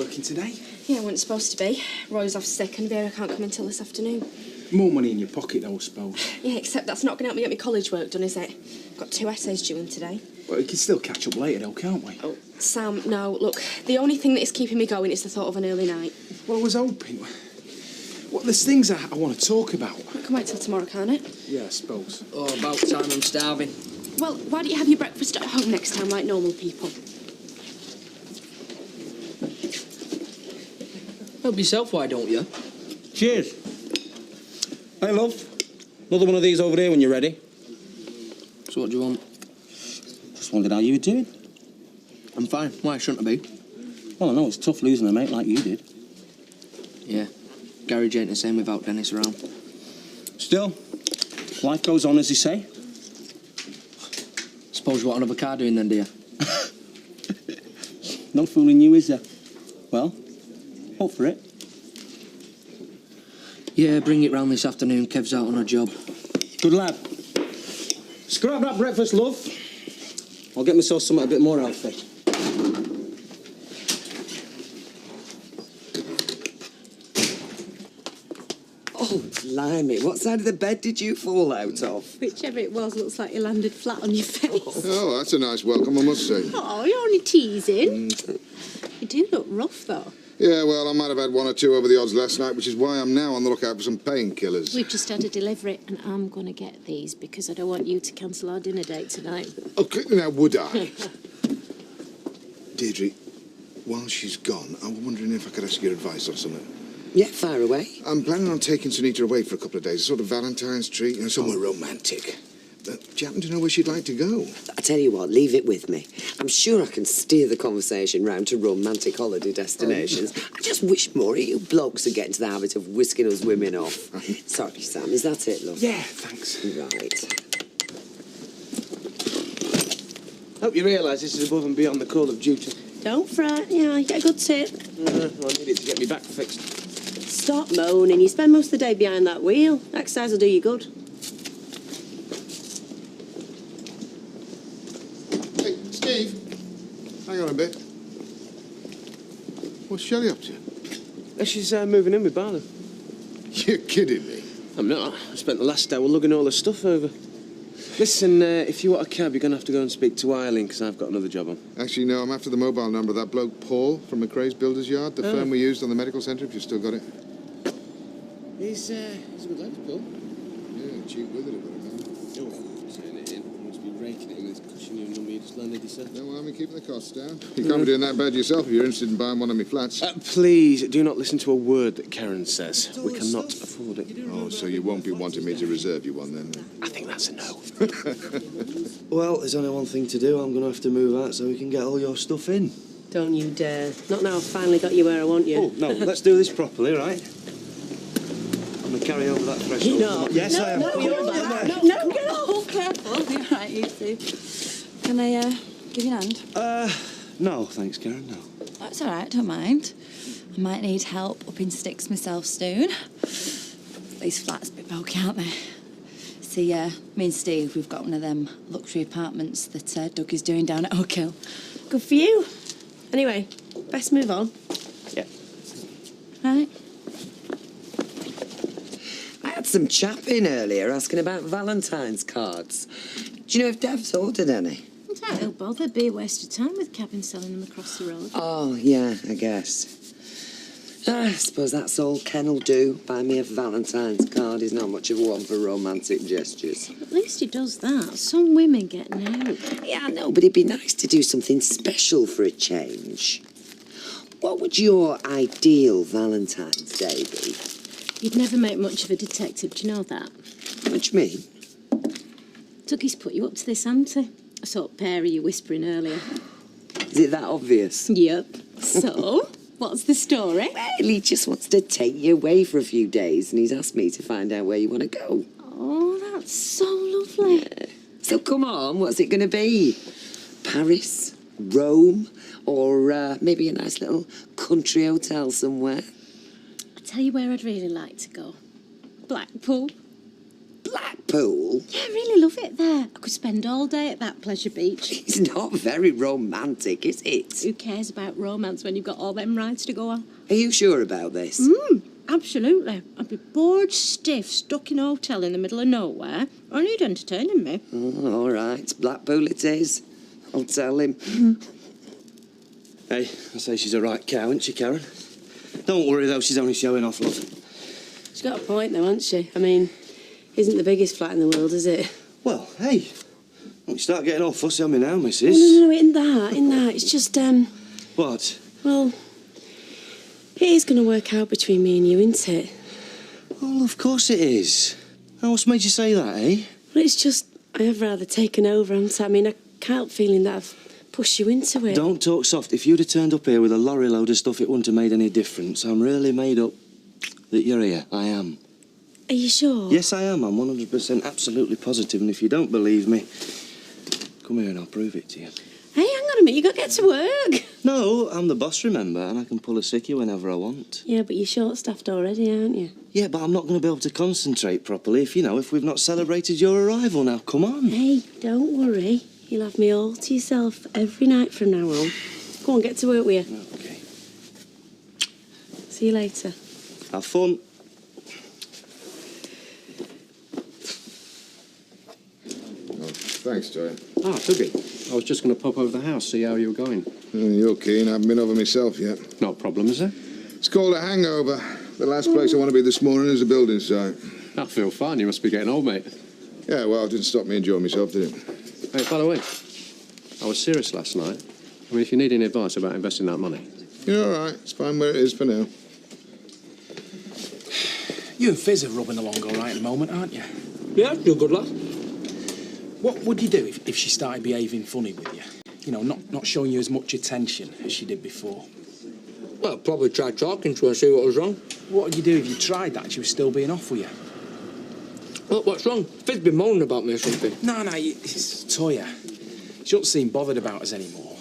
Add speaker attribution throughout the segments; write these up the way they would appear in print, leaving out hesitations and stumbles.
Speaker 1: working today?
Speaker 2: Yeah, I wasn't supposed to be. Roy's off sick and Vera can't come until this afternoon.
Speaker 1: More money in your pocket, though, I suppose.
Speaker 2: Yeah, except that's not going to help me get my college work done, is it? I've got 2 essays due in today.
Speaker 1: Well, we can still catch up later, though, can't we?
Speaker 2: Oh, Sam, no, look, the only thing that is keeping me going is the thought of an early night.
Speaker 1: Well, I was hoping. Well, there's things I want to talk about.
Speaker 2: I can wait till tomorrow, can't it?
Speaker 1: Yeah, I suppose.
Speaker 3: Oh, about time. I'm starving.
Speaker 2: Well, why don't you have your breakfast at home next time like normal people?
Speaker 3: Help yourself, why don't you?
Speaker 4: Cheers. Hey, love. Another one of these over here when you're ready.
Speaker 3: So what do you want?
Speaker 4: Just wondered how you were doing.
Speaker 3: I'm fine. Why shouldn't I be?
Speaker 4: Well, I know it's tough losing a mate like you did.
Speaker 3: Yeah. Garage ain't the same without Dennis around.
Speaker 4: Still, life goes on, as they say.
Speaker 3: Suppose you want another car doing then, do you?
Speaker 4: No fooling you, is there? Well, up for it.
Speaker 3: Yeah, bring it round this afternoon. Kev's out on a job.
Speaker 4: Good lad. Scrap that breakfast, love. I'll get myself something a bit more healthy.
Speaker 5: Oh, blimey, what side of the bed did you fall out of?
Speaker 6: Whichever it was, looks like you landed flat on your face.
Speaker 7: Oh, that's a nice welcome, I must say.
Speaker 6: Oh, you're only teasing. You do look rough, though.
Speaker 7: Yeah, well, I might have had 1 or 2 over the odds last night, which is why I'm now on the lookout for some painkillers.
Speaker 6: We've just had a delivery, and I'm going to get these because I don't want you to cancel our dinner date tonight.
Speaker 7: Okay, now, would I? Deirdre, while she's gone, I was wondering if I could ask your advice on something.
Speaker 5: Yeah, fire away.
Speaker 7: I'm planning on taking Sunita away for a couple of days, a sort of Valentine's treat, somewhere romantic. Do you happen to know where she'd like to go?
Speaker 5: I tell you what, leave it with me. I'm sure I can steer the conversation round to romantic holiday destinations. I just wish more of you blokes would get into the habit of whisking us women off. Sorry, Sam, is that it, love?
Speaker 1: Yeah, thanks.
Speaker 5: Right.
Speaker 4: Hope you realise this is above and beyond the call of duty.
Speaker 6: Don't fret, yeah, you get a good tip.
Speaker 4: I need it to get me back fixed.
Speaker 6: Stop moaning. You spend most of the day behind that wheel. Exercise will do you good.
Speaker 7: Hey, Steve, hang on a bit. What's Shelley up to?
Speaker 4: She's moving in with Barlow.
Speaker 7: You're kidding me.
Speaker 4: I'm not. I spent the last hour lugging all her stuff over. Listen, if you want a cab, you're going to have to go and speak to Eileen, because I've got another job on.
Speaker 7: Actually, no, I'm after the mobile number of that bloke Paul from McRae's Builders Yard, the firm we used on the medical centre, if you've still got it.
Speaker 4: He's a good lad, Paul.
Speaker 7: Yeah, cheap with it, if I remember.
Speaker 4: Oh, turn it in. Must be raking it in this cushiony number you just landed yourself.
Speaker 7: Don't mind me keeping the costs down. You can't be doing that bad yourself if you're interested in buying one of my flats.
Speaker 4: Please, do not listen to a word that Karen says. We cannot afford it.
Speaker 7: Oh, so you won't be wanting me to reserve you one then?
Speaker 4: I think that's a no.
Speaker 8: Well, there's only one thing to do. I'm going to have to move out so we can get all your stuff in.
Speaker 6: Don't you dare. Not now I've finally got you where I want you.
Speaker 8: Oh, no, let's do this properly, right? I'm going to carry over that threshold.
Speaker 6: No.
Speaker 8: Yes, I am.
Speaker 6: No, get off.
Speaker 9: Careful. You're right, you two. Can I give you an hand?
Speaker 8: No, thanks, Karen, no.
Speaker 9: That's all right, don't mind. I might need help up in sticks myself soon. These flats a bit bulky, aren't they? See, me and Steve, we've got one of them luxury apartments that Doug is doing down at Oak Hill.
Speaker 6: Good for you. Anyway, best move on.
Speaker 8: Yeah.
Speaker 9: Right.
Speaker 5: I had some chap in earlier asking about Valentine's cards. Do you know if Dev's ordered any?
Speaker 6: Don't bother. Be a waste of time with cabins selling them across the road.
Speaker 5: Oh, yeah, I guess. I suppose that's all Ken will do. Buy me a Valentine's card. He's not much of one for romantic gestures.
Speaker 6: At least he does that. Some women get out.
Speaker 5: Yeah, I know, but it'd be nice to do something special for a change. What would your ideal Valentine's Day be?
Speaker 6: You'd never make much of a detective, do you know that?
Speaker 5: What do you mean?
Speaker 6: Tucky's put you up to this, hasn't he? I saw a pair of you whispering earlier.
Speaker 5: Is it that obvious?
Speaker 6: Yep. So, what's the story?
Speaker 5: Well, he just wants to take you away for a few days, and he's asked me to find out where you want to go.
Speaker 6: Oh, that's so lovely.
Speaker 5: Yeah. So come on, what's it going to be? Paris? Rome? Or maybe a nice little country hotel somewhere?
Speaker 6: I'll tell you where I'd really like to go. Blackpool.
Speaker 5: Blackpool?
Speaker 6: Yeah, I really love it there. I could spend all day at that pleasure beach.
Speaker 5: It's not very romantic, is it?
Speaker 6: Who cares about romance when you've got all them rides to go on?
Speaker 5: Are you sure about this?
Speaker 6: Absolutely. I'd be bored stiff, stuck in a hotel in the middle of nowhere. I need entertaining me.
Speaker 5: Oh, all right, Blackpool it is. I'll tell him.
Speaker 8: Hey, I say she's a right cow, isn't she, Karen? Don't worry, though, she's only showing off, love.
Speaker 10: She's got a point, though, hasn't she? I mean, isn't the biggest flat in the world, is it?
Speaker 8: Well, hey, don't you start getting all fussy on me now, missus.
Speaker 10: No, in that. It's just,
Speaker 8: What?
Speaker 10: well, it is going to work out between me and you, isn't it?
Speaker 8: Well, of course it is. Now, what's made you say that, eh?
Speaker 10: Well, it's just, I have rather taken over, haven't I? I mean, I can't help feeling that I've pushed you into it.
Speaker 8: Don't talk soft. If you'd have turned up here with a lorry load of stuff, it wouldn't have made any difference. I'm really made up that you're here. I am.
Speaker 10: Are you sure?
Speaker 8: Yes, I am. I'm 100% absolutely positive. And if you don't believe me, come here and I'll prove it to you.
Speaker 10: Hey, hang on a minute, you got to get to work.
Speaker 8: No, I'm the boss, remember, and I can pull a sickie whenever I want.
Speaker 10: Yeah, but you're short-staffed already, aren't you?
Speaker 8: Yeah, but I'm not going to be able to concentrate properly if we've not celebrated your arrival. Now, come on.
Speaker 10: Hey, don't worry. You'll have me all to yourself every night from now on. Go on, get to work with you.
Speaker 8: Okay.
Speaker 10: See you later.
Speaker 8: Have fun.
Speaker 7: Oh, thanks, Joy.
Speaker 11: Ah, Dougie. I was just going to pop over the house, see how you were going.
Speaker 7: You're keen. I haven't been over myself yet.
Speaker 11: Not a problem, is there?
Speaker 7: It's called a hangover. The last place I want to be this morning is a building site.
Speaker 11: I feel fine. You must be getting old, mate.
Speaker 7: Yeah, well, it didn't stop me enjoying myself, did it?
Speaker 11: Hey, by the way, I was serious last night. I mean, if you need any advice about investing that money.
Speaker 7: You're all right. It's fine where it is for now.
Speaker 1: You and Fizz are rubbing along all right at the moment, aren't you?
Speaker 12: Yeah, you're good, lad.
Speaker 1: What would you do if she started behaving funny with you? You know, not showing you as much attention as she did before.
Speaker 12: Well, I'd probably try talking to her and see what was wrong.
Speaker 1: What would you do if you tried that and she was still being off with you?
Speaker 12: Well, what's wrong? Fizz been moaning about me or something.
Speaker 1: No, it's Toya. She doesn't seem bothered about us anymore.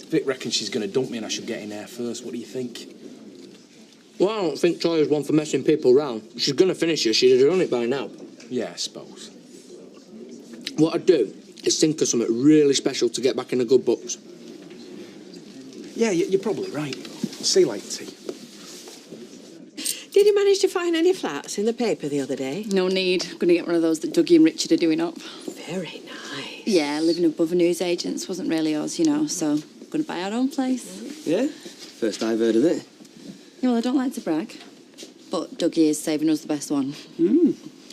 Speaker 1: Vic reckons she's going to dump me and I should get in there first. What do you think?
Speaker 12: Well, I don't think Toya's one for messing people around. She's going to finish you. She'd have done it by now.
Speaker 1: Yeah, I suppose.
Speaker 12: What I'd do is think of something really special to get back in the good books.
Speaker 1: Yeah, you're probably right. See you later, T.
Speaker 13: Did you manage to find any flats in the paper the other day?
Speaker 9: No need. I'm going to get one of those that Dougie and Richard are doing up.
Speaker 13: Very nice.
Speaker 9: Yeah, living above a newsagent's wasn't really us, so I'm going to buy our own place.
Speaker 3: Yeah? First I've heard of it.
Speaker 9: Yeah, well, I don't like to brag, but Dougie is saving us the best one.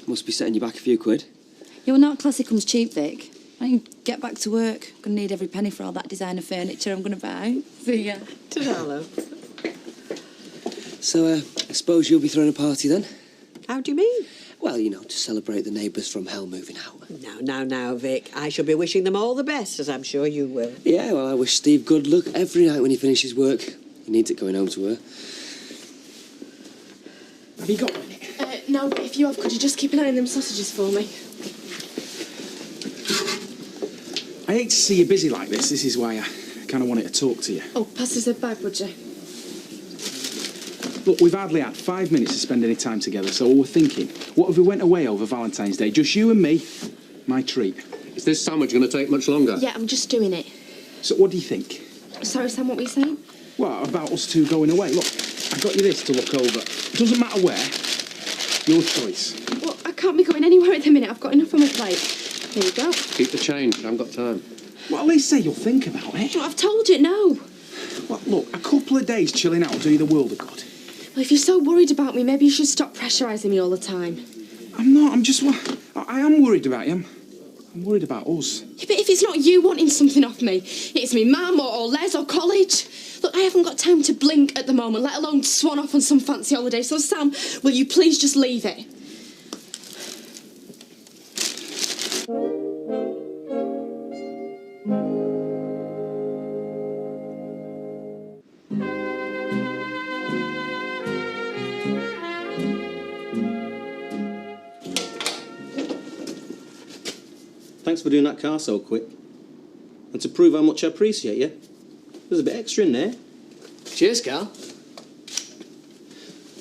Speaker 3: Must be setting you back a few quid.
Speaker 9: Yeah, well, not classic comes cheap, Vic. I can get back to work. I'm going to need every penny for all that designer furniture I'm going to buy. See ya.
Speaker 13: Ta-ra, love.
Speaker 3: So, I suppose you'll be throwing a party then?
Speaker 13: How do you mean?
Speaker 3: Well, to celebrate the neighbours from hell moving out.
Speaker 13: Now, Vic. I shall be wishing them all the best, as I'm sure you will.
Speaker 3: Yeah, well, I wish Steve good luck every night when he finishes work. He needs it going home to her.
Speaker 1: Have you got a minute?
Speaker 2: No, but if you have, could you just keep an eye on them sausages for me?
Speaker 1: I hate to see you busy like this. This is why I kind of wanted to talk to you.
Speaker 2: Oh, pass us a bag, would you?
Speaker 1: Look, we've hardly had 5 minutes to spend any time together, so we're thinking, what if we went away over Valentine's Day? Just you and me. My treat.
Speaker 11: Is this sandwich going to take much longer?
Speaker 2: Yeah, I'm just doing it.
Speaker 1: So what do you think?
Speaker 2: Sorry, Sam, what were you saying?
Speaker 1: Well, about us two going away. Look, I got you this to look over. It doesn't matter where. Your choice.
Speaker 2: Well, I can't be going anywhere at the minute. I've got enough on my plate. Here you go.
Speaker 11: Keep the change. I haven't got time.
Speaker 1: Well, at least say you'll think about it.
Speaker 2: Well, I've told you, no.
Speaker 1: Well, look, a couple of days chilling out will do you the world of good.
Speaker 2: Well, if you're so worried about me, maybe you should stop pressurising me all the time.
Speaker 1: I'm not. I'm just... I am worried about you. I'm worried about us.
Speaker 2: Yeah, but if it's not you wanting something off me, it's me mum or Les or college. Look, I haven't got time to blink at the moment, let alone swan off on some fancy holiday. So, Sam, will you please just leave it?
Speaker 8: Thanks for doing that car so quick. And to prove how much I appreciate you, there's a bit extra in there.
Speaker 12: Cheers, Carl.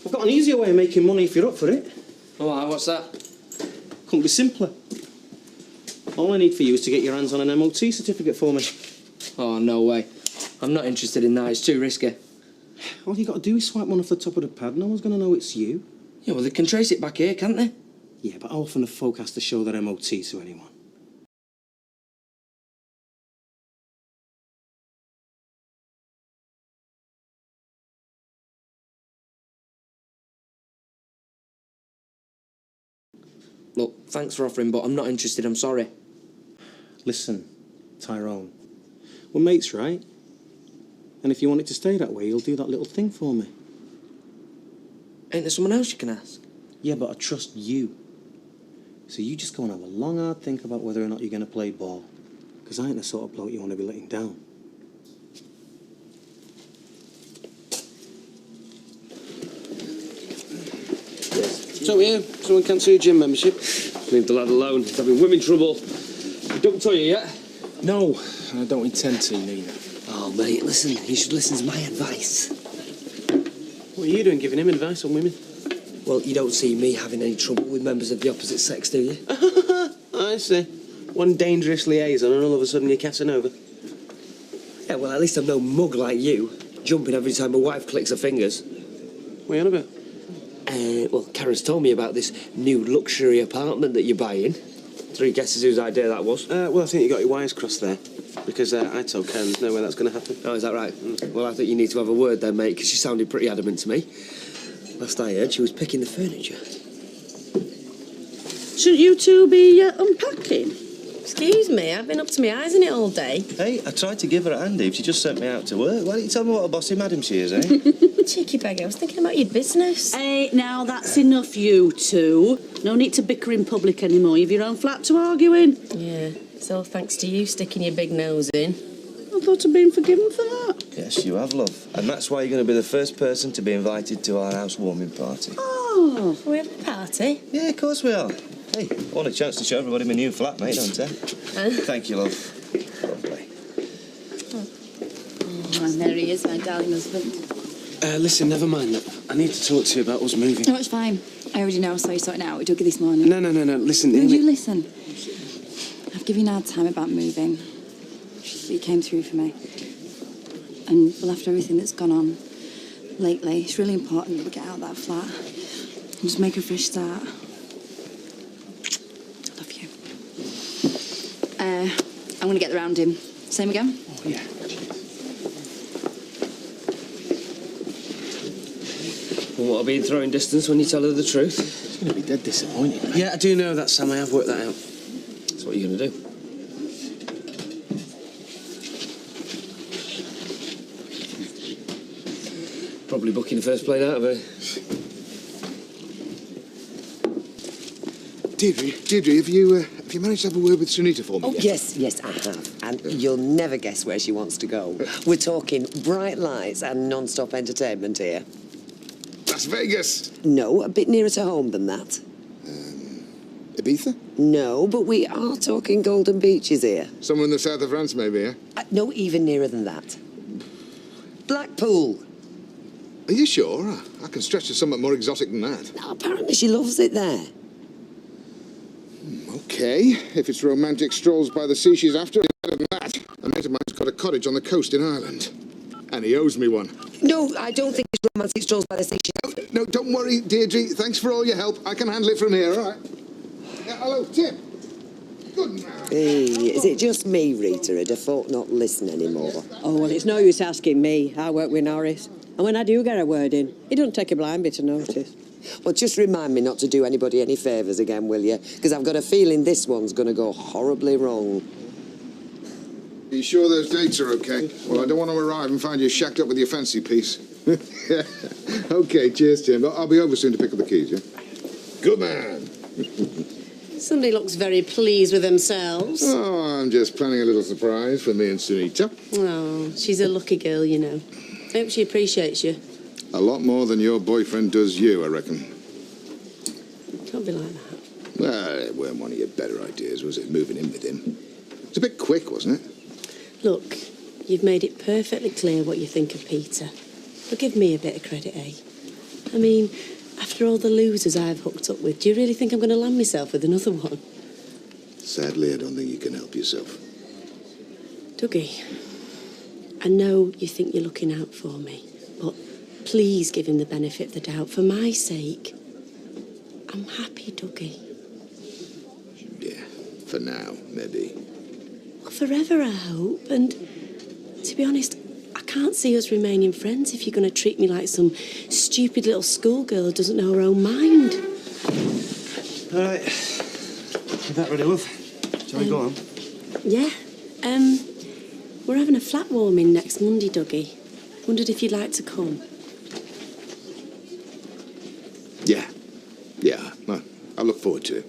Speaker 8: I've got an easier way of making money if you're up for it.
Speaker 12: All right, what's that?
Speaker 8: Couldn't be simpler. All I need for you is to get your hands on an MOT certificate for me.
Speaker 12: Oh, no way. I'm not interested in that. It's too risky.
Speaker 8: All you got to do is swipe one off the top of the pad. No one's going to know it's you.
Speaker 12: Yeah, well, they can trace it back here, can't they?
Speaker 8: Yeah, but how often have folk has to show their MOT to anyone?
Speaker 12: Look, thanks for offering, but I'm not interested. I'm sorry.
Speaker 8: Listen, Tyrone. We're mates, right? And if you want it to stay that way, you'll do that little thing for me.
Speaker 12: Ain't there someone else you can ask?
Speaker 8: Yeah, but I trust you. So you just go and have a long, hard think about whether or not you're going to play ball. Because I ain't the sort of bloke you want to be letting down.
Speaker 4: So here, someone cancel your gym membership?
Speaker 3: Leave the lad alone. He's having women trouble. You don't tell you yet?
Speaker 1: No, I don't intend to, Nina.
Speaker 3: Oh, mate, listen. You should listen to my advice.
Speaker 4: What are you doing, giving him advice on women?
Speaker 3: Well, you don't see me having any trouble with members of the opposite sex, do you?
Speaker 4: I see. One dangerous liaison and all of a sudden you're Casanova.
Speaker 3: Yeah, well, at least I'm no mug like you, jumping every time my wife clicks her fingers.
Speaker 4: What are you on about?
Speaker 3: Well, Karen's told me about this new luxury apartment that you're buying. 3 guesses whose idea that was.
Speaker 4: Well, I think you got your wires crossed there. Because I told Karen there's no way that's going to happen.
Speaker 3: Oh, is that right? Well, I think you need to have a word then, mate, because she sounded pretty adamant to me. Last I heard, she was picking the furniture.
Speaker 10: Shouldn't you two be unpacking?
Speaker 13: Excuse me, I've been up to my eyes in it all day.
Speaker 8: Hey, I tried to give her a hand, Eve. She just sent me out to work. Why don't you tell me what a bossy madam she is, eh?
Speaker 13: Cheeky beggar, I was thinking about your business.
Speaker 10: Hey, now that's enough, you two. No need to bicker in public anymore. You've your own flat to argue in.
Speaker 13: Yeah, it's all thanks to you sticking your big nose in.
Speaker 10: I thought I'd been forgiven for that.
Speaker 8: Yes, you have, love. And that's why you're going to be the first person to be invited to our housewarming party.
Speaker 10: Oh.
Speaker 13: We have a party?
Speaker 8: Yeah, of course we are. Hey, I want a chance to show everybody my new flat, mate, don't I? Thank you, love. Lovely.
Speaker 9: Oh, and there he is, my darling husband.
Speaker 4: Listen, never mind that. I need to talk to you about us moving.
Speaker 9: No, it's fine. I already know, so you sorted it out with Dougie this morning.
Speaker 4: No. Listen,
Speaker 9: Would you listen? I've given you a hard time about moving. But you came through for me. And well, after everything that's gone on lately, it's really important that we get out of that flat and just make a fresh start. I love you. I'm going to get the round in. Same again?
Speaker 1: Oh, yeah.
Speaker 3: Well, what, I'll be in throwing distance when you tell her the truth?
Speaker 1: She's going to be dead disappointed, mate.
Speaker 4: Yeah, I do know that, Sam. I have worked that out.
Speaker 3: That's what you're going to do. Probably booking the first plane out of her.
Speaker 7: Deirdre, have you managed to have a word with Sunita for me?
Speaker 5: Oh, yes, I have. And you'll never guess where she wants to go. We're talking bright lights and non-stop entertainment here.
Speaker 7: Las Vegas.
Speaker 5: No, a bit nearer to home than that.
Speaker 7: Ibiza?
Speaker 5: No, but we are talking golden beaches here.
Speaker 7: Somewhere in the south of France, maybe, eh?
Speaker 5: No, even nearer than that. Blackpool.
Speaker 7: Are you sure? I can stretch to something more exotic than that.
Speaker 5: No, apparently she loves it there.
Speaker 7: Okay, if it's romantic strolls by the sea she's after, it's better than that. A mate of mine's got a cottage on the coast in Ireland. And he owes me one.
Speaker 5: No, I don't think it's romantic strolls by the sea.
Speaker 7: No, don't worry, Deirdre. Thanks for all your help. I can handle it from here, all right? Yeah, hello, Tim. Good man.
Speaker 5: Hey, is it just me, Rita, or do folk not listen anymore?
Speaker 13: Oh, well, it's no use asking me. I work with Norris. And when I do get a word in, he don't take a blind bit of notice.
Speaker 5: Well, just remind me not to do anybody any favours again, will you? Because I've got a feeling this one's going to go horribly wrong.
Speaker 7: Are you sure those dates are okay? Well, I don't want to arrive and find you shacked up with your fancy piece. Okay, cheers, Tim. I'll be over soon to pick up the keys, yeah? Good man.
Speaker 13: Somebody looks very pleased with themselves.
Speaker 7: Oh, I'm just planning a little surprise for me and Sunita.
Speaker 13: Oh, she's a lucky girl, you know. I hope she appreciates you.
Speaker 7: A lot more than your boyfriend does you, I reckon.
Speaker 13: Can't be like that.
Speaker 7: Well, it weren't one of your better ideas, was it, moving in with him? It's a bit quick, wasn't it?
Speaker 13: Look, you've made it perfectly clear what you think of Peter. But give me a bit of credit, eh? I mean,
Speaker 10: After all the losers I've hooked up with, do you really think I'm going to land myself with another one?
Speaker 7: Sadly, I don't think you can help yourself.
Speaker 10: Dougie, I know you think you're looking out for me, but please give him the benefit of the doubt for my sake. I'm happy, Dougie.
Speaker 7: Yeah, for now, maybe.
Speaker 10: Well, forever, I hope. And to be honest, I can't see us remaining friends if you're going to treat me like some stupid little schoolgirl who doesn't know her own mind.
Speaker 4: All right. Is that ready, love? Shall we go on?
Speaker 10: Yeah. We're having a flat warming next Monday, Dougie. Wondered if you'd like to come.
Speaker 7: Yeah. Yeah, I look forward to it.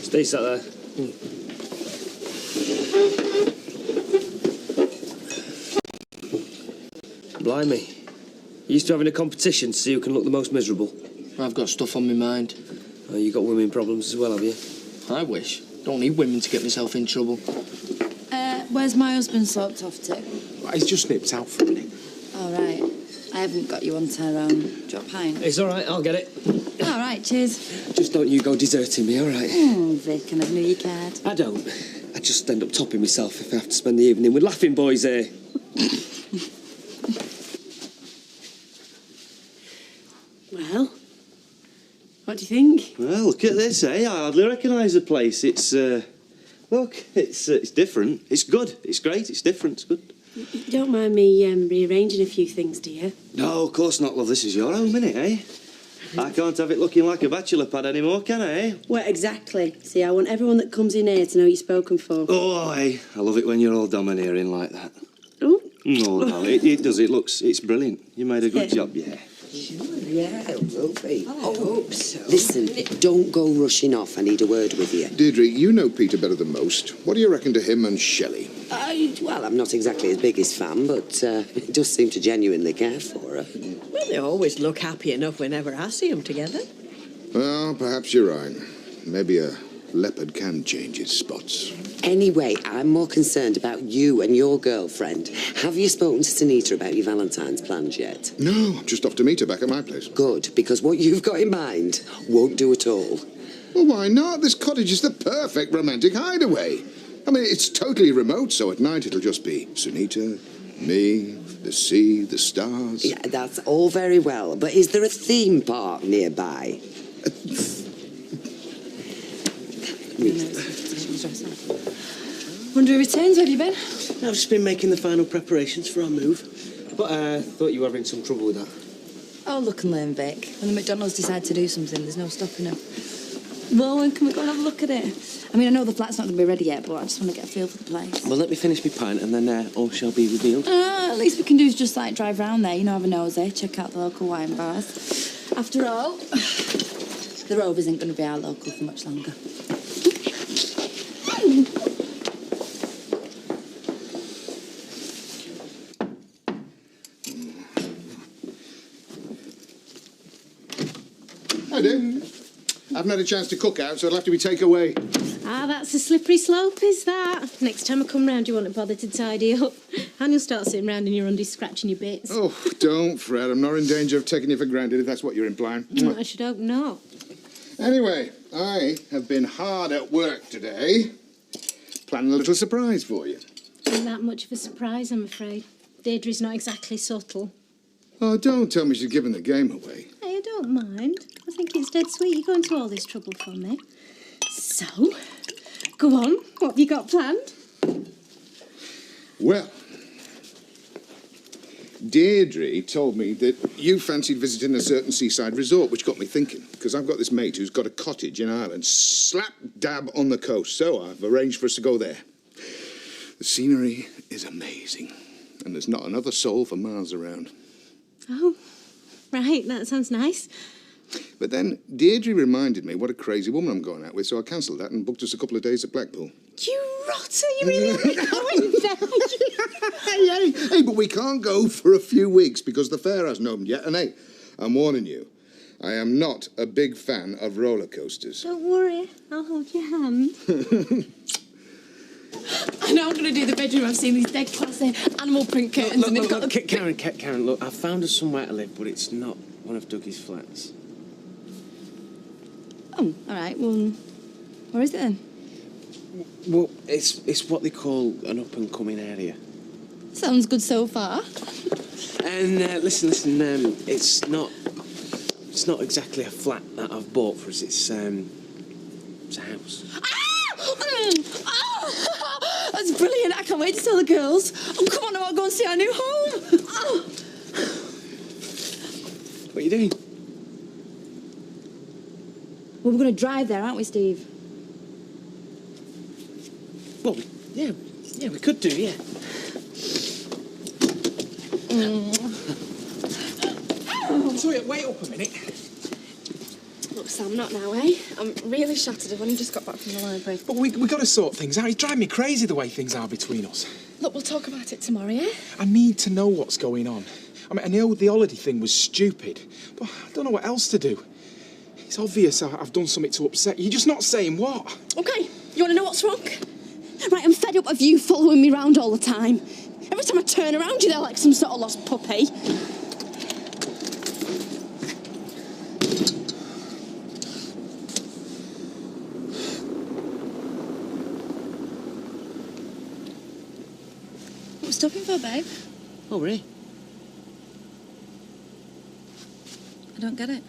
Speaker 3: Stay sat there. Blimey. You used to having a competition to see who can look the most miserable.
Speaker 12: I've got stuff on my mind.
Speaker 3: Oh, you got women problems as well, have you?
Speaker 12: I wish. Don't need women to get myself in trouble.
Speaker 9: Where's my husband soaked off to?
Speaker 1: He's just nipped out for a minute.
Speaker 9: All right. I haven't got you on Tyrone. Do you want a pint?
Speaker 3: It's all right, I'll get it.
Speaker 9: All right, cheers.
Speaker 3: Just don't you go deserting me, all right?
Speaker 9: Oh, Vic, I never knew you cared.
Speaker 3: I don't. I just end up topping myself if I have to spend the evening with laughing boys here.
Speaker 10: Well, what do you think?
Speaker 4: Well, look at this, eh? I hardly recognise the place. It's, look, it's different. It's good. It's great. It's different. It's good.
Speaker 10: You don't mind me rearranging a few things, do you?
Speaker 4: No, of course not, love. This is your home, innit, eh? I can't have it looking like a bachelor pad anymore, can I, eh?
Speaker 10: Well, exactly. See, I want everyone that comes in here to know you're spoken for.
Speaker 4: Oh, hey, I love it when you're all domineering like that.
Speaker 10: Oh.
Speaker 4: No, it does. It's brilliant. You made a good job, yeah.
Speaker 5: Yeah, it will be. I hope so. Listen, don't go rushing off. I need a word with you.
Speaker 7: Deirdre, you know Peter better than most. What do you reckon to him and Shelley?
Speaker 5: Well, I'm not exactly his biggest fan, but he does seem to genuinely care for her.
Speaker 13: Well, they always look happy enough whenever I see them together.
Speaker 7: Well, perhaps you're right. Maybe a leopard can change his spots.
Speaker 5: Anyway, I'm more concerned about you and your girlfriend. Have you spoken to Sunita about your Valentine's plans yet?
Speaker 7: No, I'm just off to meet her back at my place.
Speaker 5: Good, because what you've got in mind won't do at all.
Speaker 7: Well, why not? This cottage is the perfect romantic hideaway. I mean, it's totally remote, so at night it'll just be Sunita, me, the sea, the stars.
Speaker 5: Yeah, that's all very well, but is there a theme park nearby?
Speaker 9: Wonder who returns, where have you been?
Speaker 3: I've just been making the final preparations for our move. But I thought you were having some trouble with that.
Speaker 9: Oh, look and learn, Vic. When the McDonald's decide to do something, there's no stopping them. Well, when can we go and have a look at it? I mean, I know the flat's not going to be ready yet, but I just want to get a feel for the place.
Speaker 4: Well, let me finish my pint and then all shall be revealed.
Speaker 9: At least we can do is just, like, drive round there, you know, have a nosy, check out the local wine bars. After all, the Rove isn't going to be our local for much longer.
Speaker 7: I do. I haven't had a chance to cook out, so it'll have to be takeaway.
Speaker 10: Ah, that's a slippery slope, is that? Next time I come round, you won't bother to tidy up. And you'll start sitting round in your undies scratching your bits.
Speaker 7: Oh, don't fret. I'm not in danger of taking you for granted, if that's what you're implying.
Speaker 10: I should hope not.
Speaker 7: Anyway, I have been hard at work today, planning a little surprise for you.
Speaker 10: Not that much of a surprise, I'm afraid. Deirdre's not exactly subtle.
Speaker 7: Oh, don't tell me she's given the game away.
Speaker 10: Hey, I don't mind. I think it's dead sweet you going to all this trouble for me. So, go on. What have you got planned?
Speaker 7: Well, Deirdre told me that you fancied visiting a certain seaside resort, which got me thinking, because I've got this mate who's got a cottage in Ireland, slap dab on the coast, so I've arranged for us to go there. The scenery is amazing, and there's not another soul for miles around.
Speaker 10: Oh, right, that sounds nice.
Speaker 7: But then Deirdre reminded me what a crazy woman I'm going out with, so I cancelled that and booked us a couple of days at Blackpool.
Speaker 10: You rotter, you really are going there.
Speaker 7: Hey, but we can't go for a few weeks because the fair hasn't opened yet. And hey, I'm warning you, I am not a big fan of roller coasters.
Speaker 10: Don't worry, I'll hold your hand.
Speaker 2: I know I'm going to do the bedroom. I've seen these dead classy animal print curtains and they've got the...
Speaker 4: Karen, look, I found us somewhere to live, but it's not one of Dougie's flats.
Speaker 9: Oh, all right. Well, where is it then?
Speaker 4: Well, it's what they call an up-and-coming area.
Speaker 9: Sounds good so far.
Speaker 4: And listen, it's not exactly a flat that I've bought for us. It's a house.
Speaker 9: That's brilliant. I can't wait to tell the girls. Oh, come on, I'll go and see our new home.
Speaker 4: What are you doing?
Speaker 9: Well, we're going to drive there, aren't we, Steve?
Speaker 4: Well, yeah, we could do, yeah.
Speaker 1: Toya, wait up a minute.
Speaker 2: Look, Sam, not now, eh? I'm really shattered. I've only just got back from the library.
Speaker 1: But we got to sort things out. It's driving me crazy the way things are between us.
Speaker 2: Look, we'll talk about it tomorrow, yeah?
Speaker 1: I need to know what's going on. I mean, I know the holiday thing was stupid, but I don't know what else to do. It's obvious I've done something to upset you. You're just not saying what.
Speaker 2: OK, you want to know what's wrong? Right, I'm fed up of you following me round all the time. Every time I turn around, you're there like some sort of lost puppy.
Speaker 9: What was stopping for, babe?
Speaker 4: Oh, really?
Speaker 9: I don't get it.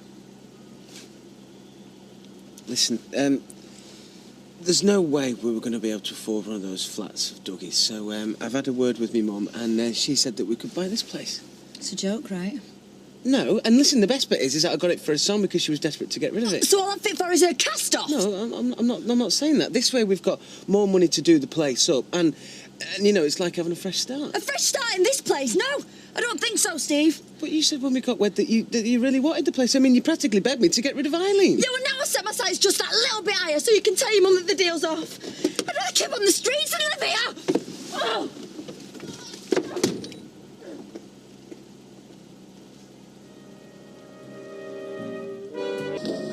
Speaker 4: Listen, there's no way we were going to be able to afford one of those flats of Dougie's, so I've had a word with me mum, and she said that we could buy this place.
Speaker 9: It's a joke, right?
Speaker 4: No, and listen, the best bit is that I got it for her son because she was desperate to get rid of it.
Speaker 9: So all I'm fit for is a cast-off?
Speaker 4: No, I'm not saying that. This way we've got more money to do the place up, and you know, it's like having a fresh start.
Speaker 9: A fresh start in this place? No, I don't think so, Steve.
Speaker 4: But you said when we got wed that you really wanted the place. I mean, you practically begged me to get rid of Eileen.
Speaker 9: Yeah, well, now I set my sights just that little bit higher so you can tell your mum that the deal's off. I'd rather keep on the streets than live here. Oh.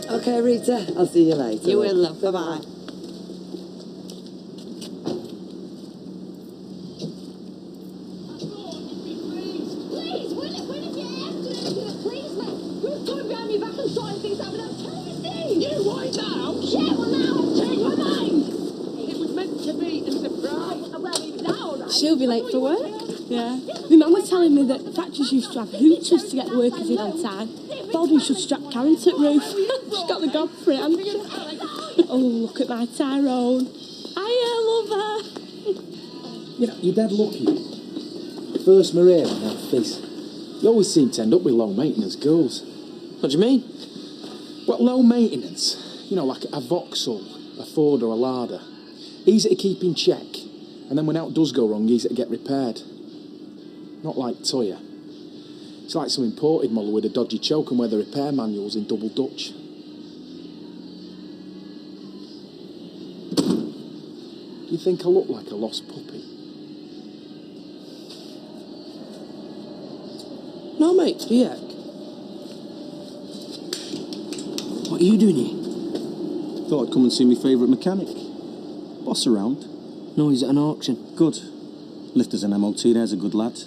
Speaker 5: OK, Rita, I'll see you later.
Speaker 13: You will, love. Bye-bye.
Speaker 2: She'll be late for work. Yeah. My mum was telling me that factories used to have hooters to get the workers in on time. Baldwin should strap Karen to the roof. She's got the gob for it, hasn't she? Oh, look at my Tyrone. I love her.
Speaker 1: You know, you're dead lucky. First Maria and that face. You always seem to end up with low maintenance girls.
Speaker 12: What do you mean?
Speaker 1: Well, low maintenance. You know, like a Vauxhall, a Ford or a Lada. Easy to keep in check. And then when out does go wrong, easy to get repaired. Not like Toya. It's like some imported model with a dodgy choke and where the repair manual's in double Dutch. Do you think I look like a lost puppy?
Speaker 12: No, mate, yeah. What are you doing here?
Speaker 8: Thought I'd come and see my favourite mechanic. Boss around?
Speaker 12: No, he's at an auction.
Speaker 8: Good. Lifter's an MOT, there's a good lad.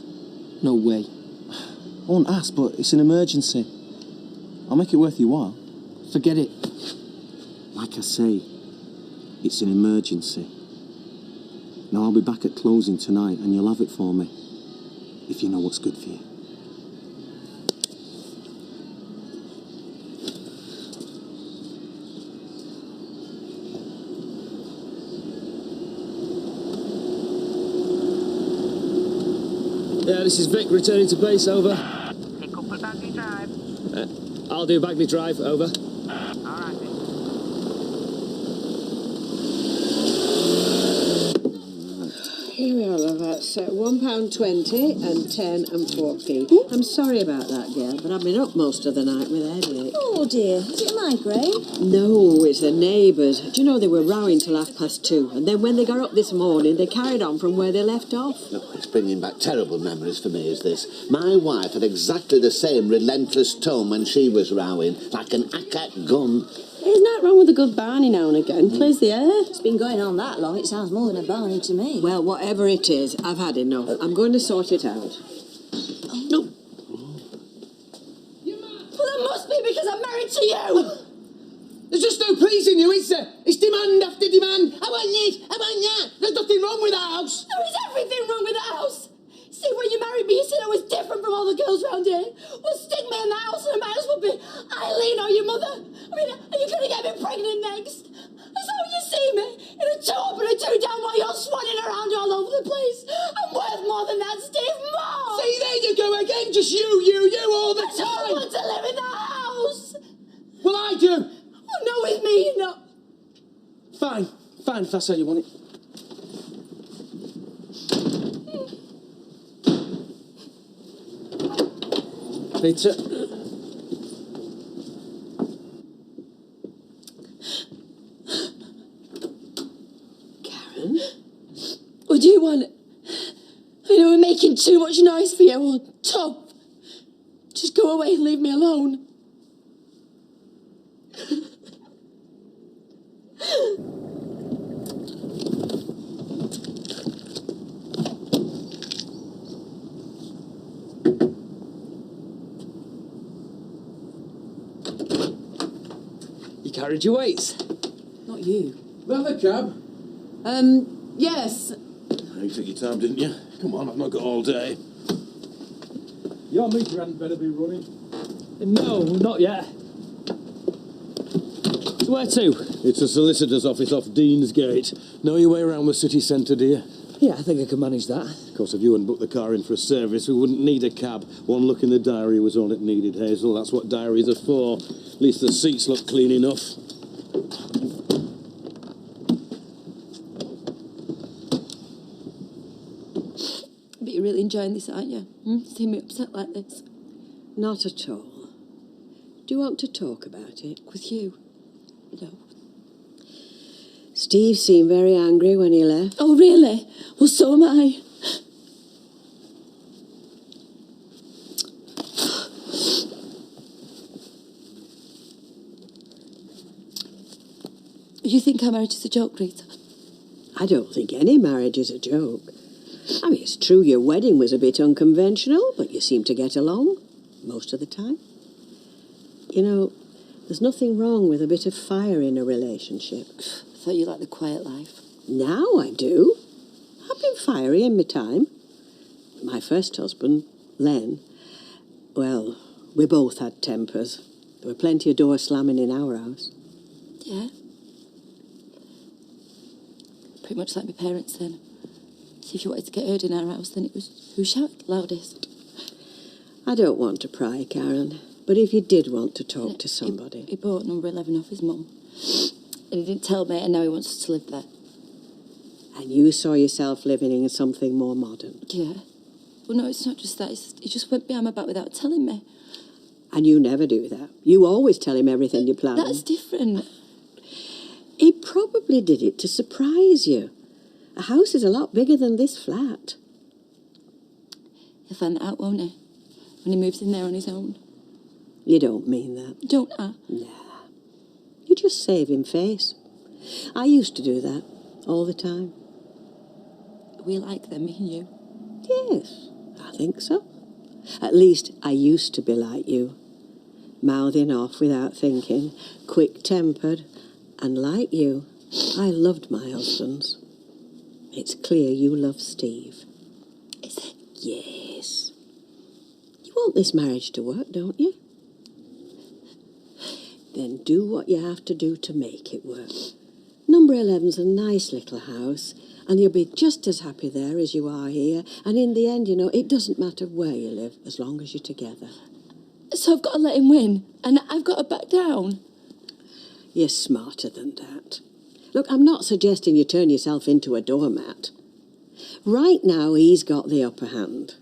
Speaker 12: No way.
Speaker 8: I won't ask, but it's an emergency. I'll make it worth your while.
Speaker 12: Forget it.
Speaker 8: Like I say, it's an emergency. Now, I'll be back at closing tonight, and you'll have it for me, if you know what's good for you.
Speaker 3: Yeah, this is Vic, returning to base, over.
Speaker 14: Pick up at Bagley Drive.
Speaker 3: I'll do Bagley Drive, over.
Speaker 14: All right.
Speaker 13: Here we are, love. That's £1.20 and 10 and 4p. I'm sorry about that, girl, but I've been up most of the night with a headache.
Speaker 9: Oh, dear. Is it a migraine?
Speaker 13: No, it's the neighbours. Do you know they were rowing till 2:30, and then when they got up this morning, they carried on from where they left off.
Speaker 15: No, it's bringing back terrible memories for me, is this. My wife had exactly the same relentless tone when she was rowing, like an ack gun.
Speaker 13: There's nothing wrong with a good Barney now and again. Clears the air.
Speaker 9: It's been going on that long, it sounds more than a Barney to me.
Speaker 13: Well, whatever it is, I've had enough. I'm going to sort it out.
Speaker 9: No. Well, that must be because I'm married to you!
Speaker 1: There's just no pleasing you, is there? It's demand after demand. I want this, I want that. There's nothing wrong with that house.
Speaker 9: There is everything wrong with the house! See, when you married me, you said I was different from all the girls round here. Well, stick me in the house and I might as well be Eileen or your mother. I mean, are you going to get me pregnant next? Is that what you see me? In a top and a two down while you're swanning around all over the place. I'm worth more than that, Steve, more!
Speaker 1: See, there you go again. Just you all the time.
Speaker 9: I don't want to live in that house.
Speaker 1: Well, I do.
Speaker 9: Well, not with me, you know.
Speaker 1: Fine, if that's how you want it. Peter.
Speaker 13: Karen?
Speaker 9: What do you want? I know we're making too much noise for you, or Tom. Just go away and leave me alone.
Speaker 3: You carried your weights?
Speaker 9: Not you.
Speaker 1: Have a cab.
Speaker 9: Yes.
Speaker 16: You took your time, didn't you? Come on, I've not got all day.
Speaker 1: Your meter hadn't better be running.
Speaker 3: No, not yet. So where to?
Speaker 16: It's a solicitor's office off Deansgate. Know your way around the city centre, do you?
Speaker 3: Yeah, I think I can manage that.
Speaker 16: Of course, if you hadn't booked the car in for a service, we wouldn't need a cab. One look in the diary was all it needed, Hazel. That's what diaries are for. At least the seats look clean enough.
Speaker 9: But you're really enjoying this, aren't you? Seeing me upset like this.
Speaker 13: Not at all. Do you want to talk about it?
Speaker 9: With you? No.
Speaker 13: Steve seemed very angry when he left.
Speaker 9: Oh, really? Well, so am I. You think our marriage is a joke, Rita?
Speaker 13: I don't think any marriage is a joke. I mean, it's true your wedding was a bit unconventional, but you seem to get along most of the time. You know, there's nothing wrong with a bit of fire in a relationship.
Speaker 9: I thought you liked the quiet life.
Speaker 13: Now I do. I've been fiery in my time. My first husband, Len, well, we both had tempers. There were plenty of doors slamming in our house.
Speaker 9: Yeah. Pretty much like my parents then. See, if you wanted to get heard in our house, then it was who shouted loudest.
Speaker 13: I don't want to pry, Karen, but if you did want to talk to somebody...
Speaker 9: He bought number 11 off his mum. And he didn't tell me, and now he wants us to live there.
Speaker 13: And you saw yourself living in something more modern.
Speaker 9: Yeah. Well, no, it's not just that. He just went behind my back without telling me.
Speaker 13: And you never do that. You always tell him everything you plan.
Speaker 9: That's different.
Speaker 13: He probably did it to surprise you. A house is a lot bigger than this flat.
Speaker 9: He'll find that out, won't he? When he moves in there on his own.
Speaker 13: You don't mean that.
Speaker 9: Don't I?
Speaker 13: Nah. You just save him face. I used to do that all the time.
Speaker 9: We like them, me and you.
Speaker 13: Yes, I think so. At least I used to be like you. Mouthing off without thinking, quick-tempered, and like you, I loved my husbands. It's clear you love Steve.
Speaker 9: Is it?
Speaker 13: Yes. You want this marriage to work, don't you? Then do what you have to do to make it work. Number 11's a nice little house, and you'll be just as happy there as you are here. And in the end, you know, it doesn't matter where you live, as long as you're together.
Speaker 9: So I've got to let him win, and I've got to back down?
Speaker 13: You're smarter than that. Look, I'm not suggesting you turn yourself into a doormat. Right now, he's got the upper hand.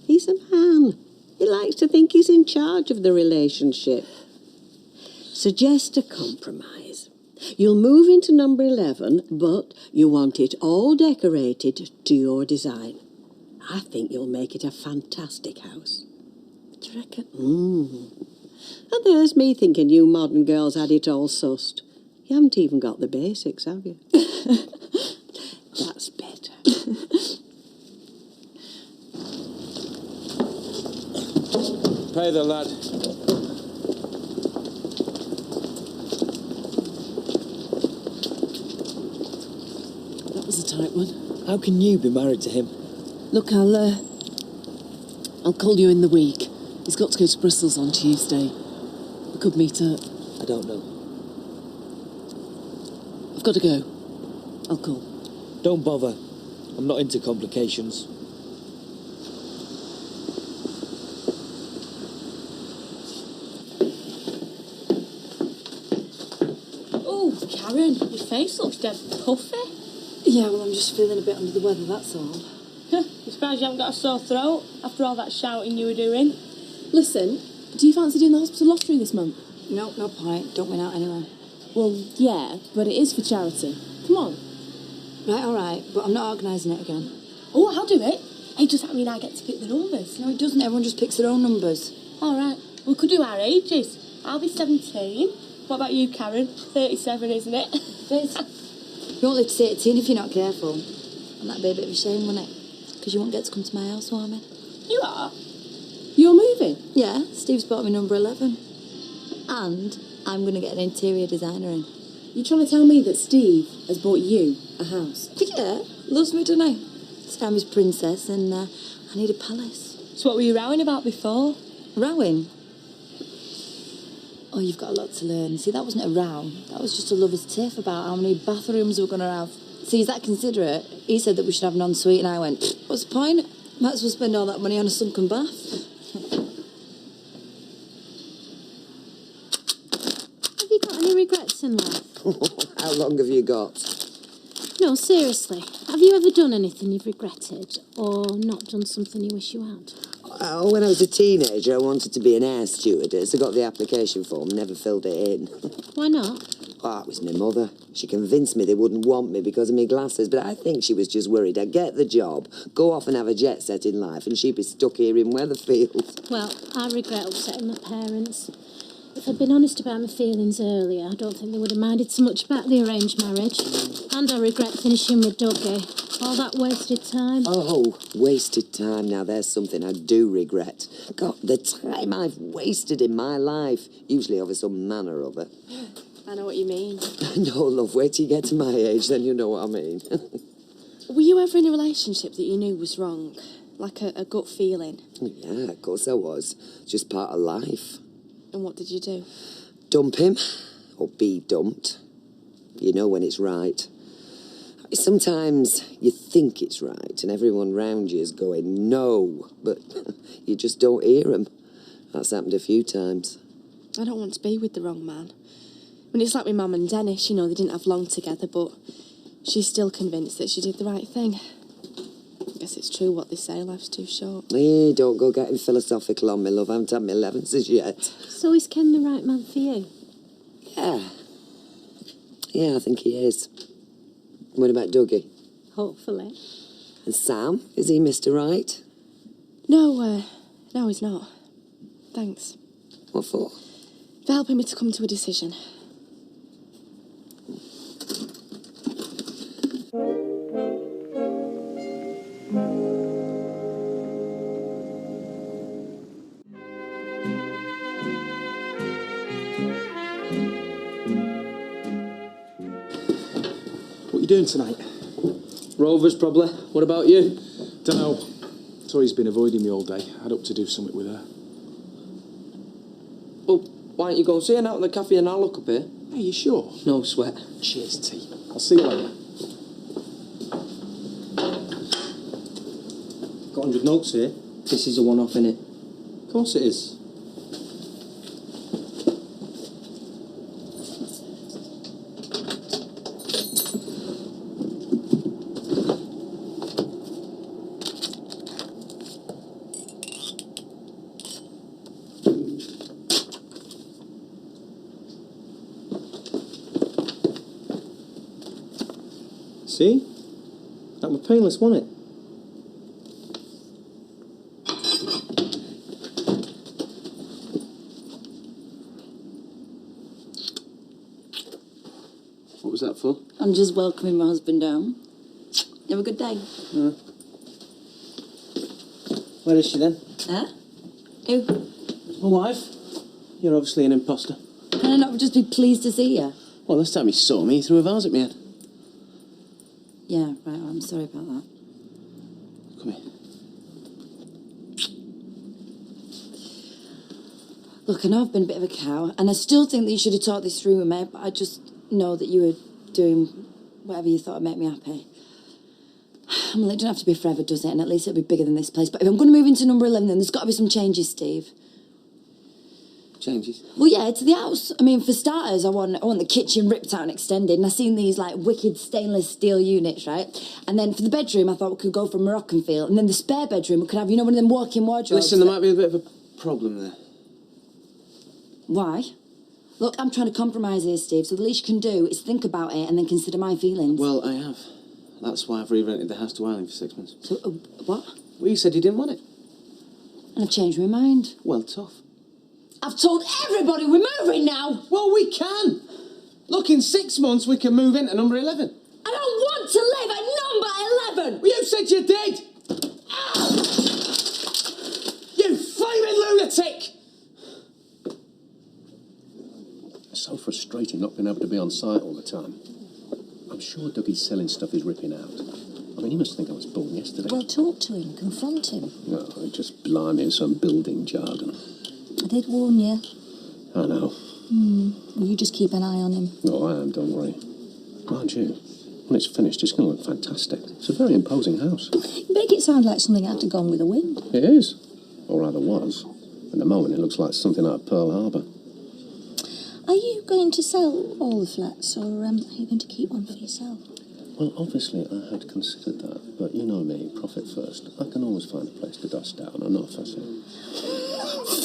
Speaker 13: He's a man. He likes to think he's in charge of the relationship. Suggest a compromise. You'll move into number 11, but you want it all decorated to your design. I think you'll make it a fantastic house.
Speaker 9: Do you reckon?
Speaker 13: And there's me thinking you modern girls had it all sussed. You haven't even got the basics, have you? That's better.
Speaker 16: Pay the lad.
Speaker 17: That was a tight one. How can you be married to him? Look, I'll call you in the week. He's got to go to Brussels on Tuesday. We could meet up. I don't know. I've got to go. I'll call.
Speaker 18: Don't bother. I'm not into complications.
Speaker 2: Oh, Karen, your face looks dead puffy.
Speaker 9: Yeah, well, I'm just feeling a bit under the weather, that's all.
Speaker 2: I'm surprised you haven't got a sore throat after all that shouting you were doing.
Speaker 17: Listen, do you fancy doing the hospital lottery this month?
Speaker 9: No, no point. Don't win out anyway.
Speaker 17: Well, yeah, but it is for charity. Come on.
Speaker 9: Right, all right, but I'm not organising it again.
Speaker 2: Oh, I'll do it. Hey, does that mean I get to pick the numbers?
Speaker 9: No, it doesn't. Everyone just picks their own numbers.
Speaker 2: All right. We could do our ages. I'll be 17. What about you, Karen? 37, isn't it?
Speaker 9: Fizz, you won't live to see 18 if you're not careful. And that'd be a bit of a shame, wouldn't it? Because you won't get to come to my housewarming.
Speaker 2: You are?
Speaker 17: You're moving?
Speaker 9: Yeah, Steve's bought me number 11. And I'm going to get an interior designer in.
Speaker 17: You're trying to tell me that Steve has bought you a house?
Speaker 9: Yeah, loves me, doesn't he? This time he's princess and I need a palace.
Speaker 2: So what were you rowing about before?
Speaker 9: Rowing? Oh, you've got a lot to learn. See, that wasn't a row. That was just a lover's tiff about how many bathrooms we're going to have. See, he's that considerate. He said that we should have an ensuite, and I went, what's the point? Might as well spend all that money on a sunken bath.
Speaker 19: Have you got any regrets in life?
Speaker 5: How long have you got?
Speaker 19: No, seriously. Have you ever done anything you've regretted or not done something you wish you had?
Speaker 5: Well, when I was a teenager, I wanted to be an air stewardess. I got the application form, never filled it in.
Speaker 19: Why not?
Speaker 5: Oh, it was my mother. She convinced me they wouldn't want me because of my glasses, but I think she was just worried I'd get the job, go off and have a jet set in life, and she'd be stuck here in Weatherfield.
Speaker 19: Well, I regret upsetting my parents. If I'd been honest about my feelings earlier, I don't think they would have minded so much about the arranged marriage. And I regret finishing with Dougie. All that wasted time.
Speaker 5: Oh, wasted time. Now, there's something I do regret. God, the time I've wasted in my life, usually over some manner or other.
Speaker 20: I know what you mean.
Speaker 5: No, love, wait till you get to my age, then you know what I mean.
Speaker 20: Were you ever in a relationship that you knew was wrong? Like a gut feeling?
Speaker 5: Yeah, of course I was. Just part of life.
Speaker 20: And what did you do?
Speaker 5: Dump him, or be dumped. You know when it's right. Sometimes you think it's right, and everyone round you is going, no, but you just don't hear them. That's happened a few times.
Speaker 20: I don't want to be with the wrong man. I mean, it's like my mum and Dennis, you know, they didn't have long together, but she's still convinced that she did the right thing. I guess it's true what they say, life's too short.
Speaker 5: Hey, don't go getting philosophical on me, love. I haven't had my 11s as yet.
Speaker 19: So is Ken the right man for you?
Speaker 5: Yeah. Yeah, I think he is. What about Dougie?
Speaker 19: Hopefully.
Speaker 5: And Sam? Is he Mr. Right?
Speaker 20: No, he's not. Thanks.
Speaker 5: What for?
Speaker 20: For helping me to come to a decision.
Speaker 1: What are you doing tonight?
Speaker 12: Rovers, probably. What about you?
Speaker 1: Dunno. Toy's been avoiding me all day. I'd up to do something with her.
Speaker 12: Well, why don't you go and see her out in the cafe and I'll look up here?
Speaker 1: Are you sure?
Speaker 12: No sweat.
Speaker 1: Cheers, T. I'll see you later.
Speaker 18: Got 100 notes here.
Speaker 12: This is a one-off, innit?
Speaker 18: Of course it is. See? That was painless, wasn't it?
Speaker 8: What was that for?
Speaker 9: I'm just welcoming my husband home. You have a good day.
Speaker 8: Where is she then?
Speaker 9: Huh? Who?
Speaker 8: My wife. You're obviously an imposter.
Speaker 9: Can I not just be pleased to see you?
Speaker 8: Well, last time he saw me, he threw a vase at me head.
Speaker 9: Yeah, right, I'm sorry about that.
Speaker 8: Come here.
Speaker 9: Look, I know I've been a bit of a cow, and I still think that you should have talked this through with me, but I just know that you were doing whatever you thought would make me happy. Well, it doesn't have to be forever, does it? And at least it'll be bigger than this place. But if I'm going to move into number 11, then there's got to be some changes, Steve.
Speaker 8: Changes?
Speaker 9: Well, yeah, to the house. I mean, for starters, I want the kitchen ripped out and extended, and I've seen these, like, wicked stainless steel units, right? And then for the bedroom, I thought we could go for Moroccan feel, and then the spare bedroom, we could have, you know, one of them walk-in wardrobes.
Speaker 8: Listen, there might be a bit of a problem there.
Speaker 9: Why? Look, I'm trying to compromise here, Steve, so the least you can do is think about it and then consider my feelings.
Speaker 8: Well, I have. That's why I've re-rented the house to Eileen for 6 months.
Speaker 9: So, what?
Speaker 8: Well, you said you didn't want it.
Speaker 9: And I've changed my mind.
Speaker 8: Well, tough.
Speaker 9: I've told everybody we're moving now!
Speaker 8: Well, we can! Look, in 6 months we can move into number 11.
Speaker 9: I don't want to live at number 11!
Speaker 8: Well, you said you did!
Speaker 9: Ow!
Speaker 8: You flaming lunatic!
Speaker 11: It's so frustrating not being able to be on site all the time. I'm sure Dougie's selling stuff he's ripping out. I mean, he must think I was born yesterday.
Speaker 21: Well, talk to him, confront him.
Speaker 11: No, he just blimey some building jargon.
Speaker 21: I did warn you.
Speaker 11: I know.
Speaker 21: Well, you just keep an eye on him.
Speaker 11: Oh, I am, don't worry. Mind you, when it's finished, it's going to look fantastic. It's a very imposing house.
Speaker 21: You make it sound like something that had to gone with the wind.
Speaker 11: It is. Or rather was. At the moment, it looks like something out of Pearl Harbor.
Speaker 21: Are you going to sell all the flats, or are you going to keep one for yourself?
Speaker 11: Well, obviously, I had considered that. But you know me, profit first. I can always find a place to dust down. I'm not fussy.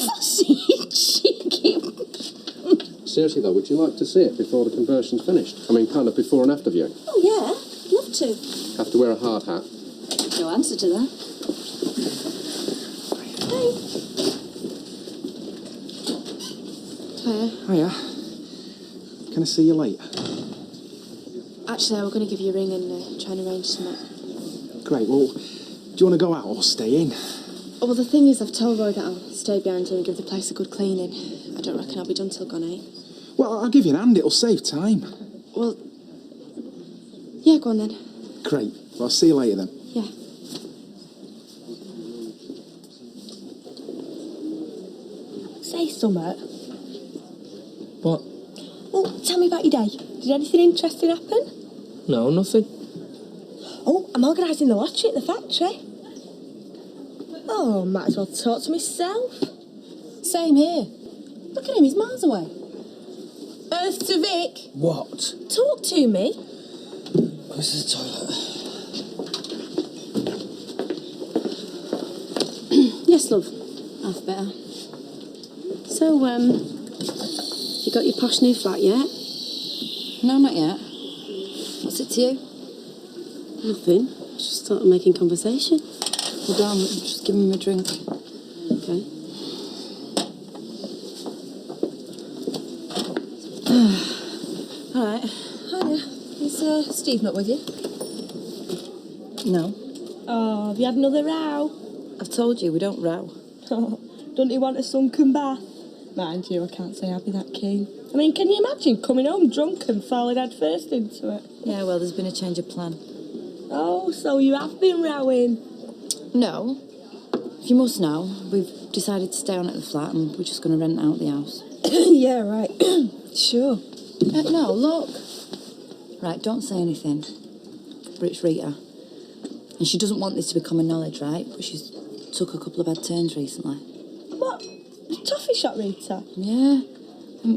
Speaker 21: Fussy, cheeky.
Speaker 11: Seriously, though, would you like to see it before the conversion's finished? I mean, kind of before and after view.
Speaker 21: Oh, yeah. Love to.
Speaker 11: Have to wear a hard hat.
Speaker 21: No answer to that.
Speaker 20: Hiya.
Speaker 1: Hiya. Can I see you later?
Speaker 20: Actually, I was going to give you a ring and try and arrange something.
Speaker 1: Great, well, do you want to go out or stay in?
Speaker 20: Oh, well, the thing is, I've told Roy that I'll stay behind him and give the place a good cleaning. I don't reckon I'll be done till gone 8.
Speaker 1: Well, I'll give you an hand, it'll save time.
Speaker 20: Well, yeah, go on then.
Speaker 1: Great, well, I'll see you later then.
Speaker 20: Yeah.
Speaker 2: Say something.
Speaker 12: What?
Speaker 2: Well, tell me about your day. Did anything interesting happen?
Speaker 12: No, nothing.
Speaker 2: Oh, I'm organising the lottery at the factory. Oh, might as well talk to myself. Same here. Look at him, he's miles away. Earth to Vic.
Speaker 18: What?
Speaker 2: Talk to me.
Speaker 18: Where's the toilet?
Speaker 10: Yes, love.
Speaker 9: That's better.
Speaker 10: So, you got your posh new flat yet?
Speaker 9: No, not yet. What's it to you?
Speaker 10: Nothing. Just started making conversation.
Speaker 9: Hold on, just give me a drink.
Speaker 10: Okay.
Speaker 2: All right. Hiya. Is Steve not with you?
Speaker 9: No.
Speaker 2: Oh, have you had another row?
Speaker 9: I've told you, we don't row.
Speaker 2: Don't you want a sunken bath? Mind you, I can't say I'd be that keen. I mean, can you imagine coming home drunk and falling head first into it?
Speaker 9: Yeah, well, there's been a change of plan.
Speaker 2: Oh, so you have been rowing?
Speaker 9: No. If you must know, we've decided to stay on at the flat and we're just going to rent out the house.
Speaker 2: Yeah, right. Sure.
Speaker 9: No, look. Right, don't say anything. But it's Rita. And she doesn't want this to be common knowledge, right? But she's took a couple of bad turns recently.
Speaker 2: What? Toffee shop Rita?
Speaker 9: Yeah.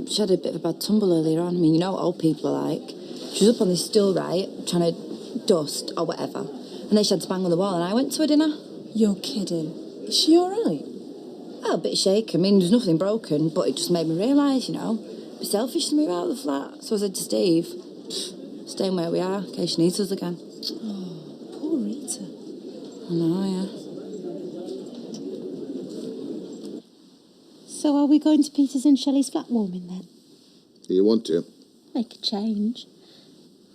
Speaker 9: She had a bit of a bad tumble earlier on. I mean, you know what old people are like. She was up on this stool, right, trying to dust or whatever. And then she had to bang on the wall and I went to her dinner.
Speaker 2: You're kidding. Is she all right?
Speaker 9: Well, a bit shaky. I mean, there's nothing broken, but it just made me realise, you know, it'd be selfish to move out of the flat. So I said to Steve, staying where we are in case she needs us again.
Speaker 2: Oh, poor Rita.
Speaker 9: I know, yeah.
Speaker 19: So are we going to Peter's and Shelley's flat warming then?
Speaker 7: Do you want to?
Speaker 19: Make a change.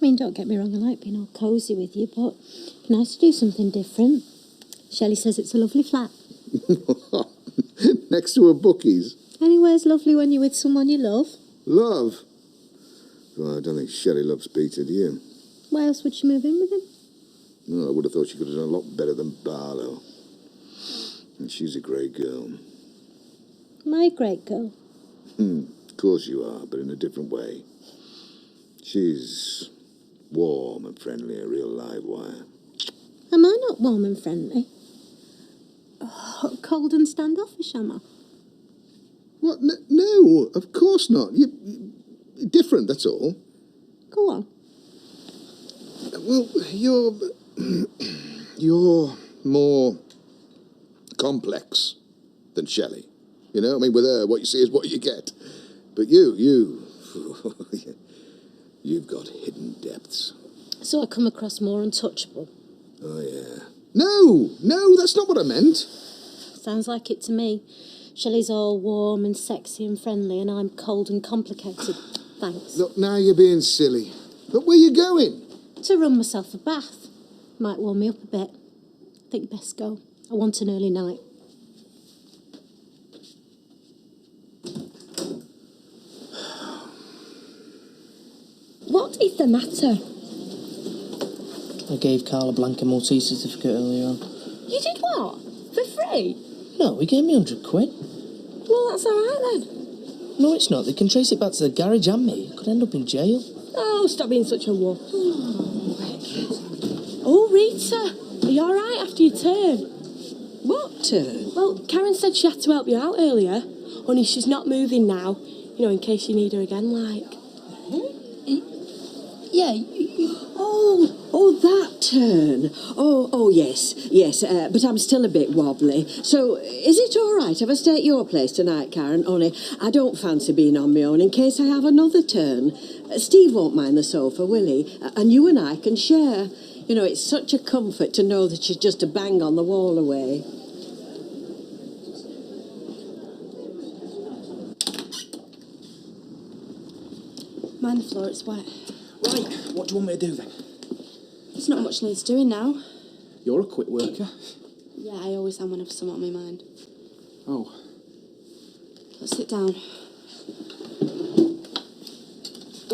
Speaker 19: mean, don't get me wrong, I like being all cosy with you, but it's nice to do something different. Shelley says it's a lovely flat.
Speaker 7: Next to a bookies.
Speaker 19: Anywhere's lovely when you're with someone you love.
Speaker 7: Love? Well, I don't think Shelley loves Peter, do you?
Speaker 19: Why else would she move in with him?
Speaker 7: No, I would have thought she could have done a lot better than Barlow. And she's a great girl.
Speaker 19: My a great girl?
Speaker 7: Of course you are, but in a different way. She's warm and friendly, a real live wire.
Speaker 19: Am I not warm and friendly? Oh, cold and standoffish, am I?
Speaker 7: What? No, of course not. You're different, that's all.
Speaker 19: Go on.
Speaker 7: Well, you're more complex than Shelley. You know, I mean, with her, what you see is what you get. But you've got hidden depths.
Speaker 19: So I come across more untouchable.
Speaker 7: Oh, yeah. No, that's not what I meant.
Speaker 19: Sounds like it to me. Shelley's all warm and sexy and friendly, and I'm cold and complicated. Thanks.
Speaker 7: Look, now you're being silly. Look, where you going?
Speaker 19: To run myself a bath. Might warm me up a bit. Think best go. I want an early night.
Speaker 10: What is the matter?
Speaker 12: I gave Carl a Blanca Maltese certificate earlier on.
Speaker 10: You did what? For free?
Speaker 12: No, he gave me 100 quid.
Speaker 10: Well, that's all right then.
Speaker 12: No, it's not. They can trace it back to the garage and me. Could end up in jail.
Speaker 10: Oh, stop being such a wuss. Oh, Rita, are you all right after your turn?
Speaker 13: What turn?
Speaker 10: Well, Karen said she had to help you out earlier. Only she's not moving now. You know, in case you need her again, like.
Speaker 13: Yeah, oh, that turn. Oh, yes, but I'm still a bit wobbly. So, is it all right if I stay at your place tonight, Karen? Only I don't fancy being on my own in case I have another turn. Steve won't mind the sofa, will he? And you and I can share. You know, it's such a comfort to know that she's just a bang on the wall away.
Speaker 20: Mind the floor, it's wet.
Speaker 1: Right, what do you want me to do then?
Speaker 20: There's not much needs doing now.
Speaker 1: You're a quick worker.
Speaker 20: Yeah, I always am when I've something on my mind.
Speaker 1: Oh.
Speaker 20: Let's sit down.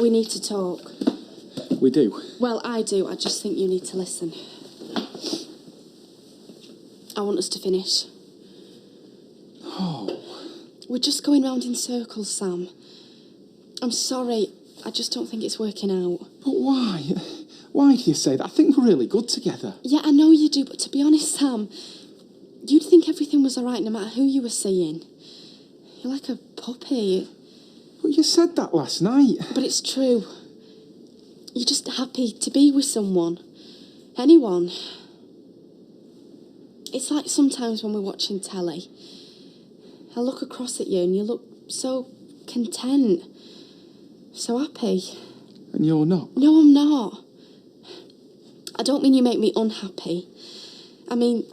Speaker 20: We need to talk.
Speaker 1: We do?
Speaker 20: Well, I do. I just think you need to listen. I want us to finish.
Speaker 1: Oh.
Speaker 20: We're just going round in circles, Sam. I'm sorry. I just don't think it's working out.
Speaker 1: But why? Why do you say that? I think we're really good together.
Speaker 20: Yeah, I know you do, but to be honest, Sam, you'd think everything was all right no matter who you were seeing. You're like a puppy.
Speaker 1: But you said that last night.
Speaker 20: But it's true. You're just happy to be with someone. Anyone. It's like sometimes when we're watching telly. I look across at you and you look so content. So happy.
Speaker 1: And you're not?
Speaker 20: No, I'm not. I don't mean you make me unhappy. I mean,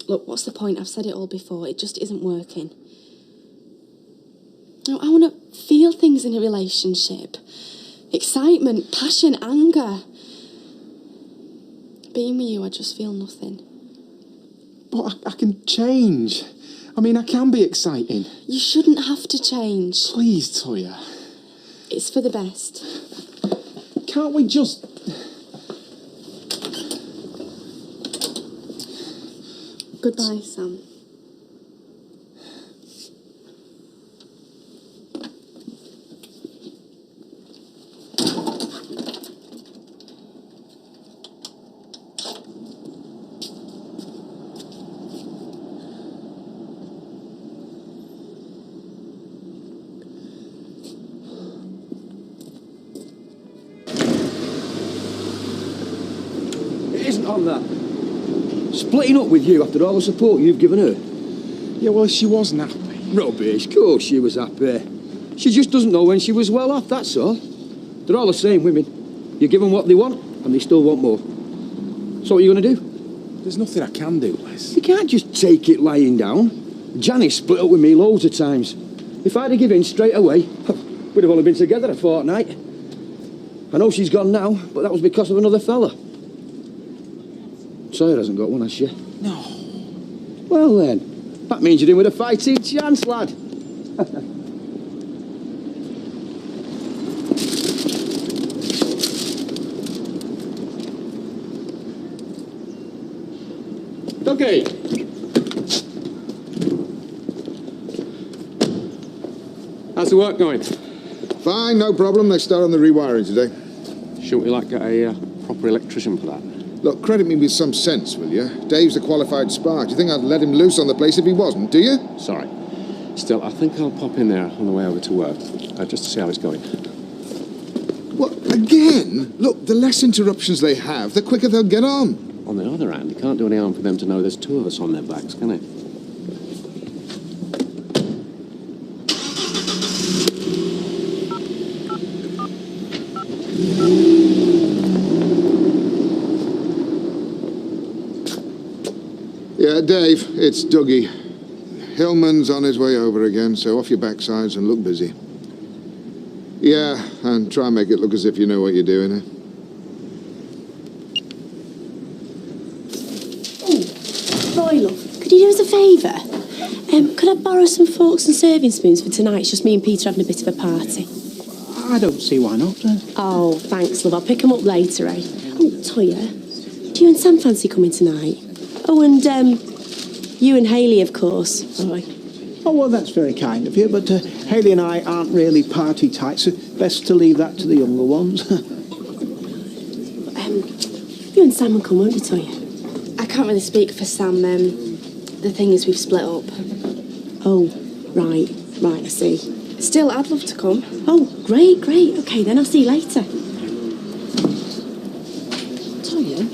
Speaker 20: look, what's the point? I've said it all before. It just isn't working. No, I want to feel things in a relationship. Excitement, passion, anger. Being with you, I just feel nothing.
Speaker 1: But I can change. I mean, I can be exciting.
Speaker 20: You shouldn't have to change.
Speaker 1: Please, Toya.
Speaker 20: It's for the best.
Speaker 1: Can't we just...
Speaker 20: Goodbye, Sam.
Speaker 6: On that. Splitting up with you after all the support you've given her.
Speaker 1: Yeah, well, she wasn't happy.
Speaker 6: Rubbish, of course she was happy. She just doesn't know when she was well off, that's all. They're all the same women. You give them what they want, and they still want more. So what are you going to do?
Speaker 1: There's nothing I can do, Les.
Speaker 6: You can't just take it lying down. Janice split up with me loads of times. If I'd have given in straight away, we'd have only been together a fortnight. I know she's gone now, but that was because of another fella. Sawyer hasn't got one, has she?
Speaker 1: No.
Speaker 6: Well then, that means you're in with a fighting chance, lad.
Speaker 11: Okay. How's the work going?
Speaker 7: Fine, no problem. They start on the rewiring today.
Speaker 11: Shouldn't we like get a proper electrician for that?
Speaker 7: Look, credit me with some sense, will you? Dave's a qualified spark. Do you think I'd let him loose on the place if he wasn't, do you?
Speaker 11: Sorry. Still, I think I'll pop in there on the way over to work, just to see how it's going.
Speaker 7: What, again? Look, the less interruptions they have, the quicker they'll get on.
Speaker 11: On the other hand, it can't do any harm for them to know there's two of us on their backs, can it?
Speaker 7: Yeah, Dave, it's Dougie. Hillman's on his way over again, so off your backsides and look busy. Yeah, and try and make it look as if you know what you're doing, eh?
Speaker 10: Roy, love, could you do us a favour? Could I borrow some forks and serving spoons for tonight? It's just me and Peter having a bit of a party.
Speaker 1: I don't see why not.
Speaker 10: Oh, thanks, love. I'll pick them up later, eh? Oh, Toyah, do you and Sam fancy coming tonight? Oh, and, you and Hayley, of course. Roy.
Speaker 4: Oh, well, that's very kind of you, but Hayley and I aren't really party types, so best to leave that to the younger ones.
Speaker 10: You and Sam will come, won't you, Toyah?
Speaker 20: I can't really speak for Sam. The thing is, we've split up.
Speaker 10: Oh, right, I see.
Speaker 20: Still, I'd love to come.
Speaker 10: Oh, great. Okay, then I'll see you later.
Speaker 17: Toyah,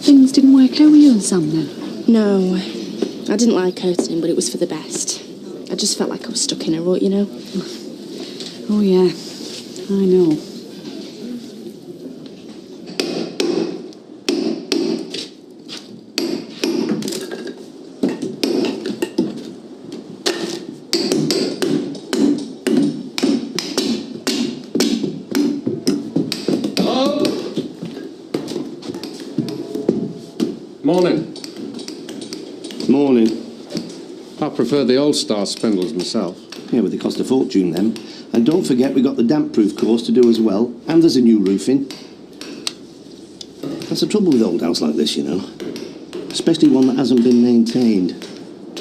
Speaker 17: things didn't work out with you and Sam then?
Speaker 20: No, I didn't like hurting him, but it was for the best. I just felt like I was stuck in a rut, you know?
Speaker 17: Oh, yeah, I know.
Speaker 11: Morning.
Speaker 8: Morning.
Speaker 11: I prefer the All-Star spindles myself.
Speaker 8: Yeah, but they cost a fortune then. And don't forget we got the damp-proof course to do as well. And there's a new roofing. That's the trouble with old house like this, you know. Especially one that hasn't been maintained.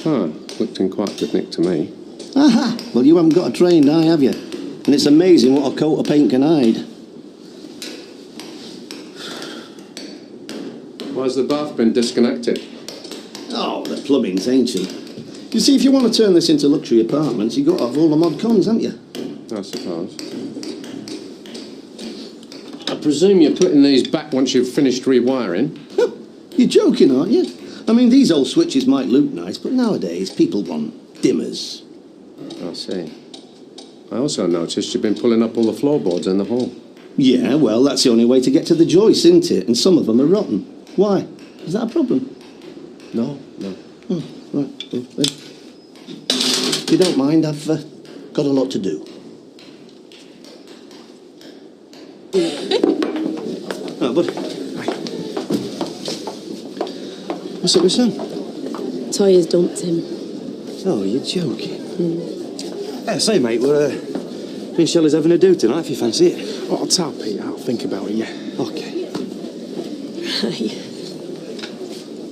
Speaker 11: Ah, looked in quite good nick to me.
Speaker 8: Aha! Well, you haven't got a trained eye, have you? And it's amazing what a coat of paint can hide.
Speaker 11: Why's the bath been disconnected?
Speaker 8: Oh, the plumbing's ancient. You see, if you want to turn this into luxury apartments, you've got to have all the mod cons, haven't you?
Speaker 11: I suppose. I presume you're putting these back once you've finished rewiring?
Speaker 8: You're joking, aren't you? I mean, these old switches might look nice, but nowadays people want dimmers.
Speaker 11: I see. I also noticed you've been pulling up all the floorboards in the hall.
Speaker 8: Yeah, well, that's the only way to get to the joists, isn't it? And some of them are rotten. Why? Is that a problem?
Speaker 11: No.
Speaker 8: Oh, right. Well, if you don't mind, I've got a lot to do. Oh, buddy. What's up with Sam?
Speaker 10: Toyah's dumped him.
Speaker 8: Oh, you're joking. Yeah, say, mate, we're me and Shelley's having a do tonight, if you fancy it.
Speaker 1: Oh, I'll tell Pete. I'll think about it, yeah.
Speaker 8: Okay.
Speaker 10: Right.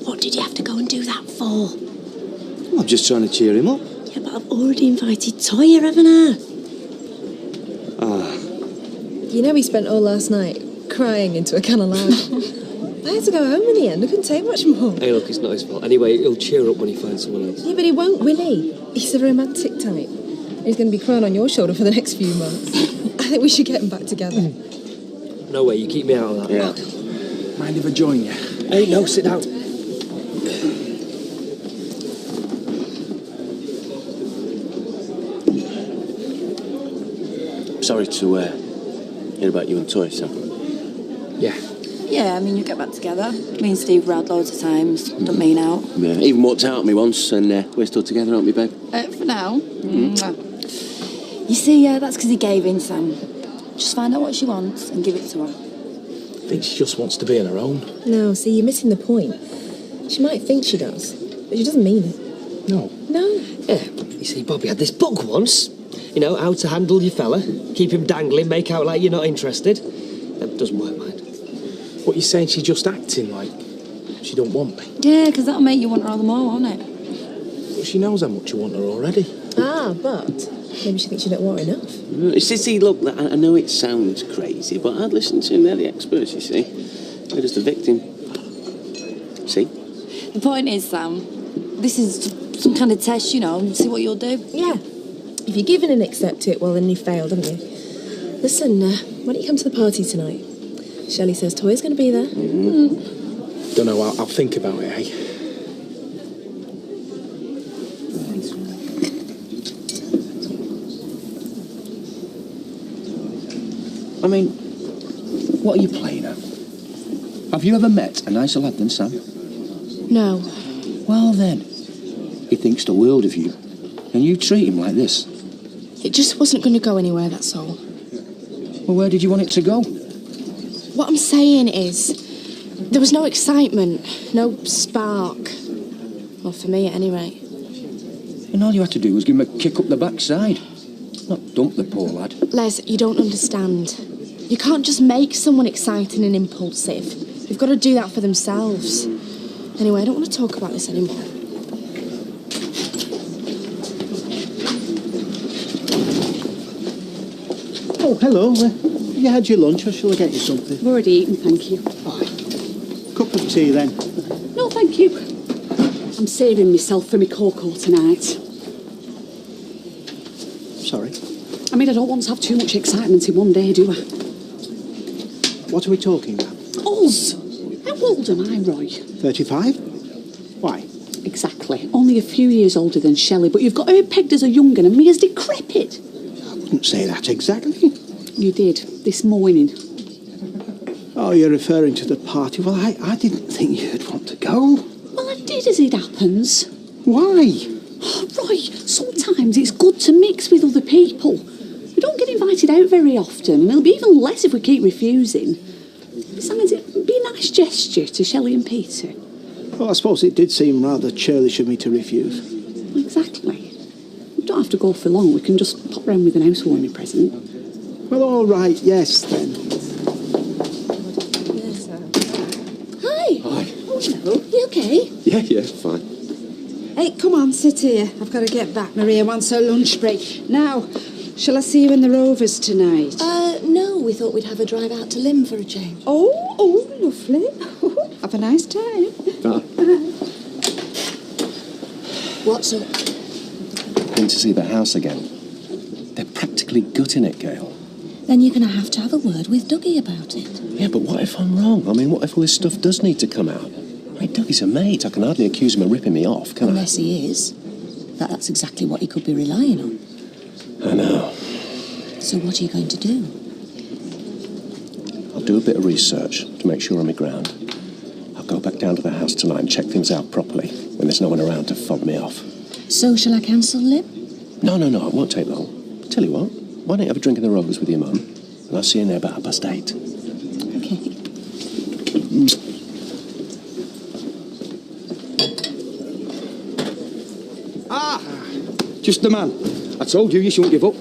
Speaker 10: What did you have to go and do that for?
Speaker 8: Well, I'm just trying to cheer him up.
Speaker 10: Yeah, but I've already invited Toyah, haven't I?
Speaker 8: Ah.
Speaker 22: You know he spent all last night crying into a can of lard. I had to go home in the end. I couldn't take much more.
Speaker 3: Hey, look, it's not his fault. Anyway, he'll cheer up when he finds someone else.
Speaker 22: Yeah, but he won't, will he? He's a romantic type. He's going to be crying on your shoulder for the next few months. I think we should get him back together.
Speaker 3: No way, you keep me out of that.
Speaker 1: Yeah. Mind if I join you?
Speaker 3: Hey, no, sit down.
Speaker 8: Sorry to hear about you and Toy, Sam.
Speaker 1: Yeah.
Speaker 9: Yeah, I mean, you get back together. Me and Steve rad loads of times. Don't mean out.
Speaker 8: Yeah, even walked out on me once, and we're still together, aren't we, babe?
Speaker 9: For now. Mwah. You see, that's because he gave in, Sam. Just find out what she wants and give it to her.
Speaker 1: I think she just wants to be on her own.
Speaker 22: No, see, you're missing the point. She might think she does, but she doesn't mean it.
Speaker 1: No.
Speaker 22: No.
Speaker 3: Yeah, you see, Bobby had this book once. You know, how to handle your fella, keep him dangling, make out like you're not interested. That doesn't work, mind.
Speaker 1: What, you're saying she's just acting like she don't want me?
Speaker 9: Yeah, because that'll make you want her all the more, won't it?
Speaker 1: But she knows how much you want her already.
Speaker 22: Ah, but maybe she thinks you don't want her enough.
Speaker 8: See, look, I know it sounds crazy, but I'd listen to them. They're the experts, you see. They're just the victim. See?
Speaker 9: The point is, Sam, this is some kind of test, you know, and see what you'll do.
Speaker 22: Yeah. If you give in and accept it, well, then you failed, haven't you? Listen, why don't you come to the party tonight? Shelley says Toya's going to be there.
Speaker 1: Don't know, I'll think about it, eh?
Speaker 11: I mean, what are you playing at? Have you ever met a nicer lad than Sam?
Speaker 20: No.
Speaker 11: Well then, he thinks the world of you, and you treat him like this.
Speaker 20: It just wasn't going to go anywhere, that's all.
Speaker 11: Well, where did you want it to go?
Speaker 20: What I'm saying is, there was no excitement, no spark. Well, for me at any rate.
Speaker 11: And all you had to do was give him a kick up the backside. Not dump the poor lad.
Speaker 20: Les, you don't understand. You can't just make someone exciting and impulsive. They've got to do that for themselves. Anyway, I don't want to talk about this anymore.
Speaker 4: Oh, hello. Have you had your lunch, or shall I get you something?
Speaker 14: I've already eaten, thank you.
Speaker 4: Cup of tea, then.
Speaker 14: No, thank you. I'm saving myself for my cocoa tonight.
Speaker 4: Sorry.
Speaker 14: I mean, I don't want to have too much excitement in one day, do I?
Speaker 4: What are we talking about?
Speaker 14: Us! How old am I, Roy?
Speaker 4: 35? Why?
Speaker 14: Exactly. Only a few years older than Shelley, but you've got her pegged as a young un and me as decrepit.
Speaker 4: I wouldn't say that exactly.
Speaker 14: You did, this morning.
Speaker 4: Oh, you're referring to the party. Well, I didn't think you'd want to go.
Speaker 14: Well, I did, as it happens.
Speaker 4: Why?
Speaker 14: Oh, Roy, sometimes it's good to mix with other people. We don't get invited out very often, and it'll be even less if we keep refusing. Besides, it'd be a nice gesture to Shelley and Peter.
Speaker 4: Well, I suppose it did seem rather churlish of me to refuse.
Speaker 14: Exactly. We don't have to go for long. We can just pop round with an housewarming present.
Speaker 4: Well, all right, yes, then.
Speaker 22: Hi.
Speaker 11: Hi.
Speaker 22: Oh, hello. You okay?
Speaker 11: Yeah, fine.
Speaker 15: Hey, come on, sit here. I've got to get back. Maria wants her lunch break. Now, shall I see you in the Rovers tonight?
Speaker 21: No, we thought we'd have a drive out to Lymm for a change.
Speaker 15: Oh, lovely. Have a nice time.
Speaker 21: What's up?
Speaker 11: Been to see the house again. They're practically gutting it, Gail.
Speaker 21: Then you're going to have a word with Dougie about it.
Speaker 11: Yeah, but what if I'm wrong? I mean, what if all this stuff does need to come out? Hey, Dougie's a mate. I can hardly accuse him of ripping me off, can
Speaker 21: Unless he is. That's exactly what he could be relying on.
Speaker 11: I know.
Speaker 21: So what are you going to do?
Speaker 11: I'll do a bit of research to make sure I'm on my ground. I'll go back down to the house tonight and check things out properly when there's no one around to fob me off.
Speaker 21: So shall I cancel Lymm?
Speaker 11: No, it won't take long. Tell you what, why don't you have a drink in the Rovers with your mum? And I'll see you in there about 8:30.
Speaker 21: Okay.
Speaker 6: Just the man. I told you shouldn't give up.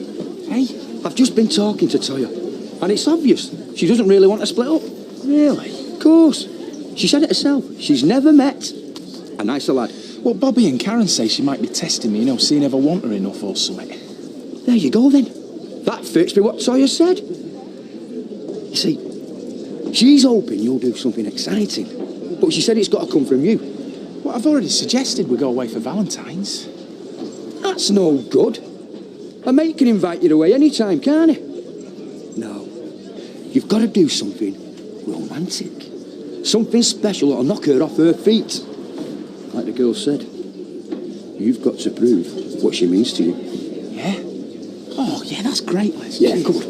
Speaker 6: Hey, I've just been talking to Toya, and it's obvious she doesn't really want to split up.
Speaker 1: Really?
Speaker 6: Of course. She said it herself. She's never met a nicer lad.
Speaker 1: Well, Bobby and Karen say she might be testing me, you know, seeing if I want her enough or something.
Speaker 6: There you go, then. That fits with what Toya said. You see, she's hoping you'll do something exciting, but she said it's got to come from you.
Speaker 1: Well, I've already suggested we go away for Valentine's.
Speaker 6: That's no good. A mate can invite you away any time, can't he? No. You've got to do something romantic. Something special that'll knock her off her feet. Like the girl said, you've got to prove what she means to you.
Speaker 1: Yeah? Oh, yeah, that's great, Les.
Speaker 6: Yeah, come on.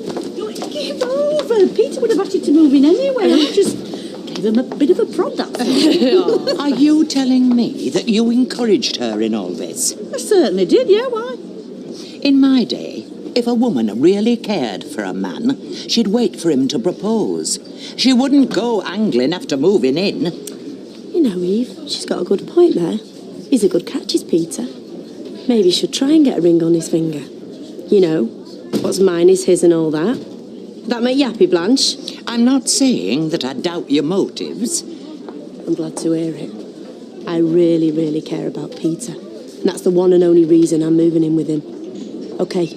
Speaker 14: Give over. Peter would have had to move in anyway. I just gave him a bit of a prod, that's all.
Speaker 23: Are you telling me that you encouraged her in all this?
Speaker 14: I certainly did, yeah, why?
Speaker 23: In my day, If a woman really cared for a man, she'd wait for him to propose. She wouldn't go angling after moving in.
Speaker 10: You know, Eve, she's got a good point there. He's a good catch, is Peter. Maybe you should try and get a ring on his finger. You know, what's mine is his and all that. That make you happy, Blanche?
Speaker 23: I'm not saying that I doubt your motives.
Speaker 10: I'm glad to hear it. I really, really care about Peter. And that's the one and only reason I'm moving in with him. Okay.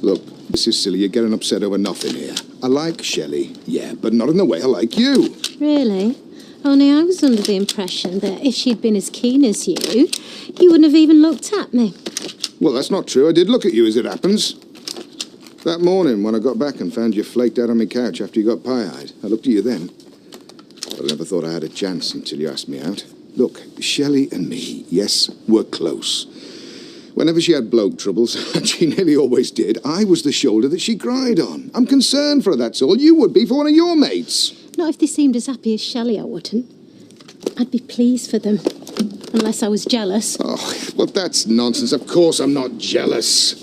Speaker 7: Look, this is silly. You're getting upset over nothing here. I like Shelley, yeah, but not in the way I like you.
Speaker 19: Really? Only I was under the impression that if she'd been as keen as you wouldn't have even looked at me.
Speaker 7: Well, that's not true. I did look at you, as it happens. That morning, when I got back and found you flaked out on my couch after you got pie-eyed, I looked at you then. But I never thought I had a chance until you asked me out. Look, Shelley and me, yes, we're close. Whenever she had bloke troubles, and she nearly always did, I was the shoulder that she cried on. I'm concerned for her, that's all. You would be for one of your mates.
Speaker 19: Not if they seemed as happy as Shelley, I wouldn't. I'd be pleased for them, unless I was jealous.
Speaker 7: Oh, well, that's nonsense. Of course I'm not jealous.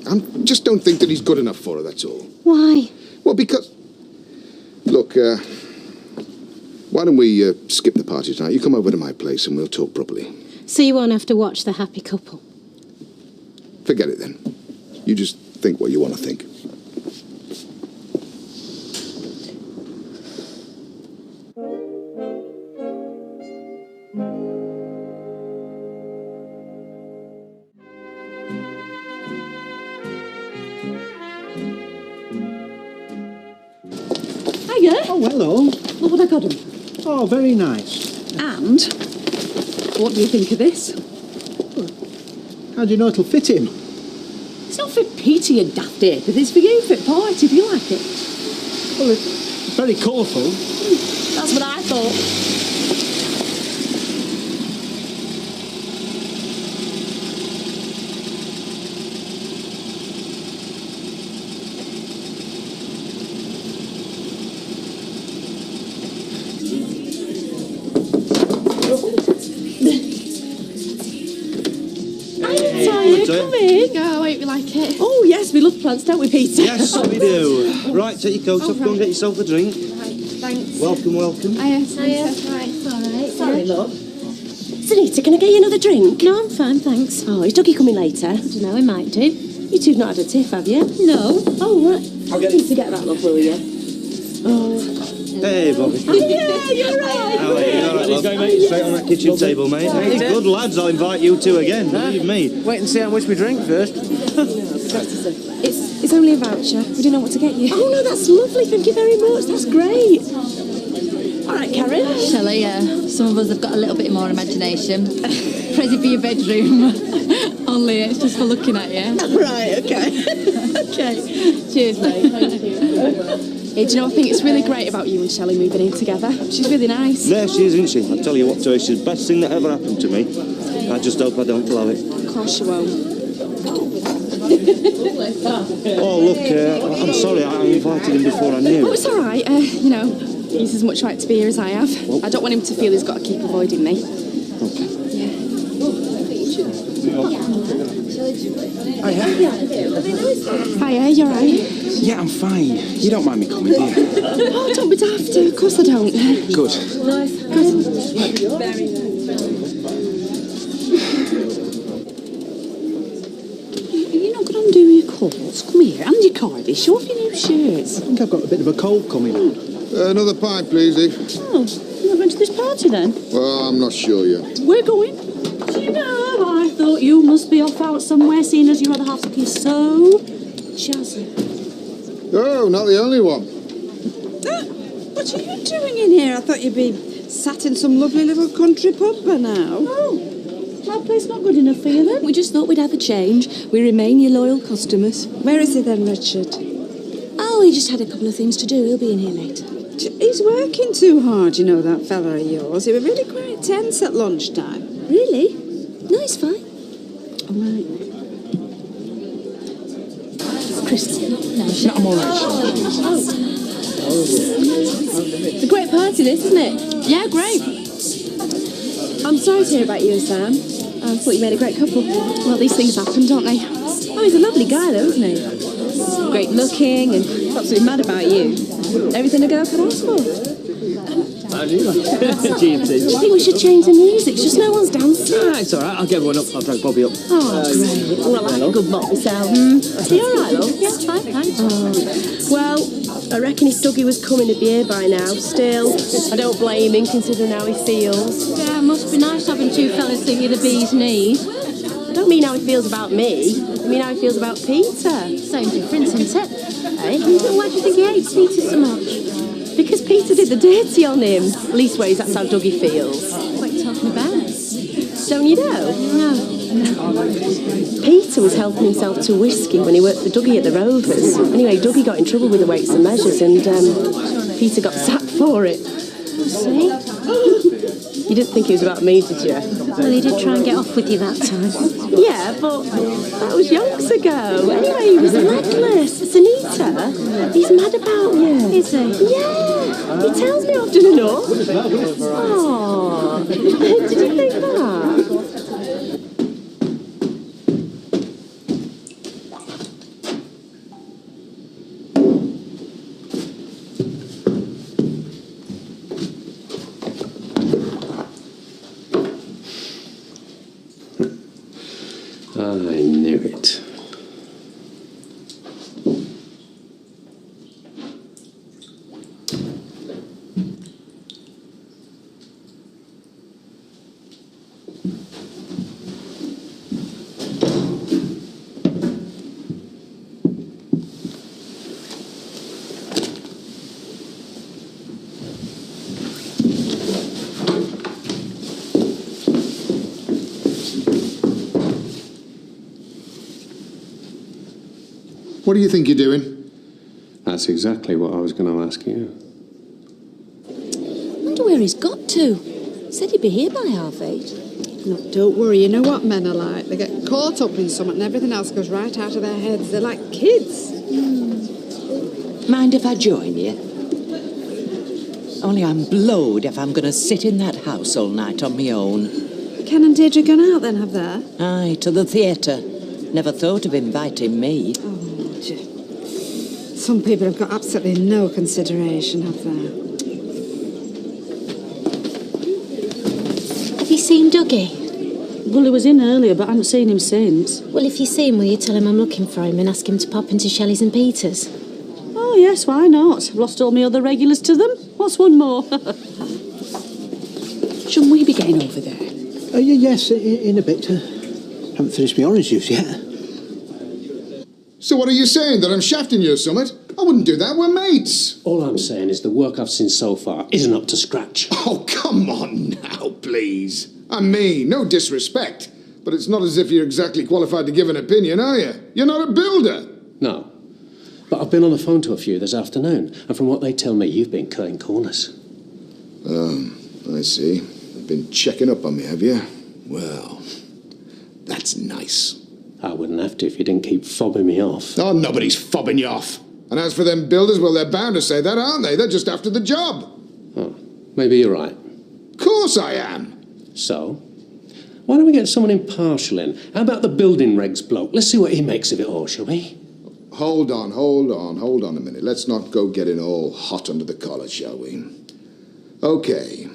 Speaker 7: I just don't think that he's good enough for her, that's all.
Speaker 19: Why?
Speaker 7: Well, because... Look, why don't we skip the party tonight? You come over to my place and we'll talk properly.
Speaker 19: So you won't have to watch the happy couple?
Speaker 7: Forget it then. You just think what you want to think.
Speaker 14: Hiya.
Speaker 4: Oh, hello.
Speaker 14: Look what I got him.
Speaker 4: Oh, very nice.
Speaker 14: And what do you think of this?
Speaker 4: How do you know it'll fit him?
Speaker 14: It's not for Peter, you daft ape. It's for you, for party, if you like it.
Speaker 4: Well, it's very colourful.
Speaker 14: That's what I thought.
Speaker 20: Come in. Go, I hope you like it.
Speaker 14: Oh, yes, we love plants, don't we, Peter?
Speaker 8: Yes, we do. Right, take your coat off, go and get yourself a drink.
Speaker 20: Thanks.
Speaker 8: Welcome, welcome.
Speaker 20: Yes, right, it's all right.
Speaker 10: Sorry, love. Sunita, can I get you another drink?
Speaker 19: No, I'm fine, thanks.
Speaker 10: Oh, is Dougie coming later?
Speaker 19: I don't know, he might do.
Speaker 10: You two've not had a tiff, have you?
Speaker 19: No.
Speaker 10: Oh, right. I'll get you to get that, love, will you? Oh.
Speaker 8: Hey, Bobby.
Speaker 10: Oh, yeah, you're right.
Speaker 8: How are you? All right, love. Straight on that kitchen table, mate. Hey, good lads, I'll invite you two again, believe me.
Speaker 12: Wait and see how much we drink first.
Speaker 20: It's only a voucher. We don't know what to get you.
Speaker 10: Oh, no, that's lovely. Thank you very much. That's great. All right, Karen.
Speaker 9: Shelley, some of us have got a little bit more imagination. Present for your bedroom. Only it's just for looking at you.
Speaker 10: Right, okay.
Speaker 9: Okay. Cheers, mate. Thank you.
Speaker 20: Hey, do you know, I think it's really great about you and Shelley moving in together. She's really nice.
Speaker 8: There she is, isn't she? I tell you what, Toy, she's the best thing that ever happened to me. I just hope I don't blow it.
Speaker 20: Of course you won't.
Speaker 8: Oh, look, I'm sorry, I invited him before I knew.
Speaker 20: Oh, it's all right. You know, he's as much right to be here as I have. I don't want him to feel he's got to keep avoiding me.
Speaker 8: Okay.
Speaker 20: Hiya, you're right.
Speaker 5: Yeah, I'm fine. You don't mind me coming, do you?
Speaker 20: Oh, don't be daft. Of course I don't.
Speaker 5: Good.
Speaker 14: You're not going to undo your coats. Come here, and your cardi. Show off your new shirts.
Speaker 4: I think I've got a bit of a cold coming on.
Speaker 7: Another pint, please, Eve.
Speaker 14: Oh, you're not going to this party then?
Speaker 7: Well, I'm not sure yet.
Speaker 14: We're going. Do you know, I thought you must be off out somewhere, seeing as your other half looking so jazzy.
Speaker 7: Oh, not the only one.
Speaker 15: What are you doing in here? I thought you'd be sat in some lovely little country pub by now.
Speaker 14: Oh, my place not good enough for you then?
Speaker 10: We just thought we'd have a change. We remain your loyal customers.
Speaker 15: Where is he then, Richard?
Speaker 10: Oh, he just had a couple of things to do. He'll be in here later.
Speaker 15: He's working too hard, you know, that fella of yours. He was really quite tense at lunchtime.
Speaker 10: Really? No, he's fine.
Speaker 15: All right.
Speaker 14: Christian.
Speaker 5: No, I'm all right.
Speaker 20: It's a great party, this, isn't it?
Speaker 14: Yeah, great.
Speaker 20: I'm sorry to hear about you and Sam. I thought you made a great couple.
Speaker 14: Well, these things happen, don't they?
Speaker 2: Oh, he's a lovely guy, though, isn't he? Great looking and absolutely mad about you. Everything a girl could ask for.
Speaker 3: Do you
Speaker 2: think we should change the music? Just no one's dancing.
Speaker 3: It's all right. I'll get one up. I'll drag Bobby up.
Speaker 2: Oh, great. Well, I like a good mop myself. Is he all right, love?
Speaker 9: Yeah, fine, thanks.
Speaker 2: Oh. Well, I reckon if Dougie was coming, he'd be here by now. Still, I don't blame him, considering how he feels.
Speaker 19: Yeah, it must be nice having two fellas think you're the bee's knees.
Speaker 2: I don't mean how he feels about me. I mean how he feels about Peter.
Speaker 19: Same difference, isn't it?
Speaker 2: Eh?
Speaker 19: Why do you think he hates Peter so much?
Speaker 2: Because Peter did the dirty on him. Leastways, that's how Dougie feels.
Speaker 19: What are you talking about?
Speaker 2: Don't you know?
Speaker 19: No.
Speaker 2: Peter was helping himself to whiskey when he worked for Dougie at the Rovers. Anyway, Dougie got in trouble with the weights and measures and Peter got sacked for it.
Speaker 19: See?
Speaker 2: You didn't think it was about me, did you?
Speaker 19: Well, he did try and get off with you that time.
Speaker 2: Yeah, but that was yonks ago. Anyway, he was legless. Anita, he's mad about you.
Speaker 19: Is he?
Speaker 2: Yeah, he tells me often enough. Oh, did you think that?
Speaker 11: I knew it.
Speaker 7: What do you think you're doing?
Speaker 11: That's exactly what I was going to ask you.
Speaker 2: I wonder where he's got to. Said he'd be here by 8:30.
Speaker 15: Look, don't worry. You know what men are like. They get caught up in something and everything else goes right out of their heads. They're like kids.
Speaker 23: Mind if I join you? Only I'm blowed if I'm going to sit in that house all night on my own.
Speaker 15: Ken and Deirdre gone out then, have they?
Speaker 23: Aye, to the theatre. Never thought of inviting me.
Speaker 15: Some people have got absolutely no consideration, have they?
Speaker 19: Have you seen Dougie?
Speaker 14: Well, he was in earlier, but I haven't seen him since.
Speaker 19: Well, if you see him, will you tell him I'm looking for him and ask him to pop into Shelley's and Peter's?
Speaker 14: Oh, yes, why not? I've lost all my other regulars to them. What's one more? Shouldn't we be getting over there?
Speaker 4: Yes, in a bit. Haven't finished my orange juice yet.
Speaker 7: So what are you saying, that I'm shafting you or something? I wouldn't do that, we're mates.
Speaker 11: All I'm saying is the work I've seen so far isn't up to scratch.
Speaker 7: Oh, come on now, please. I mean, no disrespect, but it's not as if you're exactly qualified to give an opinion, are you? You're not a builder.
Speaker 11: No. But I've been on the phone to a few this afternoon, and from what they tell me, you've been cutting corners.
Speaker 7: I see. You've been checking up on me, have you? Well, that's nice.
Speaker 11: I wouldn't have to if you didn't keep fobbing me off.
Speaker 7: Oh, nobody's fobbing you off. And as for them builders, well, they're bound to say that, aren't they? They're just after the job.
Speaker 11: Oh, maybe you're right.
Speaker 7: Of course I am.
Speaker 11: So? Why don't we get someone impartial in? How about the building regs bloke? Let's see what he makes of it all, shall we?
Speaker 7: Hold on a minute. Let's not go getting all hot under the collar, shall we? Okay.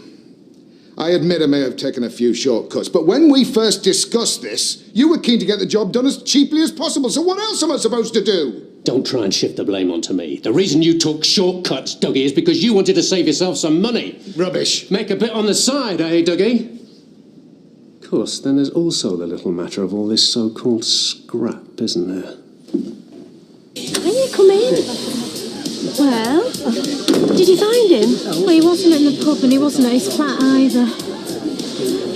Speaker 7: I admit I may have taken a few shortcuts, but when we first discussed this, you were keen to get the job done as cheaply as possible, so what else am I supposed to do?
Speaker 11: Don't try and shift the blame onto me. The reason you took shortcuts, Dougie, is because you wanted to save yourself some money.
Speaker 7: Rubbish.
Speaker 11: Make a bit on the side, eh, Dougie? Of course, then there's also the little matter of all this so-called scrap, isn't there?
Speaker 2: Can you come in? Well, did you find him?
Speaker 19: Well, he wasn't in the pub and he wasn't at his flat either.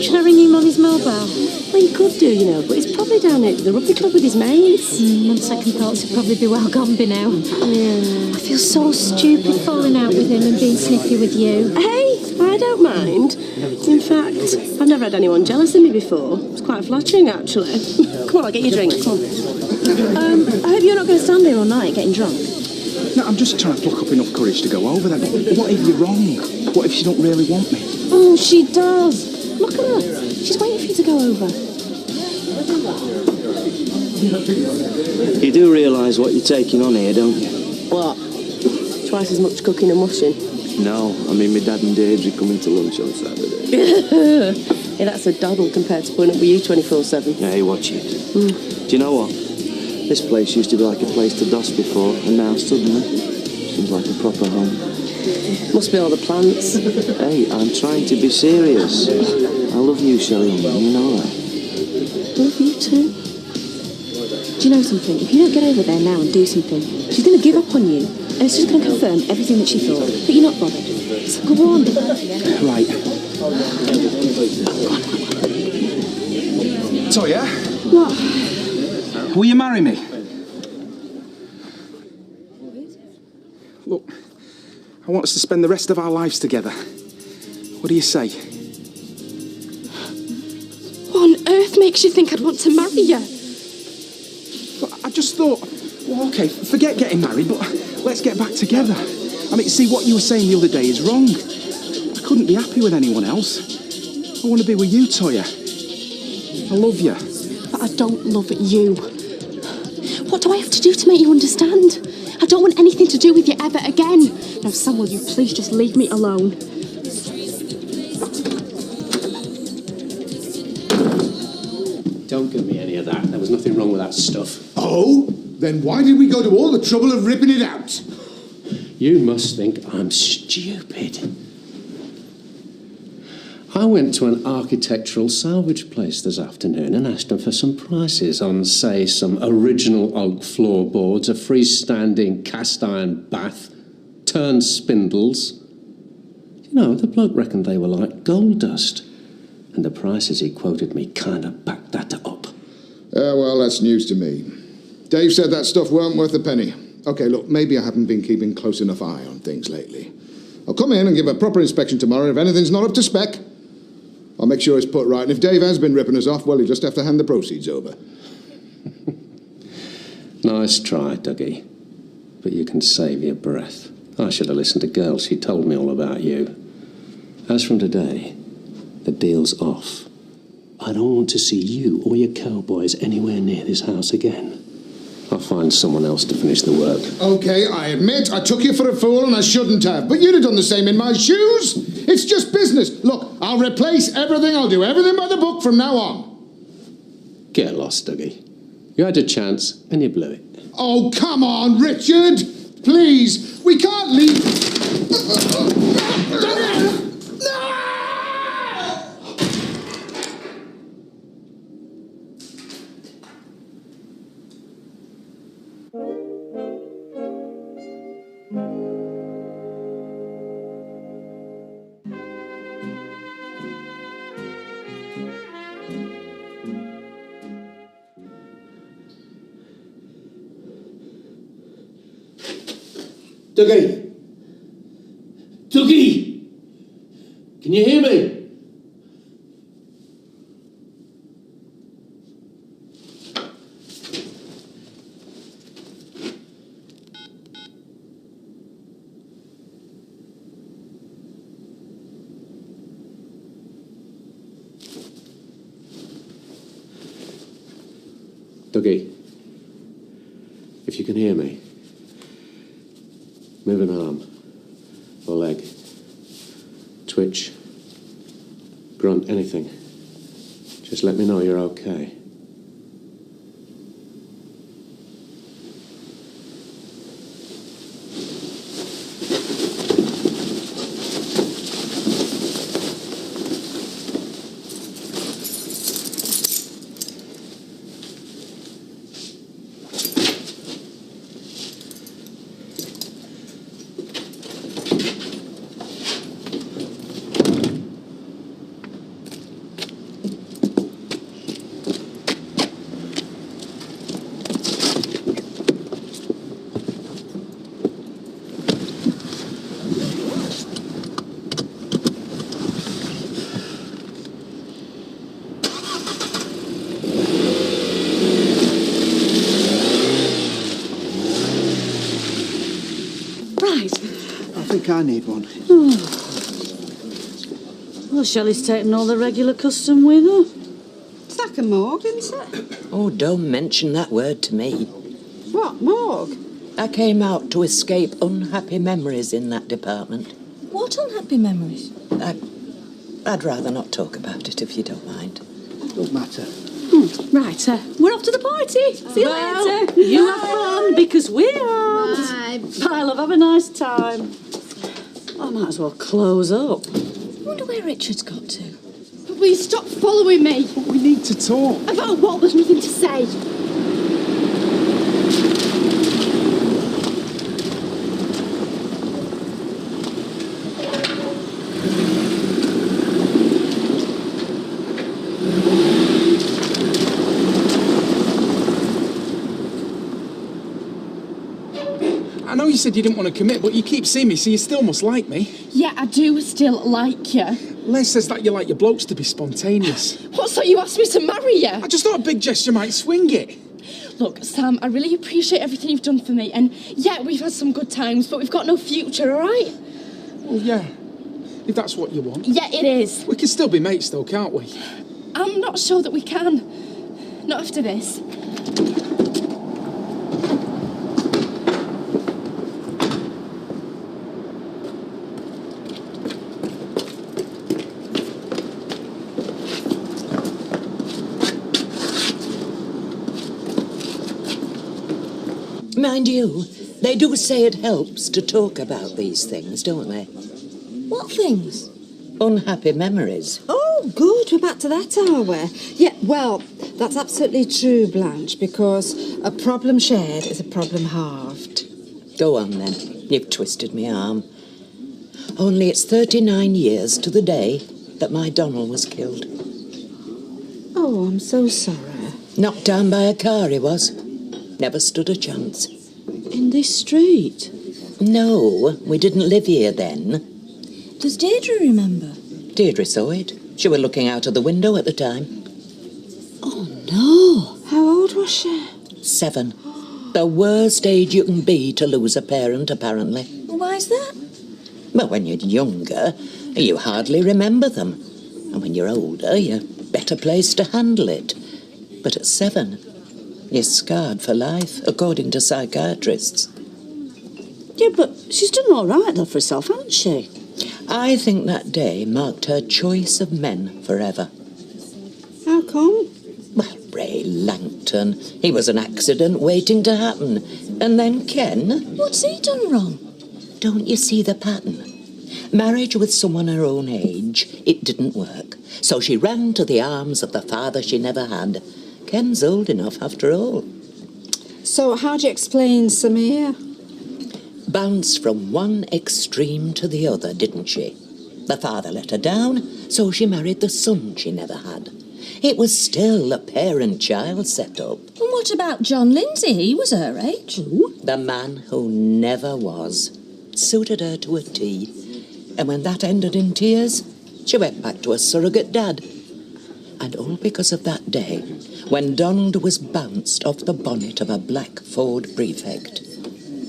Speaker 19: Should I ring him on his mobile?
Speaker 2: Well, you could do, you know, but he's probably down at the rugby club with his mates.
Speaker 19: On second thoughts, he'd probably be well gone by now.
Speaker 2: Yeah.
Speaker 19: I feel so stupid falling out with him and being snippy with you.
Speaker 2: Hey, I don't mind. In fact, I've never had anyone jealous of me before. It's quite flattering, actually. Come on, I'll get you a drink. Come on. I hope you're not going to stand here all night getting drunk.
Speaker 5: No, I'm just trying to pluck up enough courage to go over there. What if you're wrong? What if she don't really want me?
Speaker 2: Oh, she does. Look at her. She's waiting for you to go over.
Speaker 8: You do realise what you're taking on here, don't you?
Speaker 2: What? Twice as much cooking and washing?
Speaker 8: No, I mean, my dad and Dave's are coming to lunch on Saturday.
Speaker 2: Hey, that's a doddle compared to putting up with you 24/7.
Speaker 8: Hey, watch it. Do you know what? This place used to be like a place to doss before, and now suddenly seems like a proper home.
Speaker 2: Must be all the plants.
Speaker 8: Hey, I'm trying to be serious. I love you, Shelley, you know that.
Speaker 2: Love you too.
Speaker 14: Do you know something? If you don't get over there now and do something, she's going to give up on you. And it's just going to confirm everything that she thought. But you're not bothered. So go on.
Speaker 1: Right. Toya?
Speaker 14: What?
Speaker 1: Will you marry me? Look, I want us to spend the rest of our lives together. What do you say?
Speaker 20: What on earth makes you think I'd want to marry you?
Speaker 1: I just thought, well, OK, forget getting married, but let's get back together. I mean, see, what you were saying the other day is wrong. I couldn't be happy with anyone else. I want to be with you, Toya. I love you.
Speaker 14: But I don't love you. What do I have to do to make you understand? I don't want anything to do with you ever again. Now, Sam, will you please just leave me alone?
Speaker 11: Don't give me any of that. There was nothing wrong with that stuff.
Speaker 7: Oh? Then why did we go to all the trouble of ripping it out?
Speaker 11: You must think I'm stupid. I went to an architectural salvage place this afternoon and asked them for some prices on, say, some original oak floorboards, a freestanding cast iron bath, turned spindles. You know, the bloke reckoned they were like gold dust. And the prices he quoted me kind of backed that up.
Speaker 7: Well, that's news to me. Dave said that stuff weren't worth a penny. OK, look, maybe I haven't been keeping close enough eye on things lately. I'll come in and give a proper inspection tomorrow. If anything's not up to spec, I'll make sure it's put right. And if Dave has been ripping us off, well, he'll just have to hand the proceeds over.
Speaker 11: Nice try, Dougie. But you can save your breath. I should have listened to Girl. She told me all about you. As from today, the deal's off. I don't want to see you or your cowboys anywhere near this house again. I'll find someone else to finish the work.
Speaker 7: OK, I admit I took you for a fool and I shouldn't have, but you'd have done the same in my shoes. It's just business. Look, I'll replace everything. I'll do everything by the book from now on.
Speaker 11: Get lost, Dougie. You had a chance and you blew it.
Speaker 7: Oh, come on, Richard. Please, we can't leave...
Speaker 11: Dougie! Dougie! Can you hear me? Dougie, if you can hear me, move an arm or leg, twitch, grunt, anything. Just let me know you're okay.
Speaker 4: I need one.
Speaker 13: Well, Shelley's taken all the regular custom with her.
Speaker 15: Is like a morgue, isn't it?
Speaker 23: Oh, don't mention that word to me.
Speaker 15: What, morgue?
Speaker 23: I came out to escape unhappy memories in that department.
Speaker 21: What unhappy memories?
Speaker 23: I'd rather not talk about it if you don't mind.
Speaker 4: Don't matter.
Speaker 14: Right, we're off to the party. See you later. You have fun, because we aren't. Bye, love. Have a nice time. I might as well close up.
Speaker 21: I wonder where Richard's got to.
Speaker 15: Will you stop following me?
Speaker 5: We need to talk.
Speaker 15: About what? There's nothing to say.
Speaker 1: I know you said you didn't want to commit, but you keep seeing me, so you still must like me.
Speaker 15: Yeah, I do still like you.
Speaker 1: Les says that you like your blokes to be spontaneous.
Speaker 15: What, so you asked me to marry you?
Speaker 1: I just thought a big gesture might swing it.
Speaker 15: Look, Sam, I really appreciate everything you've done for me. And yeah, we've had some good times, but we've got no future, all right?
Speaker 1: Well, yeah, if that's what you want.
Speaker 15: Yeah, it is.
Speaker 1: We can still be mates, though, can't we?
Speaker 15: I'm not sure that we can. Not after this.
Speaker 23: Mind you, they do say it helps to talk about these things, don't they?
Speaker 21: What things?
Speaker 23: Unhappy memories.
Speaker 15: Oh, good. We're back to that, are we? Yeah, well, that's absolutely true, Blanche, because a problem shared is a problem halved.
Speaker 23: Go on, then. You've twisted me arm. Only it's 39 years to the day that my Donald was killed.
Speaker 15: Oh, I'm so sorry.
Speaker 23: Knocked down by a car, he was. Never stood a chance.
Speaker 14: In this street?
Speaker 23: No, we didn't live here then.
Speaker 21: Does Deirdre remember?
Speaker 23: Deirdre saw it. She was looking out of the window at the time.
Speaker 14: Oh, no.
Speaker 15: How old was she?
Speaker 23: 7. The worst age you can be to lose a parent, apparently.
Speaker 21: Why's that?
Speaker 23: Well, when you're younger, you hardly remember them. And when you're older, you're better placed to handle it. But at 7, you're scarred for life, according to psychiatrists.
Speaker 14: Yeah, but she's done all right, though, for herself, hasn't she?
Speaker 23: I think that day marked her choice of men forever.
Speaker 15: How come?
Speaker 23: Well, Ray Langton, he was an accident waiting to happen. And then Ken...
Speaker 21: What's he done wrong?
Speaker 23: Don't you see the pattern? Marriage with someone her own age, it didn't work. So she ran to the arms of the father she never had. Ken's old enough, after all.
Speaker 15: So how do you explain Samir?
Speaker 23: Bounced from one extreme to the other, didn't she? The father let her down, so she married the son she never had. It was still a parent-child set-up.
Speaker 21: And what about John Lindsay? He was her age.
Speaker 23: Ooh. The man who never was. Suited her to a T. And when that ended in tears, she went back to a surrogate dad. And all because of that day, when Donald was bounced off the bonnet of a black Ford prefect.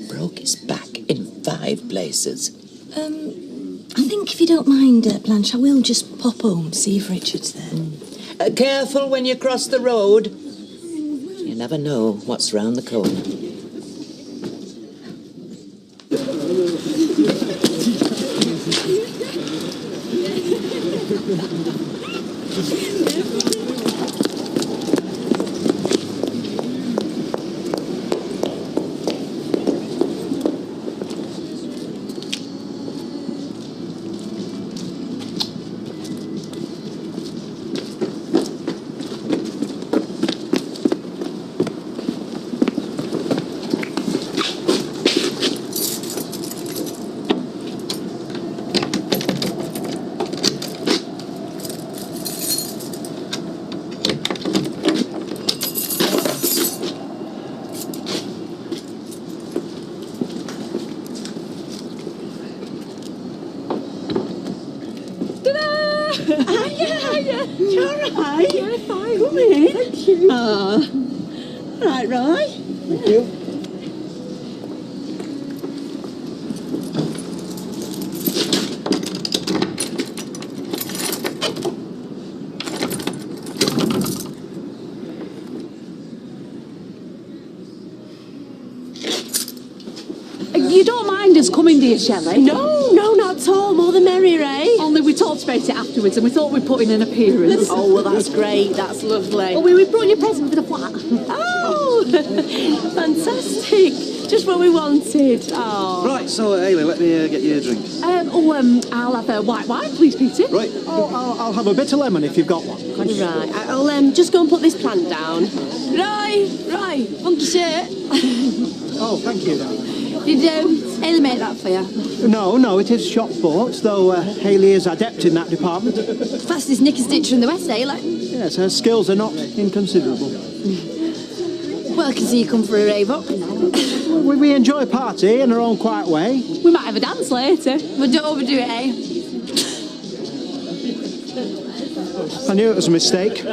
Speaker 23: Broke his back in 5 places.
Speaker 21: I think if you don't mind, Blanche, I will just pop home, see if Richard's there.
Speaker 23: Careful when you cross the road. You never know what's round the corner.
Speaker 14: You're all right. Yeah, fine. Come in. Thank you. Right, Roy.
Speaker 4: Thank you.
Speaker 14: You don't mind us coming, dear Shelley?
Speaker 2: No, not at all. More the merrier, eh?
Speaker 14: Only we talked about it afterwards and we thought we'd put in an appearance.
Speaker 2: Oh, well, that's great. That's lovely.
Speaker 14: Oh, we brought you a present for the flat.
Speaker 2: Oh, fantastic. Just what we wanted. Oh.
Speaker 13: Right, so, Hayley, let me get you a drink.
Speaker 14: I'll have a white wine, please, Peter.
Speaker 13: Right.
Speaker 4: Oh, I'll have a bitter lemon if you've got one.
Speaker 2: Right, I'll just go and put this plant down. Right, funky shirt.
Speaker 4: Oh, thank you.
Speaker 9: Did Hayley make that for you?
Speaker 4: No, it is shop bought, though Hayley is adept in that department.
Speaker 9: Fastest knicker stitcher in the West, Hayley.
Speaker 4: Yes, her skills are not inconsiderable.
Speaker 9: Well, I can see you come for a rave up.
Speaker 4: We enjoy a party in our own quiet way.
Speaker 14: We might have a dance later.
Speaker 9: But don't overdo it, eh?
Speaker 4: I knew it was a mistake.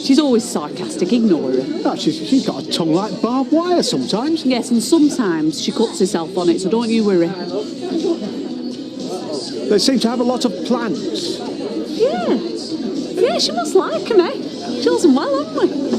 Speaker 14: She's always sarcastic, ignore her.
Speaker 4: Oh, she's got a tongue like barbed wire sometimes.
Speaker 14: Yes, and sometimes she cuts herself on it, so don't you worry.
Speaker 4: They seem to have a lot of plans.
Speaker 14: Yeah, she must like them, eh? She does them well, haven't we?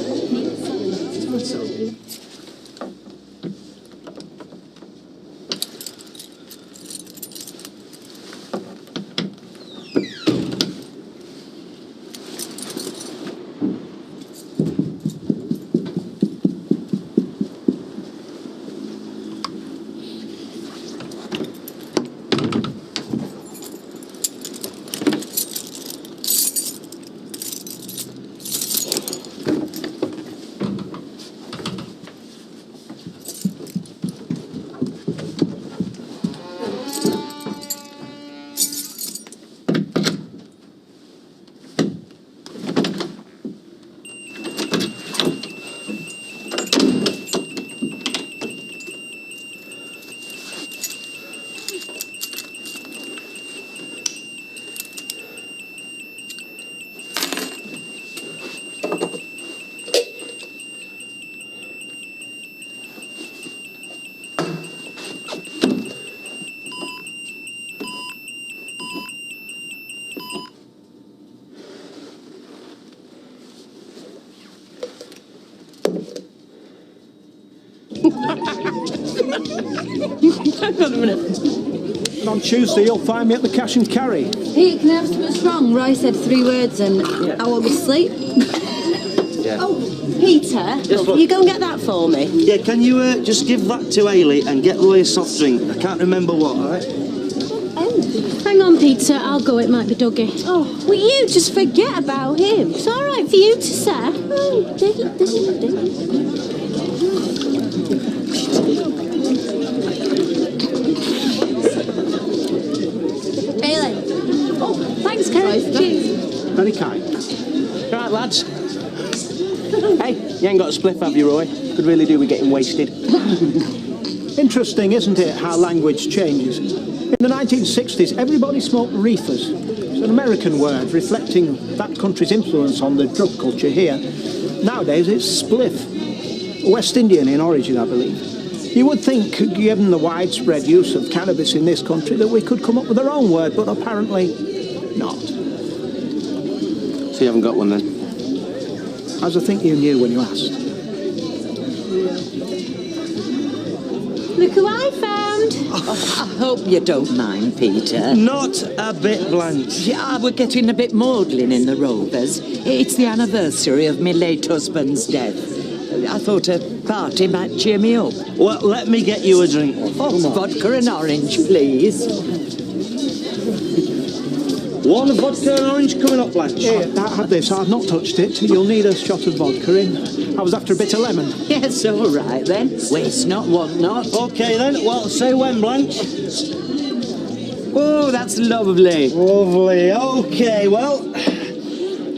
Speaker 2: Hang on a minute.
Speaker 4: And on Tuesday, you'll find me at the Cash and Carry.
Speaker 9: Pete, can I have something strong? Roy said 3 words and I won't be asleep.
Speaker 13: Yeah.
Speaker 2: Oh, Peter,
Speaker 13: Yes,
Speaker 2: you go and get that for me.
Speaker 13: Yeah, can you just give that to Hayley and get Roy a soft drink? I can't remember what, all right?
Speaker 19: Hang on, Peter. I'll go. It might be Dougie.
Speaker 2: Oh, will you just forget about him?
Speaker 19: It's all right for you to say.
Speaker 9: Hayley.
Speaker 14: Oh, thanks, Kerry. Cheers.
Speaker 4: Very kind.
Speaker 3: Right, lads. Hey, you ain't got a spliff, have you, Roy? Could really do with getting wasted.
Speaker 4: Interesting, isn't it, how language changes? In the 1960s, everybody smoked reefers. It's an American word reflecting that country's influence on the drug culture here. Nowadays, it's spliff. West Indian in origin, I believe. You would think, given the widespread use of cannabis in this country, that we could come up with our own word, but apparently not.
Speaker 13: So you haven't got one then?
Speaker 4: As I think you knew when you asked.
Speaker 19: Look who I found.
Speaker 23: I hope you don't mind, Peter.
Speaker 13: Not a bit, Blanche.
Speaker 23: Yeah, we're getting a bit maudlin in the Rovers. It's the anniversary of my late husband's death. I thought a party might cheer me up.
Speaker 13: Well, let me get you a drink.
Speaker 23: Oh, vodka and orange, please.
Speaker 13: One vodka and orange coming up, Blanche.
Speaker 4: Here, have this. I've not touched it. You'll need a shot of vodka in. I was after a bit of lemon.
Speaker 23: Yes, all right then. Waste not, want not.
Speaker 13: Okay then, well, say when, Blanche.
Speaker 23: Oh, that's lovely.
Speaker 13: Lovely. Okay, well,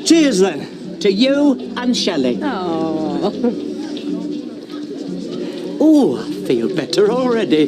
Speaker 13: cheers then.
Speaker 23: To you and Shelley.
Speaker 14: Oh.
Speaker 23: Oh, I feel better already.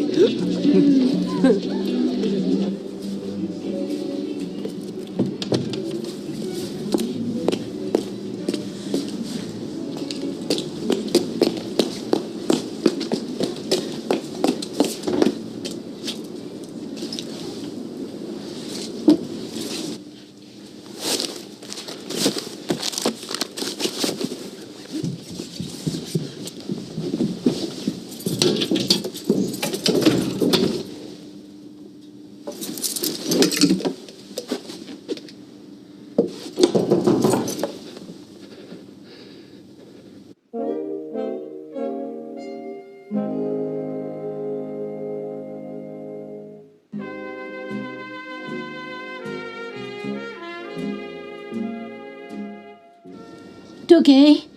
Speaker 19: Dougie,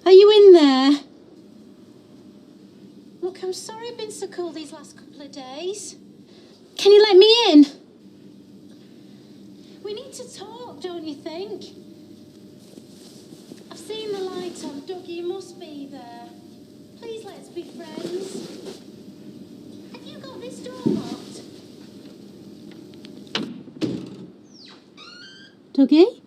Speaker 19: are you in there? Look, I'm sorry I've been so cool these last couple of days. Can you let me in? We need to talk, don't you think? I've seen the light on, Dougie, you must be there. Please let's be friends. Have you got this door locked? Dougie?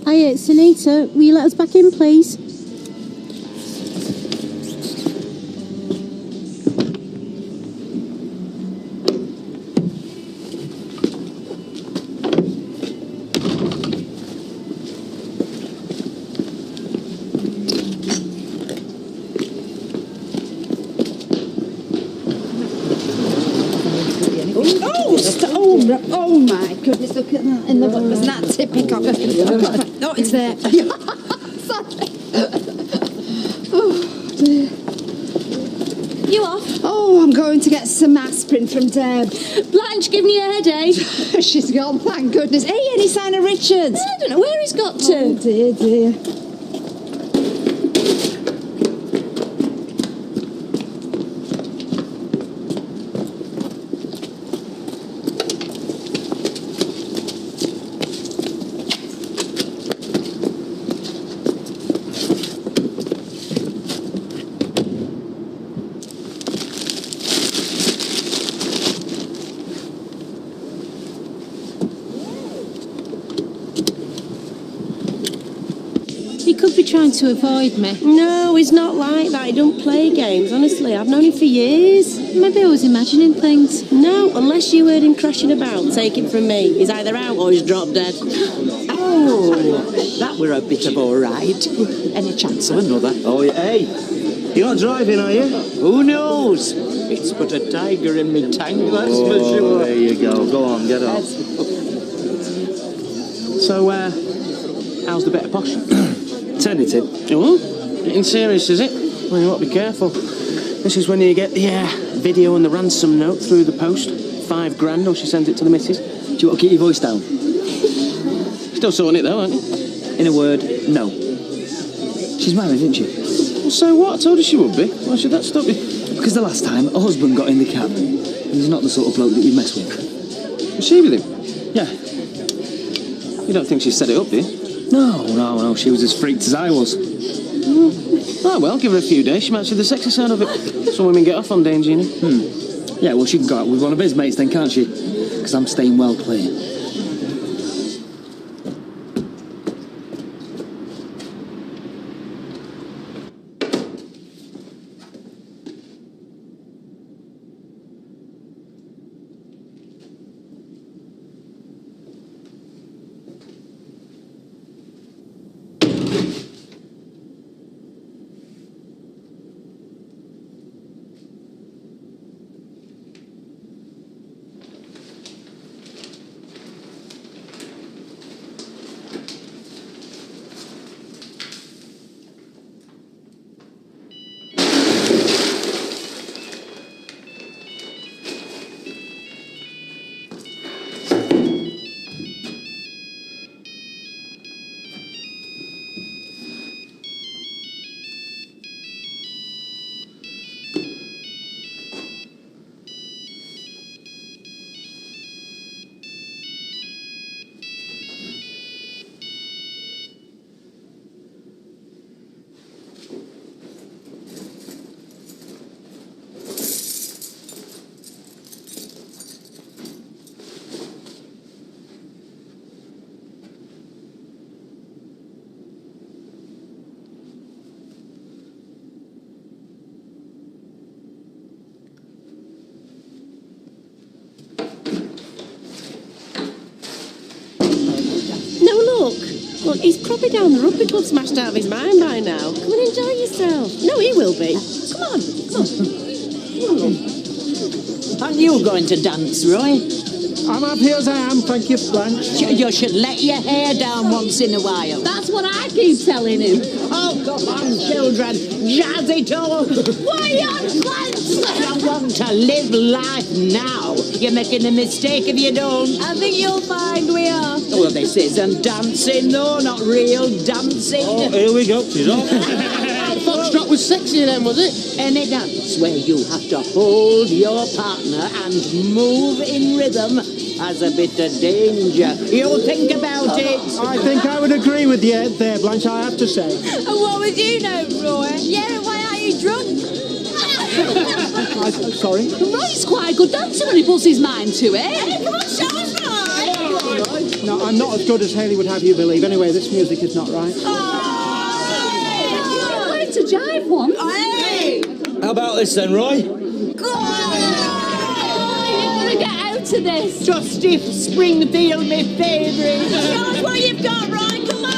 Speaker 19: Hiya, it's Anita. Will you let us back in, please?
Speaker 15: Oh my goodness, look at that in the book. Isn't that typical? Oh, it's there. Oh, dear.
Speaker 19: You off?
Speaker 15: Oh, I'm going to get some aspirin from Deb.
Speaker 19: Blanche giving you a headache?
Speaker 15: She's gone, thank goodness. Hey, any sign of Richards?
Speaker 19: I don't know where he's got to.
Speaker 15: Oh, dear, dear.
Speaker 19: He could be trying to avoid me.
Speaker 2: No, he's not like that. He don't play games, honestly. I've known him for years.
Speaker 19: Maybe I was imagining things.
Speaker 2: No, unless you heard him crashing about, take it from me. He's either out or he's dropped dead.
Speaker 23: Oh, that were a bit of all right. Any chance of another?
Speaker 13: Oh, yeah. Hey, you're not driving, are you?
Speaker 23: Who knows? It's but a tiger in me tank, that's for
Speaker 13: Oh,
Speaker 23: sure.
Speaker 13: there you go. Go on, get on.
Speaker 16: So, how's the bit of posh?
Speaker 13: Tentative.
Speaker 16: Oh, getting serious, is it? Well, you ought to be careful. This is when you get the video and the ransom note through the post. £5,000 or she sends it to the missus.
Speaker 13: Do you want to keep your voice down?
Speaker 16: Still sorting it though, aren't you?
Speaker 13: In a word, no. She's married, isn't she?
Speaker 16: Well, so what? I told her she would be. Why should that stop you?
Speaker 13: Because the last time, her husband got in the cab. He's not the sort of bloke that you mess with.
Speaker 16: Was she with him?
Speaker 13: Yeah.
Speaker 16: You don't think she set it up, do you?
Speaker 13: No. She was as freaked as I was.
Speaker 16: Oh, well, give her a few days. She might see the sexy side of it. Some women get off on danger, you know.
Speaker 13: Yeah, well, she can go out with one of his mates then, can't she? Because I'm staying well clear.
Speaker 2: Look, he's probably down the rugby club smashed out of his mind by now. Come and enjoy yourself. No, he will be. Come on, come on.
Speaker 17: Aren't you going to dance, Roy?
Speaker 4: I'm happy as I am, thank you, Blanche.
Speaker 17: You should let your hair down once in a while.
Speaker 14: That's what I keep telling him.
Speaker 17: Oh, come on, children. Jazz it up.
Speaker 14: Why on, Blanche?
Speaker 17: You want to live life now. You're making a mistake if you don't.
Speaker 14: I think you'll find we are.
Speaker 17: Well, this isn't dancing, though, not real dancing.
Speaker 13: Oh, here we go. She's on.
Speaker 16: Foxtrot was sexy then, was it?
Speaker 17: Any dance where you have to hold your partner and move in rhythm has a bit of danger. You think about it.
Speaker 4: I think I would agree with you there, Blanche, I have to say.
Speaker 14: And what would you know, Roy? Yeah, and why aren't you drunk?
Speaker 4: I'm sorry?
Speaker 14: Roy's quite a good dancer when he puts his mind to it. Hey, come on, show us, Roy!
Speaker 4: No, I'm not as good as Hayley would have you believe. Anyway, this music is not right.
Speaker 14: Way to jive one.
Speaker 17: Hey!
Speaker 13: How about this then, Roy?
Speaker 14: You're gonna get out of this.
Speaker 17: Just if Springfield, my favourite.
Speaker 14: Show us what you've got, Roy. Come on.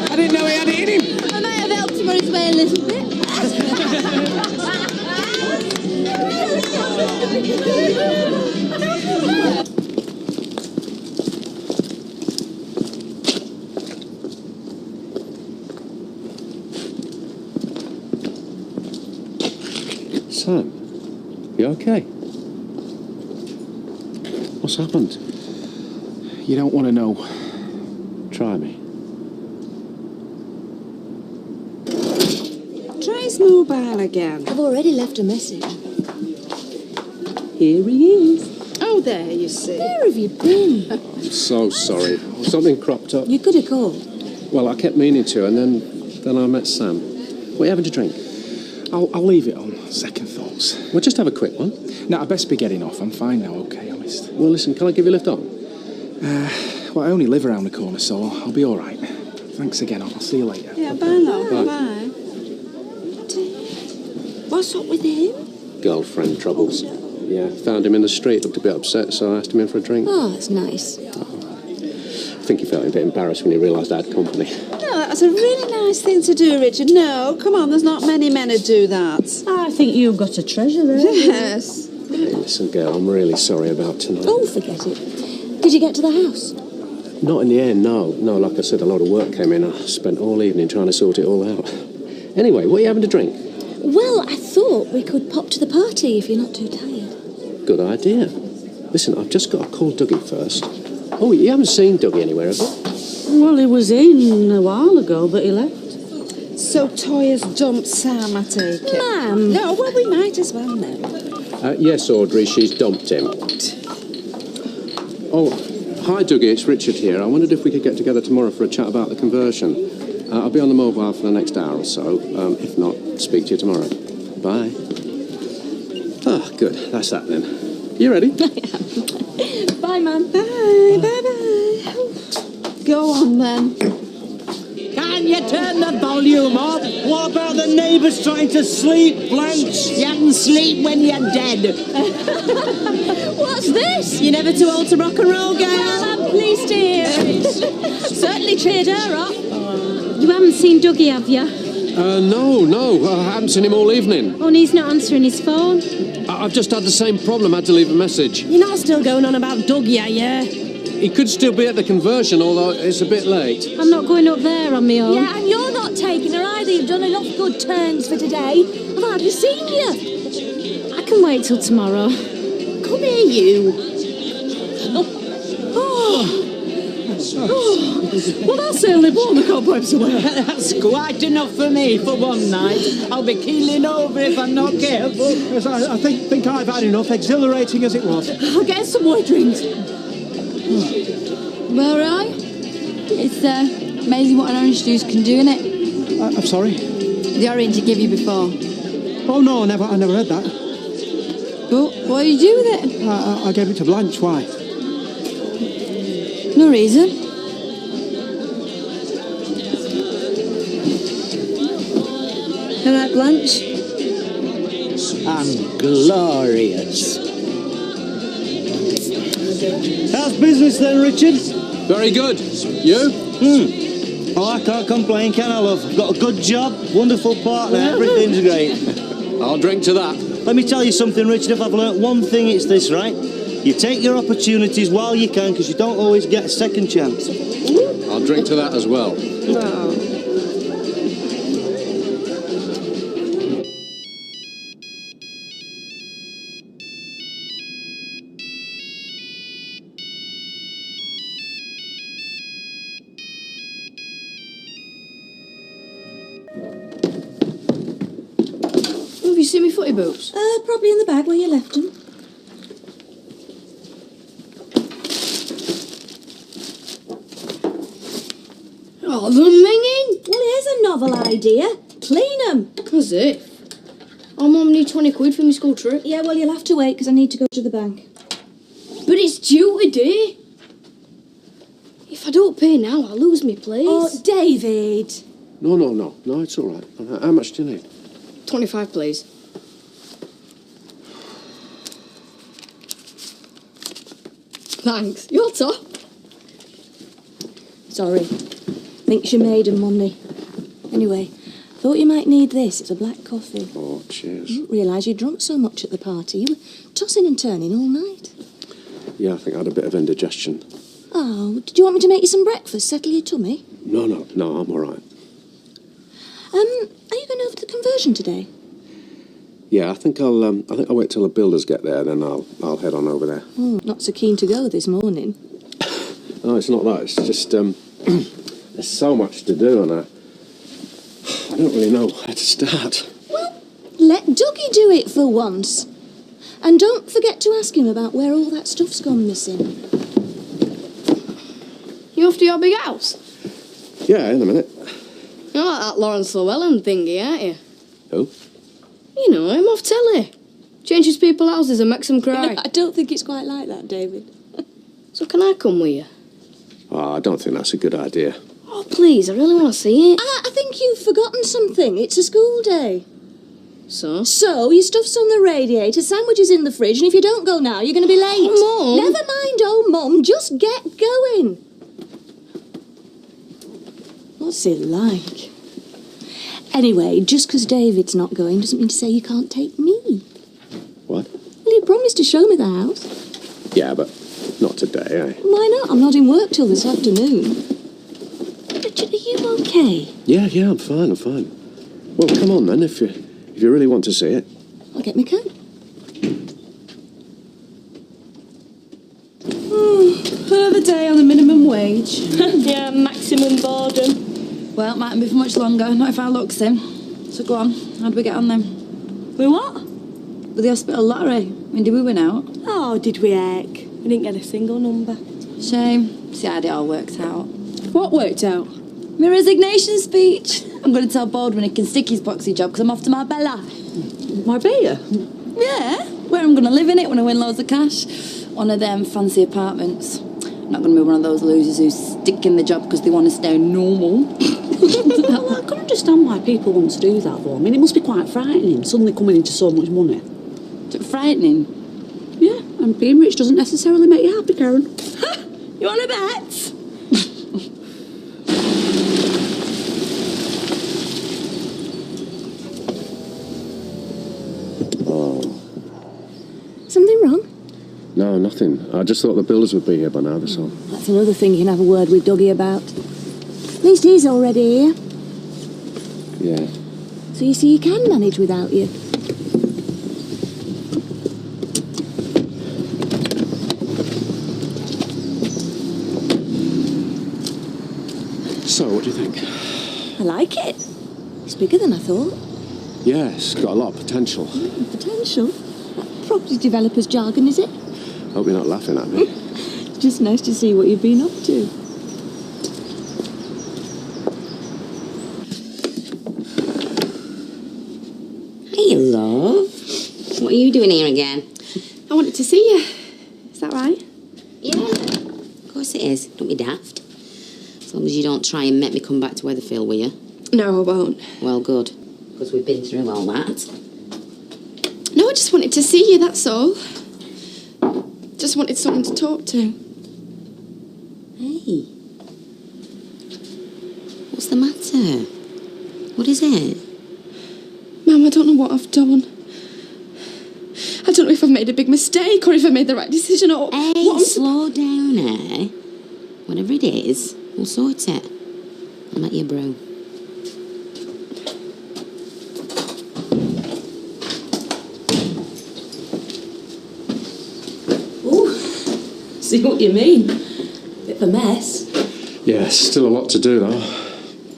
Speaker 16: I didn't know he had it in him.
Speaker 14: I might have helped him on his way a little bit.
Speaker 11: Sam, you okay? What's happened?
Speaker 1: You don't want to know.
Speaker 11: Try me.
Speaker 15: Try his mobile again.
Speaker 21: I've already left a message.
Speaker 15: Here he is. Oh, there, you see.
Speaker 21: Where have you been?
Speaker 11: I'm so sorry. Something cropped up.
Speaker 21: You could have called.
Speaker 11: Well, I kept meaning to, and then I met Sam. What are you having to drink?
Speaker 1: I'll leave it on second thoughts.
Speaker 11: Well, just have a quick one.
Speaker 1: No, I best be getting off. I'm fine now, okay, honest.
Speaker 11: Well, listen, can I give you a lift on?
Speaker 1: Well, I only live around the corner, so I'll be all right. Thanks again. I'll see you later.
Speaker 15: Yeah, bye, love.
Speaker 11: Bye.
Speaker 15: Bye. What's up with him?
Speaker 11: Girlfriend troubles. Yeah, found him in the street, looked a bit upset, so I asked him in for a drink.
Speaker 21: Oh, that's nice.
Speaker 11: I think he felt a bit embarrassed when he realised I had company.
Speaker 15: No, that's a really nice thing to do, Richard. No, come on, there's not many men who do that.
Speaker 14: I think you've got a treasure there.
Speaker 15: Yes.
Speaker 11: Hey, listen, girl, I'm really sorry about tonight.
Speaker 21: Oh, forget it. Did you get to the house?
Speaker 11: Not in the end, no. No, like I said, a lot of work came in. I spent all evening trying to sort it all out. Anyway, what are you having to drink?
Speaker 21: Well, I thought we could pop to the party if you're not too tired.
Speaker 11: Good idea. Listen, I've just got to call Dougie first. Oh, you haven't seen Dougie anywhere, have you?
Speaker 14: Well, he was in a while ago, but he left.
Speaker 15: So Toya's dumped Sam, I take it.
Speaker 21: Ma'am.
Speaker 15: No, well, we might as well know.
Speaker 11: Yes, Audrey, she's dumped him. Oh, hi, Dougie, it's Richard here. I wondered if we could get together tomorrow for a chat about the conversion. I'll be on the mobile for the next hour or so. If not, speak to you tomorrow. Bye. Ah, good. That's that then. You ready?
Speaker 14: Bye, Mum.
Speaker 15: Bye, bye-bye. Go on, then.
Speaker 17: Can you turn the volume up?
Speaker 13: What about the neighbours trying to sleep, Blanche?
Speaker 17: You can sleep when you're dead.
Speaker 2: What's this? You're never too old to rock and roll, girl.
Speaker 19: Well, I'm pleased to hear it.
Speaker 2: Certainly cheered her up.
Speaker 19: You haven't seen Dougie, have you?
Speaker 11: No. I haven't seen him all evening.
Speaker 19: Oh, and he's not answering his phone.
Speaker 11: I've just had the same problem. I had to leave a message.
Speaker 2: You're not still going on about Dougie, are you?
Speaker 11: He could still be at the conversion, although it's a bit late.
Speaker 19: I'm not going up there on my own.
Speaker 21: Yeah, and you're not taking her either. You've done enough good turns for today. I've hardly seen you.
Speaker 19: I can wait till tomorrow.
Speaker 2: Come here, you. Well, that's certainly blown the cobwebs away.
Speaker 17: That's quite enough for me for one night. I'll be keeling over if I'm not careful.
Speaker 4: Yes, I think I've had enough, exhilarating as it was.
Speaker 2: I'll get some more drinks.
Speaker 9: Well, Roy, it's amazing what an orange juice can do, isn't it?
Speaker 4: I'm sorry?
Speaker 9: The orange I gave you before.
Speaker 4: Oh, no, I never read that.
Speaker 20: But what did you do with it?
Speaker 4: I gave it to Blanche. Why?
Speaker 20: No reason. All right, Blanche.
Speaker 17: And glorious.
Speaker 13: How's business then, Richard?
Speaker 11: Very good. You?
Speaker 13: Oh, I can't complain, can I, love? Got a good job, wonderful partner, everything's great.
Speaker 11: I'll drink to that.
Speaker 13: Let me tell you something, Richard, if I've learnt one thing, it's this, right? You take your opportunities while you can, because you don't always get a second chance.
Speaker 11: I'll drink to that as well.
Speaker 20: No. Have you seen me footy boots?
Speaker 21: Probably in the bag where you left them.
Speaker 20: Oh, they're minging.
Speaker 21: Well, here's a novel idea. Clean them.
Speaker 20: As if. Oh, Mum, need 20 quid for my school trip.
Speaker 21: Yeah, well, you'll have to wait because I need to go to the bank.
Speaker 20: But it's due today. If I don't pay now, I'll lose my place.
Speaker 21: Oh, David.
Speaker 11: No, it's all right. How much do you need?
Speaker 20: 25, please. Thanks. You're top.
Speaker 21: Sorry. Think she made 'em money. Anyway, thought you might need this. It's a black coffee.
Speaker 11: Oh, cheers.
Speaker 21: Didn't realise you drunk so much at the party. You were tossing and turning all night.
Speaker 11: Yeah, I think I had a bit of indigestion.
Speaker 21: Oh, did you want me to make you some breakfast? Settle your tummy?
Speaker 11: No, I'm all right.
Speaker 21: Are you going over to the conversion today?
Speaker 11: Yeah, I think I'll wait till the builders get there, then I'll head on over there.
Speaker 21: Oh, not so keen to go this morning.
Speaker 11: No, it's not that. It's just there's so much to do, and I don't really know where to start.
Speaker 21: Well, let Dougie do it for once. And don't forget to ask him about where all that stuff's gone missing.
Speaker 20: You off to your big house?
Speaker 11: Yeah, in a minute.
Speaker 20: You're like that Lawrence Llewellyn thingy, aren't you?
Speaker 11: Who?
Speaker 20: You know him off telly. Changes people's houses and makes them cry.
Speaker 21: I don't think it's quite like that, David.
Speaker 20: So can I come with you?
Speaker 11: Oh, I don't think that's a good idea.
Speaker 20: Oh, please, I really want to see it.
Speaker 21: I think you've forgotten something. It's a school day.
Speaker 20: So?
Speaker 21: So, your stuff's on the radiator, sandwiches in the fridge, and if you don't go now, you're going to be late.
Speaker 20: Oh, Mum.
Speaker 21: Never mind, oh, Mum, just get going. What's it like? Anyway, just because David's not going doesn't mean to say you can't take me.
Speaker 11: What?
Speaker 21: Well, you promised to show me the house.
Speaker 11: Yeah, but not today, eh?
Speaker 21: Why not? I'm not in work till this afternoon. Richard, are you okay?
Speaker 11: Yeah, I'm fine. Well, come on then, if you really want to see it.
Speaker 21: I'll get my coat.
Speaker 14: Another day on the minimum wage.
Speaker 21: Yeah, maximum boredom.
Speaker 9: Well, it mightn't be for much longer, not if our luck's in. So go on, how do we get on then?
Speaker 21: With what?
Speaker 9: With the hospital lottery. When did we win out?
Speaker 21: Oh, did we, Egg? We didn't get a single number.
Speaker 9: Shame. See how it all worked out.
Speaker 14: What worked out?
Speaker 9: My resignation speech. I'm going to tell Baldwin he can stick his boxy job because I'm off to Marbella.
Speaker 14: Marbella?
Speaker 9: Yeah, where I'm going to live in it when I win loads of cash. One of them fancy apartments. I'm not going to be one of those losers who stick in the job because they want to stay normal.
Speaker 14: Well, I can understand why people want to do that, though. I mean, it must be quite frightening, suddenly coming into so much money.
Speaker 9: Is it frightening?
Speaker 14: Yeah, and being rich doesn't necessarily make you happy, Karen.
Speaker 21: You want a bet? Something wrong?
Speaker 11: No, nothing. I just thought the builders would be here by now, that's all.
Speaker 21: That's another thing you can have a word with Dougie about. At least he's already here.
Speaker 11: Yeah.
Speaker 21: So you see, you can manage without you.
Speaker 11: So, what do you think?
Speaker 21: I like it. It's bigger than I thought.
Speaker 11: Yeah, it's got a lot of potential.
Speaker 21: Potential? Property developer's jargon, is it?
Speaker 11: Hope you're not laughing at me.
Speaker 21: Just nice to see what you've been up to.
Speaker 17: Hello.
Speaker 6: you doing here again?
Speaker 20: I wanted to see you. Is that right?
Speaker 6: Yeah, of course it is. Don't be daft. As long as you don't try and make me come back to Weatherfield, will you?
Speaker 20: No, I won't.
Speaker 6: Well, good. Because we've been through all that.
Speaker 20: No, I just wanted to see you, that's all. Just wanted someone to talk to.
Speaker 6: Hey. What's the matter? What is it?
Speaker 20: Mum, I don't know what I've done. I don't know if I've made a big mistake or if I made the right decision or...
Speaker 6: Hey, slow down, eh? Whatever it is, we'll sort it. I'll make you a brew.
Speaker 9: See what you mean. Bit of a mess.
Speaker 11: Yeah, still a lot to do, though.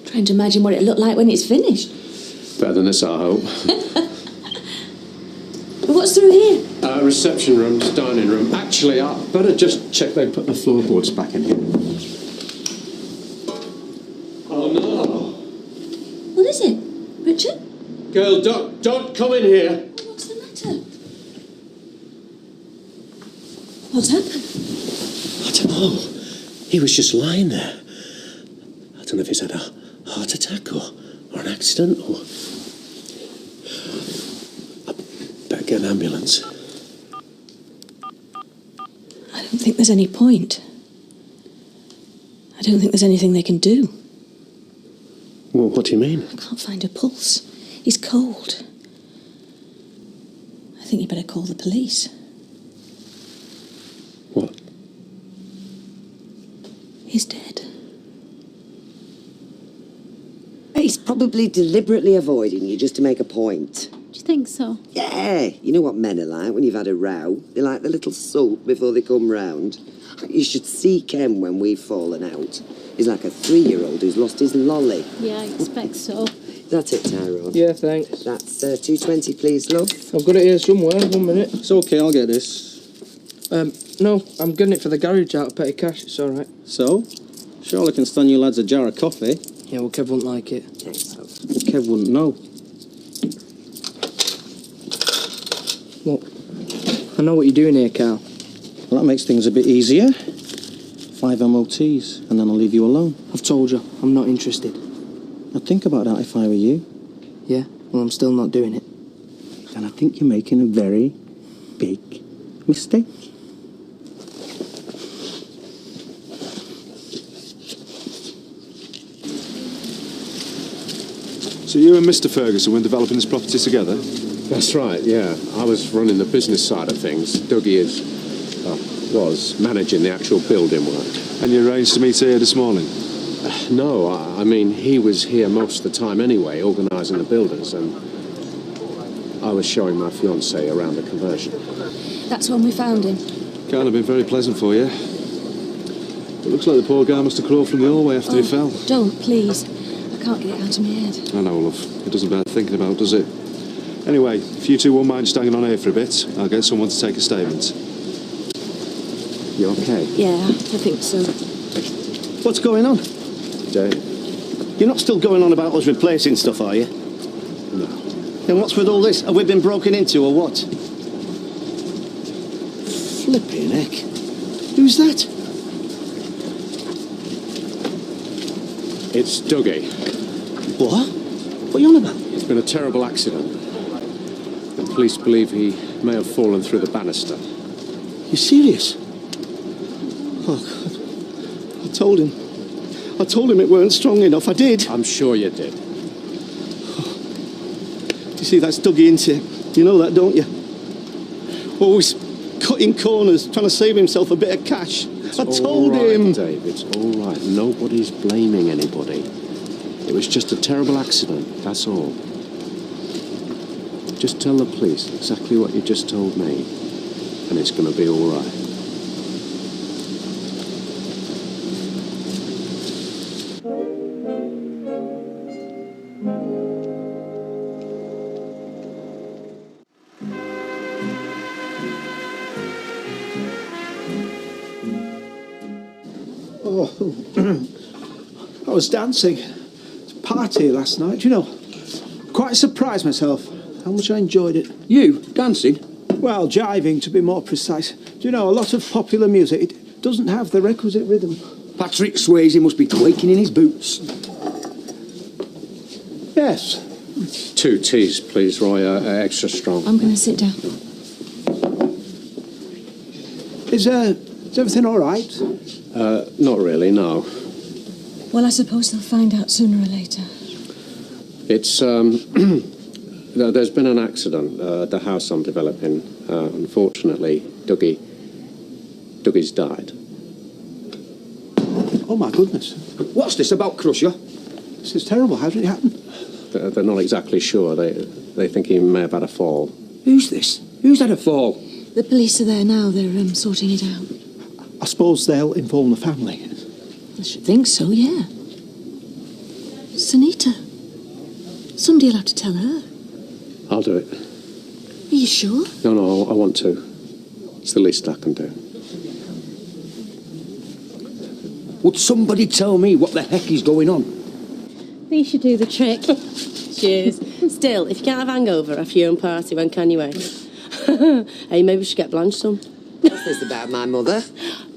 Speaker 9: Trying to imagine what it looked like when it's finished.
Speaker 11: Better than this, I hope.
Speaker 9: But what's through here?
Speaker 11: Reception rooms, dining room. Actually, I better just check they put the floorboards back in here. Oh, no.
Speaker 9: What is it? Richard?
Speaker 11: Girl, don't come in here.
Speaker 9: What's the matter? What's happened?
Speaker 11: I don't know. He was just lying there. I don't know if he's had a heart attack or an accident or... I better get an ambulance.
Speaker 9: I don't think there's any point. I don't think there's anything they can do.
Speaker 11: Well, what do you mean?
Speaker 9: I can't find a pulse. He's cold. I think you better call the police.
Speaker 11: What?
Speaker 9: He's dead.
Speaker 18: He's probably deliberately avoiding you just to make a point.
Speaker 19: Do you think so?
Speaker 18: Yeah, you know what men are like when you've had a row. They like the little salt before they come round. You should see Ken when we've fallen out. He's like a 3-year-old who's lost his lolly.
Speaker 19: Yeah, I expect so.
Speaker 18: That's it, Tyrone.
Speaker 12: Yeah, thanks.
Speaker 18: That's 220, please, love.
Speaker 12: I've got it here somewhere. 1 minute.
Speaker 16: It's okay, I'll get this.
Speaker 12: No, I'm getting it for the garage out of petty cash. It's all right.
Speaker 16: So? Surely I can stand you lads a jar of coffee.
Speaker 12: Yeah, well, Kev wouldn't like it.
Speaker 18: Thanks, love.
Speaker 16: Kev wouldn't know.
Speaker 12: What? I know what you're doing here, Carl.
Speaker 16: Well, that makes things a bit easier. 5 MOTs, and then I'll leave you alone.
Speaker 12: I've told you, I'm not interested.
Speaker 16: I'd think about that if I were you.
Speaker 12: Yeah? Well, I'm still not doing it.
Speaker 16: And I think you're making a very big mistake.
Speaker 5: So you and Mr. Ferguson were developing this property together?
Speaker 11: That's right, yeah. I was running the business side of things. Dougie was managing the actual building work.
Speaker 5: And you arranged to meet here this morning?
Speaker 11: No, I mean, he was here most of the time anyway, organising the builders, and I was showing my fiancée around the conversion.
Speaker 9: That's when we found him.
Speaker 5: Can't have been very pleasant for you. It looks like the poor guy must have crawled from the hallway after he fell.
Speaker 9: Don't, please. I can't get it out of my head.
Speaker 5: I know, love. It doesn't bear thinking about, does it? Anyway, if you two won't mind just hanging on here for a bit, I'll get someone to take a statement.
Speaker 11: You okay?
Speaker 9: Yeah, I think so.
Speaker 4: What's going on?
Speaker 11: Dave?
Speaker 4: You're not still going on about us replacing stuff, are you?
Speaker 11: No.
Speaker 4: Then what's with all this? Have we been broken into or what?
Speaker 11: Flipping heck.
Speaker 4: Who's that?
Speaker 11: It's Dougie.
Speaker 4: What? What are you on about?
Speaker 11: It's been a terrible accident. The police believe he may have fallen through the banister.
Speaker 4: You serious? Oh, God. I told him it weren't strong enough. I did.
Speaker 11: I'm sure you did.
Speaker 4: You see, that's Dougie, isn't it? You know that, don't you? Always cutting corners, trying to save himself a bit of cash. I told him.
Speaker 11: Dave, it's all right. Nobody's blaming anybody. It was just a terrible accident, that's all. Just tell the police exactly what you just told me, and it's going to be all right.
Speaker 4: Oh, I was dancing. It's a party last night, you know. Quite surprised myself how much I enjoyed it.
Speaker 16: You? Dancing?
Speaker 4: Well, jiving, to be more precise. Do you know, a lot of popular music, it doesn't have the requisite rhythm.
Speaker 8: Patrick Swayze must be quaking in his boots.
Speaker 4: Yes.
Speaker 11: 2 teas, please, Roy. Extra strong.
Speaker 21: I'm going to sit down.
Speaker 4: Is everything all right?
Speaker 11: Not really, no.
Speaker 21: Well, I suppose they'll find out sooner or later.
Speaker 11: It's, there's been an accident at the house I'm developing. Unfortunately, Dougie's died.
Speaker 4: Oh, my goodness.
Speaker 8: What's this about, Crusher?
Speaker 4: This is terrible. How did it happen?
Speaker 11: They're not exactly sure. They think he may have had a fall.
Speaker 8: Who's this? Who's had a fall?
Speaker 21: The police are there now. They're sorting it out.
Speaker 4: I suppose they'll inform the family.
Speaker 21: I should think so, yeah. Sunita. Somebody will have to tell her.
Speaker 11: I'll do it.
Speaker 21: Are you sure?
Speaker 11: No, I want to. It's the least I can do.
Speaker 8: Would somebody tell me what the heck is going on?
Speaker 2: You should do the trick. Cheers. Still, if you can't have hangover after your own party, when can you, eh? Hey, maybe we should get Blanche some.
Speaker 18: What's this about my mother?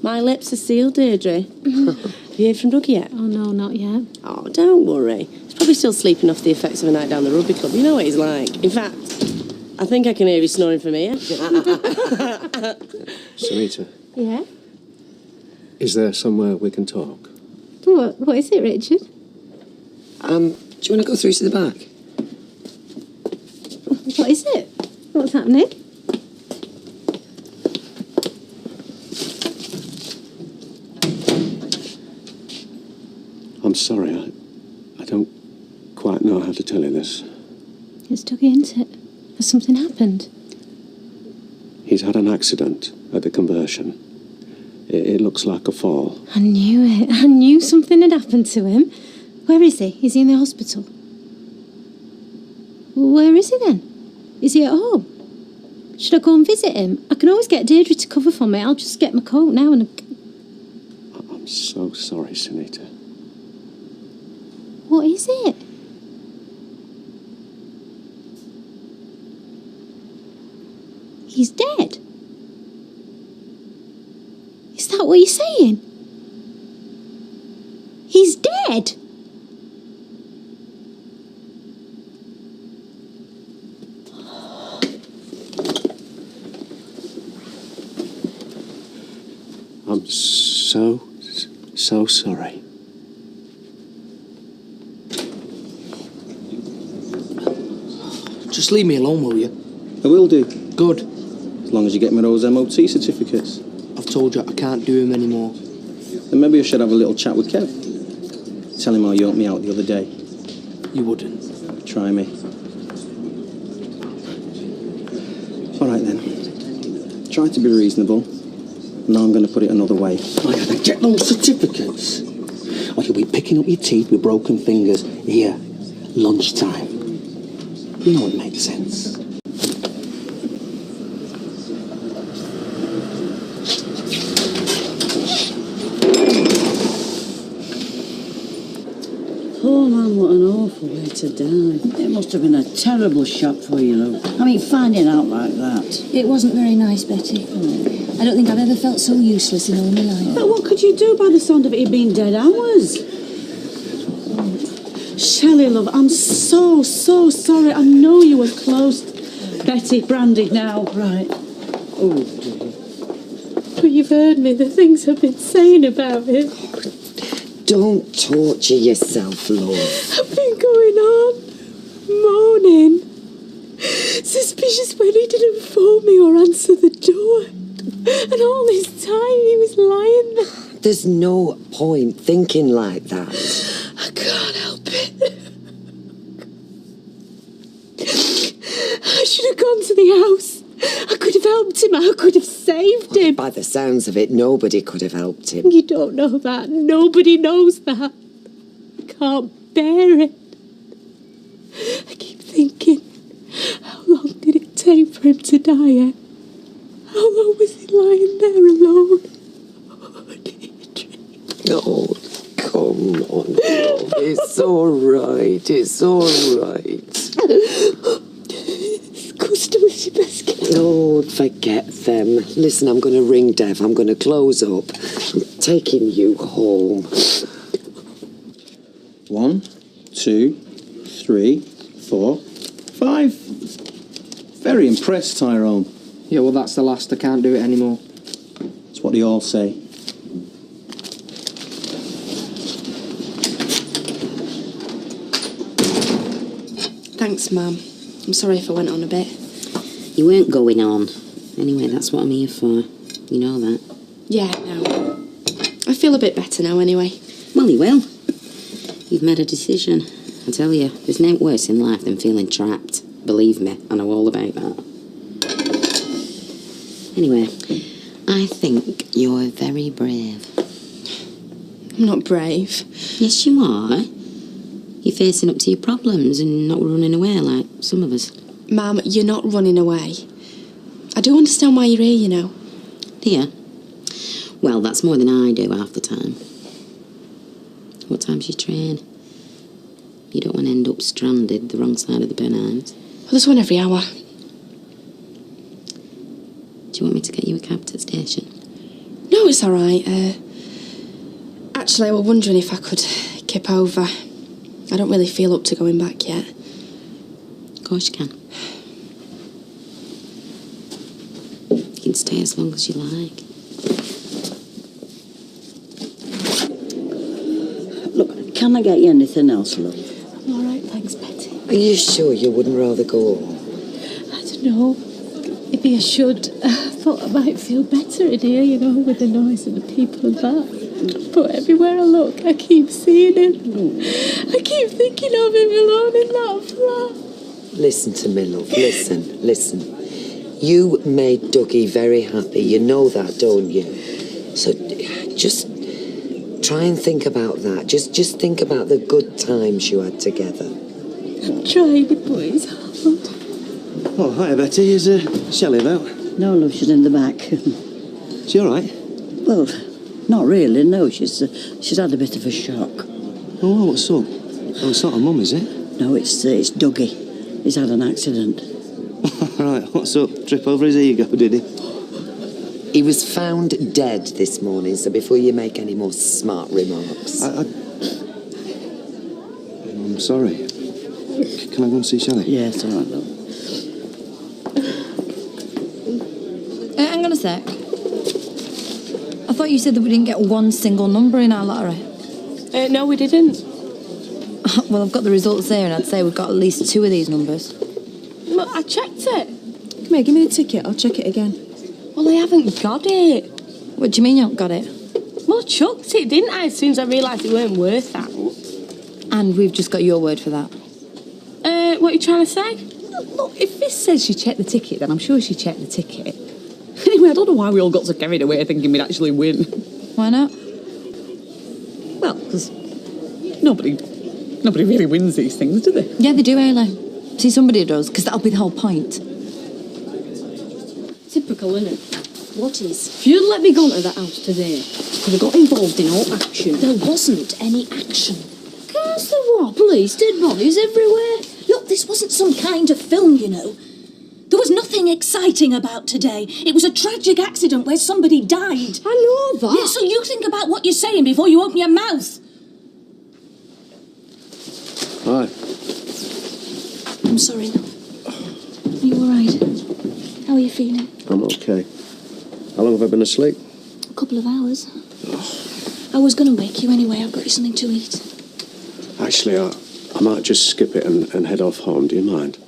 Speaker 2: My lips are sealed, Deirdre. Have you heard from Dougie yet?
Speaker 19: Oh, no, not yet.
Speaker 2: Oh, don't worry. He's probably still sleeping off the effects of a night down the rugby club. You know what he's like. In fact, I think I can hear you snoring from here.
Speaker 11: Sunita,
Speaker 19: Yeah?
Speaker 11: is there somewhere we can talk?
Speaker 19: What is it, Richard?
Speaker 18: Do you want to go through to the back?
Speaker 19: What is it? What's happening?
Speaker 11: I'm sorry, I don't quite know how to tell you this.
Speaker 19: It's Dougie, isn't it? Has something happened?
Speaker 11: He's had an accident at the conversion. It looks like a fall.
Speaker 19: I knew it. I knew something had happened to him. Where is he? Is he in the hospital? Where is he then? Is he at home? Should I go and visit him? I can always get Deirdre to cover for me. I'll just get my coat now and...
Speaker 11: I'm so sorry, Sunita.
Speaker 19: What is it? He's dead? Is that what you're saying? He's dead?
Speaker 11: I'm so sorry.
Speaker 12: Just leave me alone, will you?
Speaker 8: I will do.
Speaker 12: Good.
Speaker 8: As long as you get me those MOT certificates.
Speaker 12: I've told you I can't do him anymore.
Speaker 8: Then maybe I should have a little chat with Kev. Tell him how you helped me out the other day.
Speaker 12: You wouldn't.
Speaker 8: Try me. All right then. Try to be reasonable. Now I'm going to put it another way. I gotta get those certificates. Or you'll be picking up your teeth with broken fingers here, lunchtime. You know it makes sense.
Speaker 17: Poor man, what an awful way to die. It must have been a terrible shock for you, Lou. I mean, finding out like that.
Speaker 21: It wasn't very nice, Betty. I don't think I've ever felt so useless in all my life.
Speaker 17: But what could you do by the sound of it? He'd been dead hours. Shelley, love, I'm so sorry. I know you were close. Betty, brandy now. Right. Oh, dear.
Speaker 2: But you've heard me, the things I've been saying about it.
Speaker 18: Don't torture yourself, love.
Speaker 2: I've been going on, moaning. Suspicious when he didn't phone me or answer the door. And all this time he was lying there.
Speaker 18: There's no point thinking like that.
Speaker 2: I can't help it. I should have gone to the house. I could have helped him. I could have saved him.
Speaker 18: By the sounds of it, nobody could have helped him.
Speaker 2: You don't know that. Nobody knows that. I can't bear it. I keep thinking, how long did it take for him to die? Eh? How long was he lying there alone?
Speaker 18: Oh, come on, love. It's all right. It's all right.
Speaker 2: It's good customers, you best get
Speaker 18: Oh, forget them. Listen, I'm going to ring Dev. I'm going to close up. I'm taking you home.
Speaker 8: 1, 2, 3, 4, 5. Very impressed, Tyrone.
Speaker 3: Yeah, well, that's the last. I can't do it anymore.
Speaker 8: That's what they all say.
Speaker 20: Thanks, Mum. I'm sorry if I went on a bit.
Speaker 6: You weren't going on. Anyway, that's what I'm here for. You know that.
Speaker 20: Yeah, no. I feel a bit better now, anyway.
Speaker 6: Well, you will. You've made a decision. I tell you, there's no worse in life than feeling trapped. Believe me, I know all about that. Anyway, I think you're very brave.
Speaker 20: I'm not brave.
Speaker 6: Yes, you are. You're facing up to your problems and not running away like some of us.
Speaker 20: Mum, you're not running away. I do understand why you're here, you know.
Speaker 6: Do you? Well, that's more than I do half the time. What time's your train? You don't want to end up stranded the wrong side of the Bernheims.
Speaker 20: Well, there's one every hour.
Speaker 6: Do you want me to get you a cab to the station?
Speaker 20: No, it's all right. Actually, I was wondering if I could kip over. I don't really feel up to going back yet.
Speaker 6: Of course you can. You can stay as long as you like.
Speaker 17: Look, can I get you anything else, love?
Speaker 2: I'm all right, thanks, Betty.
Speaker 18: Are you sure you wouldn't rather go home?
Speaker 2: I don't know. Maybe I should. I thought I might feel better in here, you know, with the noise and the people and that. But everywhere I look, I keep seeing him. I keep thinking of him alone in that flat.
Speaker 18: Listen to me, love. Listen. You made Dougie very happy. You know that, don't you? So just try and think about that. Just think about the good times you had together.
Speaker 2: I'm trying to put his hard.
Speaker 13: Oh, hi, Betty. Is Shelley about?
Speaker 17: No, love, she's in the back.
Speaker 13: She all right?
Speaker 17: Well, not really, no. She's had a bit of a shock.
Speaker 13: Oh, what's up? Oh, it's not her mum, is it?
Speaker 17: No, it's Dougie. He's had an accident.
Speaker 13: Right, what's up? Trip over his ego, did he?
Speaker 18: He was found dead this morning, so before you make any more smart remarks...
Speaker 13: I'm sorry. Can I go and see Shelley?
Speaker 17: Yeah, it's all right, love.
Speaker 9: Hang on a sec. I thought you said that we didn't get one single number in our lottery.
Speaker 20: No, we didn't.
Speaker 9: Well, I've got the results here, and I'd say we've got at least 2 of these numbers.
Speaker 20: Look, I checked it.
Speaker 9: Come here, give me the ticket. I'll check it again.
Speaker 20: Well, I haven't got it.
Speaker 9: What do you mean you haven't got it?
Speaker 20: Well, I chucked it, didn't I, as soon as I realised it weren't worth that.
Speaker 9: And we've just got your word for that.
Speaker 20: What are you trying to say?
Speaker 14: Look, if this says she checked the ticket, then I'm sure she checked the ticket. Anyway, I don't know why we all got so carried away thinking we'd actually win.
Speaker 9: Why not?
Speaker 14: Well, because nobody really wins these things, do they?
Speaker 9: Yeah, they do, Ayla. See, somebody does, because that'll be the whole point.
Speaker 2: Typical, isn't it?
Speaker 19: What is?
Speaker 2: If you'd let me go to that house today, could have got involved in all action.
Speaker 19: There wasn't any action.
Speaker 2: Of course there were. Police, dead bodies everywhere.
Speaker 21: Look, this wasn't some kind of film, you know. There was nothing exciting about today. It was a tragic accident where somebody died.
Speaker 2: I know that.
Speaker 21: Yeah, so you think about what you're saying before you open your mouth.
Speaker 5: Hi.
Speaker 21: I'm sorry, love. Are you all right? How are you feeling?
Speaker 5: I'm okay. How long have I been asleep?
Speaker 21: A couple of hours. I was going to wake you anyway. I've got you something to eat.
Speaker 5: Actually, I might just skip it and head off home. Do you mind?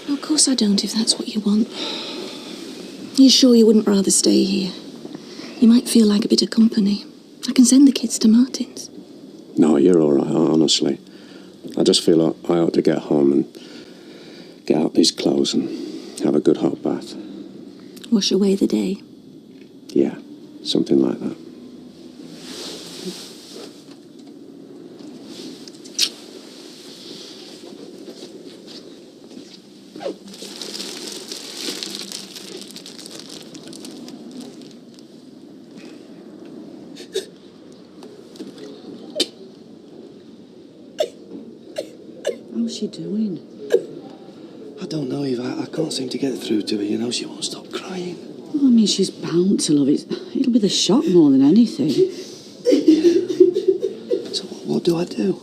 Speaker 21: No, of course I don't, if that's what you want. Are you sure you wouldn't rather stay here? You might feel like a bit of company. I can send the kids to Martin's.
Speaker 5: No, you're all right, honestly. I just feel like I ought to get home and get out these clothes and have a good hot bath.
Speaker 21: Wash away the day.
Speaker 5: Yeah, something like that.
Speaker 14: How's she doing?
Speaker 5: I
Speaker 8: don't know, Eve. I can't seem to get through to her, you know. She won't stop crying.
Speaker 14: Well, I mean, she's bound to love it. It'll be the shock more than anything.
Speaker 8: So what do I do?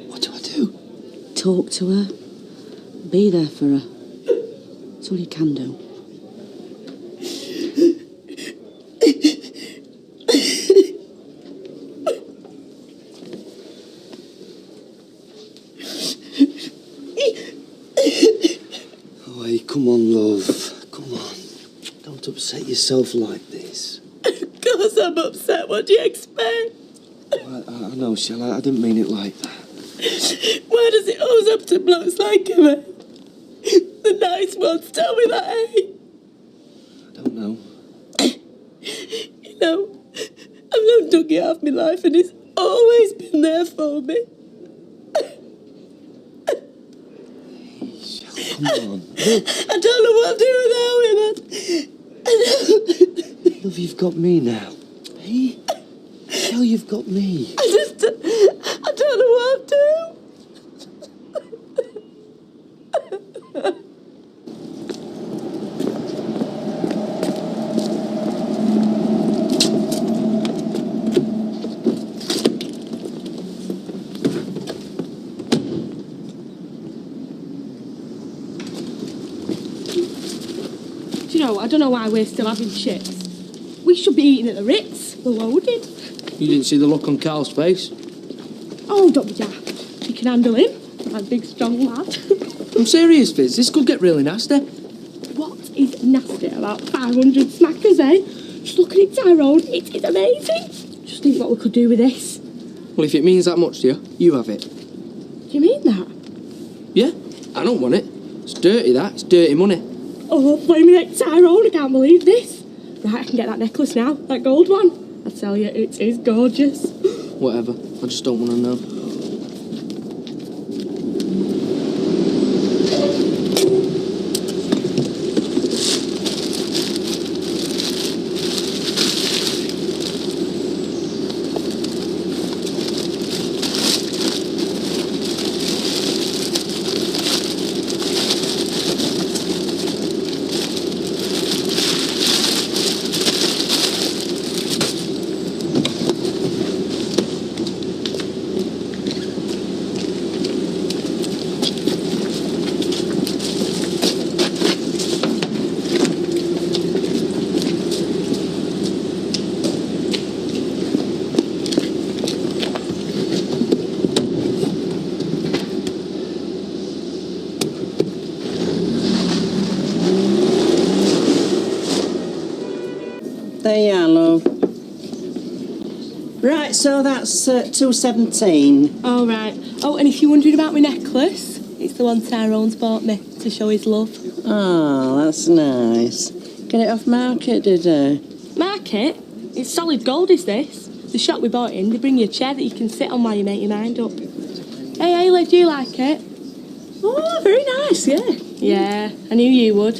Speaker 8: What do I do?
Speaker 14: Talk to her. Be there for her. That's all you can do.
Speaker 8: Oh, hey, come on, love. Come on. Don't upset yourself like this.
Speaker 20: Of course I'm upset. What do you expect?
Speaker 8: I know, Shell. I didn't mean it like that.
Speaker 20: Why does it always up to blokes like him? The nice ones tell me that, eh?
Speaker 8: I don't know.
Speaker 20: You know, I've known Dougie half my life and he's always been there for me.
Speaker 8: Come on.
Speaker 20: I don't know what to do without him.
Speaker 8: Love, you've got me now. Hey? Shell, you've got me.
Speaker 20: I don't know what to do. Do you know, I don't know why we're still having chips. We should be eating at the Ritz. We're loaded.
Speaker 12: You didn't see the look on Carl's face?
Speaker 20: Oh, don't be daft. You can handle him. I'm a big, strong lad.
Speaker 12: I'm serious, Fizz. This could get really nasty.
Speaker 20: What is nasty about 500 snackers, eh? Just look at it, Tyrone. It is amazing. Just think what we could do with this.
Speaker 12: Well, if it means that much to you, you have it.
Speaker 20: Do you mean that?
Speaker 12: Yeah, I don't want it. It's dirty, that. It's dirty money.
Speaker 20: Oh, flaming heck, Tyrone, I can't believe this. Right, I can get that necklace now, that gold one. I tell you, it is gorgeous.
Speaker 12: Whatever. I just don't want to know.
Speaker 17: There you are, love. Right, so that's 217.
Speaker 20: All right. Oh, and if you're wondering about my necklace, it's the one Tyrone's bought me to show his love.
Speaker 17: Oh, that's nice. Get it off market, did I?
Speaker 20: Market? It's solid gold, is this? The shop we bought in, they bring you a chair that you can sit on while you make your mind up. Hey, Ayla, do you like it?
Speaker 14: Oh, very nice, yeah.
Speaker 20: Yeah, I knew you would.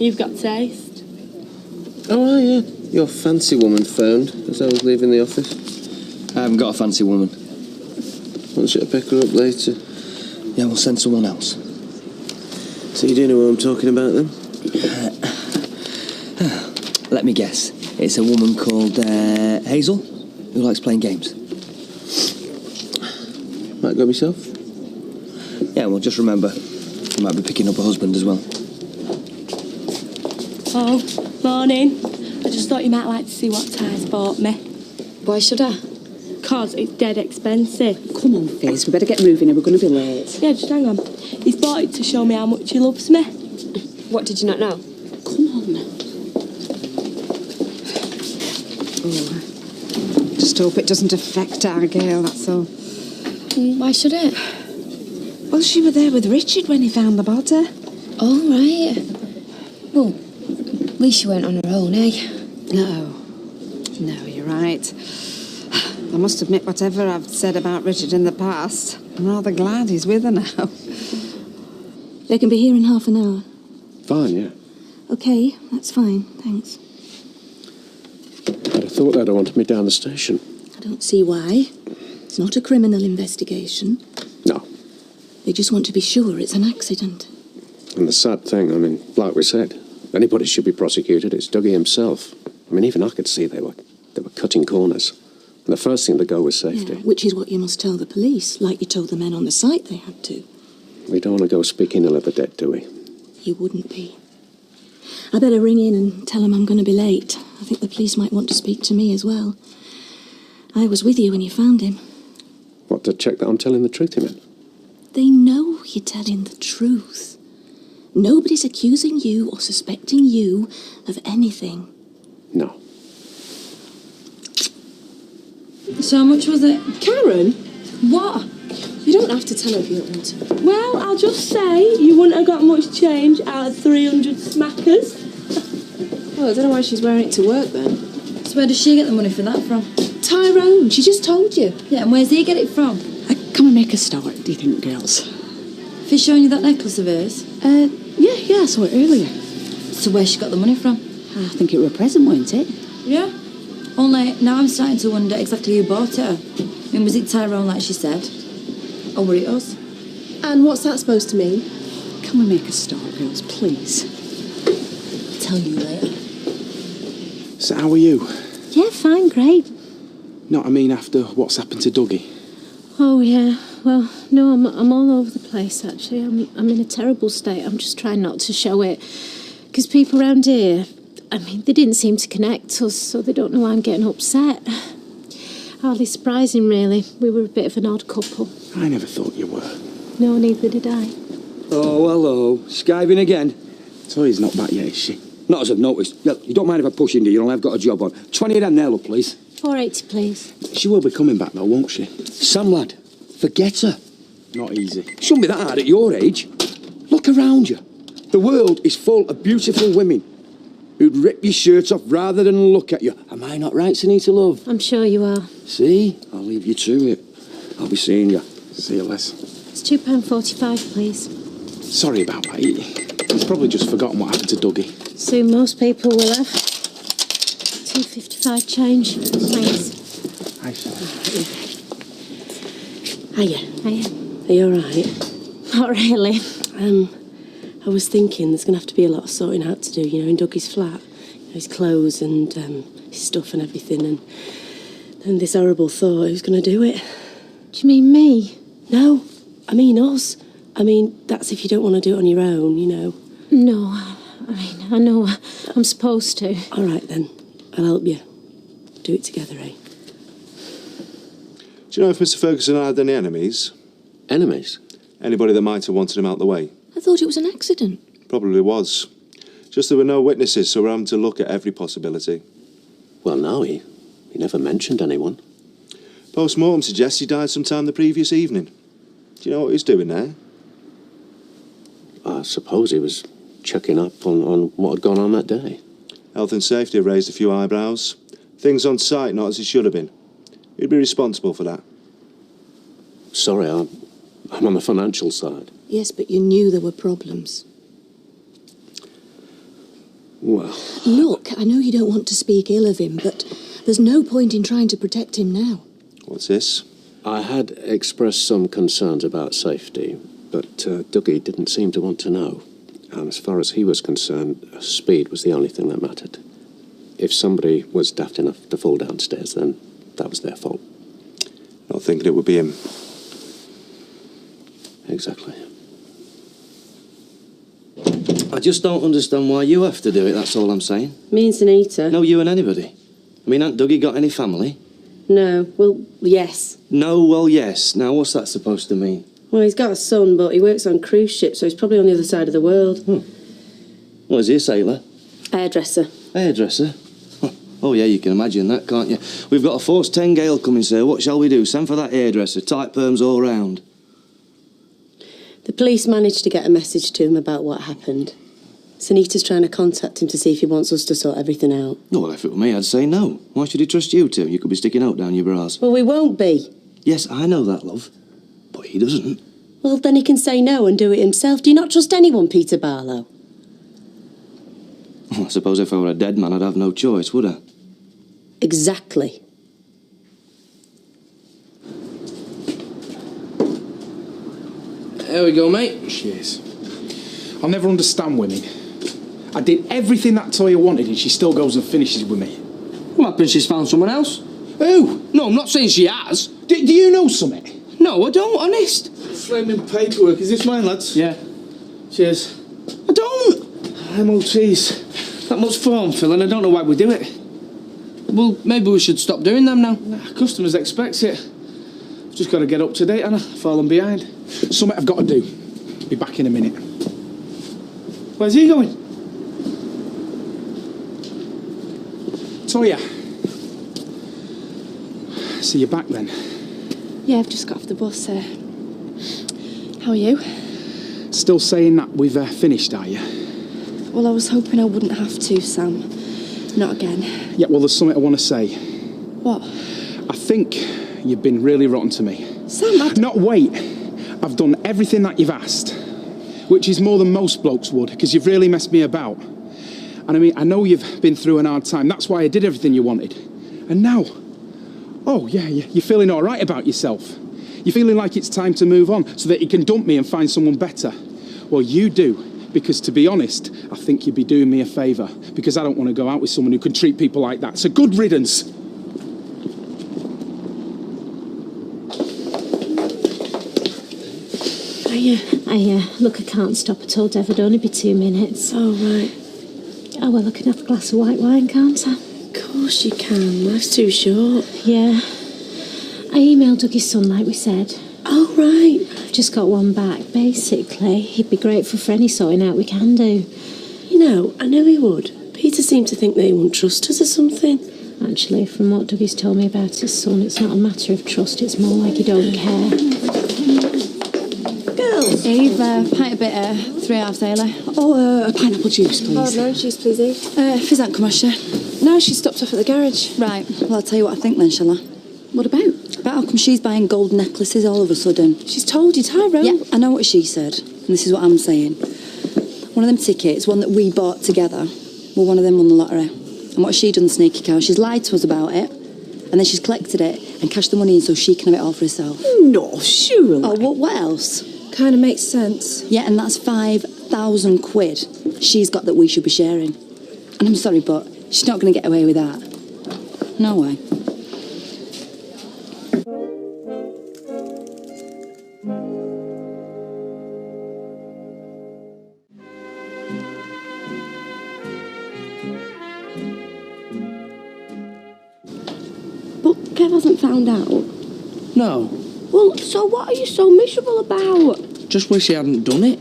Speaker 20: You've got taste.
Speaker 11: Oh, yeah. Your fancy woman phoned as I was leaving the office.
Speaker 3: I haven't got a fancy woman.
Speaker 11: Want you to pick her up later?
Speaker 3: Yeah, we'll send someone else.
Speaker 11: So you do know what I'm talking about, then?
Speaker 3: Let me guess. It's a woman called Hazel, who likes playing games.
Speaker 11: Might go myself.
Speaker 3: Yeah, well, just remember, you might be picking up a husband as well.
Speaker 20: Oh, morning. I just thought you might like to see what Ty's bought me.
Speaker 14: Why should I?
Speaker 20: 'Cause it's dead expensive.
Speaker 14: Come on, Fizz, we better get moving or we're going to be late.
Speaker 20: Yeah, just hang on. He's bought it to show me how much he loves me.
Speaker 2: What did you not know?
Speaker 14: Come on. Oh, just hope it doesn't affect our girl, that's all.
Speaker 2: Why should it?
Speaker 15: Well, she was there with Richard when he found the body.
Speaker 2: Oh, right. Well, at least she weren't on her own, eh?
Speaker 15: No, you're right. I must admit, whatever I've said about Richard in the past, I'm rather glad he's with her now.
Speaker 21: They can be here in half an hour.
Speaker 5: Fine, yeah.
Speaker 21: Okay, that's fine, thanks.
Speaker 5: I'd have thought they'd have wanted me down the station.
Speaker 21: I don't see why. It's not a criminal investigation.
Speaker 5: No.
Speaker 21: They just want to be sure it's an accident.
Speaker 5: And the sad thing, I mean, like we said, if anybody should be prosecuted, it's Dougie himself. I mean, even I could see they were cutting corners. And the first thing to go was safety.
Speaker 21: Yeah, which is what you must tell the police, like you told the men on the site they had to.
Speaker 5: We don't want to go speaking ill of the dead, do we?
Speaker 21: You wouldn't be. I better ring in and tell them I'm going to be late. I think the police might want to speak to me as well. I was with you when you found him.
Speaker 5: What, to check that I'm telling the truth, you mean?
Speaker 21: They know you're telling the truth. Nobody's accusing you or suspecting you of anything.
Speaker 5: No.
Speaker 9: So how much was it?
Speaker 20: Karen?
Speaker 9: What?
Speaker 20: You don't have to tell her if you don't want to.
Speaker 2: Well, I'll just say you wouldn't have got much change out of 300 smackers.
Speaker 20: Well, I don't know why she's wearing it to work then.
Speaker 9: So where does she get the money for that from?
Speaker 14: Tyrone, she just told you.
Speaker 9: Yeah, and where's he get it from?
Speaker 14: Come and make a start, do you think, girls?
Speaker 9: Fish showing you that necklace of hers?
Speaker 14: Yeah, I saw it earlier.
Speaker 9: So where's she got the money from?
Speaker 14: I think it were a present, weren't it?
Speaker 9: Yeah. Only now I'm starting to wonder exactly who bought it her. I mean, was it Tyrone like she said? Or were it us?
Speaker 20: And what's that supposed to mean?
Speaker 14: Come and make a start, girls, please.
Speaker 9: I'll tell you later.
Speaker 1: So how are you?
Speaker 19: Yeah, fine, great.
Speaker 1: No, I mean after what's happened to Dougie.
Speaker 19: Oh, yeah. Well, no, I'm all over the place, actually. I'm in a terrible state. I'm just trying not to show it. Because people around here, I mean, they didn't seem to connect us, so they don't know why I'm getting upset. Hardly surprising, really. We were a bit of an odd couple.
Speaker 1: I never thought you were.
Speaker 19: No, neither did I.
Speaker 7: Oh, hello. Skiving again?
Speaker 1: So he's not back yet, is she?
Speaker 7: Not as I've noticed. Yeah, you don't mind if I push in, do you? I've got a job on. 20 of them there, look, please.
Speaker 19: 480, please.
Speaker 1: She will be coming back, though, won't she?
Speaker 7: Sam, lad, forget her.
Speaker 1: Not easy.
Speaker 7: Shouldn't be that hard at your age. Look around you. The world is full of beautiful women who'd rip your shirt off rather than look at you. Am I not right, Sunita, love?
Speaker 19: I'm sure you are.
Speaker 7: See? I'll leave you to it. I'll be seeing you.
Speaker 1: See you, Les.
Speaker 19: It's £2.45, please.
Speaker 1: Sorry about that. He's probably just forgotten what happened to Dougie.
Speaker 19: Soon most people will have. £2.55 change. Thanks.
Speaker 1: Hi, Sally.
Speaker 2: Hiya.
Speaker 19: Hiya.
Speaker 2: Are you alright?
Speaker 19: Not really.
Speaker 2: I was thinking there's going to have to be a lot of sorting out to do, you know, in Dougie's flat. You know, his clothes and his stuff and everything. And then this horrible thought, who's going to do it?
Speaker 19: Do you mean me?
Speaker 2: No, I mean us. I mean, that's if you don't want to do it on your own, you know.
Speaker 19: No, I mean, I know I'm supposed to.
Speaker 2: All right, then. I'll help you. Do it together, eh?
Speaker 10: Do you know if Mr. Ferguson had any enemies?
Speaker 11: Enemies?
Speaker 10: Anybody that might have wanted him out the way?
Speaker 21: I thought it was an accident.
Speaker 10: Probably was. Just there were no witnesses, so we're having to look at every possibility.
Speaker 11: Well, no, he never mentioned anyone.
Speaker 10: Post-mortem suggests he died sometime the previous evening. Do you know what he's doing there?
Speaker 11: I suppose he was checking up on what had gone on that day.
Speaker 10: Health and safety have raised a few eyebrows. Things on site not as it should have been. He'd be responsible for that.
Speaker 11: Sorry, I'm on the financial side.
Speaker 21: Yes, but you knew there were problems.
Speaker 11: Well...
Speaker 21: Look, I know you don't want to speak ill of him, but there's no point in trying to protect him now.
Speaker 10: What's this?
Speaker 11: I had expressed some concerns about safety, but Dougie didn't seem to want to know. And as far as he was concerned, speed was the only thing that mattered. If somebody was daft enough to fall downstairs, then that was their fault.
Speaker 10: Not thinking it would be him.
Speaker 11: Exactly.
Speaker 8: I just don't understand why you have to do it, that's all I'm saying.
Speaker 2: Me and Sunita?
Speaker 8: No, you and anybody. I mean, hasn't Dougie got any family?
Speaker 2: No. Well, yes.
Speaker 8: No, well, yes. Now, what's that supposed to mean?
Speaker 2: Well, he's got a son, but he works on cruise ships, so he's probably on the other side of the world.
Speaker 8: What is he, a sailor?
Speaker 2: Hairdresser.
Speaker 8: Hairdresser? Oh, yeah, you can imagine that, can't you? We've got a force 10 gale coming, sir. What shall we do? Send for that hairdresser. Tight perms all round.
Speaker 2: The police managed to get a message to him about what happened. Sunita's trying to contact him to see if he wants us to sort everything out.
Speaker 8: No, well, if it were me, I'd say no. Why should he trust you two? You could be sticking out down your bras.
Speaker 2: Well, we won't be.
Speaker 8: Yes, I know that, love. But he doesn't.
Speaker 2: Well, then he can say no and do it himself. Do you not trust anyone, Peter Barlow?
Speaker 8: Well, I suppose if I were a dead man, I'd have no choice, would I?
Speaker 2: Exactly.
Speaker 12: There we go, mate.
Speaker 1: Cheers. I'll never understand women. I did everything that Toya wanted and she still goes and finishes with me.
Speaker 12: What happens? She's found someone else?
Speaker 1: Who?
Speaker 12: No, I'm not saying she has.
Speaker 1: Do you know something?
Speaker 12: No, I don't, honest.
Speaker 13: Flaming paperwork. Is this mine, lads?
Speaker 12: Yeah.
Speaker 13: Cheers.
Speaker 12: I don't.
Speaker 13: MOTs. That much form filling, I don't know why we do it.
Speaker 12: Well, maybe we should stop doing them now.
Speaker 13: Customers expect it. I've just got to get up to date, Anna. Fallen behind.
Speaker 1: Something I've got to do. Be back in a minute.
Speaker 13: Where's he going?
Speaker 1: Toya. See you back then.
Speaker 20: Yeah, I've just got off the bus. How are you?
Speaker 1: Still saying that we've finished, are you?
Speaker 20: Well, I was hoping I wouldn't have to, Sam. Not again.
Speaker 1: Yeah, well, there's something I want to say.
Speaker 20: What?
Speaker 1: I think you've been really rotten to me.
Speaker 20: Sam,
Speaker 1: Not wait. I've done everything that you've asked, which is more than most blokes would, because you've really messed me about. And I mean, I know you've been through an hard time. That's why I did everything you wanted. And now, oh yeah, you're feeling all right about yourself. You're feeling like it's time to move on so that you can dump me and find someone better. Well, you do, because to be honest, I think you'd be doing me a favour, because I don't want to go out with someone who can treat people like that. So good riddance.
Speaker 19: Look, I can't stop at all, Dev. It'd only be 2 minutes.
Speaker 20: Oh, right.
Speaker 19: Oh, well, I can have a glass of white wine, can't I?
Speaker 20: Of course you can. Life's too short.
Speaker 19: Yeah. I emailed Dougie's son, like we said.
Speaker 20: Oh, right.
Speaker 19: I've just got one back. Basically, he'd be grateful for any sorting out we can do.
Speaker 20: You know, I know he would. Peter seemed to think they wouldn't trust us or something.
Speaker 19: Actually, from what Dougie's told me about his son, it's not a matter of trust, it's more like he don't care.
Speaker 20: Girls!
Speaker 9: Eve, pint of bitter, 3 halves ale.
Speaker 14: Oh, a pineapple juice, please.
Speaker 20: Oh, no juice, please, Eve.
Speaker 9: Fizz hasn't come, has she?
Speaker 20: No, she stopped off at the garage.
Speaker 9: Right, well, I'll tell you what I think then, shall I?
Speaker 14: What about?
Speaker 9: About how come she's buying gold necklaces all of a sudden.
Speaker 20: She's told you, Tyrone.
Speaker 9: Yeah, I know what she said, and this is what I'm saying. One of them tickets, one that we bought together, well, one of them won the lottery. And what she done, the sneaky cow, she's lied to us about it, and then she's collected it and cashed the money in so she can have it all for herself.
Speaker 14: No, surely.
Speaker 9: Oh, what else?
Speaker 20: Kind of makes sense.
Speaker 9: Yeah, and that's 5,000 quid she's got that we should be sharing. And I'm sorry, but she's not going to get away with that. No way.
Speaker 20: But Kev hasn't found out.
Speaker 12: No.
Speaker 20: Well, so what are you so miserable about?
Speaker 12: Just wish he hadn't done it.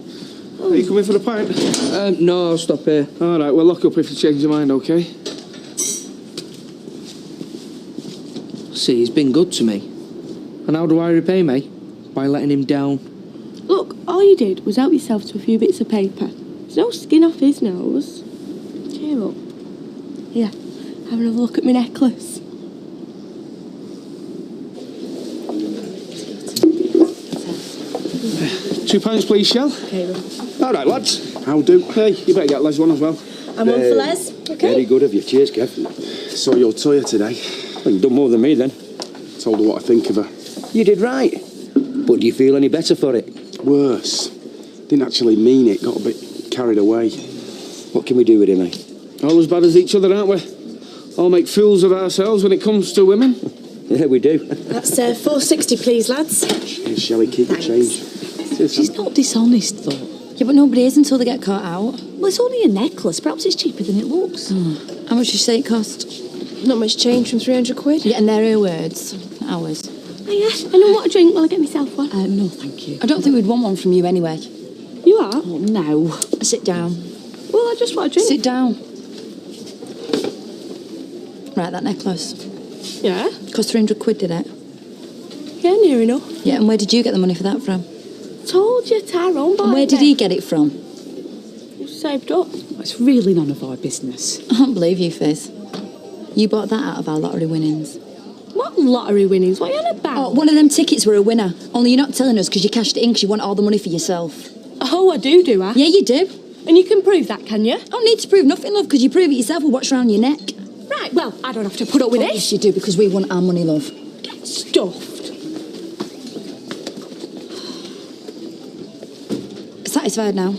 Speaker 13: Are you coming for the pint?
Speaker 12: No, I'll stop here.
Speaker 13: All right, well, lock up if you change your mind, OK?
Speaker 12: See, he's been good to me. And how do I repay me? By letting him down.
Speaker 20: Look, all you did was help yourself to a few bits of paper. There's no skin off his nose. Cheer up. Here, have another look at my necklace.
Speaker 13: £2, please, Shell.
Speaker 20: Okay, then.
Speaker 13: All right, lads. How do? Hey, you better get Les one as well.
Speaker 20: I'm one for Les. Okay.
Speaker 7: Very good of you. Cheers, Kev.
Speaker 1: Saw your Toya today.
Speaker 7: Well, you've done more than me, then.
Speaker 1: Told her what I think of her.
Speaker 7: You did right. But do you feel any better for it?
Speaker 1: Worse. Didn't actually mean it. Got a bit carried away.
Speaker 7: What can we do with him, eh?
Speaker 13: All as bad as each other, aren't we? All make fools of ourselves when it comes to women.
Speaker 7: Yeah, we do.
Speaker 20: That's £4.60, please, lads.
Speaker 1: Cheers, shall we keep the change?
Speaker 14: She's not dishonest, though.
Speaker 9: Yeah, but nobody is until they get caught out.
Speaker 14: Well, it's only a necklace. Perhaps it's cheaper than it looks.
Speaker 9: How much did you say it cost?
Speaker 20: Not much change from 300 quid.
Speaker 9: Yeah, and they're her words. Ours.
Speaker 20: Oh, yeah. I don't want a drink while I get myself one.
Speaker 14: No, thank you.
Speaker 9: I don't think we'd want one from you anyway.
Speaker 20: You are?
Speaker 14: Oh, no.
Speaker 9: Sit down.
Speaker 20: Well, I just want a drink.
Speaker 9: Sit down. Right, that necklace.
Speaker 20: Yeah?
Speaker 9: Cost 300 quid, did it?
Speaker 20: Yeah, near enough.
Speaker 9: Yeah, and where did you get the money for that from?
Speaker 20: Told you, Tyrone.
Speaker 9: And where did he get it from?
Speaker 20: Saved up.
Speaker 14: It's really none of our business.
Speaker 9: I don't believe you, Fizz. You bought that out of our lottery winnings.
Speaker 20: What lottery winnings? What are you on about?
Speaker 9: Oh, one of them tickets were a winner. Only you're not telling us because you cashed it in because you want all the money for yourself.
Speaker 20: Oh, I do I?
Speaker 9: Yeah, you do.
Speaker 20: And you can prove that, can you?
Speaker 9: I don't need to prove nothing, love, because you prove it yourself with what's around your neck.
Speaker 20: Right, well, I don't have to put up with
Speaker 9: Oh,
Speaker 20: this.
Speaker 9: yes, you do, because we want our money, love.
Speaker 20: Get stuffed.
Speaker 9: Satisfied now?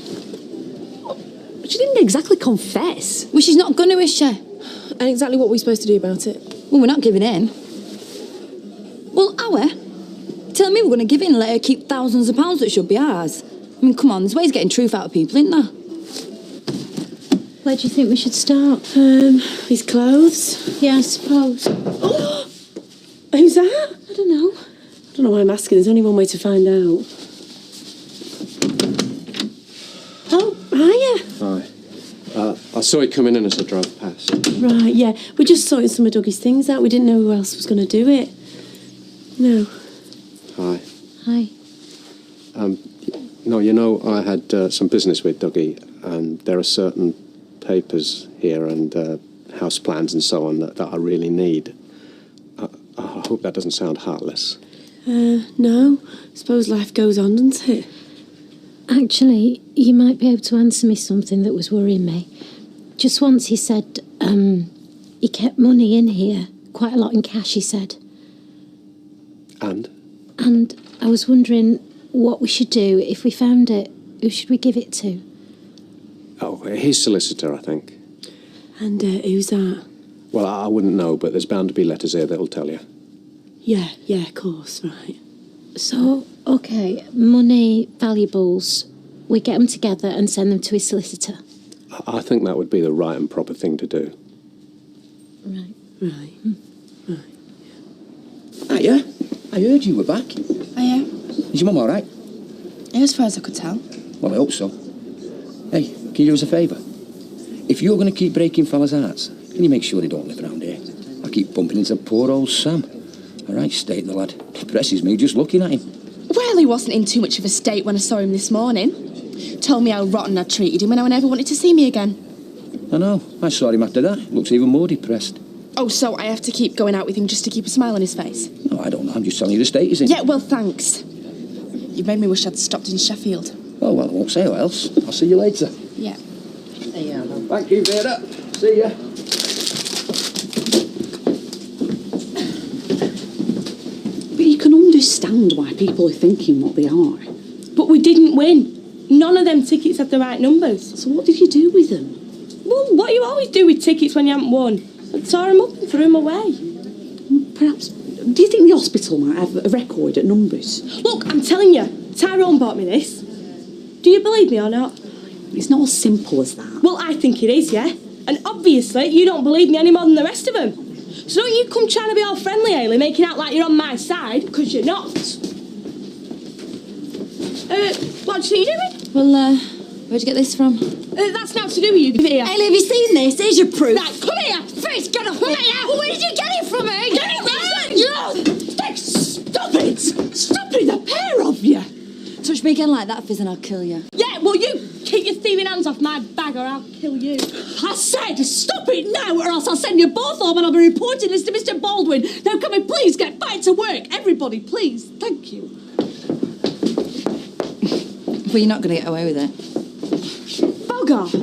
Speaker 14: She didn't exactly confess.
Speaker 9: Well, she's not gonna, is she?
Speaker 20: And exactly what we're supposed to do about it?
Speaker 9: Well, we're not giving in. Well, tell me we're gonna give in and let her keep thousands of pounds that should be ours. I mean, come on, there's ways of getting truth out of people, isn't there?
Speaker 2: Where do you think we should start?
Speaker 20: His clothes.
Speaker 2: Yeah, I suppose.
Speaker 20: Who's that?
Speaker 2: I don't know.
Speaker 20: I don't know why I'm asking. There's only one way to find out. Oh, hiya.
Speaker 5: Hi. I saw you coming in as I drove past.
Speaker 20: Right, yeah. We're just sorting some of Dougie's things out. We didn't know who else was going to do it. No.
Speaker 5: Hi.
Speaker 2: Hi.
Speaker 5: No, you know, I had some business with Dougie, and there are certain papers here and house plans and so on that I really need. I hope that doesn't sound heartless.
Speaker 20: No. I suppose life goes on, doesn't it?
Speaker 2: Actually, you might be able to answer me something that was worrying me. Just once he said he kept money in here, quite a lot in cash, he said.
Speaker 5: And
Speaker 2: I was wondering what we should do if we found it. Who should we give it to?
Speaker 5: Oh, his solicitor, I think.
Speaker 20: And who's that?
Speaker 5: Well, I wouldn't know, but there's bound to be letters here that'll tell you.
Speaker 20: Yeah, of course, right.
Speaker 2: So, okay, money, valuables, we get them together and send them to his solicitor.
Speaker 5: I think that would be the right and proper thing to do.
Speaker 2: Right.
Speaker 8: Hiya. I heard you were back.
Speaker 9: Hiya.
Speaker 8: Is your mum all right?
Speaker 9: Yeah, as far as I could tell.
Speaker 8: Well, I hope so. Hey, can you do us a favour? If you're going to keep breaking fellas' hearts, can you make sure they don't live around here? I keep bumping into poor old Sam. All right, state the lad. Depresses me just looking at him.
Speaker 20: Well, he wasn't in too much of a state when I saw him this morning. Told me how rotten I'd treated him and how I never wanted to see me again.
Speaker 8: I know. I saw him after that. Looks even more depressed.
Speaker 20: Oh, so I have to keep going out with him just to keep a smile on his face?
Speaker 8: No, I don't know. I'm just telling you the state he's in.
Speaker 20: Yeah, well, thanks. You've made me wish I'd stopped in Sheffield.
Speaker 8: Oh, well, I won't say what else. I'll see you later.
Speaker 20: Yeah.
Speaker 8: Thank you, Vera. See ya.
Speaker 14: But you can understand why people are thinking what they are.
Speaker 20: But we didn't win. None of them tickets had the right numbers.
Speaker 14: So what did you do with them?
Speaker 20: Well, what you always do with tickets when you haven't won. I tore them up and threw them away.
Speaker 14: Perhaps... Do you think the hospital might have a record at numbers?
Speaker 20: Look, I'm telling you, Tyrone bought me this. Do you believe me or not?
Speaker 14: It's not as simple as that.
Speaker 20: Well, I think it is, yeah? And obviously, you don't believe me any more than the rest of them. So don't you come trying to be all friendly, Hayley, making out like you're on my side, because you're not. What do you doing?
Speaker 9: Well, where'd you get this from?
Speaker 20: That's not to do with you. Give it here.
Speaker 9: Hayley, have you seen this? Here's your proof.
Speaker 20: Right, come here.
Speaker 9: First, get off
Speaker 20: Come
Speaker 9: me.
Speaker 20: here.
Speaker 9: Well, where did you get it from, eh? Get it there.
Speaker 14: Stop it! Stop it, the pair of you!
Speaker 9: Touch me again like that, Fizz, and I'll kill you.
Speaker 20: Yeah, well, you keep your thieving hands off my bag or I'll kill you.
Speaker 14: I said stop it now or else I'll send you both home and I'll be reporting this to Mr. Baldwin. Now can we please get back to work? Everybody, please. Thank you.
Speaker 9: Well, you're not going to get away with it.
Speaker 20: Bog off.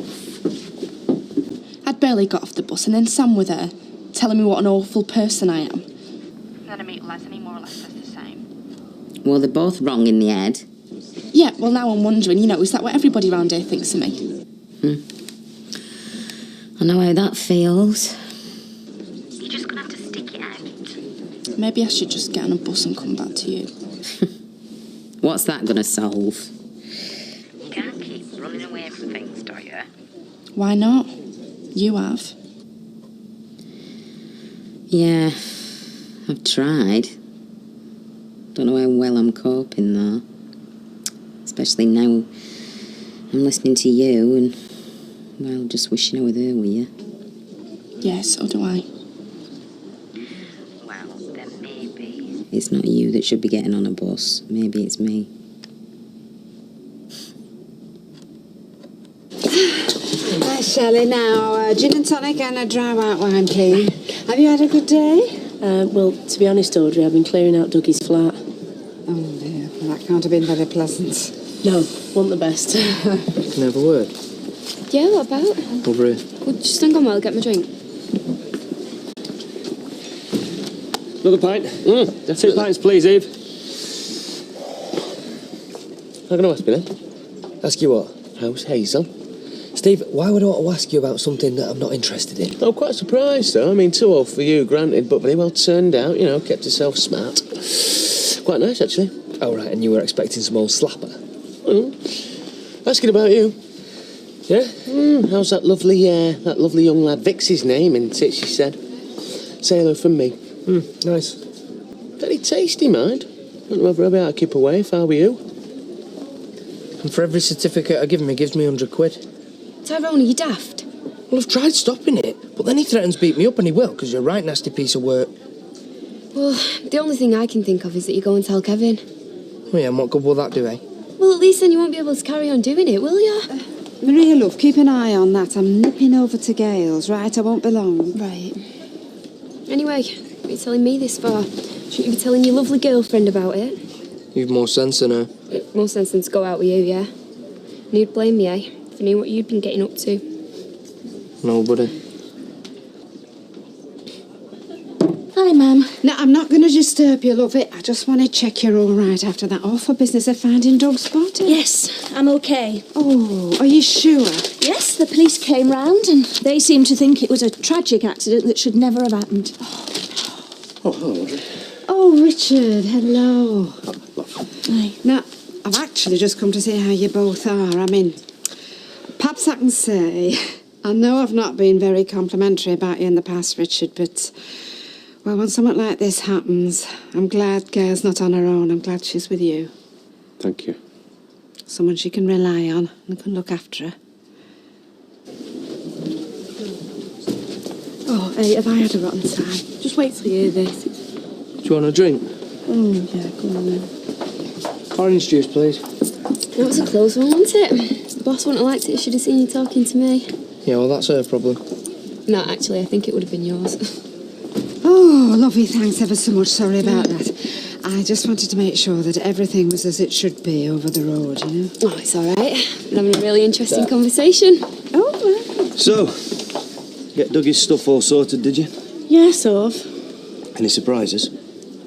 Speaker 20: I'd barely got off the bus and then Sam was there, telling me what an awful person I am.
Speaker 6: Then I meet Leslie, more or less says the same. Well, they're both wrong in the head.
Speaker 20: Yeah, well, now I'm wondering, is that what everybody around here thinks of me?
Speaker 6: I know how that feels.
Speaker 19: You're just going to have to stick it out.
Speaker 20: Maybe I should just get on a bus and come back to you.
Speaker 6: What's that going to solve?
Speaker 19: You can't keep running away from things, do you?
Speaker 20: Why not? You have.
Speaker 6: Yeah, I've tried. Don't know how well I'm coping, though. Especially now I'm listening to you and, well, just wishing I were there with you.
Speaker 20: Yeah, so do I.
Speaker 19: Well, then maybe.
Speaker 6: It's not you that should be getting on a bus. Maybe it's me.
Speaker 15: Hi, Shelley. Now, gin and tonic and a dry white wine, please. Have you had a good day?
Speaker 20: Well, to be honest, Audrey, I've been clearing out Dougie's flat.
Speaker 15: Oh, dear. Well, that can't have been very pleasant.
Speaker 20: No, wasn't the best.
Speaker 3: Can I have a word?
Speaker 16: Yeah, what about?
Speaker 3: Over here.
Speaker 16: Well, just hang on while I get my drink.
Speaker 3: Another pint? 2 pints, please, Eve. How can I ask you then? Ask you what? How's Hazel? Still Steve, why would I want to ask you about something that I'm not interested in?
Speaker 11: I'm quite surprised, though. I mean, too old for you, granted, but very well turned out, kept yourself smart. Quite nice, actually.
Speaker 3: Oh, right, and you were expecting some old slapper?
Speaker 11: Asking about you.
Speaker 3: Yeah?
Speaker 11: How's that lovely young lad? Vic's his name, isn't it, she said. Say hello from me.
Speaker 3: Nice.
Speaker 11: Very tasty, mind. Don't know whether I'll be able to keep away if I were you.
Speaker 3: And for every certificate I give him, he gives me 100 quid.
Speaker 20: Tyrone, are you daft?
Speaker 3: Well, I've tried stopping it, but then he threatens to beat me up, and he will, because you're a right nasty piece of work.
Speaker 20: Well, the only thing I can think of is that you go and tell Kevin.
Speaker 3: Oh, yeah, and what good will that do, eh?
Speaker 20: Well, at least then you won't be able to carry on doing it, will you?
Speaker 15: Maria, love, keep an eye on that. I'm nipping over to Gale's, right? I won't be long.
Speaker 20: Right. Anyway, what are you telling me this for? Shouldn't you be telling your lovely girlfriend about it?
Speaker 3: You've more sense than her.
Speaker 20: More sense than to go out with you, yeah? And you'd blame me, eh? If I knew what you'd been getting up to.
Speaker 3: Nobody.
Speaker 15: Hi, Mum. Now, I'm not going to disturb you, love it. I just want to check you're all right after that awful business of finding Doug's body.
Speaker 2: Yes, I'm okay.
Speaker 15: Oh, are you sure?
Speaker 2: Yes, the police came round and they seemed to think it was a tragic accident that should never have happened.
Speaker 8: Oh, hello, Audrey.
Speaker 15: Oh, Richard, hello.
Speaker 2: Aye.
Speaker 15: Now, I've actually just come to see how you both are. I mean, perhaps I can say, I know I've not been very complimentary about you in the past, Richard, but, well, when something like this happens, I'm glad Gail's not on her own. I'm glad she's with you.
Speaker 5: Thank you.
Speaker 15: Someone she can rely on and can look after her. Oh, hey, have I had a rotten time? Just wait till you hear this.
Speaker 3: Do you want a drink?
Speaker 15: Oh, yeah, go on then.
Speaker 3: Orange juice, please.
Speaker 20: That was a close one, wasn't it? The boss wouldn't have liked it if she'd have seen you talking to me.
Speaker 3: Yeah, well, that's her problem.
Speaker 20: No, actually, I think it would have been yours.
Speaker 15: Oh, lovely, thanks ever so much. Sorry about that. I just wanted to make sure that everything was as it should be over the road, you know?
Speaker 20: Oh, it's all right. We're having a really interesting conversation.
Speaker 15: Oh, right.
Speaker 13: So, get Dougie's stuff all sorted, did you?
Speaker 2: Yeah, sort of.
Speaker 13: Any surprises?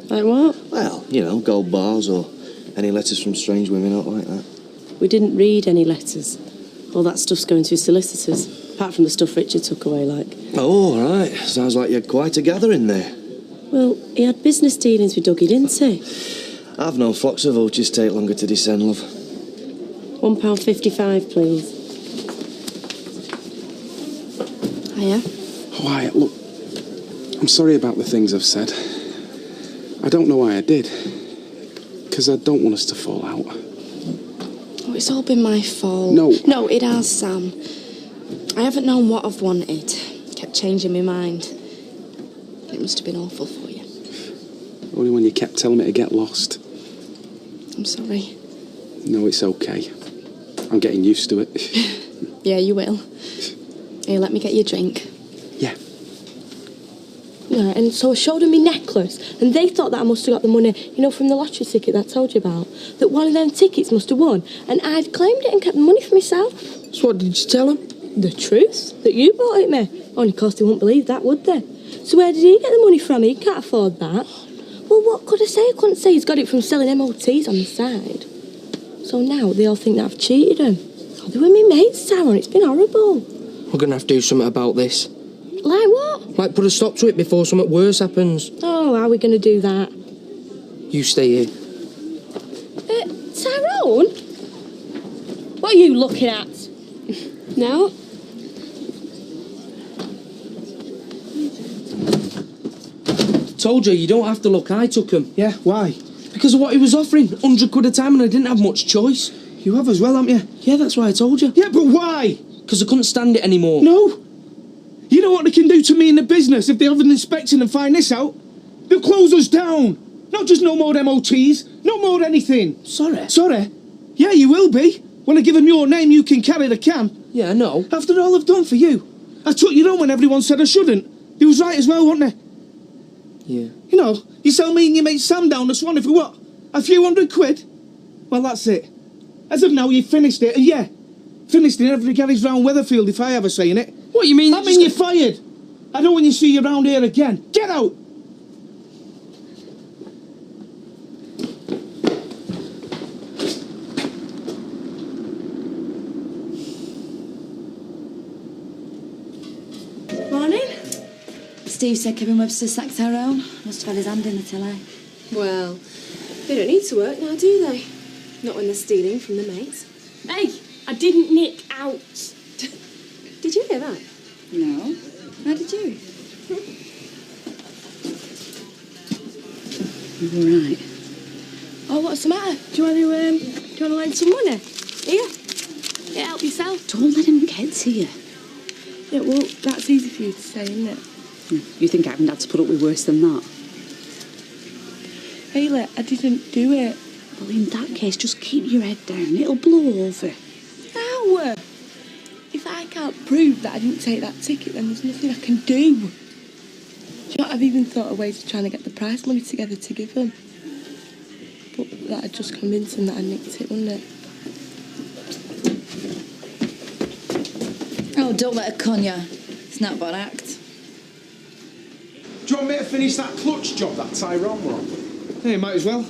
Speaker 2: Like what?
Speaker 13: Well, gold bars or any letters from strange women, not like that.
Speaker 2: We didn't read any letters. All that stuff's going to his solicitors, apart from the stuff Richard took away, like.
Speaker 13: Oh, all right. Sounds like you had quite a gathering there.
Speaker 2: Well, he had business dealings with Dougie, didn't he?
Speaker 13: I've known flocks of vultures take longer to descend, love.
Speaker 2: £1.55, please.
Speaker 20: Hiya.
Speaker 1: Wyatt, look, I'm sorry about the things I've said. I don't know why I did. Because I don't want us to fall out.
Speaker 20: Oh, it's all been my fault.
Speaker 1: No.
Speaker 20: No, it has, Sam. I haven't known what I've wanted. Kept changing my mind. It must have been awful for you.
Speaker 1: Only when you kept telling me to get lost.
Speaker 20: I'm sorry.
Speaker 1: No, it's okay. I'm getting used to it.
Speaker 20: Yeah, you will. Here, let me get you a drink.
Speaker 1: Yeah.
Speaker 20: Yeah, and so I showed them my necklace, and they thought that I must have got the money, from the lottery ticket that I told you about. That one of them tickets must have won, and I'd claimed it and kept the money for myself.
Speaker 3: So what did you tell them?
Speaker 20: The truth, that you bought it me. Only course they wouldn't believe that, would they? So where did he get the money from? He can't afford that. Well, what could I say? I couldn't say he's got it from selling MOTs on the side. So now they all think that I've cheated them. Oh, they were my mates, Sarah, and it's been horrible.
Speaker 3: We're going to have to do something about this.
Speaker 20: Like what?
Speaker 3: Like put a stop to it before something worse happens.
Speaker 20: Oh, how are we going to do that?
Speaker 3: You stay here.
Speaker 20: Tyrone? What are you looking at? No.
Speaker 3: Told you don't have to look. I took him.
Speaker 1: Yeah, why?
Speaker 3: Because of what he was offering. 100 quid a time, and I didn't have much choice.
Speaker 1: You have as well, haven't you?
Speaker 3: Yeah, that's why I told you.
Speaker 1: Yeah, but why?
Speaker 3: Because I couldn't stand it anymore.
Speaker 1: No. You know what they can do to me in the business if they have an inspection and find this out? They'll close us down. Not just no more MOTs, no more anything.
Speaker 3: Sorry?
Speaker 1: Sorry? Yeah, you will be. When I give them your name, you can carry the can.
Speaker 3: Yeah, I know.
Speaker 1: After all I've done for you. I took you on when everyone said I shouldn't. They was right as well, weren't they?
Speaker 3: Yeah.
Speaker 1: You sell me and your mate Sam down the Swanee for what? A few £100? Well, that's it. As of now, you've finished it, and yeah, finished in every garage round Weatherfield if I ever say in it.
Speaker 3: What, you mean?
Speaker 1: I mean, you're fired. I don't want you to see you around here again. Get out!
Speaker 9: Steve said Kevin Webster sacked Tyrone. Must have had his hand in the telly.
Speaker 20: Well, they don't need to work now, do they? Not when they're stealing from the mates. Hey, I didn't nick out. Did you hear that?
Speaker 9: No. How did you?
Speaker 14: You all right?
Speaker 20: Oh, what's the matter? Do you want to lend some money? Here. Yeah, help yourself.
Speaker 14: Don't let him get to you.
Speaker 20: Yeah, well, that's easy for you to say, isn't it?
Speaker 14: You think I haven't had to put up with worse than that?
Speaker 20: Hayley, I didn't do it.
Speaker 14: Well, in that case, just keep your head down. It'll blow over.
Speaker 20: No! If I can't prove that I didn't take that ticket, then there's nothing I can do. Do you know what? I've even thought of ways of trying to get the prize money together to give them. But that'd just convince them that I nicked it, wouldn't it?
Speaker 9: Oh, don't let her con ya. It's not about act.
Speaker 1: Do you want me to finish that clutch job that Tyrone were on?
Speaker 12: Hey, might as well.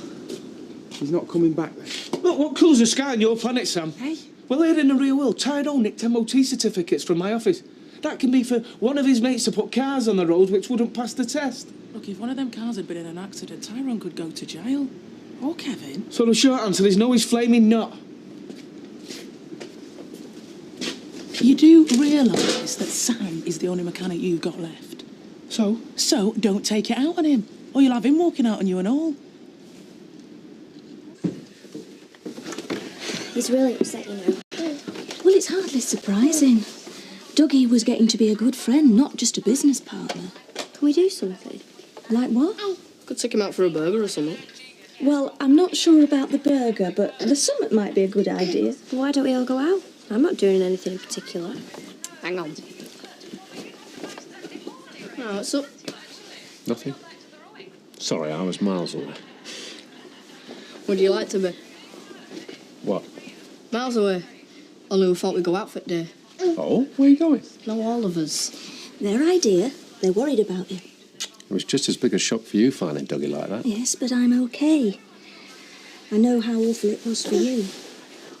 Speaker 1: He's not coming back then.
Speaker 12: Look, what colour's the sky on your planet, Sam?
Speaker 14: Hey?
Speaker 12: Well, here in the real world, Tyrone nicked MOT certificates from my office. That can be for one of his mates to put cars on the road which wouldn't pass the test.
Speaker 4: Look, if one of them cars had been in an accident, Tyrone could go to jail. Or Kevin.
Speaker 12: So the short answer is no, he's flaming not.
Speaker 4: You do realise that Sam is the only mechanic you've got left.
Speaker 12: So?
Speaker 4: So, don't take it out on him. Or you'll have him walking out on you and all.
Speaker 21: He's really upset, you know. Well, it's hardly surprising. Dougie was getting to be a good friend, not just a business partner. Can we do something? Like what?
Speaker 20: Could take him out for a burger or something.
Speaker 21: Well, I'm not sure about the burger, but the summit might be a good idea. Why don't we all go out? I'm not doing anything in particular.
Speaker 20: Hang on. Oh, what's up?
Speaker 11: Nothing. Sorry, I was miles away.
Speaker 20: Would you like to be?
Speaker 11: What?
Speaker 20: Miles away. Only we thought we'd go out for day.
Speaker 11: Oh, where are you going?
Speaker 20: No, all of us.
Speaker 21: Their idea. They're worried about you.
Speaker 11: It was just as big a shock for you finding Dougie like that.
Speaker 21: Yes, but I'm okay. I know how awful it was for you.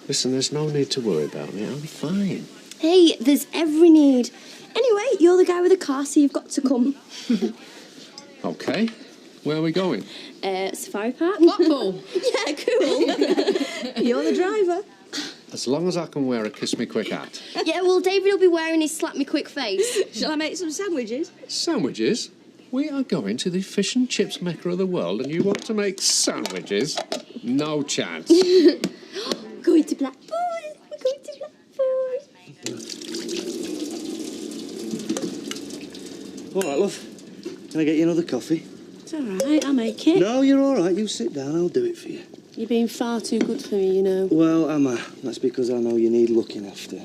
Speaker 11: Listen, there's no need to worry about me. I'm fine.
Speaker 21: Hey, there's every need. Anyway, you're the guy with the car, so you've got to come.
Speaker 11: Okay. Where are we going?
Speaker 21: Safari Park.
Speaker 20: Blackpool.
Speaker 21: Yeah, cool. You're the driver.
Speaker 11: As long as I can wear a Kiss Me Quick hat.
Speaker 21: Yeah, well, David will be wearing his slap me quick face. Shall I make some sandwiches?
Speaker 11: Sandwiches? We are going to the fish and chips mecca of the world and you want to make sandwiches? No chance.
Speaker 21: Going to Blackpool. We're going to Blackpool.
Speaker 13: All right, love. Can I get you another coffee?
Speaker 2: It's all right, I'll make it.
Speaker 13: No, you're all right. You sit down. I'll do it for you.
Speaker 2: You're being far too good for me, you know.
Speaker 13: Well, am I? That's because I know you need looking after.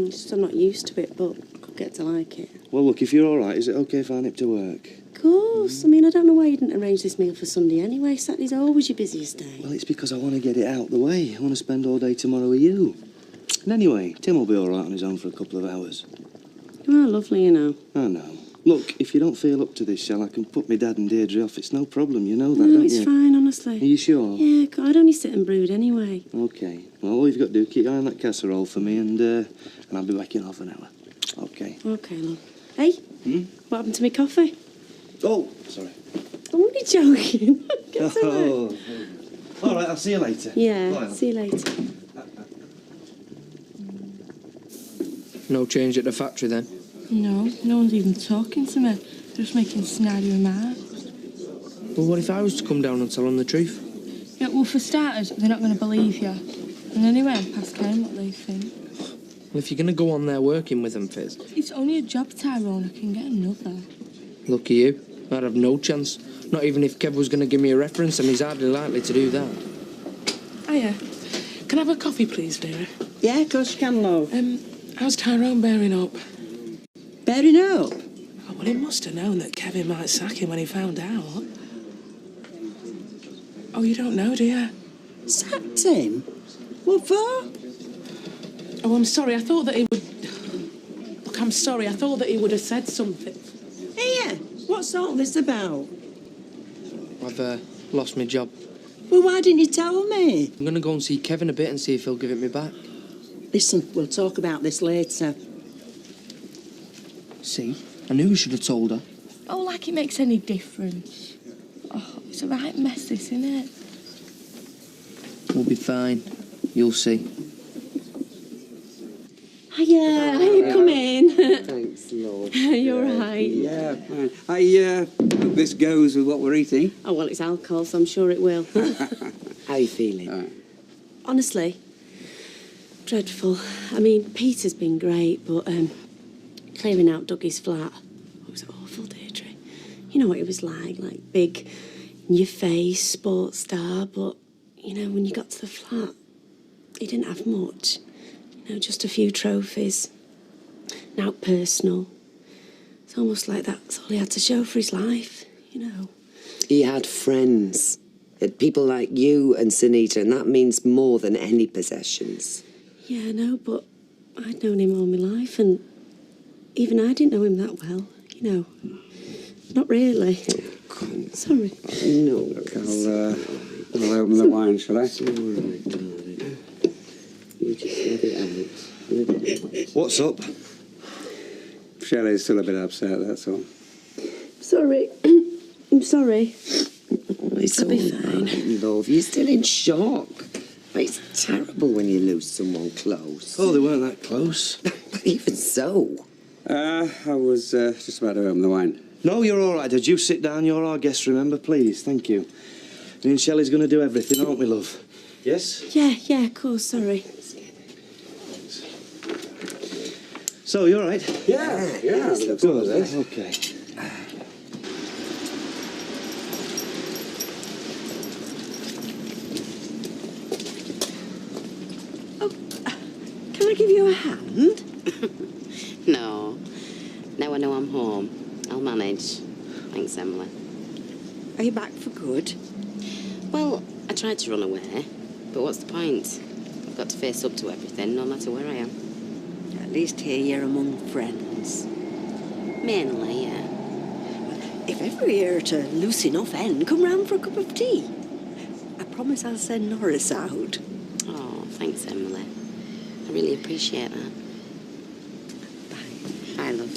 Speaker 2: Just I'm not used to it, but I could get to like it.
Speaker 13: Well, look, if you're all right, is it okay if I nip to work?
Speaker 2: Of course. I mean, I don't know why you didn't arrange this meal for Sunday anyway. Saturday's always your busiest day.
Speaker 13: Well, it's because I want to get it out the way. I want to spend all day tomorrow with you. And anyway, Tim will be all right on his own for a couple of hours.
Speaker 2: You are lovely, you know.
Speaker 13: I know. Look, if you don't feel up to this, Shell, I can put my dad and Deirdre off. It's no problem, you know that,
Speaker 2: No,
Speaker 13: don't
Speaker 2: it's
Speaker 13: you?
Speaker 2: fine, honestly.
Speaker 13: Are you sure?
Speaker 2: Yeah, I'd only sit and brood anyway.
Speaker 13: Okay. Well, all you've got to do, keep your eye on that casserole for me, and I'll be back in half an hour. Okay.
Speaker 2: Okay, love. Hey, what happened to my coffee?
Speaker 13: Oh, sorry.
Speaker 2: I'm only joking. Get to work.
Speaker 13: All right, I'll see you later.
Speaker 2: Yeah,
Speaker 13: Bye.
Speaker 2: see you later.
Speaker 12: No change at the factory then?
Speaker 20: No, no one's even talking to me. Just making snidey remarks.
Speaker 12: Well, what if I was to come down and tell them the truth?
Speaker 20: Yeah, well, for starters, they're not going to believe you. And anyway, I'm past caring what they think.
Speaker 12: Well, if you're going to go on there working with them, Fizz,
Speaker 20: It's only a job, Tyrone. I can get another.
Speaker 12: lucky you. I'd have no chance. Not even if Kev was going to give me a reference, and he's hardly likely to do that.
Speaker 4: Hiya. Can I have a coffee, please, dear?
Speaker 17: Yeah, of course you can, love.
Speaker 4: How's Tyrone bearing up?
Speaker 17: Bearing up?
Speaker 4: Oh, well, he must have known that Kevin might sack him when he found out. Oh, you don't know, do you?
Speaker 17: Sacked him? What for?
Speaker 4: Oh, I'm sorry. I thought that he would... Look, I'm sorry. I thought that he would have said something.
Speaker 17: Here, what's all this about?
Speaker 12: I've lost my job.
Speaker 17: Well, why didn't you tell me?
Speaker 12: I'm going to go and see Kevin a bit and see if he'll give it me back.
Speaker 17: Listen, we'll talk about this later.
Speaker 12: See? I knew we should have told her.
Speaker 2: Oh, like it makes any difference. Oh, it's a right mess, this, isn't it?
Speaker 3: We'll be fine. You'll see.
Speaker 14: Hiya, come in.
Speaker 7: Thanks, Lord.
Speaker 14: You're right.
Speaker 7: Yeah, fine. I hope this goes with what we're eating.
Speaker 14: Oh, well, it's alcohol, so I'm sure it will.
Speaker 3: How are you feeling?
Speaker 14: Honestly, dreadful. I mean, Peter's been great, but clearing out Dougie's flat, it was awful, Deirdre. You know what it was like big in your face, sports star, but, you know, when you got to the flat, he didn't have much. You know, just a few trophies. Now personal. It's almost like that's all he had to show for his life, you know.
Speaker 18: He had friends. He had people like you and Sunita, and that means more than any possessions.
Speaker 14: Yeah, I know, but I'd known him all my life, and even I didn't know him that well, you know. Not really. Sorry.
Speaker 18: No.
Speaker 7: Look, I'll open the wine, shall I?
Speaker 18: It's all right, darling. You just let it out. Let it out.
Speaker 7: What's up? Shelley's still a bit upset, that's all.
Speaker 14: Sorry. I'm sorry.
Speaker 18: It's
Speaker 14: I'll be
Speaker 18: all
Speaker 14: fine.
Speaker 18: right, love. You're still in shock. It's terrible when you lose someone close.
Speaker 3: Oh, they weren't that close.
Speaker 18: Even so.
Speaker 7: I was just about to open the wine.
Speaker 13: No, you're all right. Did you sit down? You're our guest, remember? Please, thank you. Me and Shelley's going to do everything, aren't we, love? Yes?
Speaker 14: Yeah, of course, sorry.
Speaker 13: So, you all right?
Speaker 7: Yeah.
Speaker 13: Good, okay.
Speaker 14: Can I give you a hand?
Speaker 6: No. Now I know I'm home. I'll manage. Thanks, Emily.
Speaker 14: Are you back for good?
Speaker 6: Well, I tried to run away, but what's the point? I've got to face up to everything, no matter where I am.
Speaker 14: At least here you're among friends.
Speaker 6: Mainly, yeah.
Speaker 14: If ever you're at a loose enough end, come round for a cup of tea. I promise I'll send Norris out.
Speaker 6: Oh, thanks, Emily. I really appreciate that. Bye, love.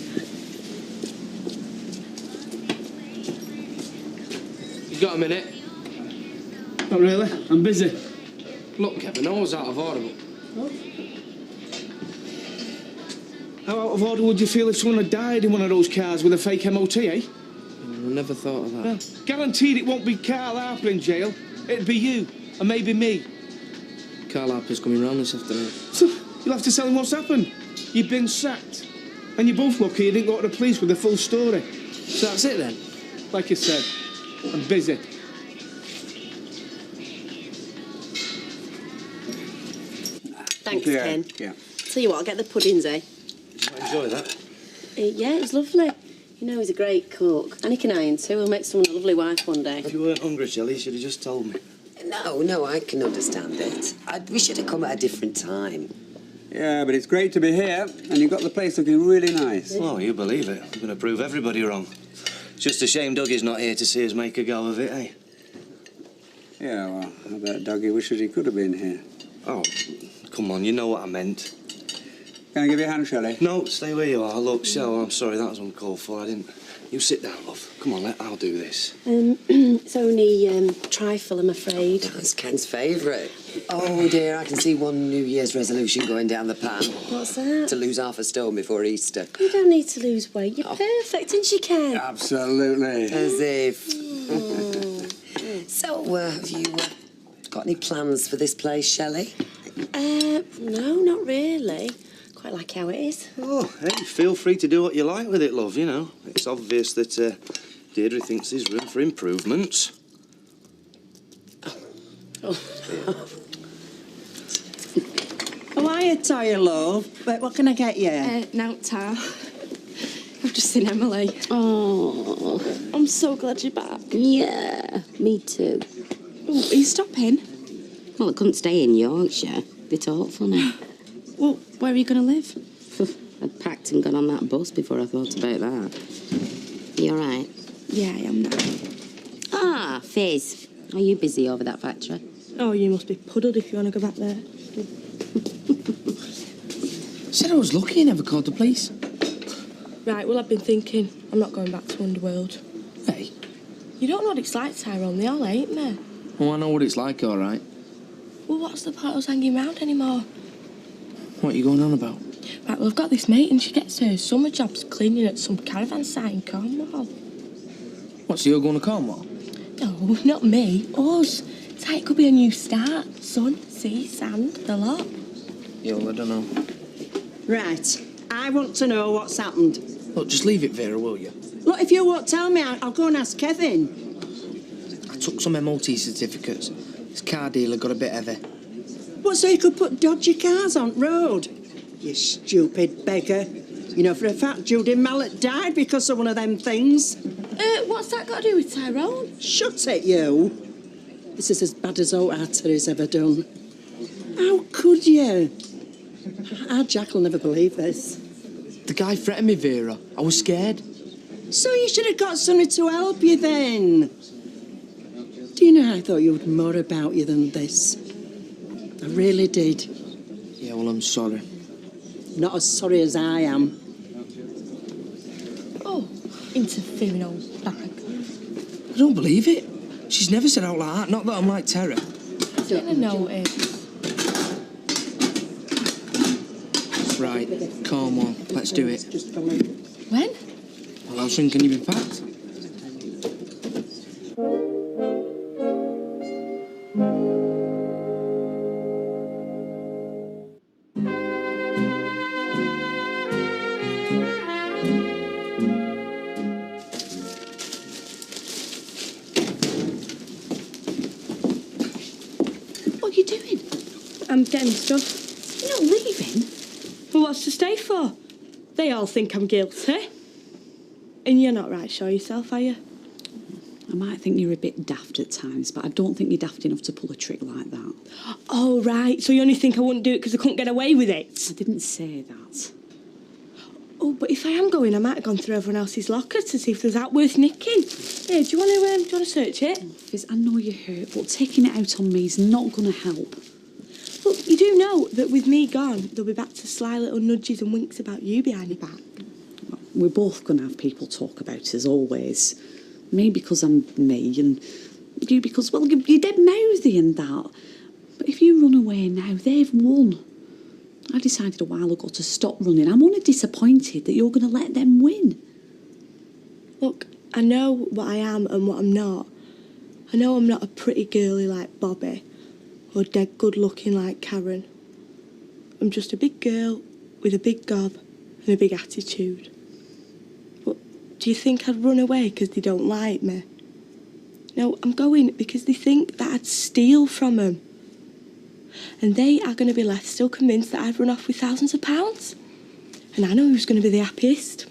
Speaker 12: You got a minute? Not really. I'm busy. Look, Kevin, I was out of order, but... How out of order would you feel if someone had died in one of those cars with a fake MOT, eh?
Speaker 3: I never thought of that.
Speaker 12: Well, guaranteed it won't be Carl Harper in jail. It'd be you, and maybe me.
Speaker 3: Carl Harper's coming round this afternoon.
Speaker 12: So, you'll have to tell him what's happened. You've been sacked. And you're both lucky you didn't go to the police with the full story.
Speaker 3: So that's it then?
Speaker 12: Like I said, I'm busy.
Speaker 14: Thanks,
Speaker 7: Yeah,
Speaker 14: Ken.
Speaker 7: yeah.
Speaker 14: Tell you what, I'll get the puddings, eh?
Speaker 13: Enjoy that.
Speaker 14: Yeah, it was lovely. You know, he's a great cook. And he can iron too. He'll make someone a lovely wife one day.
Speaker 13: If you weren't hungry, Shelley, you should have just told me.
Speaker 18: No, I can understand it. We should have come at a different time.
Speaker 7: Yeah, but it's great to be here, and you've got the place looking really nice.
Speaker 13: Oh, you believe it. We're going to prove everybody wrong. It's just a shame Dougie's not here to see us make a go of it, eh?
Speaker 7: Yeah, well, I bet Dougie wishes he could have been here.
Speaker 13: Oh, come on, you know what I meant.
Speaker 7: Can I give you a hand, Shelley?
Speaker 13: No, stay where you are. Look, Shell, I'm sorry, that was uncalled for. I didn't... You sit down, love. Come on, I'll do this.
Speaker 14: It's only trifle, I'm afraid.
Speaker 18: That's Ken's favourite. Oh, dear, I can see one New Year's resolution going down the pan.
Speaker 14: What's that?
Speaker 18: To lose half a stone before Easter.
Speaker 14: You don't need to lose weight. You're perfect, aren't you, Ken?
Speaker 7: Absolutely.
Speaker 18: As if. So, have you got any plans for this place, Shelley?
Speaker 14: No, not really. Quite like how it is.
Speaker 13: Oh, hey, feel free to do what you like with it, love, you know. It's obvious that Deirdre thinks there's room for improvements.
Speaker 22: Oh, hiya, Toya, love. But what can I get you?
Speaker 20: Now, Tar. I've just seen Emily.
Speaker 2: Oh,
Speaker 20: I'm so glad you're back.
Speaker 6: Yeah, me too.
Speaker 20: Oh, are you stopping?
Speaker 6: Well, I couldn't stay in Yorkshire. Bit awful now.
Speaker 20: Well, where are you going to live?
Speaker 6: I'd packed and gone on that bus before I thought about that. You all right?
Speaker 20: Yeah, I am now.
Speaker 6: Ah, Fizz. Are you busy over that factory?
Speaker 20: Oh, you must be puddled if you want to go back there.
Speaker 3: Said I was lucky I never called the police.
Speaker 20: Right, well, I've been thinking. I'm not going back to Underworld.
Speaker 12: Hey.
Speaker 20: You don't know what it's like, Tyrone. They all hate me.
Speaker 12: Oh, I know what it's like, all right.
Speaker 20: Well, what's the point of us hanging around anymore?
Speaker 12: What are you going on about?
Speaker 20: Right, well, I've got this mate and she gets her summer jobs cleaning at some caravan site in Cornwall.
Speaker 12: What, so you're going to Cornwall?
Speaker 20: No, not me. Us. It's like it could be a new start. Sun, sea, sand, the lot.
Speaker 12: Yeah, well, I don't know.
Speaker 22: Right. I want to know what's happened.
Speaker 12: Look, just leave it, Vera, will you?
Speaker 22: Look, if you won't tell me, I'll go and ask Kevin.
Speaker 12: I took some MOT certificates. This car dealer got a bit heavy.
Speaker 22: What, so you could put dodgy cars on road? You stupid beggar. You know for a fact Judy Mallet died because of one of them things.
Speaker 20: What's that got to do with Tyrone?
Speaker 22: Shut it, you. This is as bad as old Artery's ever done. How could you? Our Jack will never believe this.
Speaker 12: The guy threatened me, Vera. I was scared.
Speaker 22: So you should have got somebody to help you then. Do you know I thought you had more about you than this? I really did.
Speaker 12: Yeah, well, I'm sorry.
Speaker 22: Not as sorry as I am.
Speaker 20: Oh, interfering old bag.
Speaker 12: I don't believe it. She's never said out like that. Not that I'm like Terry.
Speaker 20: I didn't notice.
Speaker 12: Right, calm on. Let's do it.
Speaker 20: When?
Speaker 12: Well, how soon can you be packed?
Speaker 2: What are you doing?
Speaker 20: I'm getting stuff.
Speaker 2: You're not leaving?
Speaker 20: Well, what's to stay for? They all think I'm guilty. And you're not right sure yourself, are you?
Speaker 2: I might think you're a bit daft at times, but I don't think you're daft enough to pull a trick like that.
Speaker 20: Oh, right. So you only think I wouldn't do it because I couldn't get away with it?
Speaker 2: I didn't say that.
Speaker 20: Oh, but if I am going, I might have gone through everyone else's locker to see if there's that worth nicking. Hey, do you want to search it?
Speaker 2: Fizz, I know you're hurt, but taking it out on me is not going to help.
Speaker 20: Look, you do know that with me gone, they'll be back to sly little nudges and winks about you behind your back.
Speaker 2: We're both going to have people talk about us, always. Me because I'm me, and you because, well, you're dead mouthy and that. But if you run away now, they've won. I decided a while ago to stop running. I'm only disappointed that you're going to let them win.
Speaker 20: Look, I know what I am and what I'm not. I know I'm not a pretty girly like Bobby or dead good looking like Karen. I'm just a big girl with a big gob and a big attitude. But do you think I'd run away because they don't like me? No, I'm going because they think that I'd steal from them. And they are going to be left still convinced that I've run off with thousands of pounds. And I know who's going to be the happiest.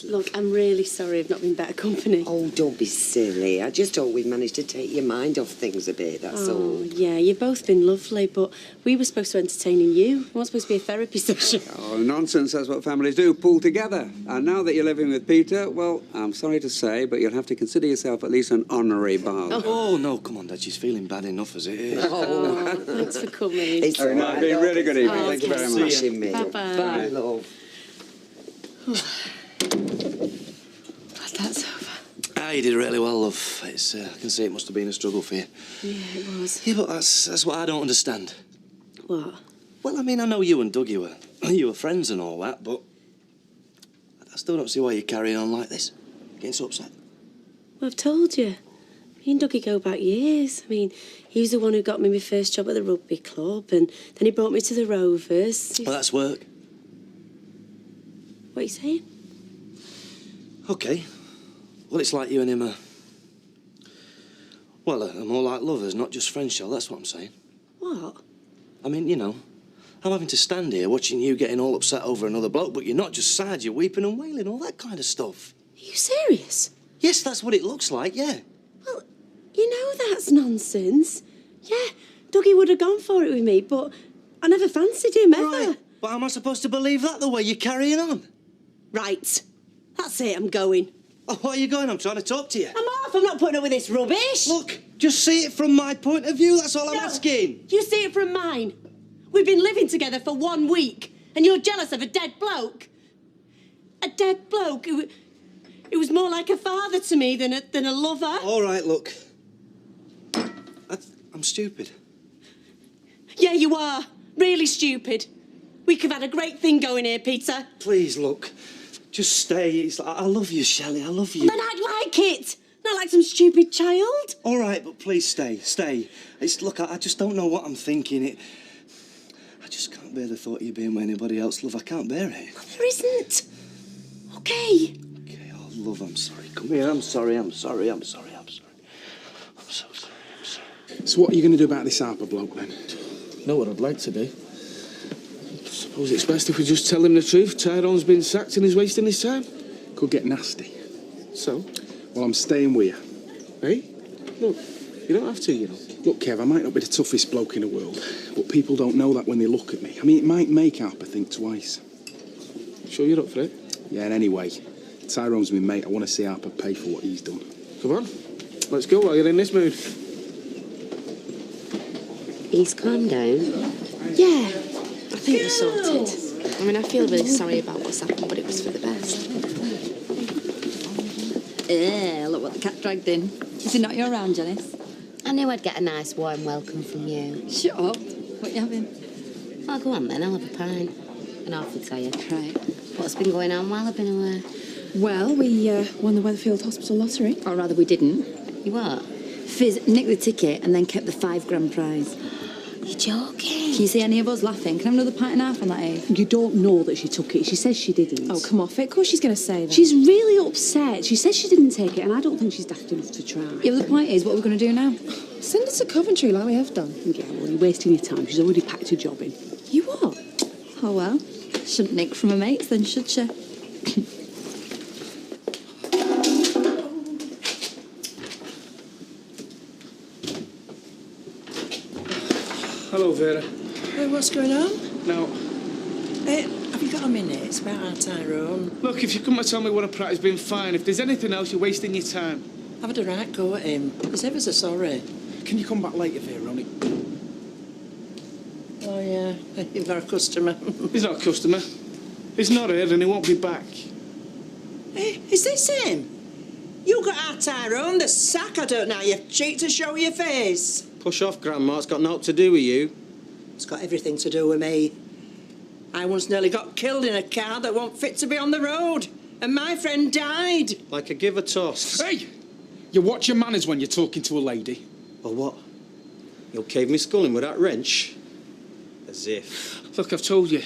Speaker 10: Look, I'm really sorry I've not been better company.
Speaker 18: Oh, don't be silly. I just hope we've managed to take your mind off things a bit, that's all.
Speaker 10: Yeah, you've both been lovely, but we were supposed to entertain you. It wasn't supposed to be a therapy session.
Speaker 19: Oh, nonsense. That's what families do, pull together. And now that you're living with Peter, well, I'm sorry to say, but you'll have to consider yourself at least an honorary bard.
Speaker 23: Oh, no, come on, Dad. She's feeling bad enough as it is.
Speaker 10: Oh, thanks for coming.
Speaker 19: It's been a really good evening. Thank you very much.
Speaker 10: Bye-bye.
Speaker 18: Bye, love.
Speaker 10: That's over.
Speaker 23: Ah, you did really well, love. It's, I can see it must have been a struggle for you.
Speaker 10: Yeah, it was.
Speaker 23: Yeah, but that's what I don't understand.
Speaker 10: What?
Speaker 23: Well, I mean, I know you and Dougie were friends and all that, but I still don't see why you're carrying on like this. Getting so upset.
Speaker 10: Well, I've told you. Me and Dougie go back years. I mean, he was the one who got me my first job at the rugby club, and then he brought me to the Rovers.
Speaker 23: Well, that's work.
Speaker 10: What are you saying?
Speaker 23: Okay. Well, it's like you and him are... Well, are more like lovers, not just friends, Shell. That's what I'm saying.
Speaker 10: What?
Speaker 23: I mean, you know, I'm having to stand here watching you getting all upset over another bloke, but you're not just sad, you're weeping and wailing, all that kind of stuff.
Speaker 10: Are you serious?
Speaker 23: Yes, that's what it looks like, yeah.
Speaker 10: Well, you know that's nonsense. Yeah, Dougie would have gone for it with me, but I never fancied him, ever.
Speaker 23: Right. But how am I supposed to believe that the way you're carrying on?
Speaker 10: Right. That's it, I'm going.
Speaker 23: Oh, why are you going? I'm trying to talk to you.
Speaker 10: I'm off, I'm not putting up with this rubbish.
Speaker 23: Look, just see it from my point of view, that's all I'm asking.
Speaker 10: You see it from mine. We've been living together for 1 week, and you're jealous of a dead bloke? A dead bloke who was more like a father to me than a lover?
Speaker 23: All right, look. I'm stupid.
Speaker 10: Yeah, you are. Really stupid. We could have had a great thing going here, Peter.
Speaker 23: Please, look. Just stay. It's like, I love you, Shelley. I love you.
Speaker 10: Then I'd like it. Not like some stupid child.
Speaker 23: All right, but please stay. Stay. Look, I just don't know what I'm thinking. I just can't bear the thought of you being with anybody else, love. I can't bear it.
Speaker 10: Well, there isn't. Okay.
Speaker 23: Okay, oh, love, I'm sorry. Come here. I'm sorry. I'm so sorry. I'm sorry. I'm sorry.
Speaker 1: So what are you going to do about this Harper bloke, then?
Speaker 12: You know what I'd like to do? I suppose it's best if we just tell him the truth. Tyrone's been sacked and he's wasting his time.
Speaker 1: Could get nasty.
Speaker 12: So?
Speaker 1: Well, I'm staying with you.
Speaker 12: Hey? Look, you don't have to, you know.
Speaker 1: Look, Kev, I might not be the toughest bloke in the world, but people don't know that when they look at me. I mean, it might make Harper think twice.
Speaker 12: Sure you're up for it?
Speaker 1: Yeah, and anyway, Tyrone's my mate. I want to see Harper pay for what he's done.
Speaker 12: Come on. Let's go while you're in this mood.
Speaker 10: He's calmed down.
Speaker 20: Yeah, I think we're sorted. I mean, I feel really sorry about what's happened, but it was for the best.
Speaker 9: Look what the cat dragged in. Is he not your round, Janice?
Speaker 6: I knew I'd get a nice warm welcome from you.
Speaker 9: Shut up. What you having?
Speaker 6: Well, go on then, I'll have a pint. And off with you.
Speaker 9: Right.
Speaker 6: What's been going on while I've been away?
Speaker 20: Well, we won the Weatherfield Hospital lottery.
Speaker 9: Or rather, we didn't.
Speaker 6: You what?
Speaker 9: Fizz nicked the ticket and then kept the £5 prize.
Speaker 6: You're joking.
Speaker 9: Can you see any of us laughing? Can I have another pint and a half on that, Eve?
Speaker 14: You don't know that she took it. She says she didn't.
Speaker 20: Oh, come off it. Of course she's going to say that.
Speaker 14: She's really upset. She says she didn't take it, and I don't think she's daft enough to try.
Speaker 9: Yeah, but the point is, what are we going to do now?
Speaker 20: Send her to Coventry like we have done.
Speaker 14: Yeah, well, you're wasting your time. She's already packed her job in.
Speaker 20: You what?
Speaker 9: Oh, well. Shouldn't nick from her mates then, should she?
Speaker 12: Hello, Vera.
Speaker 22: Hey, what's going on?
Speaker 12: Now,
Speaker 22: Have you got a minute? It's about our Tyrone.
Speaker 12: look, if you come and tell me what a prat has been fine. If there's anything else, you're wasting your time.
Speaker 22: I've had a right go at him. He's ever so sorry.
Speaker 1: Can you come back later, Vera, on it?
Speaker 22: Oh, yeah. You're our customer.
Speaker 12: He's not a customer. He's not here and he won't be back.
Speaker 22: Hey, is this him? You got our Tyrone, the sack. I don't know. You cheat to show your face.
Speaker 23: Push off, Grandma. It's got naught to do with you.
Speaker 22: It's got everything to do with me. I once nearly got killed in a car that wasn't fit to be on the road. And my friend died.
Speaker 23: Like a give a toss.
Speaker 1: Hey! You watch your manners when you're talking to a lady.
Speaker 23: Or what? You'll cave me skull in with that wrench? As if.
Speaker 12: Look, I've told you.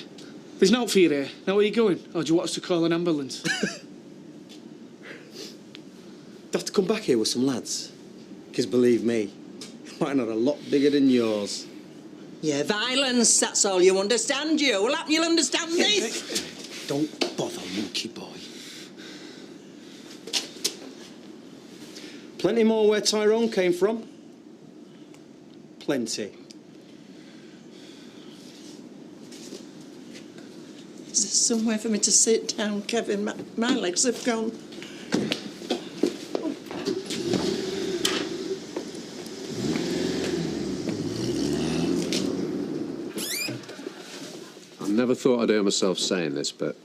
Speaker 12: There's no for you here. Now where are you going? Or do you want us to call an ambulance?
Speaker 23: Have to come back here with some lads. Because believe me, mine are a lot bigger than yours.
Speaker 22: Yeah, violence, that's all you understand, you. Well, you'll understand this.
Speaker 23: Don't bother, monkey boy. Plenty more where Tyrone came from. Plenty.
Speaker 22: Is there somewhere for me to sit down, Kevin? My legs have gone.
Speaker 11: I never thought I'd hear myself saying this, but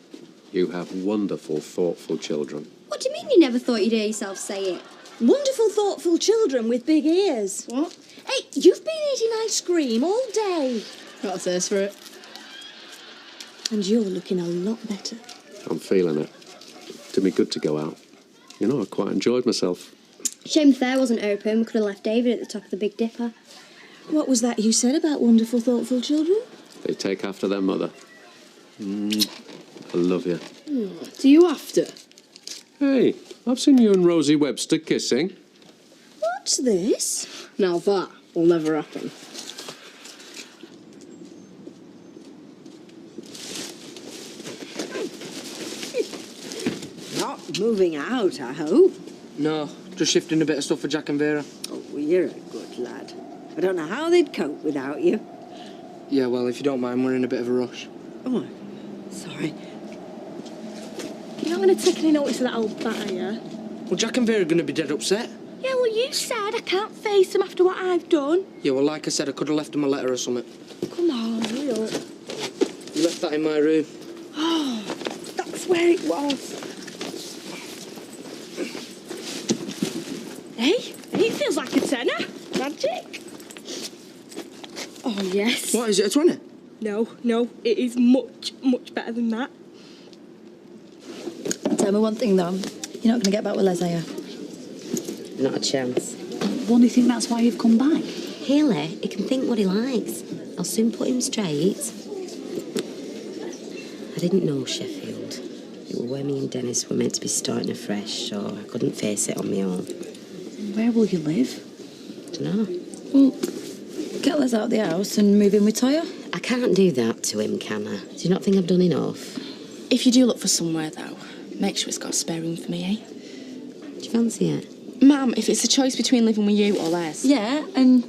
Speaker 11: you have wonderful, thoughtful children.
Speaker 5: What do you mean you never thought you'd hear yourself say it? Wonderful, thoughtful children with big ears. What? Hey, you've been eating ice cream all day.
Speaker 20: Got a thirst for it.
Speaker 5: And you're looking a lot better.
Speaker 11: I'm feeling it. Did me good to go out. You know, I quite enjoyed myself.
Speaker 5: Shame the fair wasn't open. We could have left David at the top of the Big Dipper.
Speaker 10: What was that you said about wonderful, thoughtful children?
Speaker 11: They take after their mother. I love you.
Speaker 20: Do you have to?
Speaker 11: Hey, I've seen you and Rosie Webster kissing.
Speaker 10: What's this?
Speaker 20: Now that will never happen.
Speaker 22: Not moving out, I hope.
Speaker 3: No, just shifting a bit of stuff for Jack and Vera.
Speaker 22: Oh, well, you're a good lad. I don't know how they'd cope without you.
Speaker 3: Yeah, well, if you don't mind, we're in a bit of a rush.
Speaker 22: Oh, sorry.
Speaker 10: You're not going to take any notice of that old bat, are you?
Speaker 3: Well, Jack and Vera are going to be dead upset.
Speaker 20: Yeah, well, you said I can't face him after what I've done.
Speaker 3: Yeah, well, like I said, I could have left him a letter or something.
Speaker 20: Come on, hurry up.
Speaker 3: You left that in my room.
Speaker 20: Oh, that's where it was. Hey, it feels like a tenner. Magic. Oh, yes.
Speaker 3: What, is it a 20?
Speaker 20: No, it is much, much better than that.
Speaker 9: Tell me one thing, though. You're not going to get back with Les, are you?
Speaker 6: Not a chance.
Speaker 14: Won't you think that's why you've come back?
Speaker 6: Haley, he can think what he likes. I'll soon put him straight. I didn't know Sheffield. It was where me and Dennis were meant to be starting afresh, so I couldn't face it on my own.
Speaker 14: Where will you live?
Speaker 6: Dunno.
Speaker 9: Well, get Les out of the house and move in with Toya.
Speaker 6: I can't do that to him, can I? Do you not think I've done enough?
Speaker 20: If you do look for somewhere, though, make sure it's got a spare room for me, eh?
Speaker 6: Do you fancy it?
Speaker 20: Ma'am, if it's a choice between living with you or Les.
Speaker 9: Yeah, and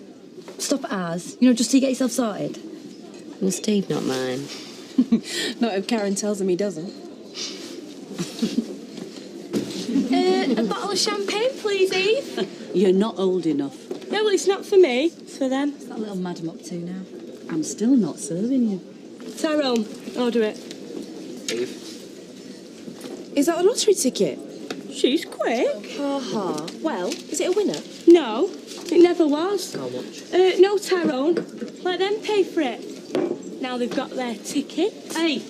Speaker 9: stop at ours. You know, just to get yourself sorted.
Speaker 6: Well, Steve, not mine.
Speaker 20: Not if Karen tells him he doesn't. A bottle of champagne, please, Eve.
Speaker 14: You're not old enough.
Speaker 20: No, well, it's not for me. It's for them.
Speaker 9: What's that little madam up to now?
Speaker 14: I'm still not serving you.
Speaker 20: Tyrone, order it.
Speaker 3: Eve.
Speaker 20: Is that a lottery ticket? She's quick. Ha. Well, is it a winner? No, it never was.
Speaker 3: How much?
Speaker 20: No, Tyrone. Let them pay for it. Now they've got their ticket.
Speaker 14: Hey,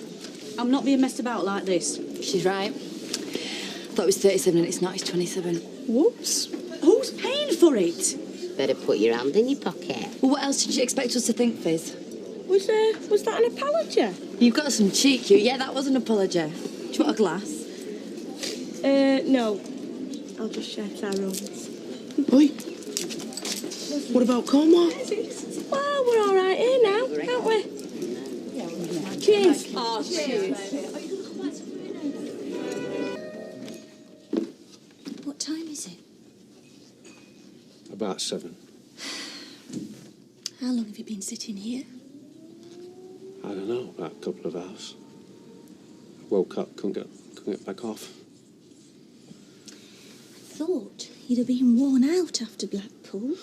Speaker 14: I'm not being messed about like this.
Speaker 9: She's right. I thought it was 37 and it's not, it's 27.
Speaker 20: Whoops.
Speaker 14: Who's paying for it?
Speaker 6: Better put your hand in your pocket.
Speaker 9: Well, what else did you expect us to think, Fizz?
Speaker 20: Was that an apology?
Speaker 9: You've got some cheek, you. Yeah, that was an apology. Do you want a glass?
Speaker 20: No. I'll just share Tyrone's.
Speaker 3: Oi. What about Cornwall?
Speaker 20: Well, we're all right here now, aren't we? Cheers.
Speaker 14: Oh, cheers.
Speaker 21: What time is it?
Speaker 11: About 7.
Speaker 21: How long have you been sitting here?
Speaker 11: I don't know, about a couple of hours. Woke up, couldn't get back off.
Speaker 21: Thought you'd have been worn out after Blackpool.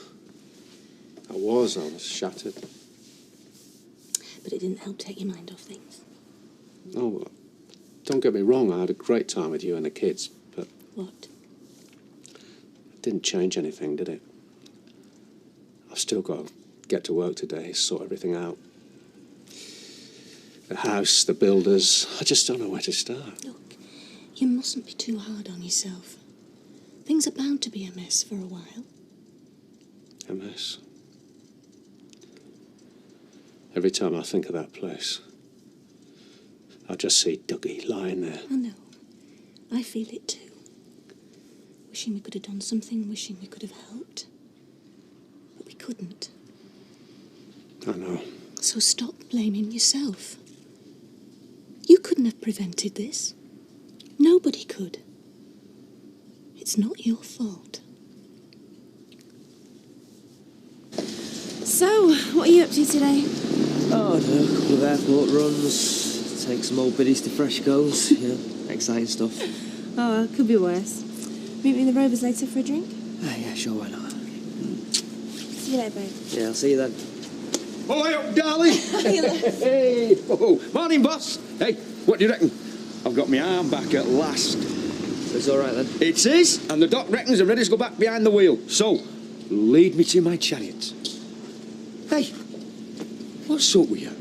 Speaker 11: I was shattered.
Speaker 21: But it didn't help take your mind off things.
Speaker 11: Oh, don't get me wrong, I had a great time with you and the kids, but...
Speaker 21: What?
Speaker 11: It didn't change anything, did it? I've still got to get to work today, sort everything out. The house, the builders, I just don't know where to start.
Speaker 21: Look, you mustn't be too hard on yourself. Things are bound to be a mess for a while.
Speaker 11: A mess. Every time I think of that place, I just see Dougie lying there.
Speaker 21: I know. I feel it too. Wishing we could have done something, wishing we could have helped. But we couldn't.
Speaker 11: I know.
Speaker 21: So stop blaming yourself. You couldn't have prevented this. Nobody could. It's not your fault.
Speaker 20: So, what are you up to today?
Speaker 3: Oh, I don't know, a couple of airport runs, take some old biddies to fresh goes, you know, exciting stuff.
Speaker 20: Oh, it could be worse. Meet me in the Rovers later for a drink?
Speaker 3: Yeah, sure, why not?
Speaker 20: See you later, babe.
Speaker 3: Yeah, I'll see you then.
Speaker 7: Oh, hey up, darling. Hey. Oh, morning, boss. Hey, what do you reckon? I've got my arm back at last.
Speaker 3: It's all right, then?
Speaker 7: It is, and the doc reckons I'm ready to go back behind the wheel. So, lead me to my chariot. Hey, what's up with you?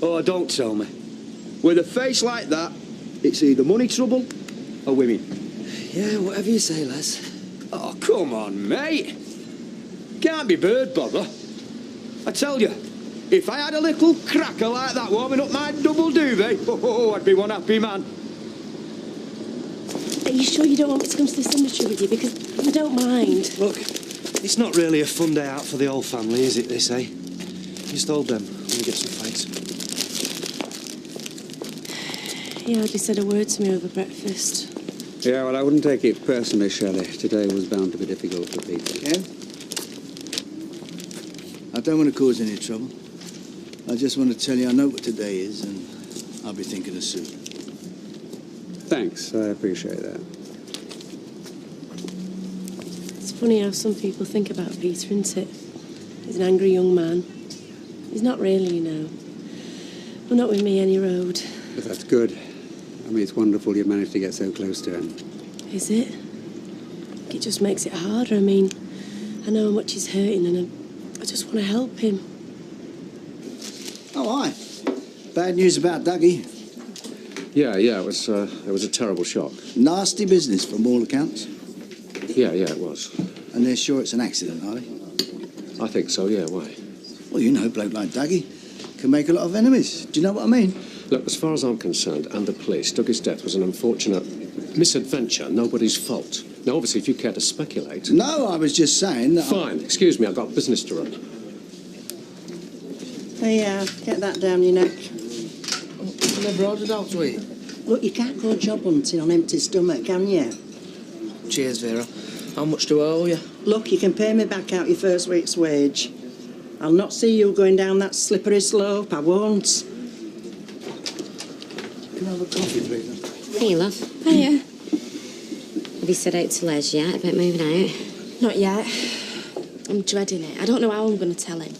Speaker 7: Oh, don't tell me. With a face like that, it's either money trouble or women.
Speaker 3: Yeah, whatever you say, Les.
Speaker 7: Oh, come on, mate. Can't be bird bother. I tell you, if I had a little cracker like that warming up my double duvet, oh, I'd be one happy man.
Speaker 20: Are you sure you don't want me to come to the cemetery with you? Because I don't mind.
Speaker 13: Look, it's not really a fun day out for the whole family, is it, this, eh? Just hold them. I'm going to get some fights.
Speaker 20: He hardly said a word to me over breakfast.
Speaker 19: Yeah, well, I wouldn't take it personally, Shelley. Today was bound to be difficult for Peter.
Speaker 8: Ken? I don't want to cause any trouble. I just want to tell you I know what today is, and I'll be thinking of Sue.
Speaker 19: Thanks, I appreciate that.
Speaker 20: It's
Speaker 10: Funny how some people think about Peter, isn't it? He's an angry young man. He's not really, you know. Well, not with me, any road.
Speaker 19: But that's good. I mean, it's wonderful you've managed to get so close to him.
Speaker 10: Is it? It just makes it harder. I mean, I know how much he's hurting and I just want to help him.
Speaker 8: Oh, hi. Bad news about Dougie.
Speaker 11: Yeah, it was a terrible shock.
Speaker 8: Nasty business from all accounts.
Speaker 11: Yeah, it was.
Speaker 8: And they're sure it's an accident, are they?
Speaker 11: I think so, yeah, why?
Speaker 8: Well, you know, a bloke like Dougie can make a lot of enemies. Do you know what I mean?
Speaker 11: Look, as far as I'm concerned, and the police, Dougie's death was an unfortunate misadventure, nobody's fault. Now, obviously, if you care to speculate...
Speaker 8: No, I was just saying that...
Speaker 11: Fine, excuse me, I've got business to run.
Speaker 22: Hey, get that down your neck.
Speaker 12: I never ordered out to eat.
Speaker 22: Look, you can't go job hunting on empty stomach, can you?
Speaker 12: Cheers, Vera. How much do I owe you?
Speaker 22: Look, you can pay me back out your first week's wage. I'll not see you going down that slippery slope, I won't.
Speaker 8: Can I have a coffee, please?
Speaker 6: Hey, love.
Speaker 20: Hiya.
Speaker 6: Have you set out to Les yet about moving out?
Speaker 20: Not yet. I'm dreading it. I don't know how I'm going to tell him.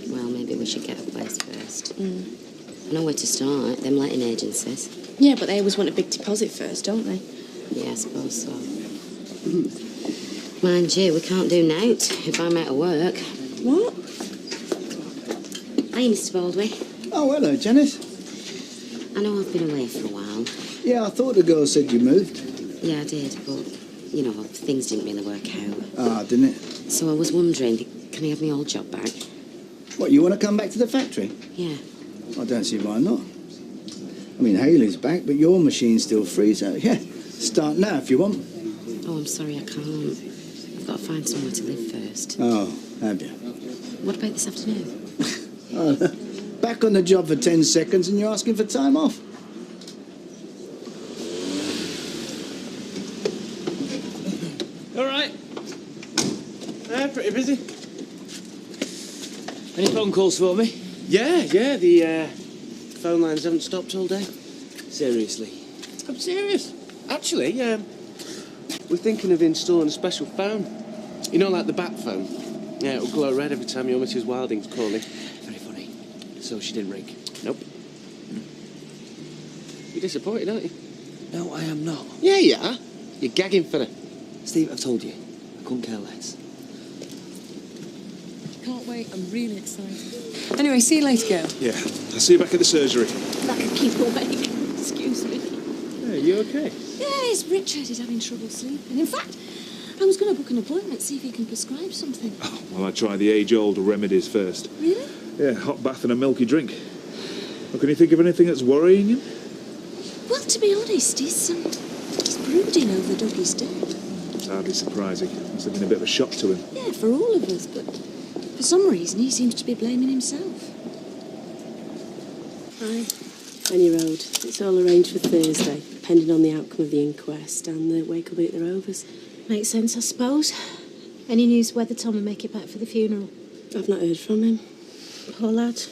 Speaker 6: Well, maybe we should get a place first. I know where to start, them letting agencies.
Speaker 20: Yeah, but they always want a big deposit first, don't they?
Speaker 6: Yeah, I suppose so. Mind you, we can't do nought if I'm out of work.
Speaker 20: What?
Speaker 6: Hi, Mr. Baldwin.
Speaker 8: Oh, hello, Janice.
Speaker 6: I know I've been away for a while.
Speaker 8: Yeah, I thought the girl said you moved.
Speaker 6: Yeah, I did, but, you know, things didn't really work out.
Speaker 8: Ah, didn't it?
Speaker 6: So I was wondering, can I have my old job back?
Speaker 8: What, you want to come back to the factory?
Speaker 6: Yeah.
Speaker 8: I don't see why not. I mean, Haley's back, but your machine's still free, so yeah, start now if you want.
Speaker 6: Oh, I'm sorry, I can't. I've got to find somewhere to live first.
Speaker 8: Oh, have you?
Speaker 6: What about this afternoon?
Speaker 8: Oh, back on the job for 10 seconds and you're asking for time off.
Speaker 12: All right. Pretty busy. Any phone calls for me? Yeah, the phone lines haven't stopped all day. Seriously. I'm serious. Actually, we're thinking of installing a special phone. You know, like the bat phone? Yeah, it'll glow red every time your Mrs. Wilding's calling. Very funny. So she didn't ring? Nope. You're disappointed, aren't you? No, I am not. Yeah, you are. You're gagging for her. Steve, I've told you. I couldn't care less.
Speaker 4: Can't wait, I'm really excited. Anyway, see you later, girl.
Speaker 15: Yeah, I'll see you back at the surgery.
Speaker 4: I can keep awake. Excuse me.
Speaker 15: Hey, you okay?
Speaker 4: Yeah, it's Richard. He's having trouble sleeping. In fact, I was going to book an appointment, see if he can prescribe something.
Speaker 15: Oh, well, I try the age-old remedies first.
Speaker 4: Really?
Speaker 15: Yeah, hot bath and a milky drink. Well, can you think of anything that's worrying you?
Speaker 4: Well, to be honest, he's brooding over Dougie's death.
Speaker 15: It's hardly surprising. Must have been a bit of a shock to him.
Speaker 4: Yeah, for all of us, but for some reason he seems to be blaming himself.
Speaker 10: Hi. Any road. It's all arranged for Thursday, depending on the outcome of the inquest, and the wake will be at the Rovers.
Speaker 20: Makes sense, I suppose. Any news whether Tom will make it back for the funeral?
Speaker 10: I've not heard from him.
Speaker 20: Poor lad.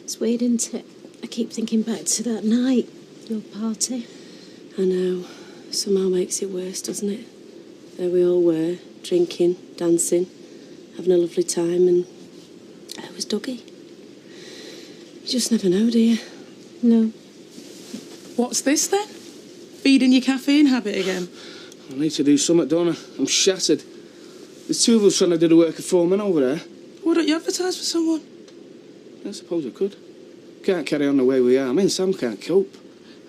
Speaker 20: It's weird, isn't it? I keep thinking back to that night, your party.
Speaker 10: I know. Somehow makes it worse, doesn't it? There we all were, drinking, dancing, having a lovely time, and it was Dougie. You just never know, do you?
Speaker 20: No.
Speaker 16: What's this then? Feeding your caffeine habit again?
Speaker 12: I need to do something, don't I? I'm shattered. There's two of us trying to do the work of 4 men over there.
Speaker 16: Why don't you advertise for someone?
Speaker 12: I suppose I could. Can't carry on the way we are. I mean, Sam can't cope.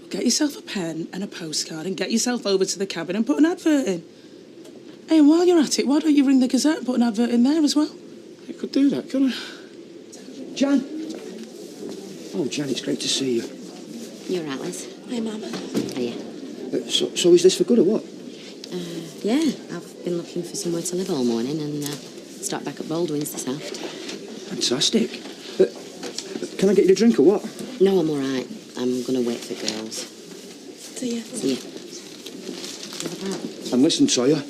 Speaker 16: Get yourself a pen and a postcard and get yourself over to the cabin and put an advert in. Hey, and while you're at it, why don't you ring the Gazette and put an advert in there as well?
Speaker 12: I could do that, couldn't I? Jan! Oh, Jan, it's great to see you.
Speaker 6: You're right, Liz.
Speaker 20: Hi, Mum.
Speaker 6: Hiya.
Speaker 7: So is this for good or what?
Speaker 6: Yeah, I've been looking for somewhere to live all morning and start back at Baldwin's this afternoon.
Speaker 7: Fantastic. Can I get you a drink or what?
Speaker 6: No, I'm all right. I'm going to wait for girls.
Speaker 20: See ya.
Speaker 6: See ya.
Speaker 7: And listen, Sawyer,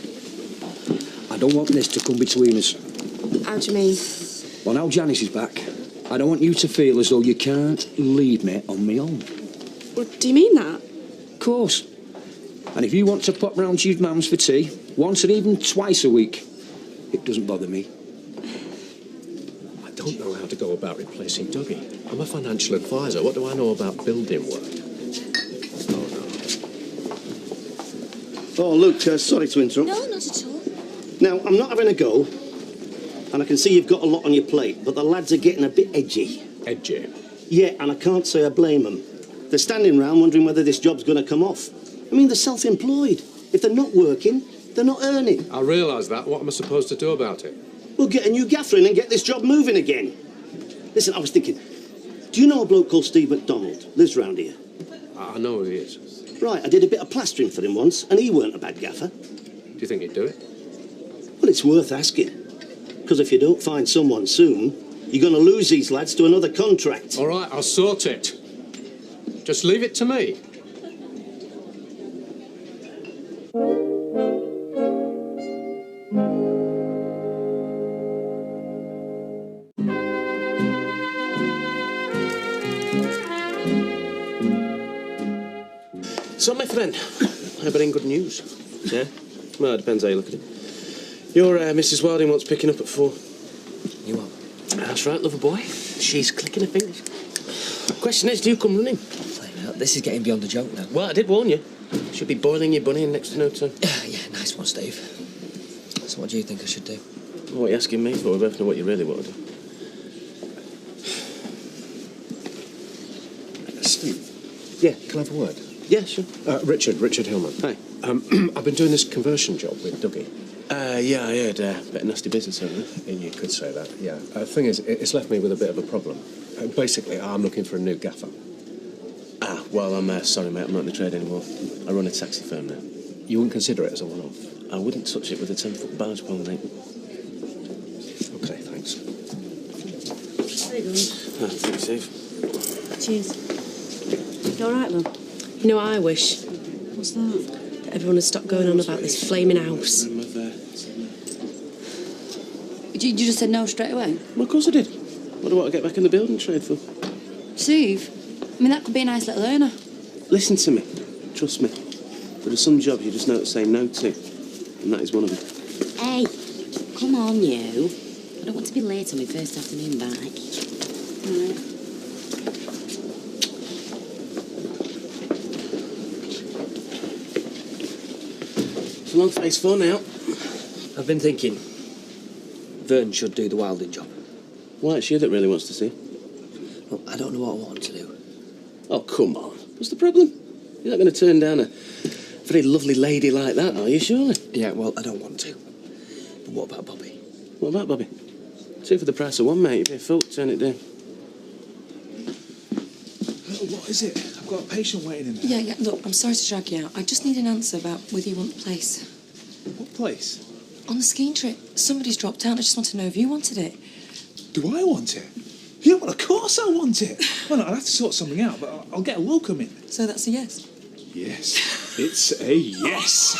Speaker 7: I don't want this to come between us.
Speaker 20: How do you mean?
Speaker 7: Well, now Janice is back, I don't want you to feel as though you can't leave me on my own.
Speaker 20: What, do you mean that?
Speaker 7: Of course. And if you want to pop round to your mum's for tea, once or even twice a week, it doesn't bother me.
Speaker 11: I don't know how to go about replacing Dougie. I'm a financial advisor. What do I know about building work?
Speaker 13: Oh, Luke, sorry to interrupt.
Speaker 5: No, not at all.
Speaker 13: Now, I'm not having a go, and I can see you've got a lot on your plate, but the lads are getting a bit edgy.
Speaker 11: Edgy?
Speaker 13: Yeah, and I can't say I blame them. They're standing round wondering whether this job's going to come off. I mean, they're self-employed. If they're not working, they're not earning.
Speaker 11: I realise that. What am I supposed to do about it?
Speaker 13: We'll get a new gaffer in and get this job moving again. Listen, I was thinking, do you know a bloke called Steve MacDonald? Lives round here.
Speaker 11: I know who he is.
Speaker 13: Right, I did a bit of plastering for him once, and he weren't a bad gaffer.
Speaker 11: Do you think he'd do it?
Speaker 13: Well, it's worth asking. Because if you don't find someone soon, you're going to lose these lads to another contract.
Speaker 11: All right, I'll sort it. Just leave it to me.
Speaker 12: So, my friend, I bring good news. Yeah? Well, it depends how you look at it. Your Mrs. Wilding wants picking up at 4.
Speaker 3: You are?
Speaker 12: That's right, lover boy. She's clicking her fingers. Question is, do you come running?
Speaker 3: This is getting beyond a joke now.
Speaker 12: Well, I did warn you. Should be boiling your bunny in next to no time.
Speaker 3: Yeah, nice one, Steve. So what do you think I should do?
Speaker 12: Well, what are you asking me for? We both know what you really want to do.
Speaker 11: Steve? Yeah, can I have a word?
Speaker 12: Yeah, sure.
Speaker 11: Richard Hillman.
Speaker 12: Hi.
Speaker 11: I've been doing this conversion job with Dougie.
Speaker 12: Yeah, I heard bit of nasty business over there.
Speaker 11: You could say that, yeah. The thing is, it's left me with a bit of a problem. Basically, I'm looking for a new gaffer.
Speaker 12: Well, I'm sorry, mate, I'm not in the trade anymore. I run a taxi firm now.
Speaker 11: You wouldn't consider it as a one-off?
Speaker 12: I wouldn't touch it with a 10-foot barge pole, mate.
Speaker 11: Okay, thanks.
Speaker 10: There you go.
Speaker 12: Thanks, Steve.
Speaker 10: Cheers. You all right, Mum? You know what I wish? What's that? That everyone had stopped going on about this flaming house.
Speaker 9: You just said no straight away?
Speaker 12: Well, of course I did. What do I want to get back in the building trade for?
Speaker 9: Steve, I mean, that could be a nice little earner.
Speaker 12: Listen to me. Trust me. There are some jobs you just know to say no to. And that is one of them.
Speaker 6: Hey, come on, you. I don't want to be late on my first afternoon back.
Speaker 10: Right.
Speaker 12: It's a long face for now.
Speaker 3: I've been thinking Vern should do the Wilding job.
Speaker 12: Why, it's you that really wants to see.
Speaker 3: Well, I don't know what I want to do.
Speaker 12: Oh, come on. What's the problem? You're not going to turn down a very lovely lady like that, are you, surely?
Speaker 3: Yeah, well, I don't want to. But what about Bobby?
Speaker 12: What about Bobby? 2 for the price of 1, mate. You'd be a fool to turn it down.
Speaker 15: What is it? I've got a patient waiting in there.
Speaker 10: Yeah, look, I'm sorry to drag you out. I just need an answer about whether you want the place.
Speaker 15: What place?
Speaker 10: On the skiing trip. Somebody's dropped out. I just want to know if you wanted it.
Speaker 15: Do I want it? Yeah, well, of course I want it. Well, no, I'll have to sort something out, but I'll get a welcome in.
Speaker 10: So that's a yes?
Speaker 15: Yes, it's a yes.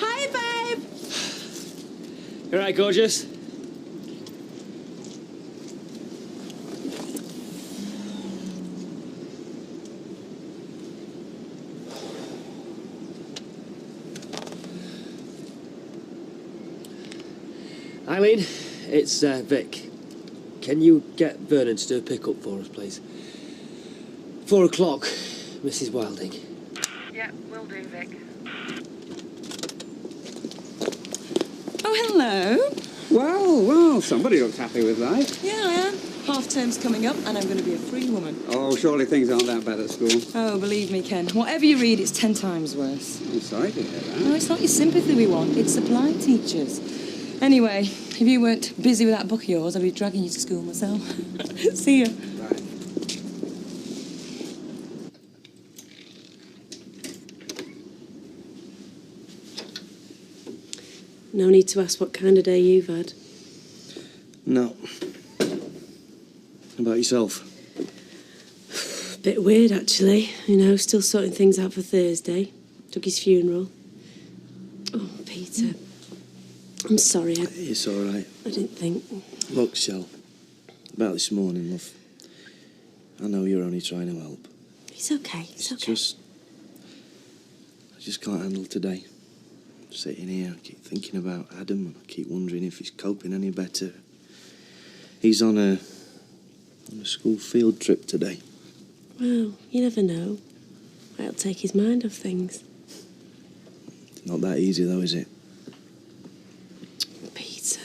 Speaker 10: Hi, babe!
Speaker 3: You all right, gorgeous? Eileen, it's Vic. Can you get Vernon to do a pick-up for us, please? 4 o'clock, Mrs. Wilding.
Speaker 2: Yeah, will do, Vic.
Speaker 10: Oh, hello.
Speaker 19: Well, somebody looks happy with life.
Speaker 10: Yeah, I am. Half-term's coming up, and I'm going to be a free woman.
Speaker 19: Oh, surely things aren't that bad at school.
Speaker 10: Oh, believe me, Ken. Whatever you read, it's 10 times worse.
Speaker 19: I'm sorry to hear that.
Speaker 10: No, it's not your sympathy we want. It's supply teachers. Anyway, if you weren't busy with that book of yours, I'd be dragging you to school myself. See ya.
Speaker 19: Right.
Speaker 10: No need to ask what kind of day you've had.
Speaker 12: No. How about yourself?
Speaker 10: Bit weird, actually. You know, still sorting things out for Thursday. Took his funeral. Oh, Peter. I'm sorry.
Speaker 23: It's all right.
Speaker 10: I didn't think.
Speaker 23: Look, Shell, about this morning, love. I know you're only trying to help.
Speaker 10: It's okay. It's okay.
Speaker 23: I just can't handle today. I'm sitting here, I keep thinking about Adam, and I keep wondering if he's coping any better. He's on a school field trip today.
Speaker 10: Well, you never know. Might take his mind off things.
Speaker 23: It's not that easy, though, is it?
Speaker 10: Peter.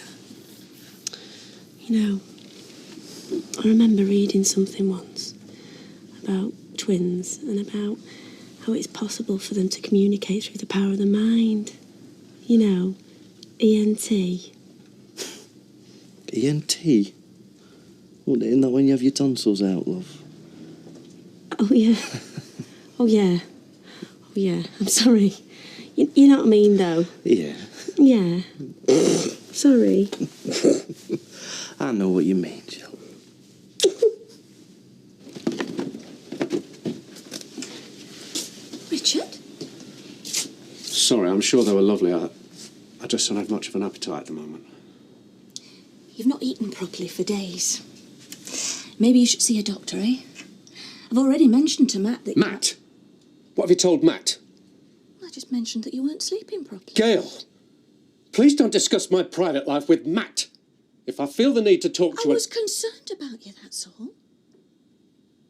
Speaker 10: You know, I remember reading something once about twins and about how it's possible for them to communicate through the power of the mind. You know, ENT.
Speaker 23: ENT? Well, isn't that when you have your tonsils out, love?
Speaker 10: Oh, yeah. Oh, yeah. Oh, yeah. I'm sorry. You know what I mean, though?
Speaker 23: Yeah.
Speaker 10: Yeah. Sorry.
Speaker 23: I know what you mean, Jill.
Speaker 21: Richard?
Speaker 11: Sorry, I'm sure they were lovely. I just don't have much of an appetite at the moment.
Speaker 21: You've not eaten properly for days. Maybe you should see a doctor, eh? I've already mentioned to Matt that...
Speaker 11: Matt? What have you told Matt?
Speaker 21: I just mentioned that you weren't sleeping properly.
Speaker 11: Gail, please don't discuss my private life with Matt. If I feel the need to talk to
Speaker 21: I was concerned about you, that's all.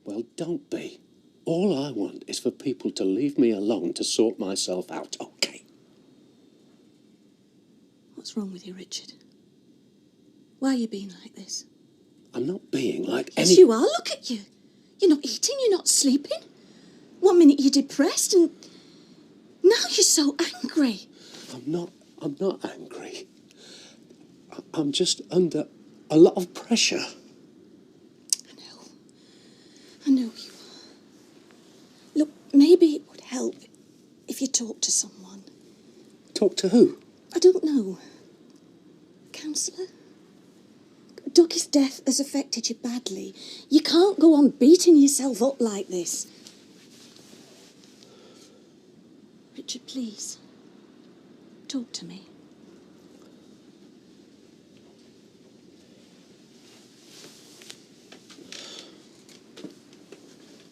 Speaker 11: Well, don't be. All I want is for people to leave me alone to sort myself out, okay?
Speaker 21: What's wrong with you, Richard? Why are you being like this?
Speaker 11: I'm not being like
Speaker 21: Yes, you are. Look at you. You're not eating, you're not sleeping. 1 minute you're depressed and now you're so angry.
Speaker 11: I'm not angry. I'm just under a lot of pressure.
Speaker 21: I know you are. Look, maybe it would help if you talked to someone.
Speaker 11: Talk to who?
Speaker 21: I don't know. Counsellor? Dougie's death has affected you badly. You can't go on beating yourself up like this. Richard, please. Talk to me.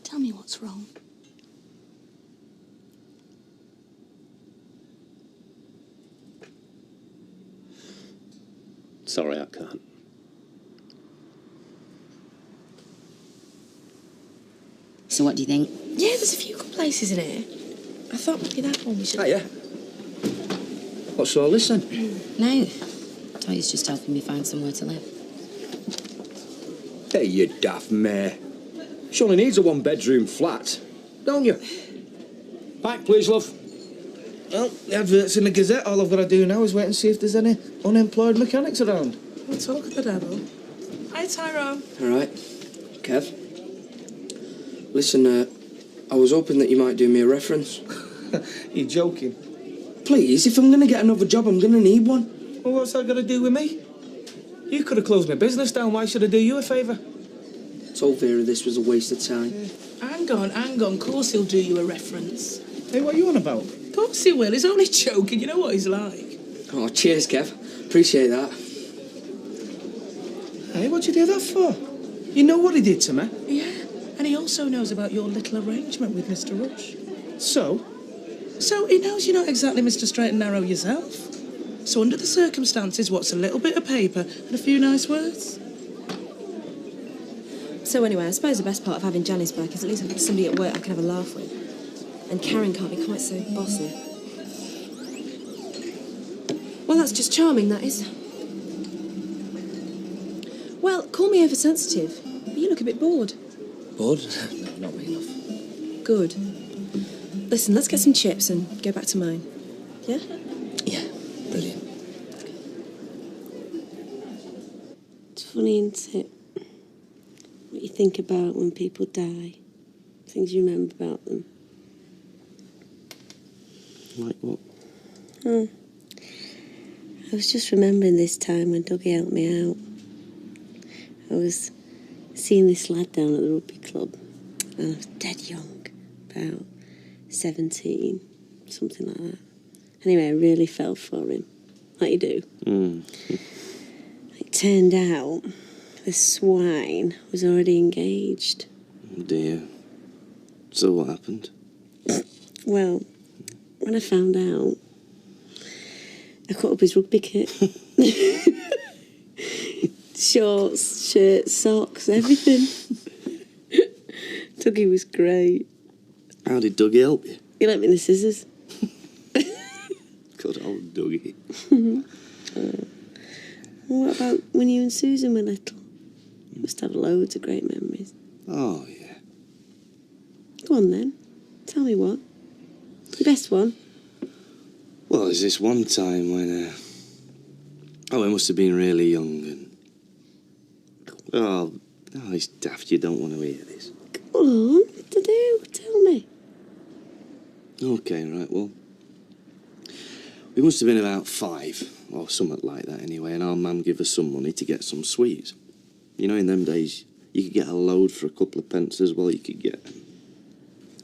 Speaker 21: Tell me what's wrong.
Speaker 11: Sorry, I can't.
Speaker 6: So what do you think?
Speaker 10: Yeah, there's a few good places in here. I thought maybe that one we should...
Speaker 7: Hiya. What's all this then?
Speaker 6: No. Toy's just helping me find somewhere to live.
Speaker 7: Hey, you daft mare. She only needs a one-bedroom flat, don't you? Back, please, love.
Speaker 23: Well, the advert's in the Gazette. All I've got to do now is wait and see if there's any unemployed mechanics around.
Speaker 16: We'll talk of the devil. Hi, Tyrone.
Speaker 1: All right. Kev? Listen, I was hoping that you might do me a reference.
Speaker 23: You're joking?
Speaker 1: Please, if I'm going to get another job, I'm going to need one.
Speaker 23: Well, what's that got to do with me? You could have closed my business down. Why should I do you a favour?
Speaker 1: Told Vera this was a waste of time.
Speaker 16: Hang on. Of course he'll do you a reference.
Speaker 23: Hey, what are you on about?
Speaker 16: Of course he will. He's only joking. You know what he's like.
Speaker 1: Oh, cheers, Kev. Appreciate that.
Speaker 23: Hey, what'd you do that for? You know what he did to me?
Speaker 16: Yeah. And he also knows about your little arrangement with Mr. Rush.
Speaker 23: So?
Speaker 16: So he knows you're not exactly Mr. Straight and Narrow yourself. So under the circumstances, what's a little bit of paper and a few nice words?
Speaker 4: So anyway, I suppose the best part of having Janice back is at least I've got somebody at work I can have a laugh with. And Karen can't be quite so bossy. Well, that's just charming, that is. Well, call me oversensitive, but you look a bit bored.
Speaker 1: Bored? No, not me, love.
Speaker 4: Good. Listen, let's get some chips and go back to mine. Yeah?
Speaker 1: Yeah, brilliant.
Speaker 10: It's funny, isn't it? What you think about when people die. Things you remember about them.
Speaker 23: Like what?
Speaker 10: I was just remembering this time when Dougie helped me out. I was seeing this lad down at the rugby club. And I was dead young, about 17, something like that. Anyway, I really fell for him. like you do.
Speaker 23: Mm.
Speaker 10: It turned out the swine was already engaged.
Speaker 23: Oh dear. So what happened?
Speaker 10: Well, when I found out, I cut up his rugby kit. Shorts, shirts, socks, everything. Dougie was great.
Speaker 23: How did Dougie help you?
Speaker 10: He lent me the scissors.
Speaker 23: Good old Dougie.
Speaker 10: What about when you and Susan were little? You must have loads of great memories.
Speaker 23: Oh, yeah.
Speaker 10: Go on then. Tell me one. Your best one.
Speaker 23: Well, there's this one time when, I must have been really young and... Oh, it's daft, you don't want to hear this.
Speaker 10: Go on, what to do? Tell me.
Speaker 23: Okay, right, well... We must have been about 5, or something like that anyway, and our mum gave us some money to get some sweets. You know, in them days, you could get a load for a couple of pence as well. You could get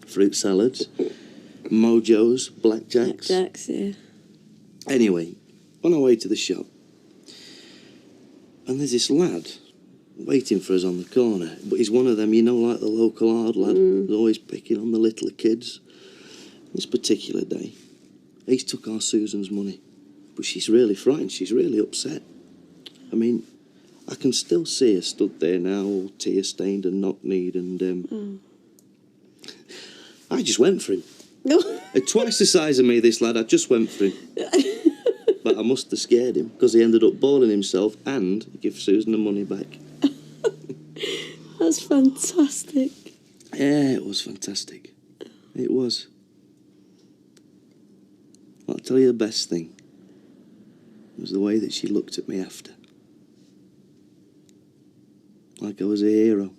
Speaker 23: fruit salads, mojos, blackjacks.
Speaker 10: Blackjacks, yeah.
Speaker 23: Anyway, on our way to the shop, and there's this lad waiting for us on the corner, but he's one of them, you know, like the local hard lad, who's always picking on the little kids. This particular day, he's took our Susan's money, but she's really frightened, she's really upset. I mean, I can still see her stood there now, all tear-stained and knock-kneed, and I just went for him. Twice the size of me, this lad, I just went for him. But I must have scared him, because he ended up bawling himself and give Susan the money back.
Speaker 10: That's fantastic.
Speaker 23: Yeah, it was fantastic. It was. I'll tell you the best thing. It was the way that she looked at me after. Like I was a hero.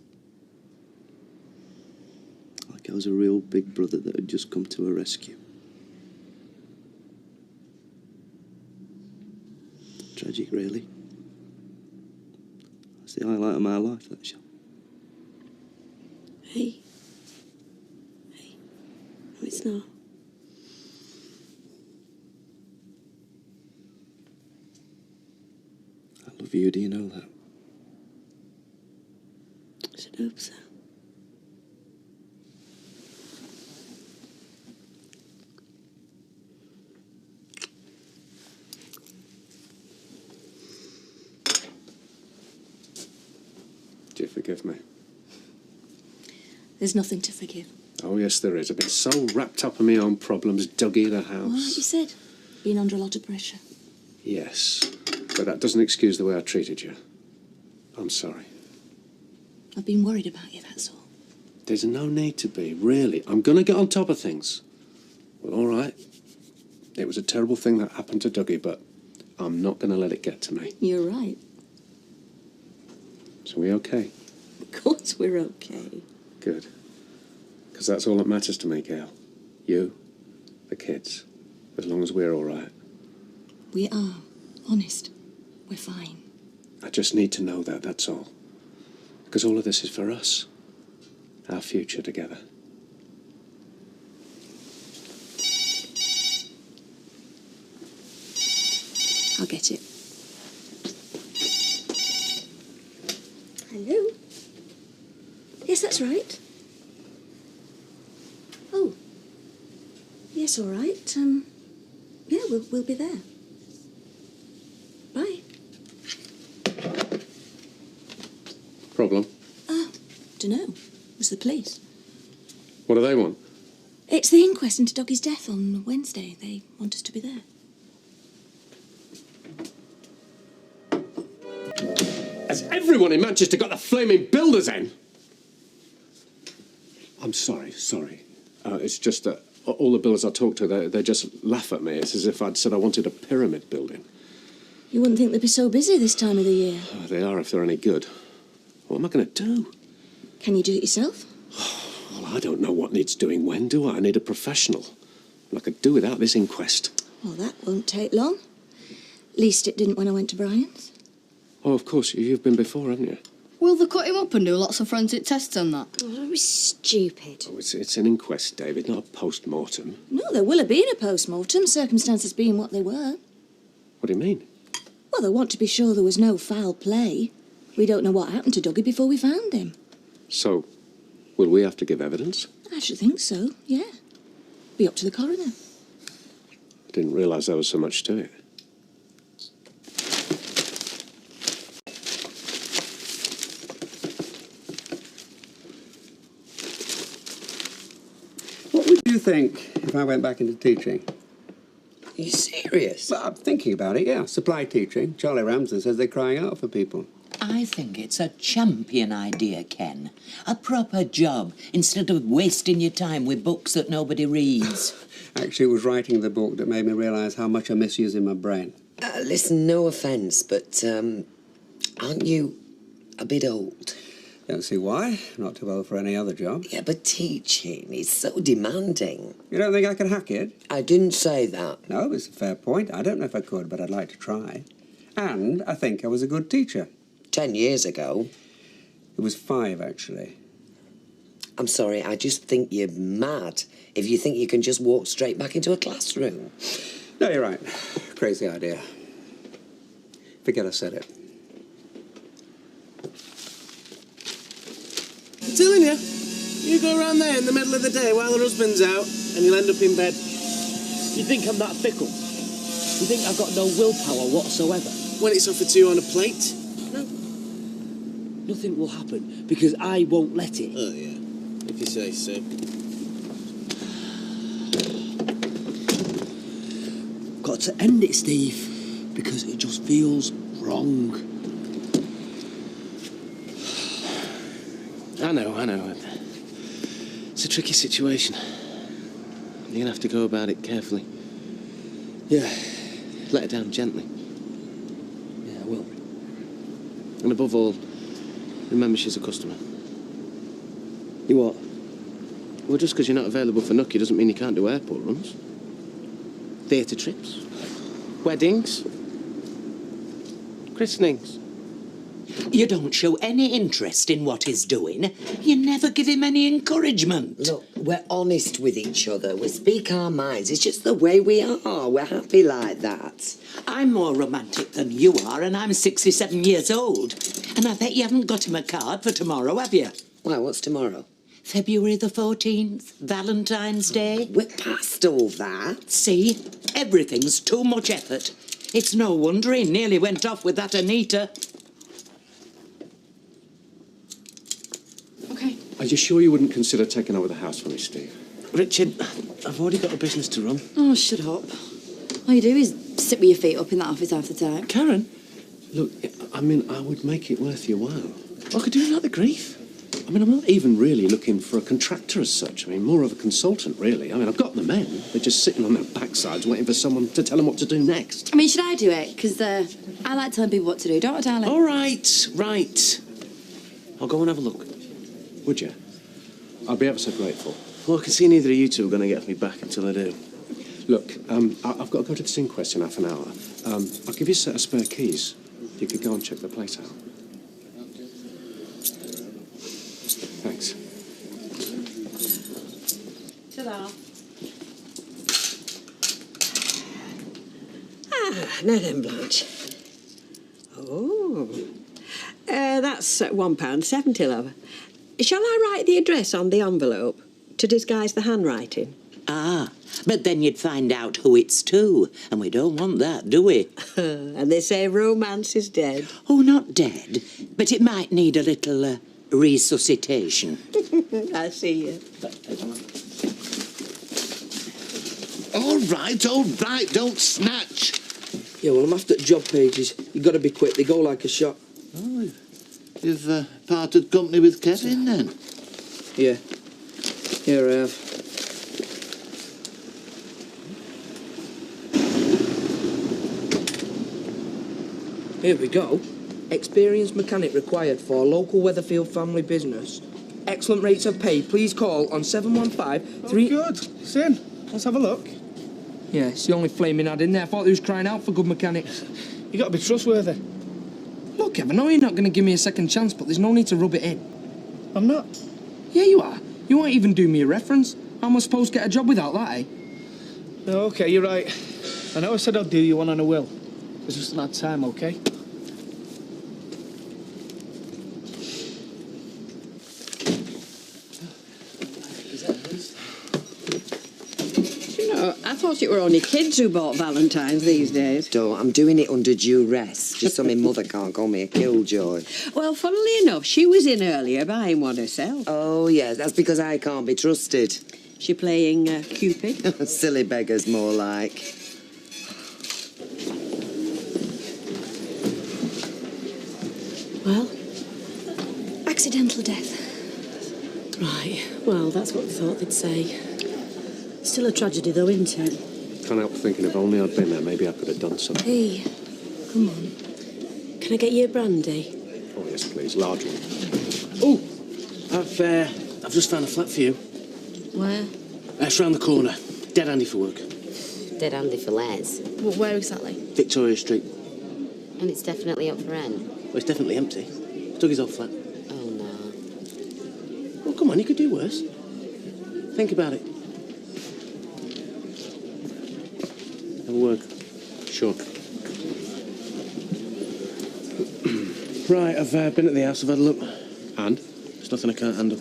Speaker 23: Like I was a real big brother that had just come to her rescue. Tragic, really. That's the highlight of my life, that shot.
Speaker 10: Hey. No, it's not.
Speaker 23: I love you, do you know that?
Speaker 10: I should hope so.
Speaker 11: Do you forgive me?
Speaker 20: There's nothing to forgive.
Speaker 11: Oh, yes, there is. I've been so wrapped up in my own problems, Dougie, the house.
Speaker 20: Well, like you said, been under a lot of pressure.
Speaker 11: Yes, but that doesn't excuse the way I treated you. I'm sorry.
Speaker 20: I've been worried about you, that's all.
Speaker 11: There's no need to be, really. I'm going to get on top of things. Well, all right. It was a terrible thing that happened to Dougie, but I'm not going to let it get to me.
Speaker 20: You're right.
Speaker 11: So we okay?
Speaker 20: Of course we're okay.
Speaker 11: Good. Because that's all that matters to me, Gail. You, the kids. As long as we're all right.
Speaker 20: We are. Honest. We're fine.
Speaker 11: I just need to know that, that's all. Because all of this is for us. Our future together.
Speaker 20: I'll get it.
Speaker 5: Hello? Yes, that's right. Oh. Yes, all right. Yeah, we'll be there. Bye.
Speaker 11: Problem?
Speaker 20: Dunno. It was the police.
Speaker 11: What do they want?
Speaker 20: It's the inquest into Doggie's death on Wednesday. They want us to be there.
Speaker 11: Has everyone in Manchester got the flaming builders in? I'm sorry. It's just that all the builders I talk to, they just laugh at me. It's as if I'd said I wanted a pyramid building.
Speaker 20: You wouldn't think they'd be so busy this time of the year.
Speaker 11: Oh, they are if they're any good. What am I going to do?
Speaker 20: Can you do it yourself?
Speaker 11: Well, I don't know what needs doing when, do I? I need a professional. And I could do without this inquest.
Speaker 20: Well, that won't take long. At least it didn't when I went to Brian's.
Speaker 11: Oh, of course, you've been before, haven't you?
Speaker 14: Will they cut him up and do lots of forensic tests on that?
Speaker 20: Oh, don't be stupid.
Speaker 11: Oh, it's an inquest, David, not a post-mortem.
Speaker 20: No, there will have been a post-mortem, circumstances being what they were.
Speaker 11: What do you mean?
Speaker 21: Well, they want to be sure there was no foul play. We don't know what happened to Dougie before we found him.
Speaker 11: So, will we have to give evidence?
Speaker 21: I should think so, yeah. Be up to the coroner.
Speaker 11: Didn't realise there was so much to it.
Speaker 19: What would you think if I went back into teaching?
Speaker 17: Are you serious?
Speaker 19: Well, I'm thinking about it, yeah. Supply teaching. Charlie Ramsden says they're crying out for people.
Speaker 17: I think it's a champion idea, Ken. A proper job, instead of wasting your time with books that nobody reads.
Speaker 19: Actually, it was writing the book that made me realise how much I miss using my brain.
Speaker 17: Listen, no offence, but aren't you a bit old?
Speaker 19: Don't see why. Not too old for any other job.
Speaker 17: Yeah, but teaching is so demanding.
Speaker 19: You don't think I could hack it?
Speaker 17: I didn't say that.
Speaker 19: No, it's a fair point. I don't know if I could, but I'd like to try. And I think I was a good teacher.
Speaker 17: 10 years ago.
Speaker 19: It was 5, actually.
Speaker 17: I'm sorry, I just think you're mad if you think you can just walk straight back into a classroom.
Speaker 19: No, you're right. Crazy idea. Forget I said it.
Speaker 12: I'm telling you, you go around there in the middle of the day while her husband's out, and you'll end up in bed.
Speaker 3: You think I'm that fickle? You think I've got no willpower whatsoever?
Speaker 12: When it's offered to you on a plate?
Speaker 3: No. Nothing will happen because I won't let it.
Speaker 12: Oh, yeah. If you say so.
Speaker 3: Got to end it, Steve, because it just feels wrong.
Speaker 12: I know. It's a tricky situation. You're going to have to go about it carefully.
Speaker 3: Yeah.
Speaker 12: Let her down gently.
Speaker 3: Yeah, I will.
Speaker 12: And above all, remember she's a customer.
Speaker 3: You what?
Speaker 12: Well, just because you're not available for nookie doesn't mean you can't do airport runs. Theatre trips. Weddings. Christenings.
Speaker 17: You don't show any interest in what he's doing. You never give him any encouragement. Look, we're honest with each other. We speak our minds. It's just the way we are. We're happy like that. I'm more romantic than you are, and I'm 67 years old. And I bet you haven't got him a card for tomorrow, have you? Why, what's tomorrow? February the 14th, Valentine's Day. We're past all that. See? Everything's too much effort. It's no wonder he nearly went off with that Anita.
Speaker 20: Okay.
Speaker 11: Are you sure you wouldn't consider taking over the house for me, Steve?
Speaker 12: Richard, I've already got a business to run.
Speaker 9: Oh, shut up. All you do is sit with your feet up in that office half the time.
Speaker 12: Karen?
Speaker 11: Look, I mean, I would make it worth your while.
Speaker 12: I could do without the grief.
Speaker 11: I mean, I'm not even really looking for a contractor as such. I mean, more of a consultant, really. I mean, I've got the men. They're just sitting on their backsides waiting for someone to tell them what to do next.
Speaker 9: I mean, should I do it? Because I like telling people what to do, don't I, darling?
Speaker 12: All right, right. I'll go and have a look.
Speaker 11: Would you? I'd be ever so grateful.
Speaker 12: Well, I can see neither of you two are going to get me back until I do.
Speaker 11: Look, I've got to go to this inquest in half an hour. I'll give you a set of spare keys. You could go and check the place out. Thanks.
Speaker 20: Ta-da.
Speaker 18: Now then, Blanche. Oh. That's £1.70, love. Shall I write the address on the envelope to disguise the handwriting?
Speaker 17: Ah, but then you'd find out who it's to, and we don't want that, do we?
Speaker 18: And they say romance is dead.
Speaker 17: Oh, not dead, but it might need a little resuscitation.
Speaker 18: I see you.
Speaker 22: All right, don't snatch.
Speaker 1: Yeah, well, I'm after job pages. You've got to be quick. They go like a shot.
Speaker 22: Oh, you've parted company with Kevin, then?
Speaker 1: Yeah. Here I have. Here we go. Experienced mechanic required for local Weatherfield family business. Excellent rates of pay. Please call on 715-3...
Speaker 15: Oh, good. It's in. Let's have a look.
Speaker 1: Yeah, it's the only flaming ad in there. I thought they was crying out for good mechanics.
Speaker 15: You got to be trustworthy.
Speaker 1: Look, Ev, I know you're not going to give me a second chance, but there's no need to rub it in.
Speaker 15: I'm not.
Speaker 1: Yeah, you are. You won't even do me a reference. How am I supposed to get a job without that, eh?
Speaker 15: No, OK, you're right. I know I said I'd do you one on a will.
Speaker 12: It's just an odd time, okay?
Speaker 18: You know, I thought it were only kids who bought Valentines these days.
Speaker 17: Don't. I'm doing it under duress, just so my mother can't call me a killjoy.
Speaker 18: Well, funnily enough, she was in earlier buying one herself.
Speaker 17: Oh, yes, that's because I can't be trusted.
Speaker 18: She playing Cupid?
Speaker 17: Silly beggars, more like.
Speaker 10: Well?
Speaker 20: Accidental death.
Speaker 10: Right. Well, that's what they thought they'd say. Still a tragedy, though, isn't it?
Speaker 11: Can't help thinking if only I'd been there, maybe I could have done something.
Speaker 10: Hey, come on. Can I get you a brandy?
Speaker 11: Oh, yes, please. Large one.
Speaker 12: Oh, I've just found a flat for you.
Speaker 20: Where?
Speaker 12: It's round the corner. Dead handy for work.
Speaker 6: Dead handy for Les.
Speaker 20: Well, where exactly?
Speaker 12: Victoria Street.
Speaker 6: And it's definitely up for rent.
Speaker 12: Well, it's definitely empty. Dougie's old flat.
Speaker 6: Oh, no.
Speaker 12: Well, come on, you could do worse. Think about it. Have a word.
Speaker 11: Sure.
Speaker 12: Right, I've been at the house, I've had a look.
Speaker 11: And?
Speaker 12: There's nothing I can't handle.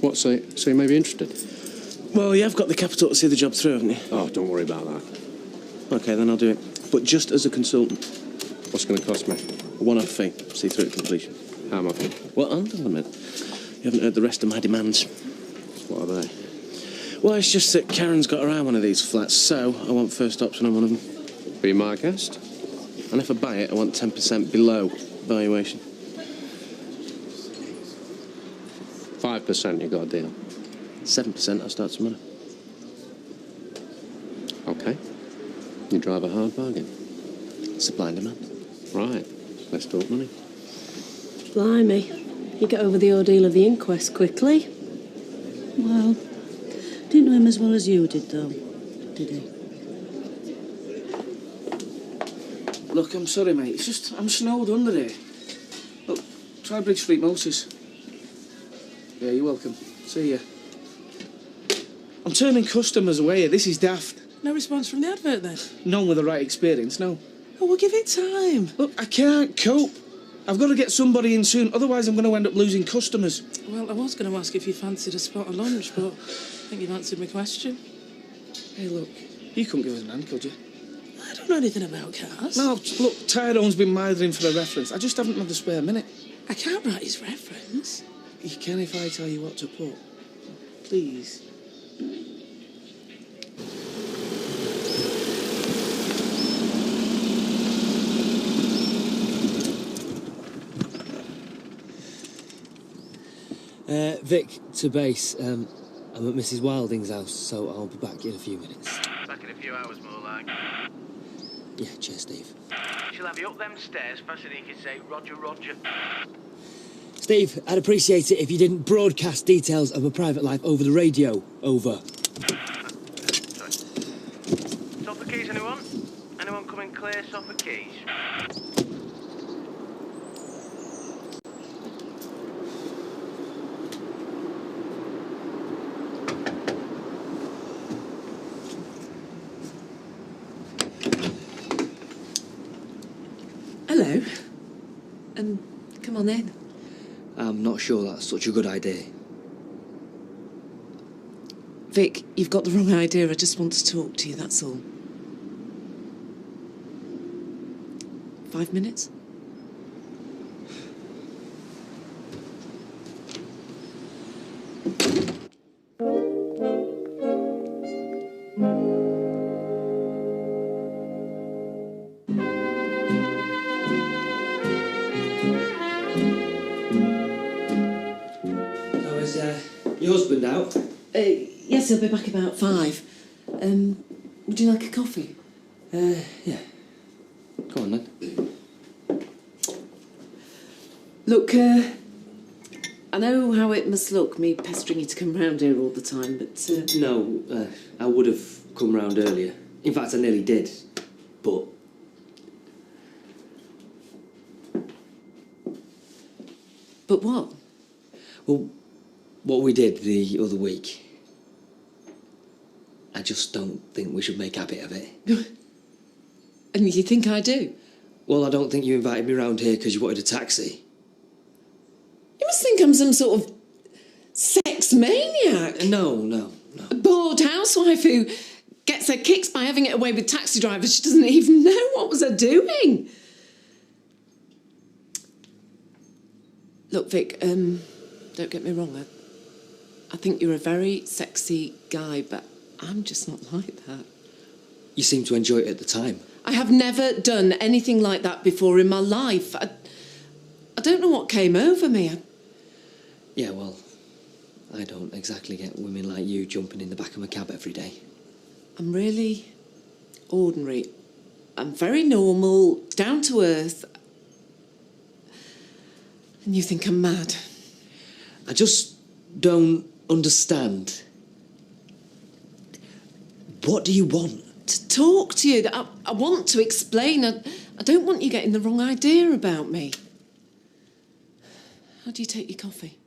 Speaker 11: What, so you may be interested?
Speaker 12: Well, you have got the capital to see the job through, haven't you?
Speaker 11: Oh, don't worry about that.
Speaker 12: OK, then I'll do it. But just as a consultant.
Speaker 11: What's it going to cost me?
Speaker 12: A one-off fee. See through it to completion.
Speaker 11: How much?
Speaker 12: Well, hold on a minute. You haven't heard the rest of my demands.
Speaker 11: What are they?
Speaker 12: Well, it's just that Karen's got her eye on one of these flats, so I want first option on one of them.
Speaker 11: Be my guest.
Speaker 12: And if I buy it, I want 10% below valuation.
Speaker 11: 5%, you got a deal.
Speaker 12: 7%, I'll start tomorrow.
Speaker 11: OK. You drive a hard bargain.
Speaker 12: Supply and demand.
Speaker 11: Right. Let's talk money.
Speaker 10: Blimey. You get over the ordeal of the inquest quickly.
Speaker 2: Well, didn't know him as well as you did, though, did he?
Speaker 12: Look, I'm sorry, mate. It's just, I'm snowed under here. Look, try Bridge Street Motors. Yeah, you're welcome. See ya. I'm turning customers away here. This is daft.
Speaker 16: No response from the advert, then?
Speaker 12: None with the right experience, no.
Speaker 16: Oh, well, give it time.
Speaker 12: Look, I can't cope. I've got to get somebody in soon, otherwise I'm going to end up losing customers.
Speaker 16: Well, I was going to ask if you fancied a spot of lunch, but I think you've answered my question.
Speaker 12: Hey, look, you couldn't give us an hand, could you?
Speaker 16: I don't know anything about cars.
Speaker 12: No, look, Tyrone's been mithering for a reference. I just haven't had the spare minute.
Speaker 16: I can't write his reference.
Speaker 12: You can if I tell you what to put. Please.
Speaker 3: Vic, to base. I'm at Mrs. Wilding's house, so I'll be back in a few minutes.
Speaker 8: Back in a few hours, more like.
Speaker 3: Yeah, cheers, Steve.
Speaker 8: She'll have you up them stairs faster than you can say Roger, Roger.
Speaker 3: Steve, I'd appreciate it if you didn't broadcast details of my private life over the radio. Over.
Speaker 8: Sorry. Stop for keys, anyone? Anyone coming clear? Stop for keys.
Speaker 13: Hello. Come on in.
Speaker 3: I'm not sure that's such a good idea.
Speaker 13: Vic, you've got the wrong idea. I just want to talk to you, that's all. 5 minutes?
Speaker 3: Your husband out?
Speaker 13: Yes, he'll be back about 5. Would you like a coffee?
Speaker 3: Yeah. Go on then.
Speaker 13: Look, I know how it must look, me pestering you to come round here all the time, but...
Speaker 3: No, I would have come round earlier. In fact, I nearly did. But...
Speaker 13: But what?
Speaker 3: Well, what we did the other week, I just don't think we should make a habit of it.
Speaker 13: And you think I do?
Speaker 3: Well, I don't think you invited me round here because you wanted a taxi.
Speaker 13: You must think I'm some sort of sex maniac.
Speaker 3: No.
Speaker 13: A bored housewife who gets her kicks by having it away with taxi drivers. She doesn't even know what was her doing. Look, Vic, don't get me wrong. I think you're a very sexy guy, but I'm just not like that.
Speaker 3: You seemed to enjoy it at the time.
Speaker 13: I have never done anything like that before in my life. I don't know what came over me.
Speaker 3: Yeah, well, I don't exactly get women like you jumping in the back of a cab every day.
Speaker 13: I'm really ordinary. I'm very normal, down to earth. And you think I'm mad?
Speaker 3: I just don't understand. What do you want?
Speaker 13: To talk to you. I want to explain. I don't want you getting the wrong idea about me. How do you take your coffee?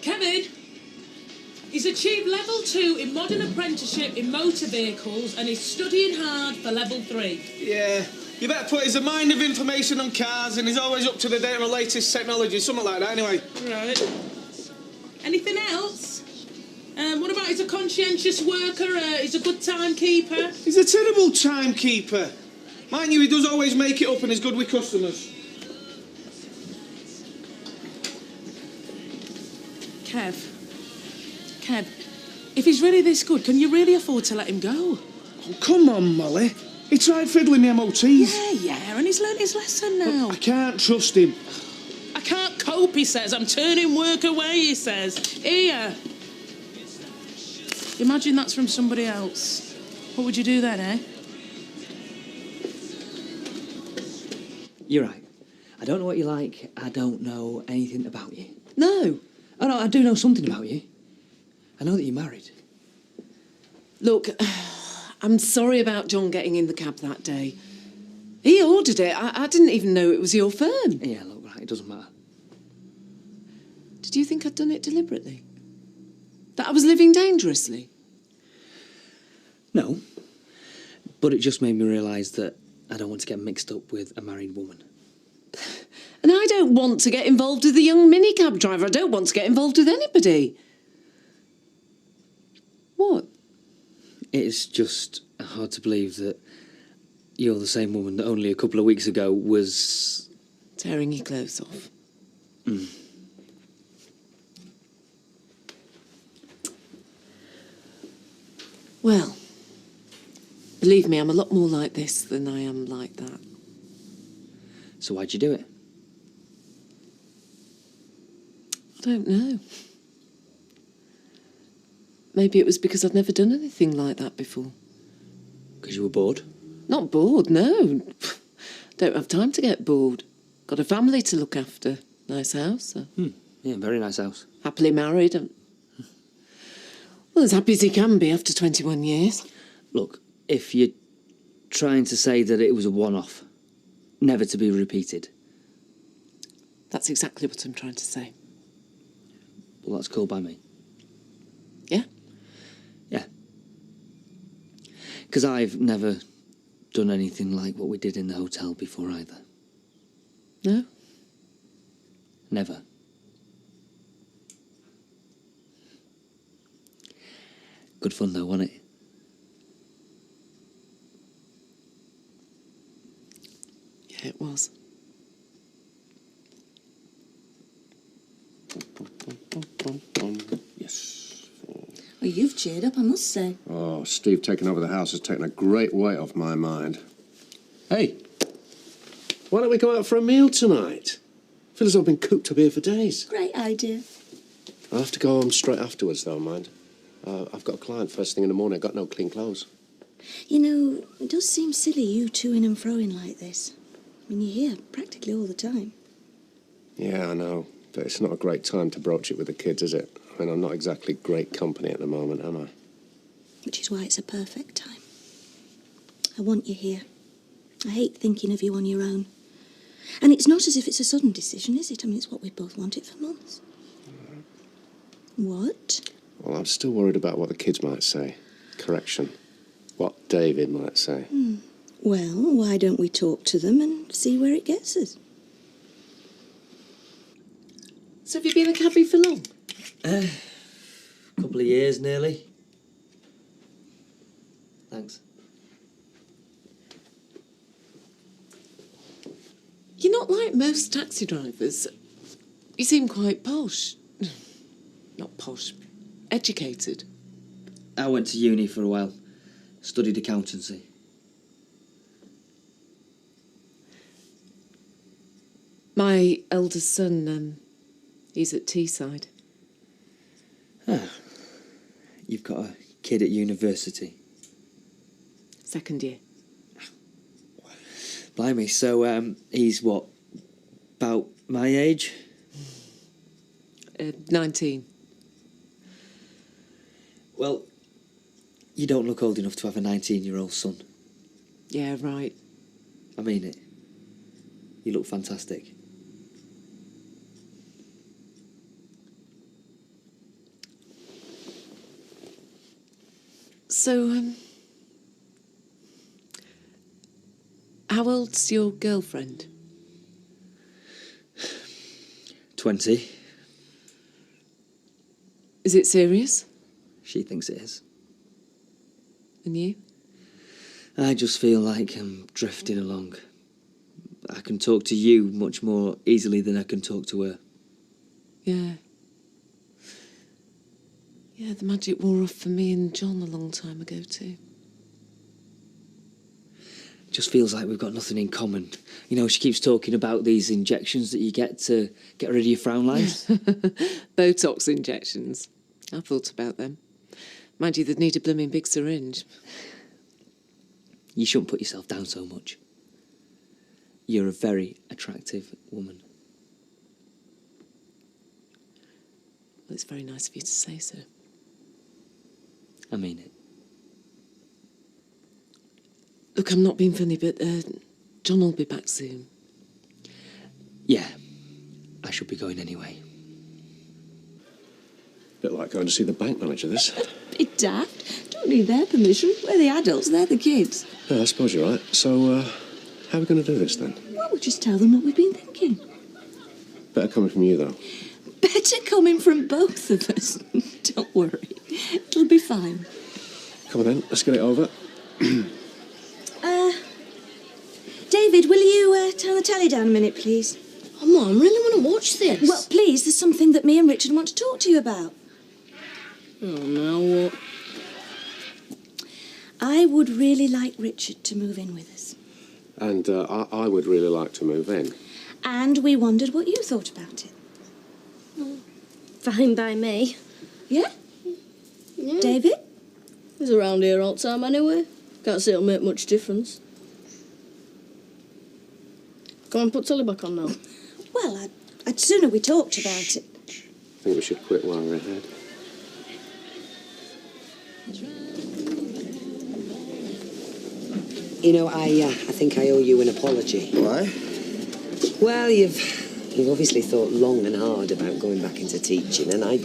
Speaker 16: Kevin, he's achieved level 2 in modern apprenticeship in motor vehicles and is studying hard for level 3.
Speaker 4: Yeah, you better put his mind of information on cars and he's always up to the date on the latest technology, something like that anyway.
Speaker 16: Right. Anything else? What about he's a conscientious worker, he's a good timekeeper?
Speaker 4: He's a terrible timekeeper. Mind you, he does always make it up and is good with customers.
Speaker 16: Kev, if he's really this good, can you really afford to let him go?
Speaker 4: Oh, come on, Molly. He tried fiddling the MOTs.
Speaker 16: Yeah, and he's learnt his lesson now.
Speaker 4: But I can't trust him.
Speaker 16: I can't cope, he says. I'm turning work away, he says. Here. Imagine that's from somebody else. What would you do then, eh?
Speaker 3: You're right. I don't know what you like. I don't know anything about you.
Speaker 13: No.
Speaker 3: Oh, no, I do know something about you. I know that you're married.
Speaker 13: Look, I'm sorry about John getting in the cab that day. He ordered it. I didn't even know it was your firm.
Speaker 3: Yeah, look, right, it doesn't matter.
Speaker 13: Did you think I'd done it deliberately? That I was living dangerously?
Speaker 3: No. But it just made me realise that I don't want to get mixed up with a married woman.
Speaker 13: And I don't want to get involved with a young minicab driver. I don't want to get involved with anybody. What?
Speaker 3: It's just hard to believe that you're the same woman that only a couple of weeks ago was...
Speaker 13: tearing your clothes off.
Speaker 3: Mm.
Speaker 13: Well, believe me, I'm a lot more like this than I am like that.
Speaker 3: So why'd you do it?
Speaker 13: I don't know. Maybe it was because I'd never done anything like that before.
Speaker 3: Because you were bored?
Speaker 13: Not bored, no. Don't have time to get bored. Got a family to look after. Nice house.
Speaker 3: Yeah, very nice house.
Speaker 13: Happily married. Well, as happy as he can be after 21 years.
Speaker 3: Look, if you're trying to say that it was a one-off, never to be repeated...
Speaker 13: That's exactly what I'm trying to say.
Speaker 3: Well, that's cool by me.
Speaker 13: Yeah?
Speaker 3: Yeah. Because I've never done anything like what we did in the hotel before either.
Speaker 13: No?
Speaker 3: Never. Good fun though, wasn't it?
Speaker 13: Yeah, it was.
Speaker 11: Yes.
Speaker 21: Well, you've cheered up, I must say.
Speaker 11: Oh, Steve taking over the house has taken a great weight off my mind. Hey, why don't we go out for a meal tonight? I feel as though I've been cooped up here for days.
Speaker 21: Great idea.
Speaker 11: I'll have to go home straight afterwards, though, mind. I've got a client first thing in the morning. I've got no clean clothes.
Speaker 21: You know, it does seem silly you to-ing and fro-ing like this. I mean, you're here practically all the time.
Speaker 11: Yeah, I know. But it's not a great time to broach it with the kids, is it? I mean, I'm not exactly great company at the moment, am I?
Speaker 21: Which is why it's a perfect time. I want you here. I hate thinking of you on your own. And it's not as if it's a sudden decision, is it? I mean, it's what we've both wanted for months. What?
Speaker 11: Well, I'm still worried about what the kids might say. Correction. What David might say.
Speaker 21: Well, why don't we talk to them and see where it gets us?
Speaker 13: So have you been a cabbie for long?
Speaker 3: Couple of years, nearly. Thanks.
Speaker 13: You're not like most taxi drivers. You seem quite posh. Not posh, educated.
Speaker 3: I went to uni for a while. Studied accountancy.
Speaker 13: My eldest son, he's at Teesside.
Speaker 3: Ah. You've got a kid at university.
Speaker 13: Second year.
Speaker 3: Blimey, so he's what, about my age?
Speaker 13: 19.
Speaker 3: Well, you don't look old enough to have a 19-year-old son.
Speaker 13: Yeah, right.
Speaker 3: I mean it. You look fantastic.
Speaker 13: So, how old's your girlfriend?
Speaker 3: 20.
Speaker 13: Is it serious?
Speaker 3: She thinks it is.
Speaker 13: And you?
Speaker 3: I just feel like I'm drifting along. I can talk to you much more easily than I can talk to her.
Speaker 13: Yeah. Yeah, the magic wore off for me and John a long time ago too.
Speaker 3: Just feels like we've got nothing in common. You know, she keeps talking about these injections that you get to get rid of your frown lines.
Speaker 13: Botox injections. I thought about them. Mind you, they'd need a blooming big syringe.
Speaker 3: You shouldn't put yourself down so much. You're a very attractive woman.
Speaker 13: Well, it's very nice of you to say so.
Speaker 3: I mean it.
Speaker 13: Look, I'm not being funny, but John will be back soon.
Speaker 3: Yeah, I should be going anyway.
Speaker 11: Bit like going to see the bank manager, this.
Speaker 2: Bit daft. Don't need their permission. We're the adults, they're the kids.
Speaker 11: Yeah, I suppose you're right. So, how are we going to do this, then?
Speaker 21: Well, we'll just tell them what we've been thinking.
Speaker 11: Better coming from you, though.
Speaker 21: Better coming from both of us. Don't worry. It'll be fine.
Speaker 11: Come on, then. Let's get it over.
Speaker 21: David, will you turn the telly down a minute, please?
Speaker 14: Oh, Mum, I really want to watch this.
Speaker 21: Well, please, there's something that me and Richard want to talk to you about.
Speaker 14: Oh, now what?
Speaker 21: I would really like Richard to move in with us.
Speaker 11: And I would really like to move in.
Speaker 21: And we wondered what you thought about it.
Speaker 14: Fine by me.
Speaker 21: Yeah?
Speaker 14: Yeah.
Speaker 21: David?
Speaker 14: He's around here all the time anyway. Can't see it'll make much difference. Come on, put telly back on now.
Speaker 21: Well, I'd sooner we talked about it.
Speaker 11: I think we should quit while we're ahead.
Speaker 17: You know, I think I owe you an apology.
Speaker 1: Why?
Speaker 17: Well, you've obviously thought long and hard about going back into teaching, and I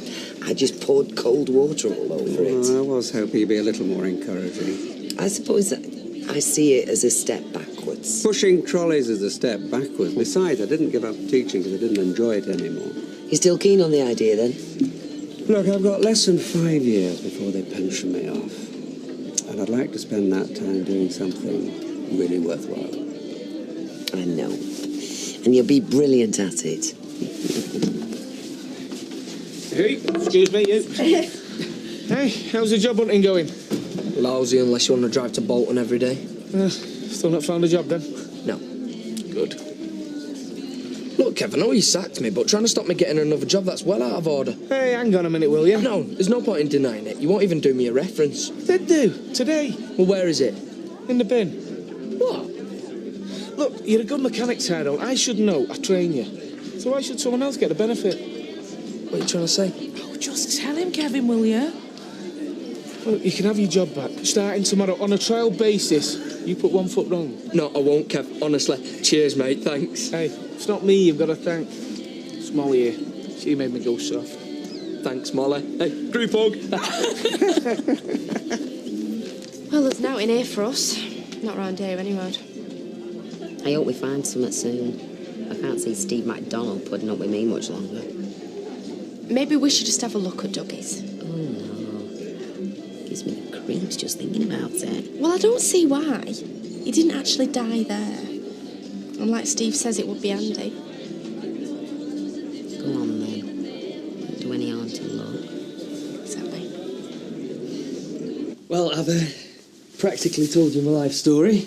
Speaker 17: just poured cold water all over it.
Speaker 19: I was hoping you'd be a little more encouraging.
Speaker 17: I suppose I see it as a step backwards.
Speaker 19: Pushing trolleys is a step backwards. Besides, I didn't give up teaching because I didn't enjoy it anymore.
Speaker 17: You still keen on the idea, then?
Speaker 19: Look, I've got less than 5 years before they pension me off. And I'd like to spend that time doing something really worthwhile.
Speaker 17: I know. And you'll be brilliant at it.
Speaker 4: Hey, excuse me, you. Hey, how's the job hunting going?
Speaker 1: Lousy unless you want to drive to Bolton every day.
Speaker 4: Still not found a job then?
Speaker 1: No.
Speaker 4: Good.
Speaker 1: Look, Kev, I know you sacked me, but trying to stop me getting another job, that's well out of order.
Speaker 4: Hey, hang on a minute, will you?
Speaker 1: No, there's no point in denying it. You won't even do me a reference.
Speaker 4: Did do, today.
Speaker 1: Well, where is it?
Speaker 4: In the bin.
Speaker 1: What?
Speaker 4: Look, you're a good mechanic, Tyrone. I should know. I train you. So why should someone else get the benefit?
Speaker 1: What are you trying to say?
Speaker 16: Oh, just tell him, Kevin, will you?
Speaker 4: Well, you can have your job back, starting tomorrow on a trial basis. You put one foot wrong.
Speaker 1: No, I won't, Kev. Honestly. Cheers, mate. Thanks.
Speaker 4: Hey, it's not me you've got to thank. It's Molly here. She made me go soft.
Speaker 1: Thanks, Molly. Hey, group hug.
Speaker 20: Well, there's nothing here for us. Not round here, anyway.
Speaker 6: I hope we find something soon. I can't see Steve MacDonald putting up with me much longer.
Speaker 20: Maybe we should just have a look at Dougie's.
Speaker 6: Oh, no. Gives me the creeps just thinking about it.
Speaker 20: Well, I don't see why. He didn't actually die there. And like Steve says, it would be handy.
Speaker 6: Go on, then. Don't do any harm to look.
Speaker 20: Exactly.
Speaker 3: Well, I've practically told you my life story.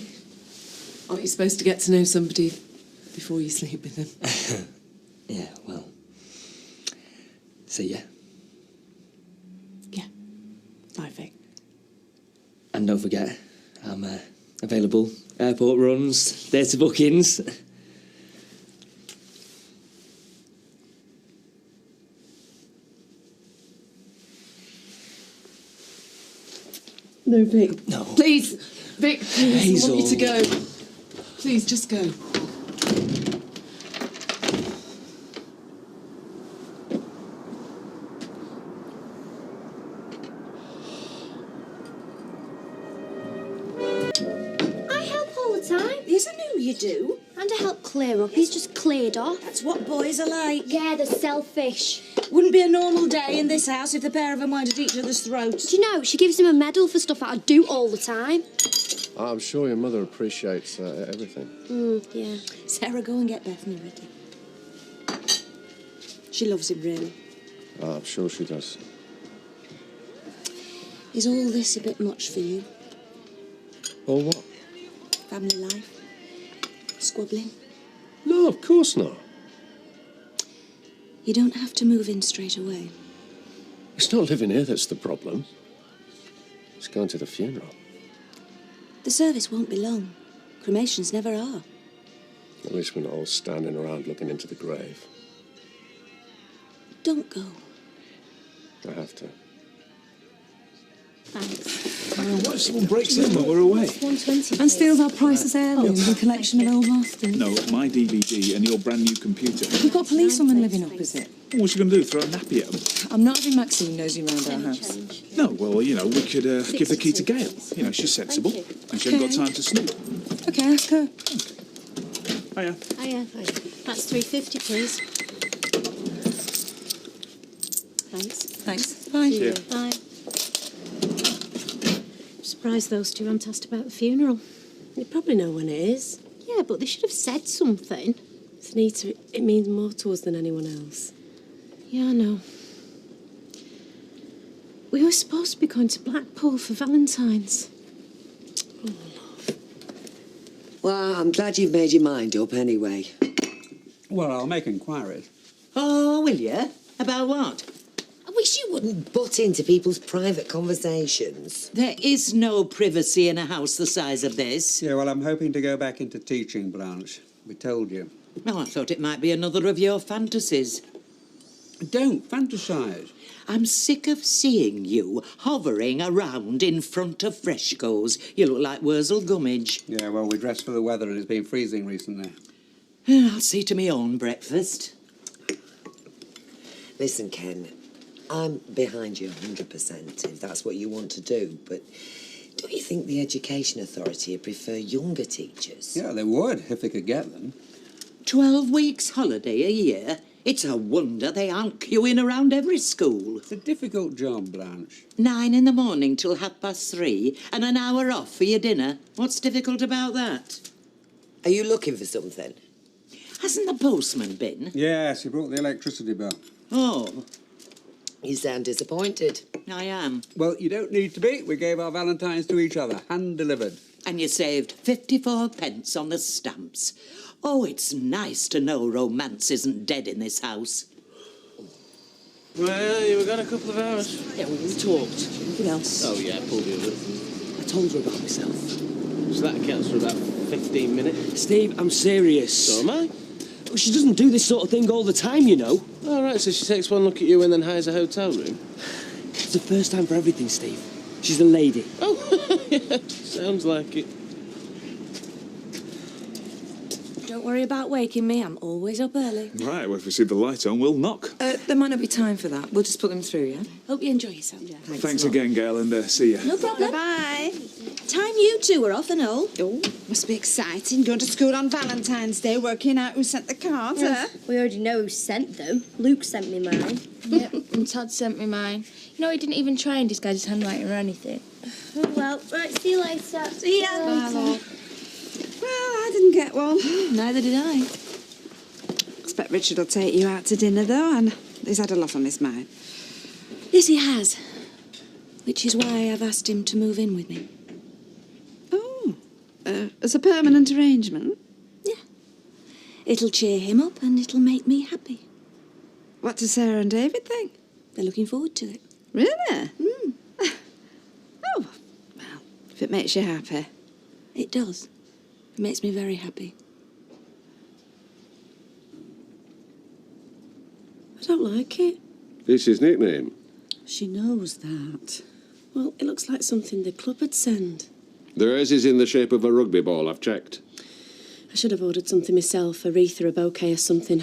Speaker 13: Aren't you supposed to get to know somebody before you sleep with them?
Speaker 3: Yeah, well. See ya.
Speaker 13: Bye, Vic.
Speaker 3: And don't forget, I'm available. Airport runs, theatre bookings.
Speaker 13: No, Vic.
Speaker 3: No.
Speaker 13: Please, Vic, please, I want you to
Speaker 3: Hazel.
Speaker 13: go. Please, just go.
Speaker 5: I help all the time.
Speaker 21: Yes, I know you do.
Speaker 5: And to help clear up, he's just cleared off.
Speaker 21: That's what boys are like.
Speaker 5: Yeah, they're selfish.
Speaker 21: Wouldn't be a normal day in this house if the pair of them weren't at each other's throats.
Speaker 5: Do you know, she gives him a medal for stuff that I do all the time.
Speaker 11: I'm sure your mother appreciates everything.
Speaker 5: Yeah.
Speaker 21: Sarah, go and get Bethany ready. She loves him, really.
Speaker 11: I'm sure she does.
Speaker 21: Is all this a bit much for you?
Speaker 11: Or what?
Speaker 21: Family life? Squabbling?
Speaker 11: No, of course not.
Speaker 21: You don't have to move in straight away.
Speaker 11: It's not living here that's the problem. It's going to the funeral.
Speaker 21: The service won't be long. Cremations never are.
Speaker 11: At least we're not all standing around looking into the grave.
Speaker 21: Don't go.
Speaker 11: I have to.
Speaker 21: Thanks.
Speaker 15: What if someone breaks in while we're away?
Speaker 21: 120.
Speaker 2: And steals our priceless heirlooms, a collection of old masters.
Speaker 15: No, my DVD and your brand new computer.
Speaker 2: We've got a policewoman living up, is it?
Speaker 15: What's she going to do? Throw a nappy at them?
Speaker 2: I'm not having Maxine nosy round our house.
Speaker 15: No, well, you know, we could give the key to Gail. You know, she's sensible. And she hasn't got time to snoop.
Speaker 2: Okay, ask her.
Speaker 15: Hiya.
Speaker 21: Hiya. That's $3.50, please. Thanks.
Speaker 2: Thanks. Bye.
Speaker 15: See ya.
Speaker 21: Bye. I'm surprised those two haven't asked about the funeral.
Speaker 10: You probably know when it is.
Speaker 21: Yeah, but they should have said something.
Speaker 10: Anita, it means more to us than anyone else.
Speaker 21: Yeah, I know. We were supposed to be going to Blackpool for Valentine's.
Speaker 17: Well, I'm glad you've made your mind up anyway.
Speaker 19: Well, I'll make inquiries.
Speaker 17: Oh, will you? About what? I wish you wouldn't butt into people's private conversations.
Speaker 7: There is no privacy in a house the size of this.
Speaker 19: Yeah, well, I'm hoping to go back into teaching, Blanche. We told you.
Speaker 7: Oh, I thought it might be another of your fantasies.
Speaker 19: Don't fantasise.
Speaker 7: I'm sick of seeing you hovering around in front of frescoes. You look like Wurzel Gummidge.
Speaker 19: Yeah, well, we dressed for the weather and it's been freezing recently.
Speaker 7: I'll see to me own breakfast.
Speaker 17: Listen, Ken, I'm behind you 100% if that's what you want to do, but don't you think the Education Authority would prefer younger teachers?
Speaker 19: Yeah, they would, if they could get them.
Speaker 7: 12 weeks holiday a year? It's a wonder they aren't queuing around every school.
Speaker 19: It's a difficult job, Blanche.
Speaker 7: 9 in the morning till 3:30 and an hour off for your dinner. What's difficult about that?
Speaker 17: Are you looking for something?
Speaker 7: Hasn't the postman been?
Speaker 19: Yes, he brought the electricity bill.
Speaker 7: Oh.
Speaker 17: You sound disappointed.
Speaker 7: I am.
Speaker 19: Well, you don't need to be. We gave our Valentines to each other, hand-delivered.
Speaker 7: And you saved 54 pence on the stamps. Oh, it's nice to know romance isn't dead in this house.
Speaker 12: Well, you were gone a couple of hours.
Speaker 3: Yeah, we talked. Anything else?
Speaker 12: Oh, yeah, pulled you over.
Speaker 3: I told her about myself.
Speaker 12: So that accounts for about 15 minutes.
Speaker 3: Steve, I'm serious.
Speaker 12: So am I.
Speaker 3: Well, she doesn't do this sort of thing all the time, you know.
Speaker 12: All right, so she takes one look at you and then hires a hotel room?
Speaker 3: It's the first time for everything, Steve. She's a lady.
Speaker 12: Oh, yeah, sounds like it.
Speaker 21: Don't worry about waking me. I'm always up early.
Speaker 15: Right, well, if we see the light on, we'll knock.
Speaker 16: There might not be time for that. We'll just put them through, yeah?
Speaker 21: Hope you enjoy yourself.
Speaker 15: Thanks again, Gail, and see you.
Speaker 21: No problem.
Speaker 20: Bye.
Speaker 21: Time you two were off and all.
Speaker 9: Oh, must be exciting. Going to school on Valentine's Day, working out who sent the cards, eh?
Speaker 5: We already know who sent them. Luke sent me mine.
Speaker 20: Yep, and Todd sent me mine. You know, he didn't even try and disguise his handwriting or anything.
Speaker 5: Oh, well, right, see you later.
Speaker 21: See ya.
Speaker 9: Bye, love. Well, I didn't get one.
Speaker 10: Neither did I.
Speaker 9: Expect Richard will take you out to dinner, though, and he's had a lot on his mind.
Speaker 21: Yes, he has. Which is why I've asked him to move in with me.
Speaker 9: As a permanent arrangement?
Speaker 21: Yeah. It'll cheer him up and it'll make me happy.
Speaker 9: What do Sarah and David think?
Speaker 21: They're looking forward to it.
Speaker 9: Really? Oh, well, if it makes you happy.
Speaker 21: It does. It makes me very happy.
Speaker 10: I don't like it.
Speaker 11: This is nickname.
Speaker 2: She knows that.
Speaker 10: Well, it looks like something the club would send.
Speaker 11: Theirs is in the shape of a rugby ball, I've checked.
Speaker 10: I should have ordered something myself, a wreath or a bouquet or something.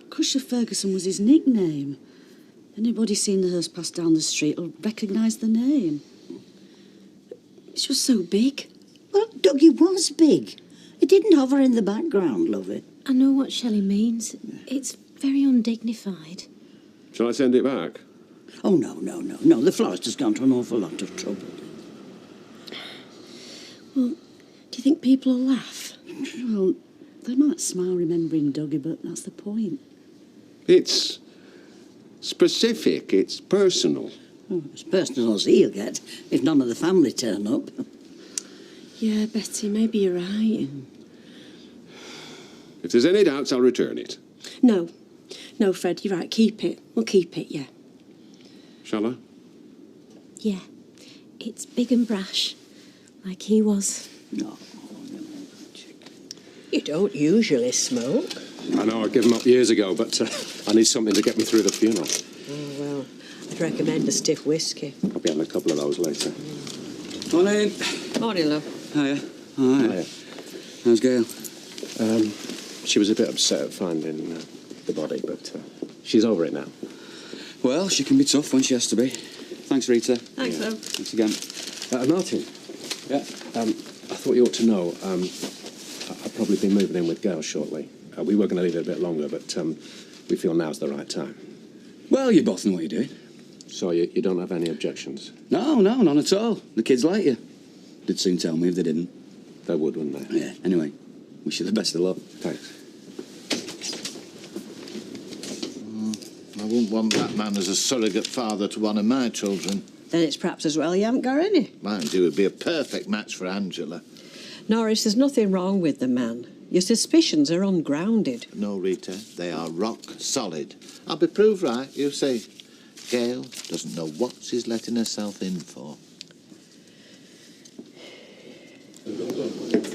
Speaker 2: Cusher Ferguson was his nickname. Anybody seen the hearse pass down the street will recognise the name.
Speaker 10: It's just so big.
Speaker 22: Well, Dougie was big. It didn't hover in the background, love it.
Speaker 21: I know what Shelley means. It's very undignified.
Speaker 11: Shall I send it back?
Speaker 22: Oh, no. The florist has gone to an awful lot of trouble.
Speaker 10: Well, do you think people will laugh?
Speaker 2: Well, they might smile remembering Dougie, but that's the point.
Speaker 11: It's specific, it's personal.
Speaker 22: Oh, as personal as he'll get if none of the family turn up.
Speaker 10: Yeah, Betty, maybe you're right.
Speaker 11: If there's any doubts, I'll return it.
Speaker 10: No, Fred, you're right. Keep it. We'll keep it, yeah.
Speaker 11: Shall I?
Speaker 21: Yeah. It's big and brash, like he was.
Speaker 22: No.
Speaker 18: You don't usually smoke.
Speaker 11: I know, I gave him up years ago, but I need something to get me through the funeral.
Speaker 18: Oh, well, I'd recommend a stiff whiskey.
Speaker 11: I'll be having a couple of those later.
Speaker 23: Morning.
Speaker 18: Morning, love.
Speaker 23: Hiya. All right.
Speaker 11: Hiya.
Speaker 23: How's Gail?
Speaker 11: She was a bit upset at finding the body, but she's over it now.
Speaker 23: Well, she can be tough when she has to be. Thanks, Rita.
Speaker 10: Thanks, love.
Speaker 23: Thanks again.
Speaker 11: Martin.
Speaker 23: Yeah?
Speaker 11: I thought you ought to know, I'll probably be moving in with Gail shortly. We were going to leave it a bit longer, but we feel now's the right time.
Speaker 23: Well, you both know what you're doing.
Speaker 11: So you don't have any objections?
Speaker 23: No, none at all. The kids like you. They'd soon tell me if they didn't.
Speaker 11: They would, wouldn't they?
Speaker 23: Yeah. Anyway, wish you the best of luck.
Speaker 11: Thanks.
Speaker 24: I wouldn't want that man as a surrogate father to one of my children.
Speaker 18: Then it's perhaps as well you haven't got any.
Speaker 24: Mind you, it would be a perfect match for Angela.
Speaker 18: Norris, there's nothing wrong with the man. Your suspicions are ungrounded.
Speaker 24: No, Rita, they are rock solid. I'll be proved right, you see. Gail doesn't know what she's letting herself in for.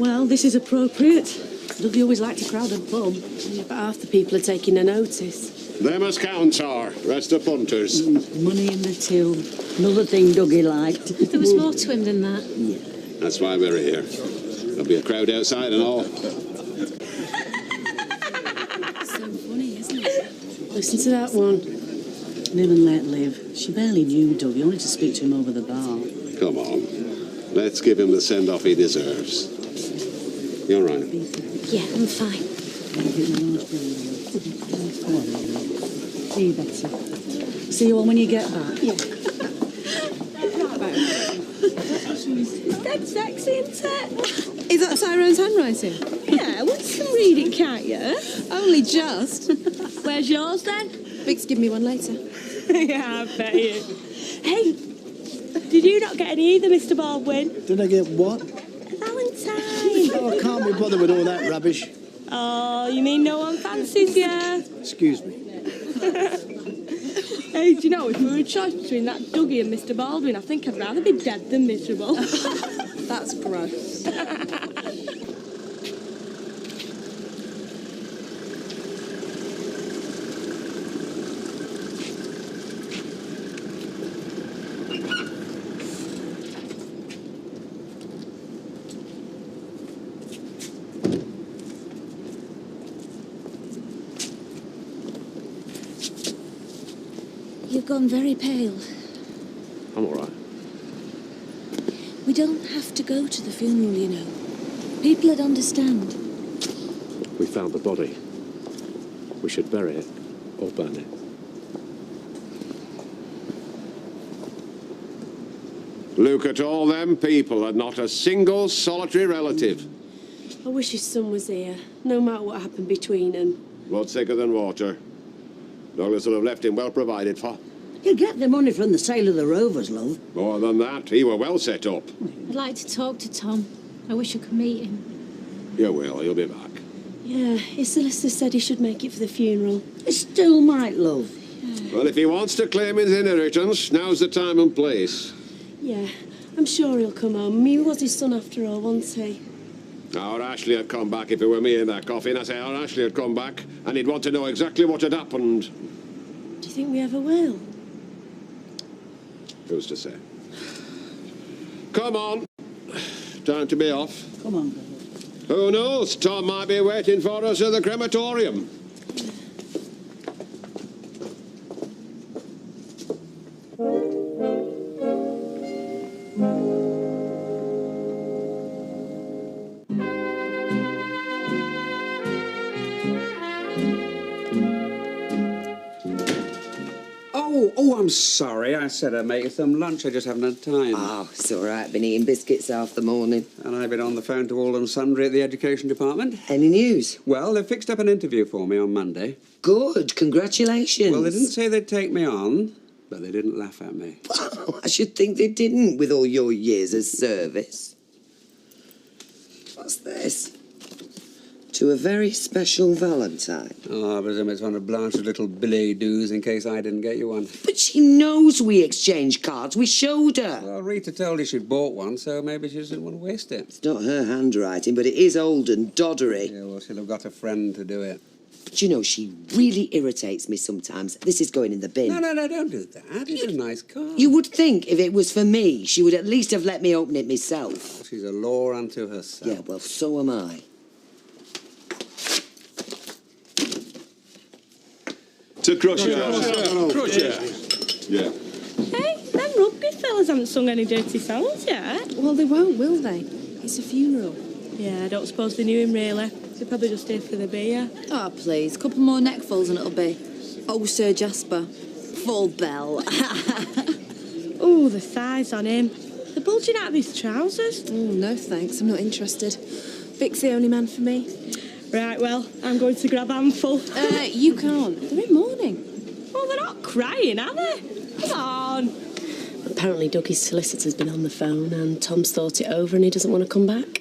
Speaker 10: Well, this is appropriate. Dougie always liked a crowded pub. Yeah, but half the people are taking a notice.
Speaker 11: Them as counts are. Rest are punters.
Speaker 2: Money in the till. Another thing Dougie liked.
Speaker 21: There was more to him than that.
Speaker 2: Yeah.
Speaker 11: That's why we're here. There'll be a crowd outside and all.
Speaker 21: So funny, isn't it?
Speaker 10: Listen to that one.
Speaker 2: Live and let live. She barely knew Dougie, only to speak to him over the bar.
Speaker 11: Come on. Let's give him the send-off he deserves. You all right?
Speaker 21: Yeah, I'm fine.
Speaker 2: See you, Betsy. See you all when you get back.
Speaker 21: Yeah. Dead sexy, isn't it?
Speaker 10: Is that Tyrone's handwriting?
Speaker 21: Yeah, well, you can read it, can't you?
Speaker 10: Only just.
Speaker 21: Where's yours, then?
Speaker 10: Vic's give me one later.
Speaker 21: Yeah, I bet you. Hey, did you not get any either, Mr. Baldwin?
Speaker 25: Did I get what?
Speaker 21: Valentine.
Speaker 25: Oh, I can't be bothered with all that rubbish.
Speaker 21: Oh, you mean no one fancies you?
Speaker 25: Excuse me.
Speaker 21: Hey, do you know, if we were a choice between that Dougie and Mr. Baldwin, I think I'd rather be dead than miserable.
Speaker 10: That's gross.
Speaker 21: You've gone very pale.
Speaker 11: I'm all right.
Speaker 21: We don't have to go to the funeral, you know. People would understand.
Speaker 11: We found the body. We should bury it or burn it.
Speaker 1: Look at all them people and not a single solitary relative.
Speaker 10: I wish his son was here, no matter what happened between them.
Speaker 1: Blood thicker than water. Douglas will have left him well provided for.
Speaker 22: You get the money from the sale of the Rovers, love.
Speaker 1: More than that, he were well set up.
Speaker 21: I'd like to talk to Tom. I wish I could meet him.
Speaker 1: You will, he'll be back.
Speaker 10: Yeah, his solicitor said he should make it for the funeral.
Speaker 22: It still might, love.
Speaker 1: Well, if he wants to claim his inheritance, now's the time and place.
Speaker 10: Yeah, I'm sure he'll come home. He was his son after all, wasn't he?
Speaker 1: Our Ashley had come back if it were me in that coffin. I say our Ashley had come back, and he'd want to know exactly what had happened.
Speaker 10: Do you think we ever will?
Speaker 1: Who's to say? Come on. Time to be off.
Speaker 22: Come on,
Speaker 1: Who knows? Tom might be waiting for us at the crematorium.
Speaker 19: Oh, I'm sorry. I said I'd make you some lunch. I just haven't had time.
Speaker 17: Oh, it's all right. Been eating biscuits half the morning.
Speaker 19: And I've been on the phone to all and sundry at the Education Department.
Speaker 17: Any news?
Speaker 19: Well, they've fixed up an interview for me on Monday.
Speaker 17: Good. Congratulations.
Speaker 19: Well, they didn't say they'd take me on, but they didn't laugh at me.
Speaker 17: Well, I should think they didn't, with all your years of service. What's this? To a very special Valentine.
Speaker 19: Oh, I presume it's one of Blanche's little billet-doux in case I didn't get you one.
Speaker 17: But she knows we exchanged cards. We showed her.
Speaker 19: Well, Rita told her she'd bought one, so maybe she just didn't want to waste it.
Speaker 17: It's not her handwriting, but it is old and doddery.
Speaker 19: Yeah, well, she'll have got a friend to do it.
Speaker 17: But you know, she really irritates me sometimes. This is going in the bin.
Speaker 19: No, don't do that. It's a nice card.
Speaker 17: You would think if it was for me, she would at least have let me open it myself.
Speaker 19: She's a law unto herself.
Speaker 17: Yeah, well, so am I.
Speaker 1: To Crusher. Yeah.
Speaker 10: Hey, them rugby fellas haven't sung any dirty songs yet.
Speaker 9: Well, they won't, will they? It's a funeral.
Speaker 10: Yeah, I don't suppose they knew him really. They're probably just here for the beer.
Speaker 9: Oh, please. Couple more neckfuls and it'll be... Oh, Sir Jasper. Full bell.
Speaker 10: Oh, the thighs on him. They're bulging out of his trousers.
Speaker 9: Oh, no thanks. I'm not interested. Vic's the only man for me.
Speaker 10: Right, well, I'm going to grab handful.
Speaker 9: You can't. They're in mourning.
Speaker 10: Well, they're not crying, are they? Come on. Apparently Dougie's solicitor's been on the phone and Tom's thought it over and he doesn't want to come back.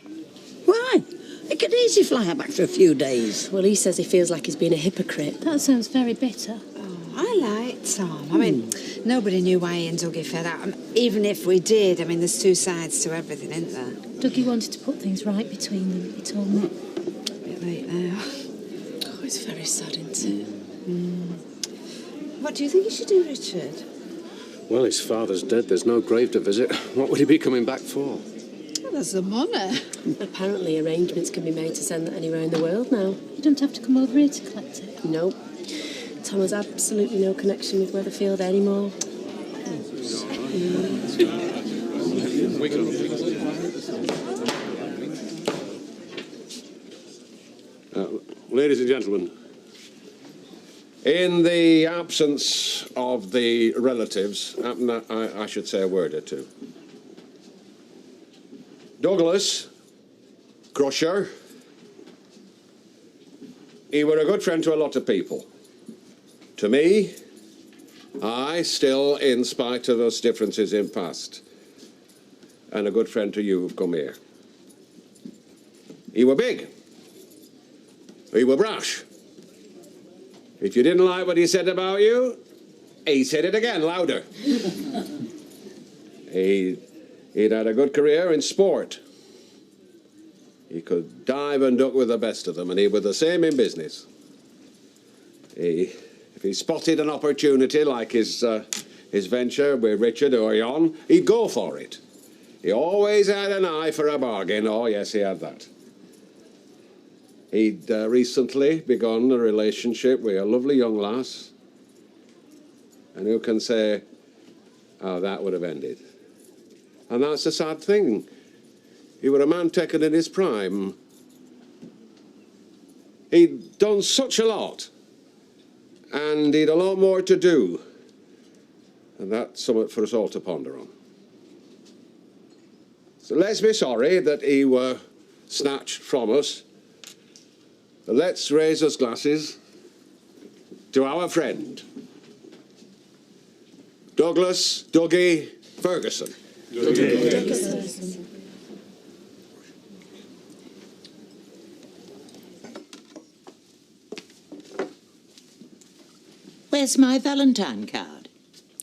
Speaker 22: Why? He could easily fly back for a few days.
Speaker 10: Well, he says he feels like he's been a hypocrite.
Speaker 21: That sounds very bitter.
Speaker 9: Oh, I like Tom. I mean, nobody knew why he and Dougie fell out. Even if we did, I mean, there's two sides to everything, isn't there?
Speaker 21: Dougie wanted to put things right between them, he told me.
Speaker 9: Late now.
Speaker 10: Oh, it's very sad, isn't it?
Speaker 9: What do you think he should do, Richard?
Speaker 11: Well, his father's dead. There's no grave to visit. What would he be coming back for?
Speaker 9: Well, there's the money.
Speaker 10: Apparently arrangements can be made to send that anywhere in the world now.
Speaker 21: You don't have to come over here to collect it.
Speaker 10: Nope. Tom has absolutely no connection with Weatherfield anymore.
Speaker 1: Ladies and gentlemen, in the absence of the relatives, I should say a word or two. Douglas Crusher, he were a good friend to a lot of people. To me, I still, in spite of those differences in past, and a good friend to you who've come here. He were big. He were brash. If you didn't like what he said about you, he said it again, louder. He'd had a good career in sport. He could dive and duck with the best of them, and he was the same in business. If he spotted an opportunity like his venture with Richard early on, he'd go for it. He always had an eye for a bargain. Oh, yes, he had that. He'd recently begun a relationship with a lovely young lass. And who can say how that would have ended? And that's the sad thing. He were a man taken in his prime. He'd done such a lot, and he'd a lot more to do. And that's something for us all to ponder on. So let's be sorry that he were snatched from us. But let's raise us glasses to our friend, Douglas Dougie Ferguson.
Speaker 7: Where's my Valentine card?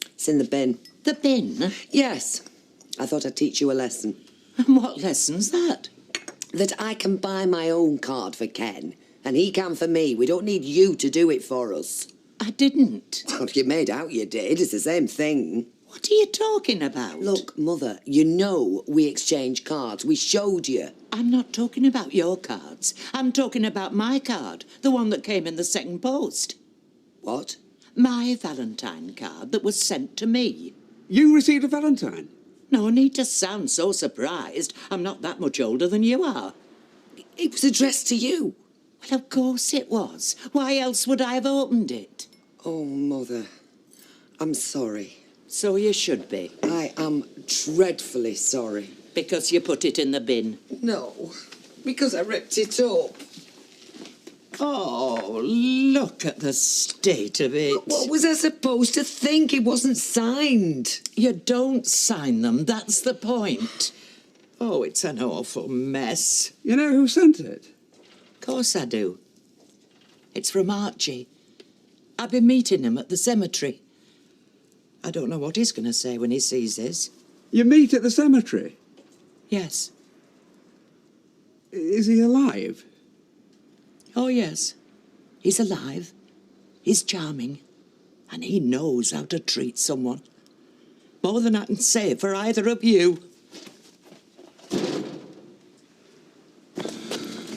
Speaker 17: It's in the bin.
Speaker 7: The bin?
Speaker 17: Yes. I thought I'd teach you a lesson.
Speaker 7: And what lesson's that?
Speaker 17: That I can buy my own card for Ken, and he can for me. We don't need you to do it for us.
Speaker 7: I didn't.
Speaker 17: Well, you made out you did. It's the same thing.
Speaker 7: What are you talking about?
Speaker 17: Look, Mother, you know we exchange cards. We showed you.
Speaker 7: I'm not talking about your cards. I'm talking about my card, the one that came in the second post.
Speaker 17: What?
Speaker 7: My Valentine card that was sent to me.
Speaker 19: You received a Valentine?
Speaker 7: No need to sound so surprised. I'm not that much older than you are.
Speaker 17: It was addressed to you.
Speaker 7: Well, of course it was. Why else would I have opened it?
Speaker 17: Oh, Mother, I'm sorry.
Speaker 7: So you should be.
Speaker 17: I am dreadfully sorry.
Speaker 7: Because you put it in the bin.
Speaker 17: No, because I ripped it up.
Speaker 7: Oh, look at the state of it.
Speaker 17: What was I supposed to think? It wasn't signed.
Speaker 7: You don't sign them, that's the point. Oh, it's an awful mess.
Speaker 19: You know who sent it?
Speaker 7: Of course I do. It's from Archie. I've been meeting him at the cemetery. I don't know what he's going to say when he sees this.
Speaker 19: You meet at the cemetery?
Speaker 7: Yes.
Speaker 19: Is he alive?
Speaker 7: Oh, yes. He's alive. He's charming. And he knows how to treat someone. More than I can say for either of you.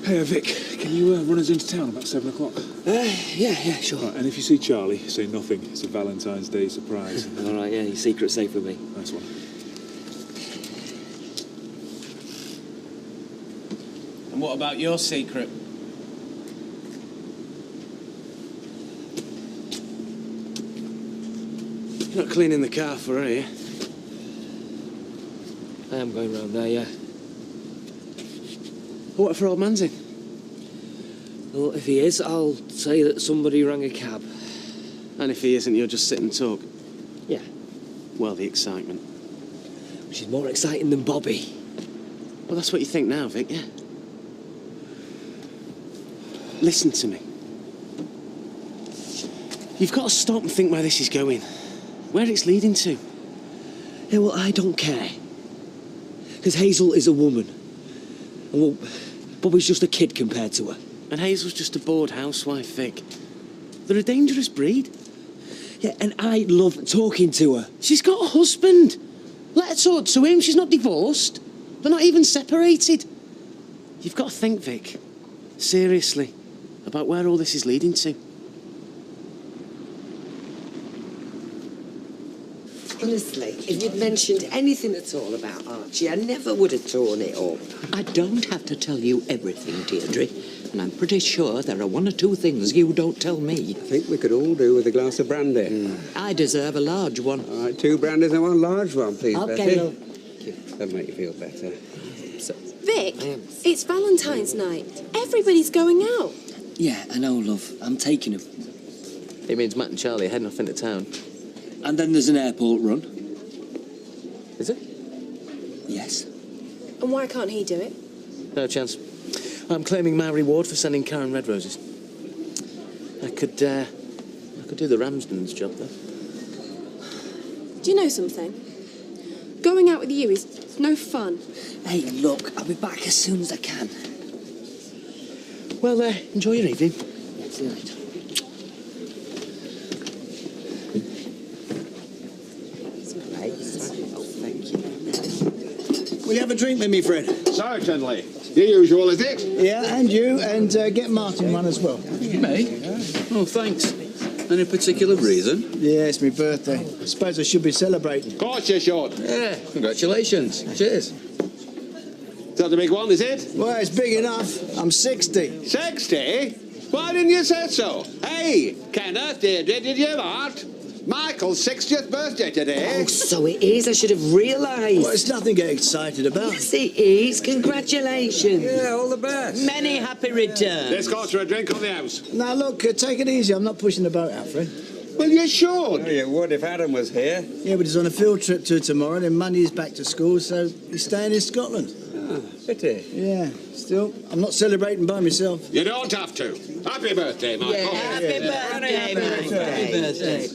Speaker 15: Hey, Vic, can you run us into town about 7 o'clock?
Speaker 3: Yeah, sure.
Speaker 15: Right, and if you see Charlie, say nothing. It's a Valentine's Day surprise.
Speaker 3: All right, yeah, your secret's safe with me.
Speaker 15: Nice one.
Speaker 12: And what about your secret? You're not cleaning the car for her, are you?
Speaker 3: I am going round there, yeah.
Speaker 12: What if our old man's in?
Speaker 3: Well, if he is, I'll say that somebody rang a cab.
Speaker 12: And if he isn't, you'll just sit and talk?
Speaker 3: Yeah.
Speaker 12: Well, the excitement.
Speaker 3: Which is more exciting than Bobby.
Speaker 12: Well, that's what you think now, Vic, yeah? Listen to me. You've got to stop and think where this is going. Where it's leading to.
Speaker 3: Yeah, well, I don't care. Because Hazel is a woman. And, well, Bobby's just a kid compared to her.
Speaker 12: And Hazel's just a bored housewife, Vic. They're a dangerous breed.
Speaker 3: Yeah, and I love talking to her.
Speaker 12: She's got a husband. Let her talk to him. She's not divorced. They're not even separated. You've got to think, Vic, seriously, about where all this is leading to.
Speaker 17: Honestly, if you'd mentioned anything at all about Archie, I never would have torn it up.
Speaker 7: I don't have to tell you everything, Deirdre. And I'm pretty sure there are one or two things you don't tell me.
Speaker 19: I think we could all do with a glass of brandy.
Speaker 7: I deserve a large one.
Speaker 19: All right, 2 brandies and 1 large one, please,
Speaker 17: Okay,
Speaker 19: Betty.
Speaker 17: love.
Speaker 19: That'll make you feel better. So,
Speaker 10: Vic, it's Valentine's night. Everybody's going out.
Speaker 3: Yeah, I know, love. I'm taking him.
Speaker 12: It means Matt and Charlie are heading off into town.
Speaker 3: And then there's an airport run.
Speaker 12: Is it?
Speaker 3: Yes.
Speaker 10: And why can't he do it?
Speaker 12: No chance. I'm claiming my reward for sending Karen red roses. I could do the Ramsden's job, though.
Speaker 10: Do you know something? Going out with you is no fun.
Speaker 3: Hey, look, I'll be back as soon as I can.
Speaker 12: Well, enjoy your evening.
Speaker 3: Yeah, see you later.
Speaker 25: Will you have a drink with me, Fred?
Speaker 1: Certainly. The usual, is it?
Speaker 25: Yeah, and you, and get Martin one as well.
Speaker 12: Me? Oh, thanks.
Speaker 23: Any particular reason?
Speaker 25: Yeah, it's my birthday. I suppose I should be celebrating.
Speaker 1: Of course you should.
Speaker 23: Yeah, congratulations. Cheers.
Speaker 1: Is that the big one, is it?
Speaker 25: Well, it's big enough. I'm 60.
Speaker 1: 60? Why didn't you say so? Hey, Kenneth, Deirdre, did you hear that? Michael's 60th birthday today.
Speaker 17: Oh, so it is. I should have realised.
Speaker 25: Well, it's nothing to get excited about.
Speaker 17: Yes, it is. Congratulations.
Speaker 23: Yeah, all the best.
Speaker 17: Many happy returns.
Speaker 1: Let's go for a drink on the house.
Speaker 25: Now, look, take it easy. I'm not pushing the boat out, Fred.
Speaker 1: Well, you should.
Speaker 23: Oh, you would if Adam was here.
Speaker 25: Yeah, but he's on a field trip to tomorrow, then Monday he's back to school, so he's staying in Scotland.
Speaker 23: Ah, pity.
Speaker 25: Yeah, still, I'm not celebrating by myself.
Speaker 1: You don't have to. Happy birthday, Michael.
Speaker 17: Yeah, happy birthday, Michael.
Speaker 23: Happy birthday.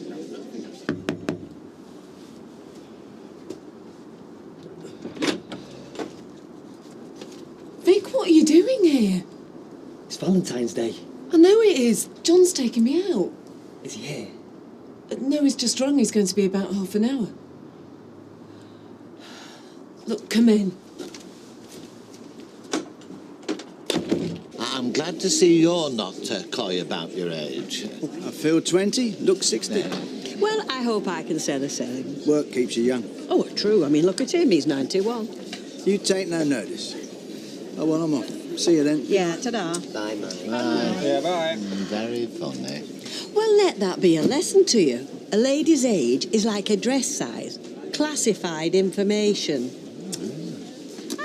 Speaker 10: Vic, what are you doing here?
Speaker 3: It's Valentine's Day.
Speaker 10: I know it is. John's taking me out.
Speaker 3: Is he here?
Speaker 10: No, he's just rung. He's going to be about half an hour. Look, come in.
Speaker 24: I'm glad to see you're not coy about your age.
Speaker 25: I feel 20, look 60.
Speaker 18: Well, I hope I can say the same.
Speaker 25: Work keeps you young.
Speaker 18: Oh, true. I mean, look at him. He's 91.
Speaker 25: You take no notice. Oh, well, I'm off. See you then.
Speaker 18: Yeah, ta-da.
Speaker 17: Bye, Mike.
Speaker 24: Bye.
Speaker 23: Yeah, bye.
Speaker 24: Very funny.
Speaker 18: Well, let that be a lesson to you. A lady's age is like a dress size. Classified information.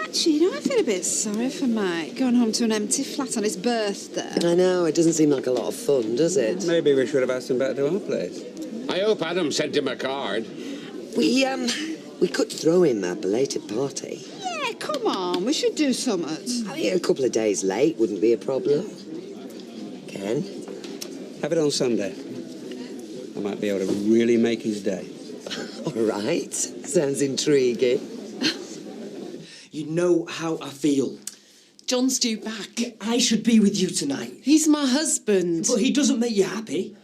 Speaker 9: Actually, you know, I feel a bit sorry for Mike going home to an empty flat on his birthday.
Speaker 17: I know, it doesn't seem like a lot of fun, does it?
Speaker 23: Maybe we should have asked him back to our place.
Speaker 1: I hope Adam sent him a card.
Speaker 17: We could throw him a belated party.
Speaker 9: Yeah, come on, we should do something.
Speaker 17: I mean, a couple of days late wouldn't be a problem. Ken?
Speaker 23: Have it on Sunday. I might be able to really make his day.
Speaker 17: All right. Sounds intriguing.
Speaker 3: You know how I feel.
Speaker 10: John's due back.
Speaker 3: I should be with you tonight.
Speaker 10: He's my husband.
Speaker 3: But he doesn't make you happy.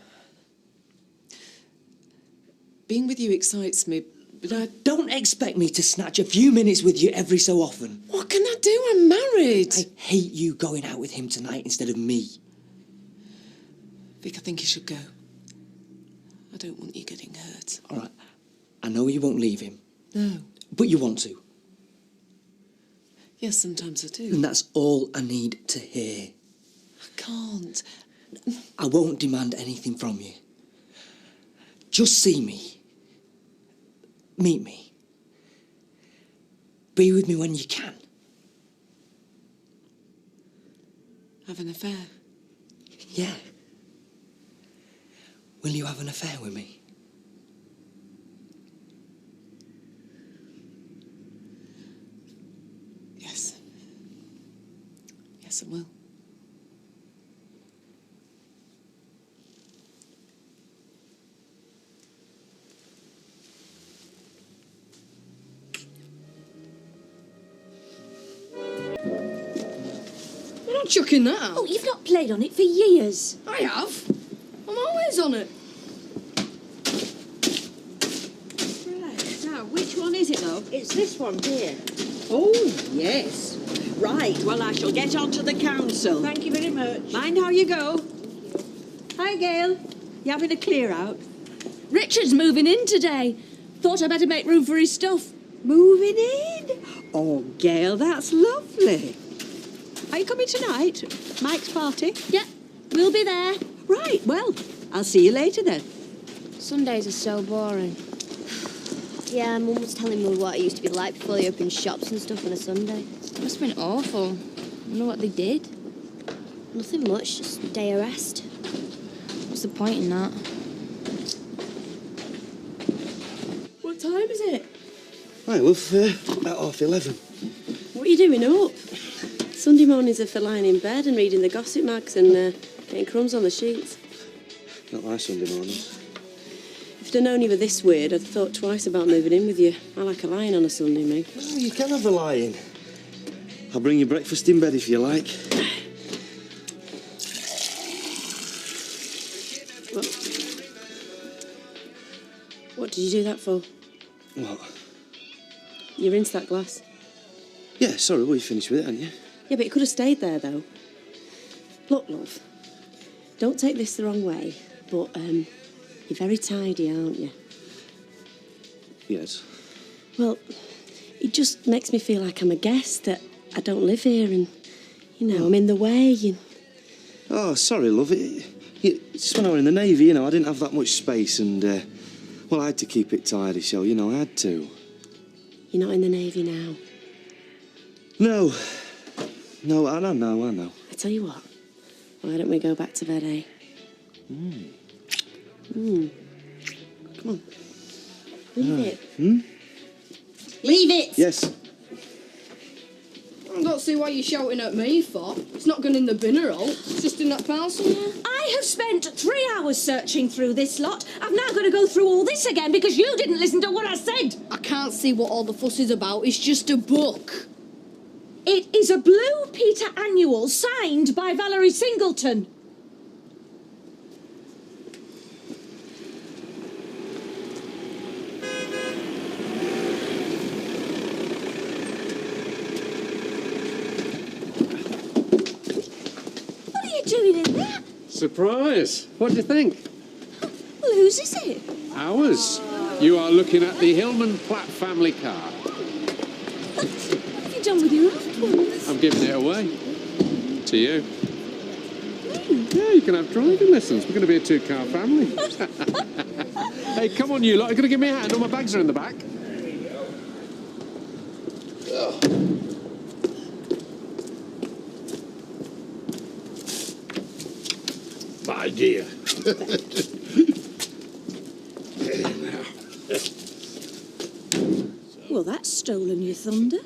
Speaker 10: Being with you excites me, but I...
Speaker 3: Don't expect me to snatch a few minutes with you every so often.
Speaker 10: What can I do? I'm married.
Speaker 3: I hate you going out with him tonight instead of me.
Speaker 10: Vic, I think you should go. I don't want you getting hurt.
Speaker 3: All right. I know you won't leave him.
Speaker 10: No.
Speaker 3: But you want to.
Speaker 10: Yes, sometimes I do.
Speaker 3: And that's all I need to hear.
Speaker 10: I can't.
Speaker 3: I won't demand anything from you. Just see me. Meet me. Be with me when you can.
Speaker 10: Have an affair.
Speaker 3: Yeah. Will you have an affair with me?
Speaker 10: Yes. Yes, I will.
Speaker 4: You're not chucking that out.
Speaker 21: Oh, you've not played on it for years.
Speaker 4: I have. I'm always on it.
Speaker 18: Right, now, which one is it, love?
Speaker 21: It's this one here.
Speaker 18: Oh, yes. Right, well, I shall get on to the council.
Speaker 21: Thank you very much.
Speaker 18: Mind how you go. Hi, Gail. You having a clear out?
Speaker 21: Richard's moving in today. Thought I better make room for his stuff.
Speaker 18: Moving in? Oh, Gail, that's lovely. Are you coming tonight? Mike's party?
Speaker 21: Yeah, we'll be there.
Speaker 18: Right, well, I'll see you later then.
Speaker 5: Sundays are so boring. Yeah, Mum was telling me what it used to be like before they opened shops and stuff on a Sunday.
Speaker 20: It must have been awful. I wonder what they did.
Speaker 5: Nothing much, just a day of rest.
Speaker 20: What's the point in that?
Speaker 10: What time is it?
Speaker 23: Right, well, about 11:30.
Speaker 10: What are you doing up? Sunday mornings are for lying in bed and reading the gossip mags and getting crumbs on the sheets.
Speaker 23: Not my Sunday mornings.
Speaker 10: If I'd known you were this weird, I'd thought twice about moving in with you. I like a lion on a Sunday, me.
Speaker 23: Oh, you can have a lie-in. I'll bring you breakfast in bed if you like.
Speaker 10: What did you do that for?
Speaker 23: What?
Speaker 10: You rinsed that glass.
Speaker 23: Yeah, sorry, well, you finished with it, hadn't you?
Speaker 10: Yeah, but it could have stayed there, though. Look, love, don't take this the wrong way, But you're very tidy, aren't you?
Speaker 12: Yes.
Speaker 10: Well, it just makes me feel like I'm a guest, that I don't live here and, you know, I'm in the way. And...
Speaker 12: Oh, sorry, love. It's just when I was in the Navy, you know, I didn't have that much space and, well, I had to keep it tidy, so, you know, I had to.
Speaker 10: You're not in the Navy now?
Speaker 12: No. No, I know.
Speaker 10: I tell you what, why don't we go back to bed, eh? Come on. Leave it. Leave it!
Speaker 12: Yes.
Speaker 4: I don't see what you're shouting at me for. It's not gone in the binner hole. It's just in that parcel there.
Speaker 21: I have spent 3 hours searching through this lot. I've now got to go through all this again because you didn't listen to what I said.
Speaker 4: I can't see what all the fuss is about. It's just a book.
Speaker 21: It is a Blue Peter Annual signed by Valerie Singleton. What are you doing in there?
Speaker 11: Surprise! What do you think?
Speaker 21: Well, whose is it?
Speaker 11: Ours. You are looking at the Hillman Platt family car.
Speaker 21: What have you done with your old ones?
Speaker 11: I'm giving it away. To you. Yeah, you can have driving lessons. We're going to be a two-car family. Hey, come on, you lot. You're going to give me a hand? All my bags are in the back.
Speaker 6: My dear.
Speaker 21: Well, that's stolen your thunder.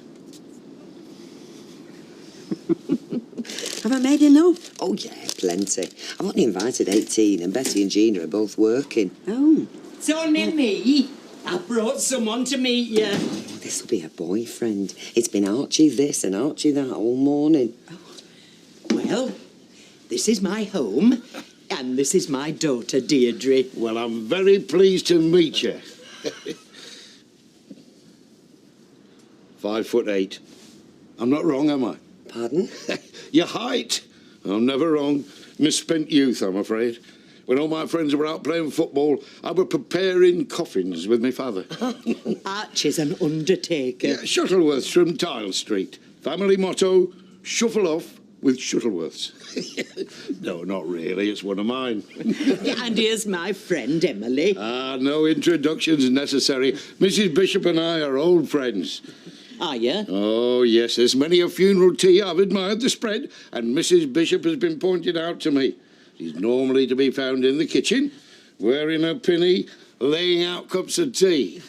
Speaker 17: Have I made enough? Oh, yeah, plenty. I've only invited 18 and Betty and Gina are both working. Oh.
Speaker 7: It's only me. I brought someone to meet you.
Speaker 17: Oh, this'll be a boyfriend. It's been Archie this and Archie that all morning.
Speaker 7: Well, this is my home, and this is my daughter, Deirdre.
Speaker 6: Well, I'm very pleased to meet you. 5'8". I'm not wrong, am I?
Speaker 17: Pardon?
Speaker 6: Your height. I'm never wrong. Misspent youth, I'm afraid. When all my friends were out playing football, I were preparing coffins with my father.
Speaker 7: Archie's an undertaker.
Speaker 6: Yeah, Shuttleworth's from Tile Street. Family motto, shuffle off with Shuttleworths. No, not really. It's one of mine.
Speaker 7: And here's my friend, Emily.
Speaker 6: No introductions necessary. Mrs. Bishop and I are old friends.
Speaker 7: Are you?
Speaker 6: Oh, yes. There's many a funeral tea I've admired the spread, and Mrs. Bishop has been pointed out to me. She's normally to be found in the kitchen, wearing a pinny, laying out cups of tea.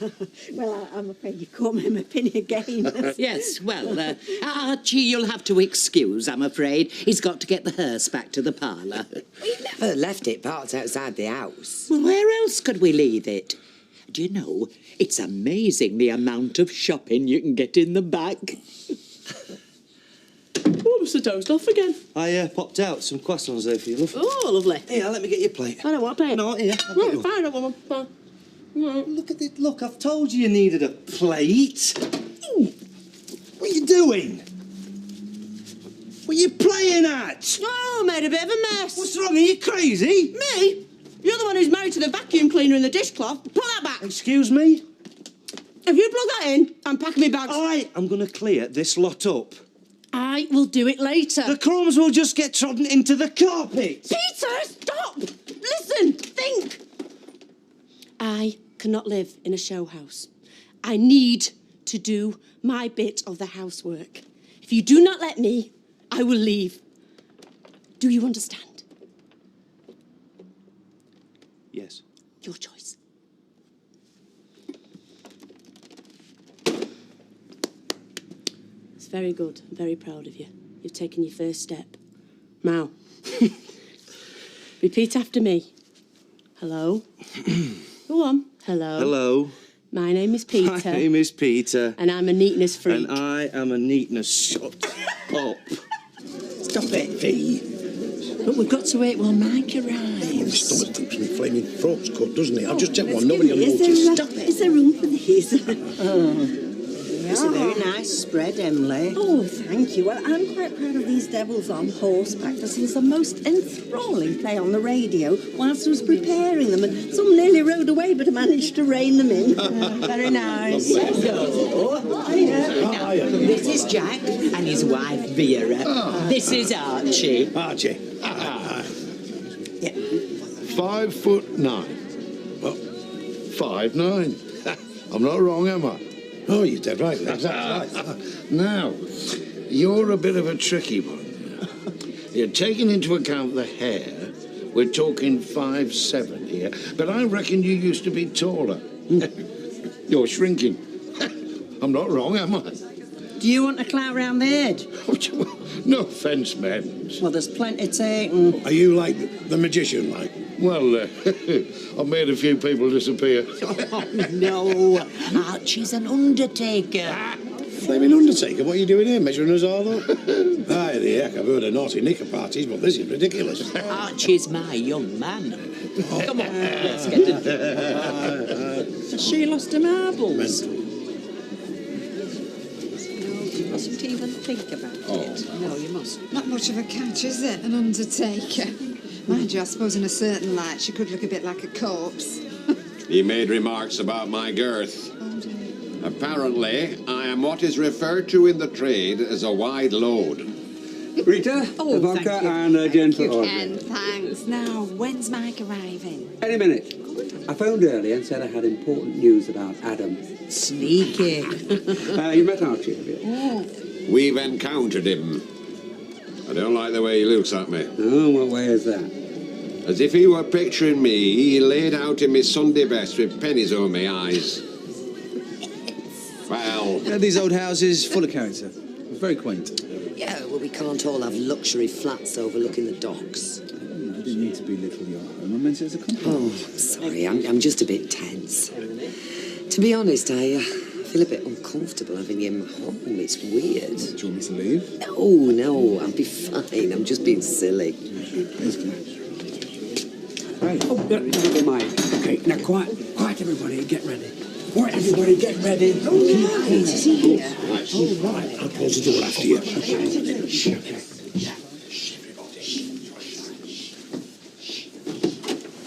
Speaker 21: Well, I'm afraid you caught me in my pinny again.
Speaker 7: Yes, well, Archie, you'll have to excuse, I'm afraid. He's got to get the hearse back to the parlour.
Speaker 17: We never left it parked outside the house.
Speaker 7: Well, where else could we leave it? Do you know, it's amazing the amount of shopping you can get in the back.
Speaker 3: Oh, Mr. Dozed off again.
Speaker 12: I popped out some croissants there for you, love.
Speaker 3: Oh, lovely.
Speaker 12: Here, let me get your plate.
Speaker 3: I don't want a plate.
Speaker 12: No, here.
Speaker 3: Right, fine, I don't want one. Right.
Speaker 12: Look at it. Look, I've told you needed a plate. What are you doing? What are you playing at?
Speaker 21: Oh, made a bit of a mess.
Speaker 12: What's wrong? Are you crazy?
Speaker 21: Me? You're the one who's married to the vacuum cleaner and the dishcloth. Pull that back.
Speaker 12: Excuse me?
Speaker 21: If you plug that in, I'm packing my bags.
Speaker 12: I'm going to clear this lot up.
Speaker 21: I will do it later.
Speaker 12: The crumbs will just get trodden into the carpet.
Speaker 21: Peter, stop! Listen, think.
Speaker 10: I cannot live in a show house. I need to do my bit of the housework. If you do not let me, I will leave. Do you understand?
Speaker 12: Yes.
Speaker 10: Your choice. It's very good. I'm very proud of you. You've taken your first step. Now, repeat after me. Hello. Go on. Hello.
Speaker 12: Hello.
Speaker 10: My name is Peter.
Speaker 12: My name is Peter.
Speaker 10: And I'm a neatness freak.
Speaker 12: And I am a neatness... Shut up.
Speaker 22: Stop it, V.
Speaker 7: But we've got to wait while Mike arrives.
Speaker 22: My stomach thinks my flaming throat's cut, doesn't it? I'll just take one.
Speaker 21: Excuse
Speaker 22: Nobody will
Speaker 21: me,
Speaker 22: notice. Stop
Speaker 21: is there room for these?
Speaker 22: It's a very nice spread, Emily.
Speaker 21: Oh, thank you. Well, I'm quite proud of these devils on horseback. This was the most enthralling play on the radio whilst I was preparing them, and some nearly rode away, but I managed to rein them in.
Speaker 22: Very nice. Now, this is Jack and his wife, Vera. This is Archie.
Speaker 2: Archie.
Speaker 6: 5'9". Well, 5'9". I'm not wrong, am I?
Speaker 2: Oh, you're dead right. That's right.
Speaker 6: Now, you're a bit of a tricky one. You're taking into account the hair. We're talking 5'7" here, but I reckon you used to be taller. You're shrinking. I'm not wrong, am I?
Speaker 22: Do you want a clout round the head?
Speaker 6: No offence, man.
Speaker 22: Well, there's plenty taken.
Speaker 2: Are you like the magician, like?
Speaker 6: Well, I've made a few people disappear.
Speaker 22: Oh, no. Archie's an undertaker.
Speaker 2: Flaming undertaker? What are you doing here, measuring us all up? Aye, the heck, I've heard of naughty knicker parties, but this is ridiculous.
Speaker 22: Archie's my young man. Come on, let's get it. She lost her marbles. You mustn't even think about it. No, you mustn't.
Speaker 9: Not much of a catch, is it? An undertaker. Mind you, I suppose in a certain light she could look a bit like a corpse.
Speaker 1: He made remarks about my girth. Apparently, I am what is referred to in the trade as a wide load.
Speaker 19: Rita,
Speaker 9: Oh,
Speaker 19: a vodka
Speaker 9: thank you.
Speaker 19: and a gin for Audrey.
Speaker 9: Ken, thanks. Now, when's Mike arriving?
Speaker 19: Any minute. I phoned earlier and said I had important news about Adam.
Speaker 22: Sneaky.
Speaker 19: You met Archie, have you?
Speaker 1: We've encountered him. I don't like the way he looks at me.
Speaker 19: Oh, what way is that?
Speaker 1: As if he were picturing me, laid out in my Sunday best with pennies over my eyes. Well...
Speaker 15: You know, these old houses, full of character. Very quaint.
Speaker 17: Yeah, well, we can't all have luxury flats overlooking the docks.
Speaker 15: You didn't need to belittle your home. I meant it as a compliment.
Speaker 17: Oh, sorry, I'm just a bit tense. To be honest, I feel a bit uncomfortable having him home. It's weird.
Speaker 15: Do you want me to leave?
Speaker 17: No, I'll be fine. I'm just being silly.
Speaker 19: Right. Oh, that'll be mine. Okay, now quiet everybody, get ready. All right, everybody, get ready.
Speaker 9: Oh, right. Is he here?
Speaker 2: Oh, right. I'll close the door after you.
Speaker 19: Okay.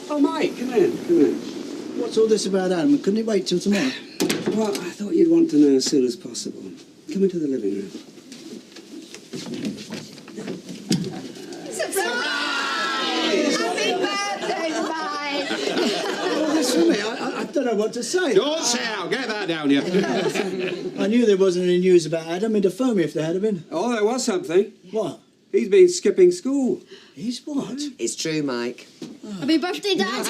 Speaker 19: Oh, Mike, come in.
Speaker 25: What's all this about Adam? Couldn't it wait till tomorrow?
Speaker 19: Well, I thought you'd want to know as soon as possible. Come into the living room.
Speaker 9: Surprise! Happy birthday, Mike!
Speaker 25: Oh, this for me. I don't know what to say.
Speaker 1: Don't say out. Get that down, you.
Speaker 25: I knew there wasn't any news about Adam. He'd have phoned me if there had been.
Speaker 19: Oh, there was something.
Speaker 25: What?
Speaker 19: He's been skipping school.
Speaker 25: He's what?
Speaker 17: It's true, Mike.
Speaker 21: Happy birthday, Dad!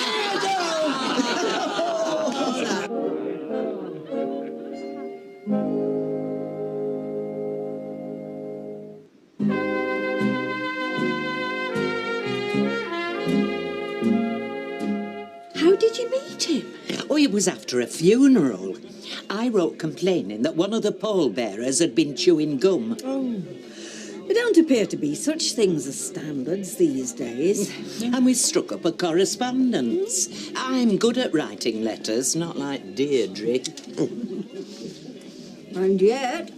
Speaker 22: How did you meet him?
Speaker 17: Oh, it was after a funeral. I wrote complaining that one of the pallbearers had been chewing gum.
Speaker 21: Oh. There don't appear to be such things as standards these days.
Speaker 17: And we struck up a correspondence. I'm good at writing letters, not like Deirdre.
Speaker 21: And yet,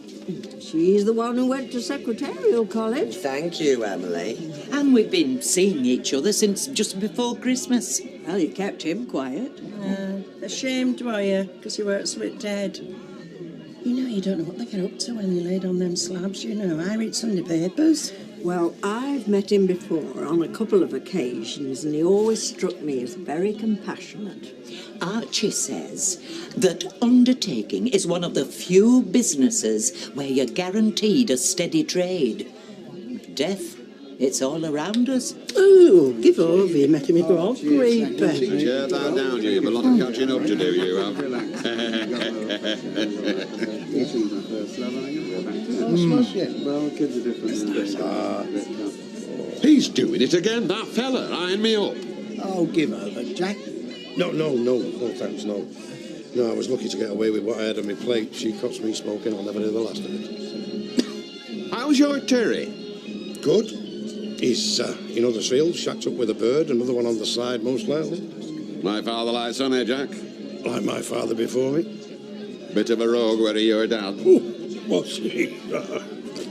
Speaker 21: she's the one who went to secretarial college.
Speaker 17: Thank you, Emily. And we've been seeing each other since just before Christmas.
Speaker 21: Well, you kept him quiet.
Speaker 22: Ashamed, were you? Because you were at Smith dead. You know, you don't know what they get up to when you laid on them slabs, you know. I read Sunday papers.
Speaker 21: Well, I've met him before on a couple of occasions, and he always struck me as very compassionate.
Speaker 17: Archie says that undertaking is one of the few businesses where you're guaranteed a steady trade. Death, it's all around us.
Speaker 22: Oh, give over, you met him before. Creeper.
Speaker 1: Tear that down, you. You've a lot of catching up to do, you have.
Speaker 2: Well, kids are different.
Speaker 1: He's doing it again, that fella, eyeing me up.
Speaker 25: Oh, give over, Jack.
Speaker 2: No, thanks, no. No, I was lucky to get away with what I had on my plate. She cuts me smoking, I'll never do the last of it.
Speaker 1: How's your Terry?
Speaker 2: Good. He's in Huddersfield, shacked up with a bird, another one on the side, most likely.
Speaker 1: My father like son, eh, Jack?
Speaker 2: Like my father before me.
Speaker 1: Bit of a rogue, were he, your dad?
Speaker 2: What's he?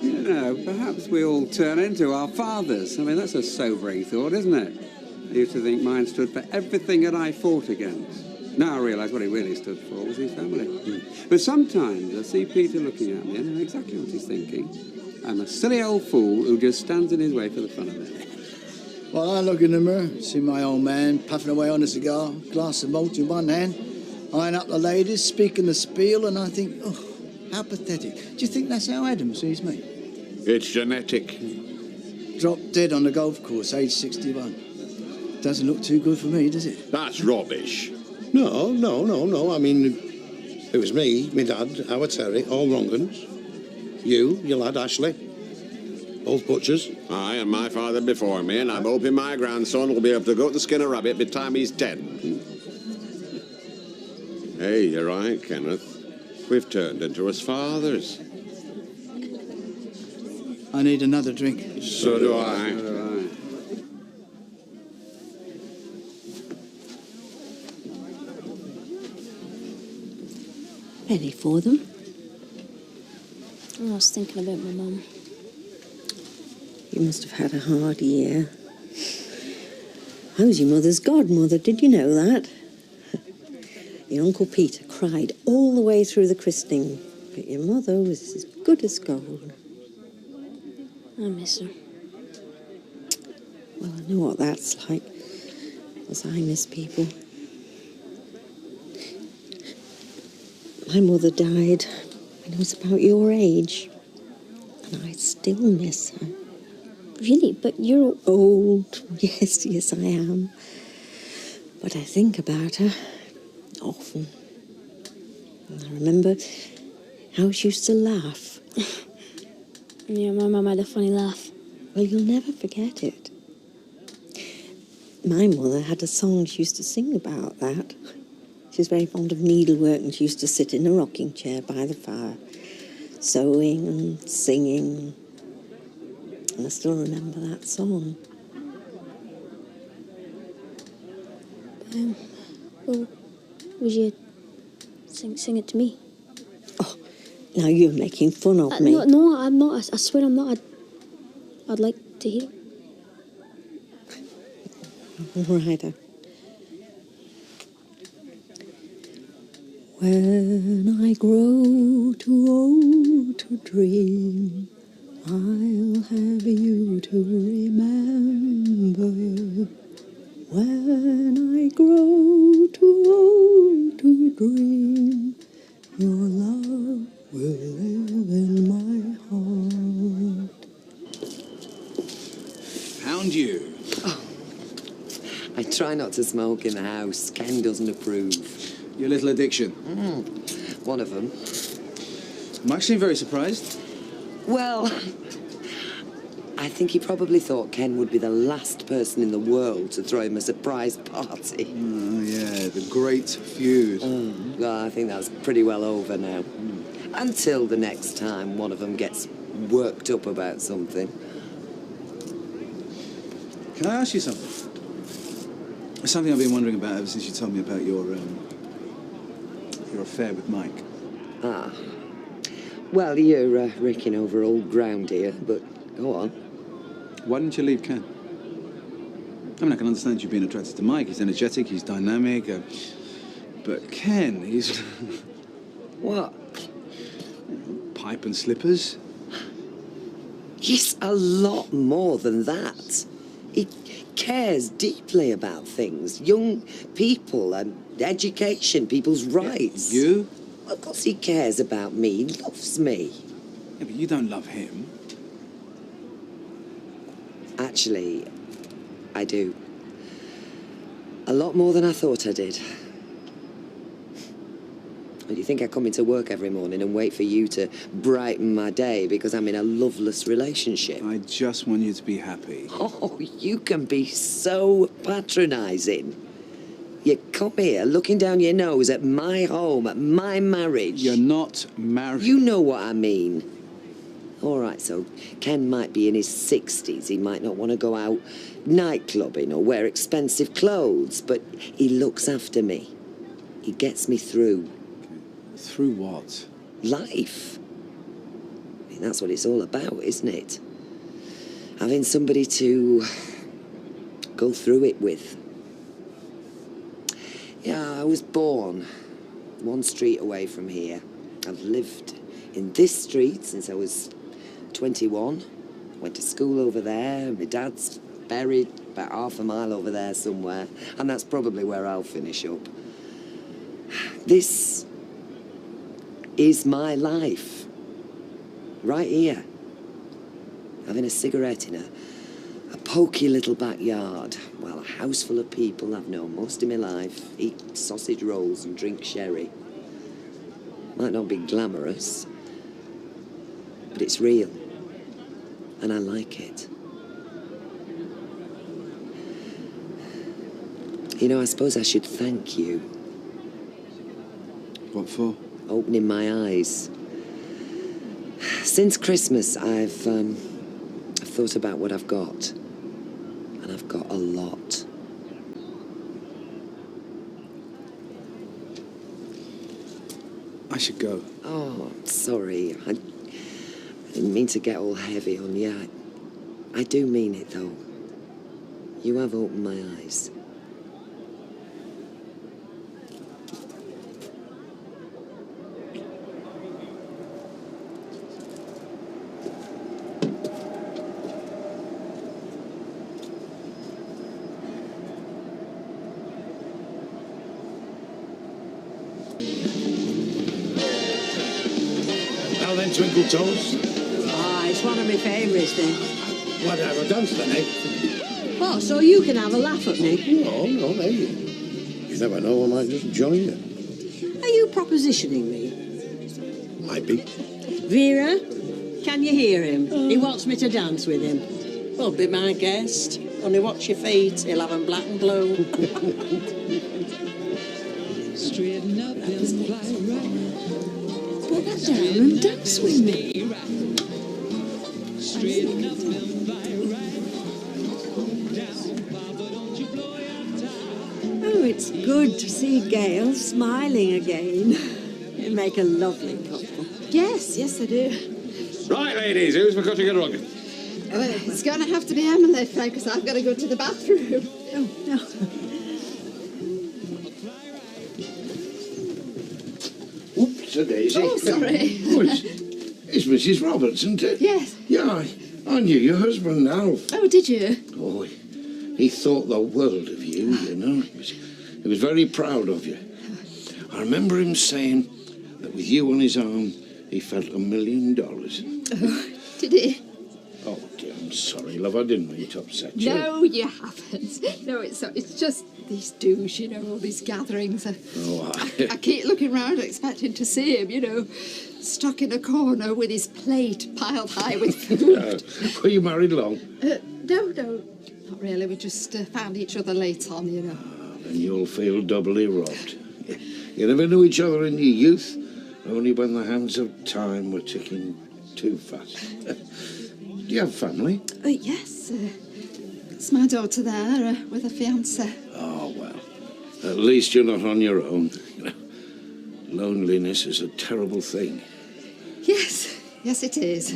Speaker 23: You know, perhaps we all turn into our fathers. I mean, that's a sobering thought, isn't it? I used to think mine stood for everything that I fought against. Now I realise what he really stood for was his family. But sometimes I see Peter looking at me and I know exactly what he's thinking. I'm a silly old fool who just stands in his way for the fun of it.
Speaker 25: Well, I look in the mirror, see my old man puffing away on a cigar, glass of malt in one hand, eyeing up the ladies, speaking the spiel, and I think, oh, how pathetic. Do you think that's how Adam sees me?
Speaker 1: It's genetic.
Speaker 25: Dropped dead on the golf course, age 61. Doesn't look too good for me, does it?
Speaker 1: That's rubbish.
Speaker 2: No. I mean, it was me, my dad, our Terry, all wrong uns. You, your lad Ashley, both butchers.
Speaker 1: Aye, and my father before me, and I'm hoping my grandson will be able to go to skin a rabbit by the time he's 10. Hey, you're right, Kenneth. We've turned into us fathers.
Speaker 25: I need another drink.
Speaker 1: So do I.
Speaker 21: Ready for them? I was thinking about my mum.
Speaker 18: You must have had a hard year. I was your mother's godmother, did you know that? Your Uncle Peter cried all the way through the christening, but your mother was as good as gold.
Speaker 21: I miss her.
Speaker 18: Well, I know what that's like, as I miss people. My mother died when I was about your age, and I still miss her.
Speaker 21: Really? But you're
Speaker 18: old. Yes, I am. But I think about her often. And I remember how she used to laugh.
Speaker 21: Yeah, my mum had a funny laugh.
Speaker 18: Well, you'll never forget it. My mother had a song she used to sing about that. She was very fond of needlework, and she used to sit in a rocking chair by the fire, sewing and singing. And I still remember that song.
Speaker 21: Well, would you sing it to me?
Speaker 18: Oh, now you're making fun of me.
Speaker 21: No, I'm not. I swear I'm not. I'd like to hear it.
Speaker 18: Right. When I grow too old to dream, I'll have you to remember. When I grow too old to dream, your love will live in my heart.
Speaker 15: Found you.
Speaker 17: Oh. I try not to smoke in the house. Ken doesn't approve.
Speaker 15: Your little addiction.
Speaker 17: One of them.
Speaker 15: I'm actually very surprised.
Speaker 17: Well, I think he probably thought Ken would be the last person in the world to throw him a surprise party.
Speaker 15: Oh, yeah, the great feud.
Speaker 17: Well, I think that's pretty well over now. Until the next time one of them gets worked up about something.
Speaker 15: Can I ask you something? It's something I've been wondering about ever since you told me about your affair with Mike.
Speaker 17: Ah. Well, you're raking over old ground here, but go on.
Speaker 15: Why didn't you leave Ken? I mean, I can understand you being attracted to Mike. He's energetic, he's dynamic. But Ken, he's...
Speaker 17: What?
Speaker 15: Pipe and slippers.
Speaker 17: He's a lot more than that. He cares deeply about things. Young people and education, people's rights.
Speaker 15: Yeah, you?
Speaker 17: Of course he cares about me. He loves me.
Speaker 15: Yeah, but you don't love him.
Speaker 17: Actually, I do. A lot more than I thought I did. Do you think I come into work every morning and wait for you to brighten my day because I'm in a loveless relationship?
Speaker 15: I just want you to be happy.
Speaker 17: Oh, you can be so patronising. You come here looking down your nose at my home, at my marriage.
Speaker 15: You're not married.
Speaker 17: You know what I mean. All right, so Ken might be in his 60s. He might not want to go out nightclubbing or wear expensive clothes, but he looks after me. He gets me through.
Speaker 15: Through what?
Speaker 17: Life. I mean, that's what it's all about, isn't it? Having somebody to go through it with. Yeah, I was born 1 street away from here. I've lived in this street since I was 21. Went to school over there. My dad's buried about half a mile over there somewhere, and that's probably where I'll finish up. This is my life. Right here. Having a cigarette in a pokey little backyard while a house full of people I've known most of my life eat sausage rolls and drink sherry. Might not be glamorous, but it's real. And I like it. You know, I suppose I should thank you.
Speaker 15: What for?
Speaker 17: Opening my eyes. Since Christmas, I've thought about what I've got. And I've got a lot.
Speaker 15: I should go.
Speaker 17: Oh, sorry. I didn't mean to get all heavy on you. I do mean it, though. You have opened my eyes.
Speaker 2: Now then, Twinkle Toes.
Speaker 18: Ah, it's one of my favourites then.
Speaker 2: What, have a dance then, eh?
Speaker 18: What, so you can have a laugh at me?
Speaker 2: No, maybe. You never know, I might just join you.
Speaker 18: Are you propositioning me?
Speaker 2: Might be.
Speaker 18: Vera, can you hear him? He wants me to dance with him.
Speaker 22: Well, be my guest. Only watch your feet, he'll have 'em black and blue.
Speaker 8: Straighten up and fly right.
Speaker 21: Put that down and dance with me.
Speaker 8: Straighten up and fly right. Down, Papa, don't you blow your top.
Speaker 18: Oh, it's good to see Gail smiling again. You make a lovely couple.
Speaker 4: Yes, I do.
Speaker 1: Right, ladies, who's for cutting a rug?
Speaker 4: It's going to have to be Emily, Frank, because I've got to go to the bathroom.
Speaker 18: Oh, no.
Speaker 6: Whoops-a-daisy.
Speaker 4: Oh, sorry.
Speaker 6: Oh, it's Mrs. Roberts, isn't it?
Speaker 4: Yes.
Speaker 6: Yeah, I knew your husband now.
Speaker 4: Oh, did you?
Speaker 6: Oh, he thought the world of you, you know. He was very proud of you. I remember him saying that with you on his arm, he felt $1 million.
Speaker 4: Oh, did he?
Speaker 6: Oh, dear, I'm sorry, love. I didn't mean to upset you.
Speaker 4: No, you haven't. No, it's just these do's, you know, all these gatherings.
Speaker 6: Oh,
Speaker 4: I keep looking round expecting to see him, you know, stuck in a corner with his plate piled high with food.
Speaker 6: Were you married long?
Speaker 4: No, not really. We just found each other late on, you know.
Speaker 6: Then you'll feel doubly robbed. You never knew each other in your youth, only when the hands of time were ticking too fast. Do you have family?
Speaker 4: Yes. It's my daughter there with a fiancé.
Speaker 6: Oh, well. At least you're not on your own. You know, loneliness is a terrible thing.
Speaker 4: Yes, it is.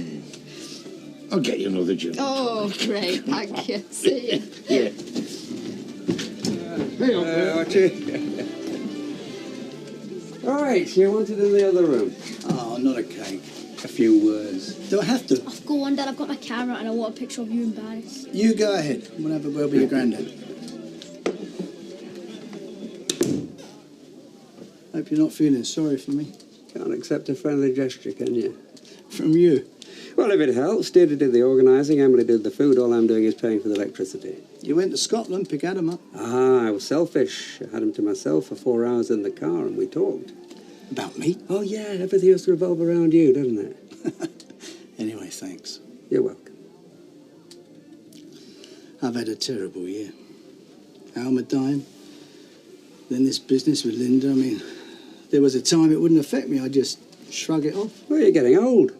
Speaker 6: I'll get you another gin.
Speaker 4: Oh, great. Thank you. See you.
Speaker 6: Yeah.
Speaker 23: Hey, Archie. All right, you wanted in the other room.
Speaker 25: Oh, not a cake. A few words. Do I have to?
Speaker 21: Oh, go on, Dad. I've got my camera and I want a picture of you and Barris.
Speaker 25: You go ahead. We'll have a word with your granddad. Hope you're not feeling sorry for me.
Speaker 23: Can't accept a friendly gesture, can you?
Speaker 25: From you?
Speaker 23: Well, if it helps, Deirdre did the organising, Emily did the food. All I'm doing is paying for the electricity.
Speaker 25: You went to Scotland, pick Adam up.
Speaker 23: Ah, I was selfish. I had him to myself for 4 hours in the car and we talked.
Speaker 25: About me?
Speaker 23: Oh, yeah, everything has to revolve around you, doesn't it?
Speaker 25: Anyway, thanks.
Speaker 23: You're welcome.
Speaker 25: I've had a terrible year. Alma dying. Then this business with Linda. I mean, there was a time it wouldn't affect me. I'd just shrug it off.
Speaker 23: Well, you're getting old.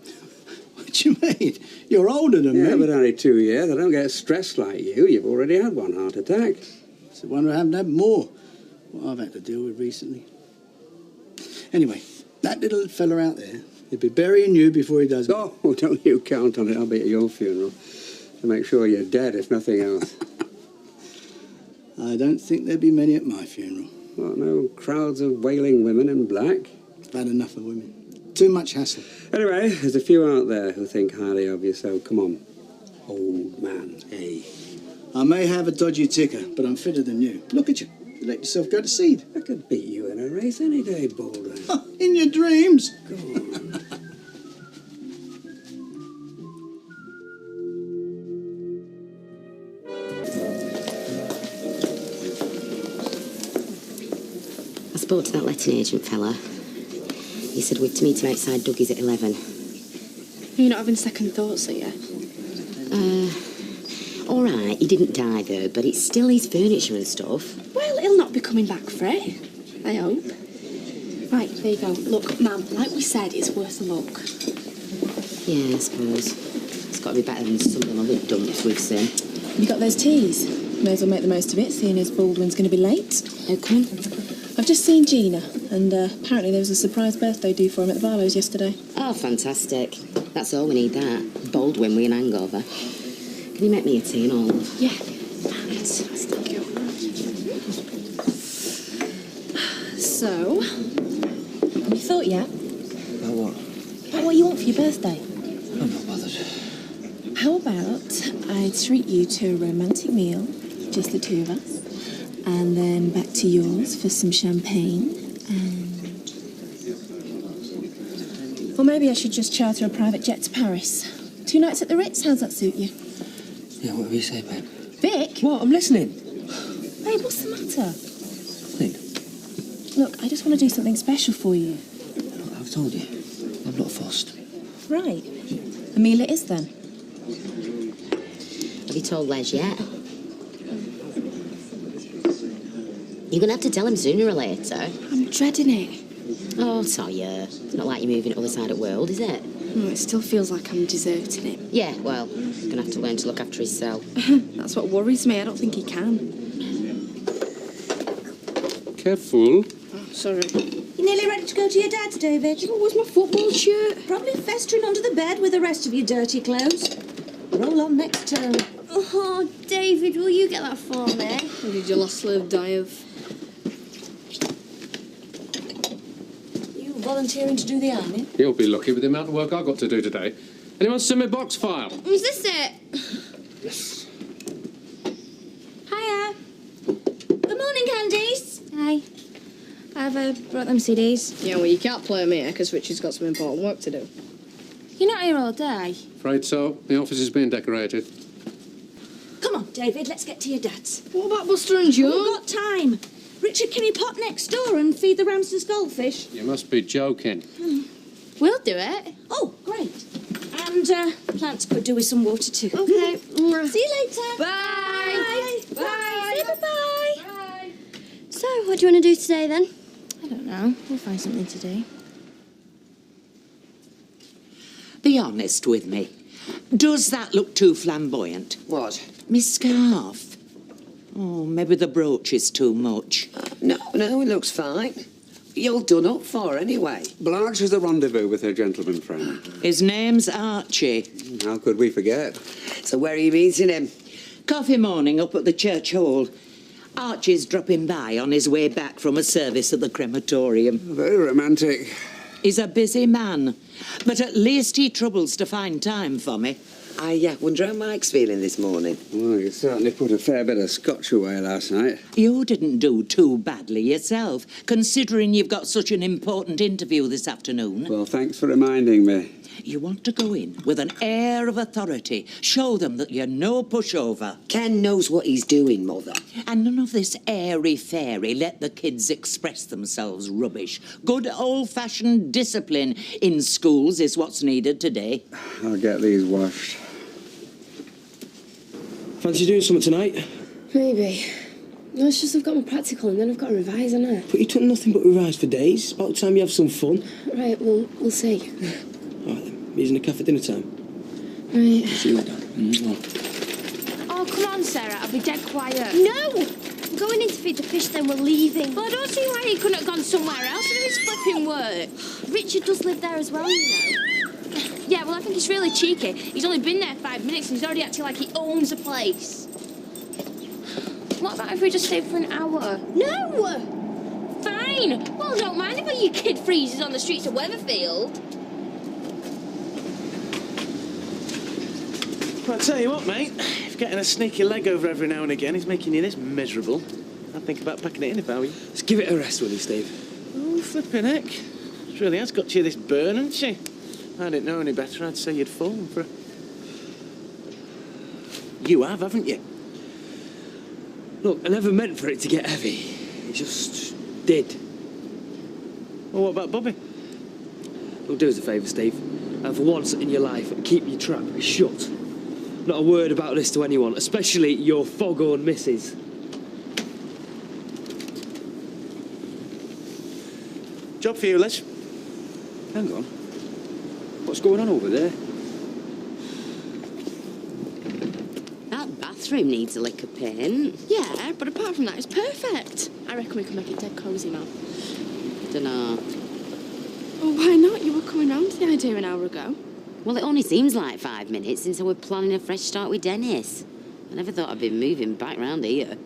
Speaker 25: What do you mean? You're older than me.
Speaker 23: Yeah, but only 2 years. I don't get stressed like you. You've already had one heart attack.
Speaker 25: It's a wonder I haven't had more. What I've had to deal with recently. Anyway, that that little fella out there, he'll be burying you before he does it.
Speaker 23: Oh, don't you count on it. I'll be at your funeral to make sure you're dead, if nothing else.
Speaker 25: I don't think there'd be many at my funeral.
Speaker 23: What, no crowds of wailing women in black?
Speaker 25: I've had enough of women. Too much hassle.
Speaker 23: Anyway, there's a few out there who think highly of you, so come on, old man.
Speaker 25: Hey, I may have a dodgy ticker, but I'm fitter than you. Look at you. You let yourself go to seed.
Speaker 23: I could beat you in a race any day, Baldwin.
Speaker 25: In your dreams.
Speaker 23: Go on.
Speaker 5: I spoke to that letting agent fella. He said we'd to meet him outside Dougie's at 11.
Speaker 20: You're not having second thoughts, are you?
Speaker 5: All right, he didn't die though, but it's still his furniture and stuff.
Speaker 20: Well, he'll not be coming back for it. I hope. Right, there you go. Look, Mum, like we said, it's worth a look.
Speaker 5: Yeah, I suppose. It's got to be better than some of the other dumps we've seen.
Speaker 20: You got those teas? May as well make the most of it, seeing as Baldwin's going to be late.
Speaker 5: How come?
Speaker 20: I've just seen Gina, and apparently there was a surprise birthday due for him at the Barlow's yesterday.
Speaker 5: Oh, fantastic. That's all we need, that. Baldwin with an hangover. Can you make me a tea and all?
Speaker 20: Yeah. Fantastic. So, have you thought yet?
Speaker 3: About what?
Speaker 20: About what you want for your birthday?
Speaker 3: I'm not bothered.
Speaker 20: How about I treat you to a romantic meal, just the two of us, and then back to yours for some champagne, and... Or maybe I should just charter a private jet to Paris. 2 nights at the Ritz, how's that suit you?
Speaker 3: Yeah, what do you say, babe?
Speaker 20: Vic?
Speaker 3: What? I'm listening.
Speaker 20: Babe, what's the matter?
Speaker 3: Nothing.
Speaker 20: Look, I just want to do something special for you.
Speaker 3: Look, I've told you. I'm not fussed.
Speaker 20: Right. A meal it is, then.
Speaker 5: Have you told Les yet? You're going to have to tell him sooner or later.
Speaker 20: I'm dreading it.
Speaker 5: Oh, Toya. It's not like you're moving to the other side of the world, is it?
Speaker 20: Oh, it still feels like I'm deserting him.
Speaker 5: Yeah, well, he's going to have to learn to look after himself.
Speaker 20: That's what worries me. I don't think he can.
Speaker 23: Careful.
Speaker 20: Oh, sorry.
Speaker 21: You nearly ready to go to your dad's, David?
Speaker 20: Where's my football shirt?
Speaker 21: Probably festering under the bed with the rest of your dirty clothes. Roll on next term.
Speaker 13: Oh, David, will you get that for me?
Speaker 20: Or did your lost slave die of...
Speaker 21: You volunteering to do the ironing?
Speaker 11: You'll be lucky with the amount of work I've got to do today. Anyone send me a box file?
Speaker 13: Was this it?
Speaker 11: Yes.
Speaker 13: Hiya. Good morning, Candice. Hi. I've brought them CDs.
Speaker 20: Yeah, well, you can't play them here because Richard's got some important work to do.
Speaker 13: You're not here all day.
Speaker 11: Afraid so. The office is being decorated.
Speaker 21: Come on, David, let's get to your dad's.
Speaker 20: What about Buster and Joe?
Speaker 21: We've got time. Richard, can you pop next door and feed the Ramsden's goldfish?
Speaker 11: You must be joking.
Speaker 13: We'll do it.
Speaker 21: Oh, great. And plants could do with some water too.
Speaker 13: Okay.
Speaker 21: See you later.
Speaker 13: Bye.
Speaker 21: Bye. Bye.
Speaker 13: Say bye-bye. Bye. So, what do you want to do today, then?
Speaker 20: I don't know. We'll find something to do.
Speaker 7: Be honest with me. Does that look too flamboyant?
Speaker 17: What?
Speaker 7: Me scarf. Oh, maybe the brooch is too much.
Speaker 17: No, it looks fine. You're done up for anyway.
Speaker 23: Blanche has a rendezvous with her gentleman friend.
Speaker 7: His name's Archie.
Speaker 23: How could we forget?
Speaker 17: So where are you meeting him?
Speaker 7: Coffee morning up at the church hall. Archie's dropping by on his way back from a service at the crematorium.
Speaker 23: Very romantic.
Speaker 7: He's a busy man, but at least he troubles to find time for me.
Speaker 17: I wonder how Mike's feeling this morning.
Speaker 23: Well, you certainly put a fair bit of scotch away last night.
Speaker 7: You didn't do too badly yourself, considering you've got such an important interview this afternoon.
Speaker 23: Well, thanks for reminding me.
Speaker 7: You want to go in with an air of authority. Show them that you're no pushover.
Speaker 17: Ken knows what he's doing, Mother.
Speaker 7: And none of this airy-fairy, let the kids express themselves rubbish. Good old-fashioned discipline in schools is what's needed today.
Speaker 23: I'll get these washed.
Speaker 3: Fancy doing something tonight?
Speaker 20: Maybe. No, it's just I've got my practical and then I've got to revise, haven't I?
Speaker 3: But you took nothing but revise for days. About time you have some fun.
Speaker 20: Right, well, we'll see.
Speaker 3: All right, then. Meet in the cafe dinner time.
Speaker 20: Right.
Speaker 3: See you later.
Speaker 13: Oh, come on, Sarah. I'll be dead quiet.
Speaker 20: No!
Speaker 13: going in to feed the fish, then we're leaving. Well, I don't see why he couldn't have gone somewhere else to do his flipping work. Richard does live there as well, you know. Yeah, well, I think he's really cheeky. He's only been there 5 minutes and he's already acting like he owns the place. What about if we just stayed for an hour? No! Fine! Well, don't mind if your kid freezes on the streets of Weatherfield.
Speaker 10: Well, I'll tell you what, mate. If getting a sneaky leg over every now and again is making you this miserable, I'd think about packing it in if I were you.
Speaker 3: Just give it a rest, will you, Steve?
Speaker 10: Oh, flipping heck. She really has got you this burn, hasn't she? If I didn't know any better, I'd say you'd fallen for her. You have, haven't you?
Speaker 3: Look, I never meant for it to get heavy. It just did.
Speaker 10: Well, what about Bobby?
Speaker 3: Look, do us a favour, Steve. And for once in your life, keep your trap shut. Not a word about this to anyone, especially your foghorn missus.
Speaker 10: Job for you, Les.
Speaker 19: Hang on. What's going on over there?
Speaker 5: That bathroom needs a lick of paint.
Speaker 20: Yeah, but apart from that, it's perfect. I reckon we can make it dead cosy, man.
Speaker 5: Dunno.
Speaker 20: Oh, why not? You were coming round to the idea an hour ago.
Speaker 5: Well, it only seems like 5 minutes since I was planning a fresh start with Dennis. I never thought I'd be moving back round here.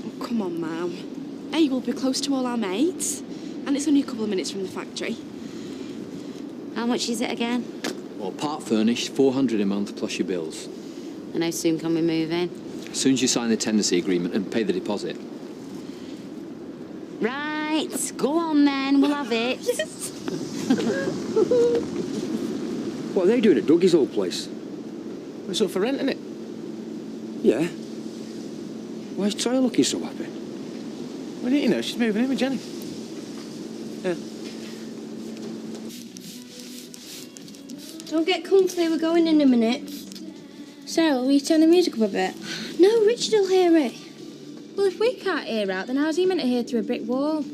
Speaker 20: Oh, come on, Mam. A, we'll be close to all our mates. And it's only a couple of minutes from the factory.
Speaker 5: How much is it again?
Speaker 12: Well, part furnished, 400 a month plus your bills.
Speaker 5: And how soon can we move in?
Speaker 12: As soon as you sign the tenancy agreement and pay the deposit.
Speaker 5: Right, go on then, we'll have it.
Speaker 19: What are they doing at Dougie's old place?
Speaker 10: It's up for rent, isn't it?
Speaker 19: Yeah. Why is Tyler looking so happy?
Speaker 10: Well, didn't you know she's moving in with Jenny? Yeah.
Speaker 13: Don't get comfy, we're going in a minute. Sarah, will you turn the music up a bit? No, Richard will hear it. Well, if we can't hear out, then how's he meant to hear through a brick wall?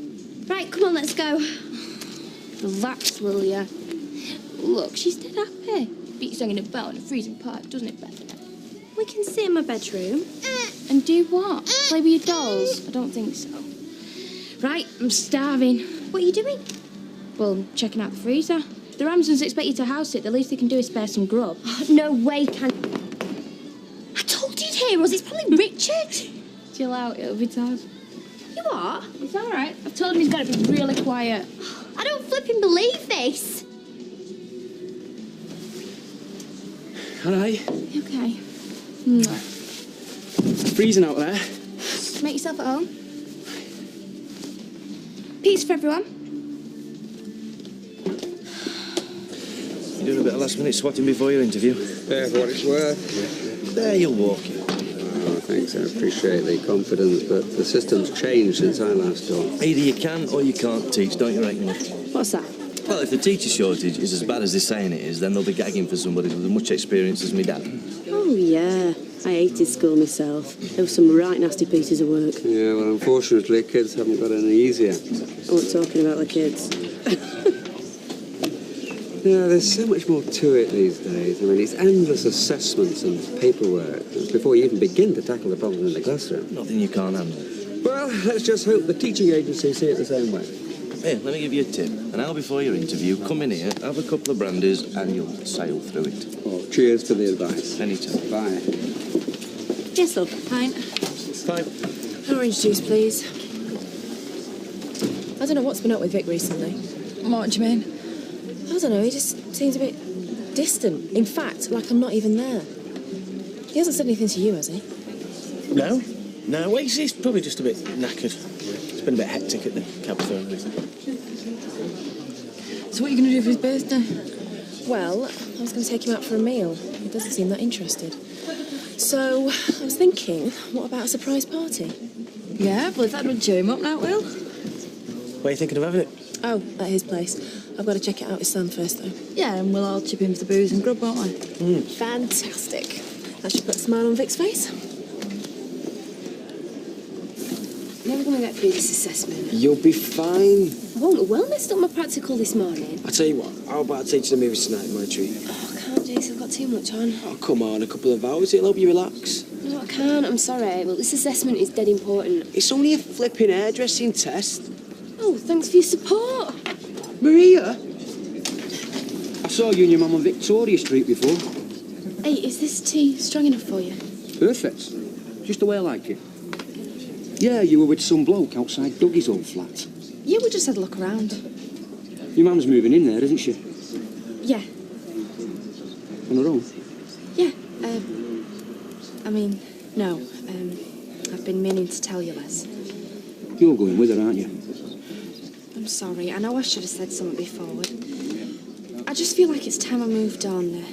Speaker 13: Right, come on, let's go. Relax, will ya? Look, she's dead happy. Beats ringing a bell in a freezing pipe, doesn't it, Beth? We can sit in my bedroom. And do what? Play with your dolls? I don't think so. Right, I'm starving. What are you doing? Well, checking out the freezer. If the Ramsons expect you to house it, the least they can do is spare some grub. Oh, no way, can... I told you to hear us, it's probably Richard. Chill out, it'll be time. You are? It's all right. I've told him he's got to be really quiet. I don't flipping believe this.
Speaker 3: All right.
Speaker 13: Okay.
Speaker 3: It's freezing out there.
Speaker 13: Make yourself at home. Pizza for everyone.
Speaker 10: You doing a bit of last-minute swatting before your interview?
Speaker 23: Yeah, for what it's worth.
Speaker 10: There, you'll walk in.
Speaker 23: Oh, thanks, I appreciate the confidence, but the system's changed since I last taught.
Speaker 14: Either you can or you can't teach, don't you reckon?
Speaker 18: What's that?
Speaker 14: Well, if the teacher shortage is as bad as they're saying it is, then they'll be gagging for somebody with as much experience as me dad.
Speaker 18: Oh, yeah. I hated school myself. There were some right nasty pieces of work.
Speaker 23: Yeah, well, unfortunately, kids haven't got any easier.
Speaker 18: I wasn't talking about the kids.
Speaker 23: Yeah, there's so much more to it these days. I mean, it's endless assessments and paperwork before you even begin to tackle the problem in the classroom.
Speaker 14: Nothing you can't handle.
Speaker 23: Well, let's just hope the teaching agencies see it the same way.
Speaker 14: Here, let me give you a tip. An hour before your interview, come in here, have a couple of brandies, and you'll sail through it.
Speaker 23: Oh, cheers for the advice.
Speaker 14: Anytime.
Speaker 23: Bye.
Speaker 20: Yes, love. Pint.
Speaker 14: Fine.
Speaker 20: Orange juice, please. I don't know what's been up with Vic recently.
Speaker 9: What do you mean?
Speaker 20: I don't know, he just seems a bit distant. In fact, like I'm not even there. He hasn't said anything to you, has he?
Speaker 10: No. No, well, he's probably just a bit knackered. It's been a bit hectic at the cab fair and everything.
Speaker 9: So what are you going to do for his birthday?
Speaker 20: Well, I was going to take him out for a meal. He doesn't seem that interested. So, I was thinking, what about a surprise party?
Speaker 9: Yeah, well, if that would cheer him up now, Will.
Speaker 10: Where are you thinking of having it?
Speaker 20: Oh, at his place. I've got to check it out with Sam first, though.
Speaker 9: Yeah, and we'll all chip in for the booze and grub, won't we?
Speaker 20: Fantastic. That should put a smile on Vic's face.
Speaker 9: Never going to get through this assessment.
Speaker 19: You'll be fine.
Speaker 20: won't have well messed up my practical this morning.
Speaker 3: I tell you what, how about I take you to the movies tonight, my treat?
Speaker 20: Oh, I can't, Jason. I've got too much on.
Speaker 3: Oh, come on, a couple of hours, it'll help you relax.
Speaker 20: No, I can't. I'm sorry. Well, this assessment is dead important.
Speaker 3: It's only a flipping hairdressing test.
Speaker 20: Oh, thanks for your support.
Speaker 19: Maria? I saw you and your mum on Victoria Street before.
Speaker 20: Hey, is this tea strong enough for you?
Speaker 19: Perfect. Just the way I like it. Yeah, you were with some bloke outside Dougie's old flat.
Speaker 20: Yeah, we just had a look around.
Speaker 19: Your mum's moving in there, isn't she?
Speaker 20: Yeah.
Speaker 19: On her own?
Speaker 20: Yeah. I mean, no. I've been meaning to tell you, Les.
Speaker 19: You're going with her, aren't you?
Speaker 20: I'm sorry. I know I should have said something before. I just feel like it's time I moved on.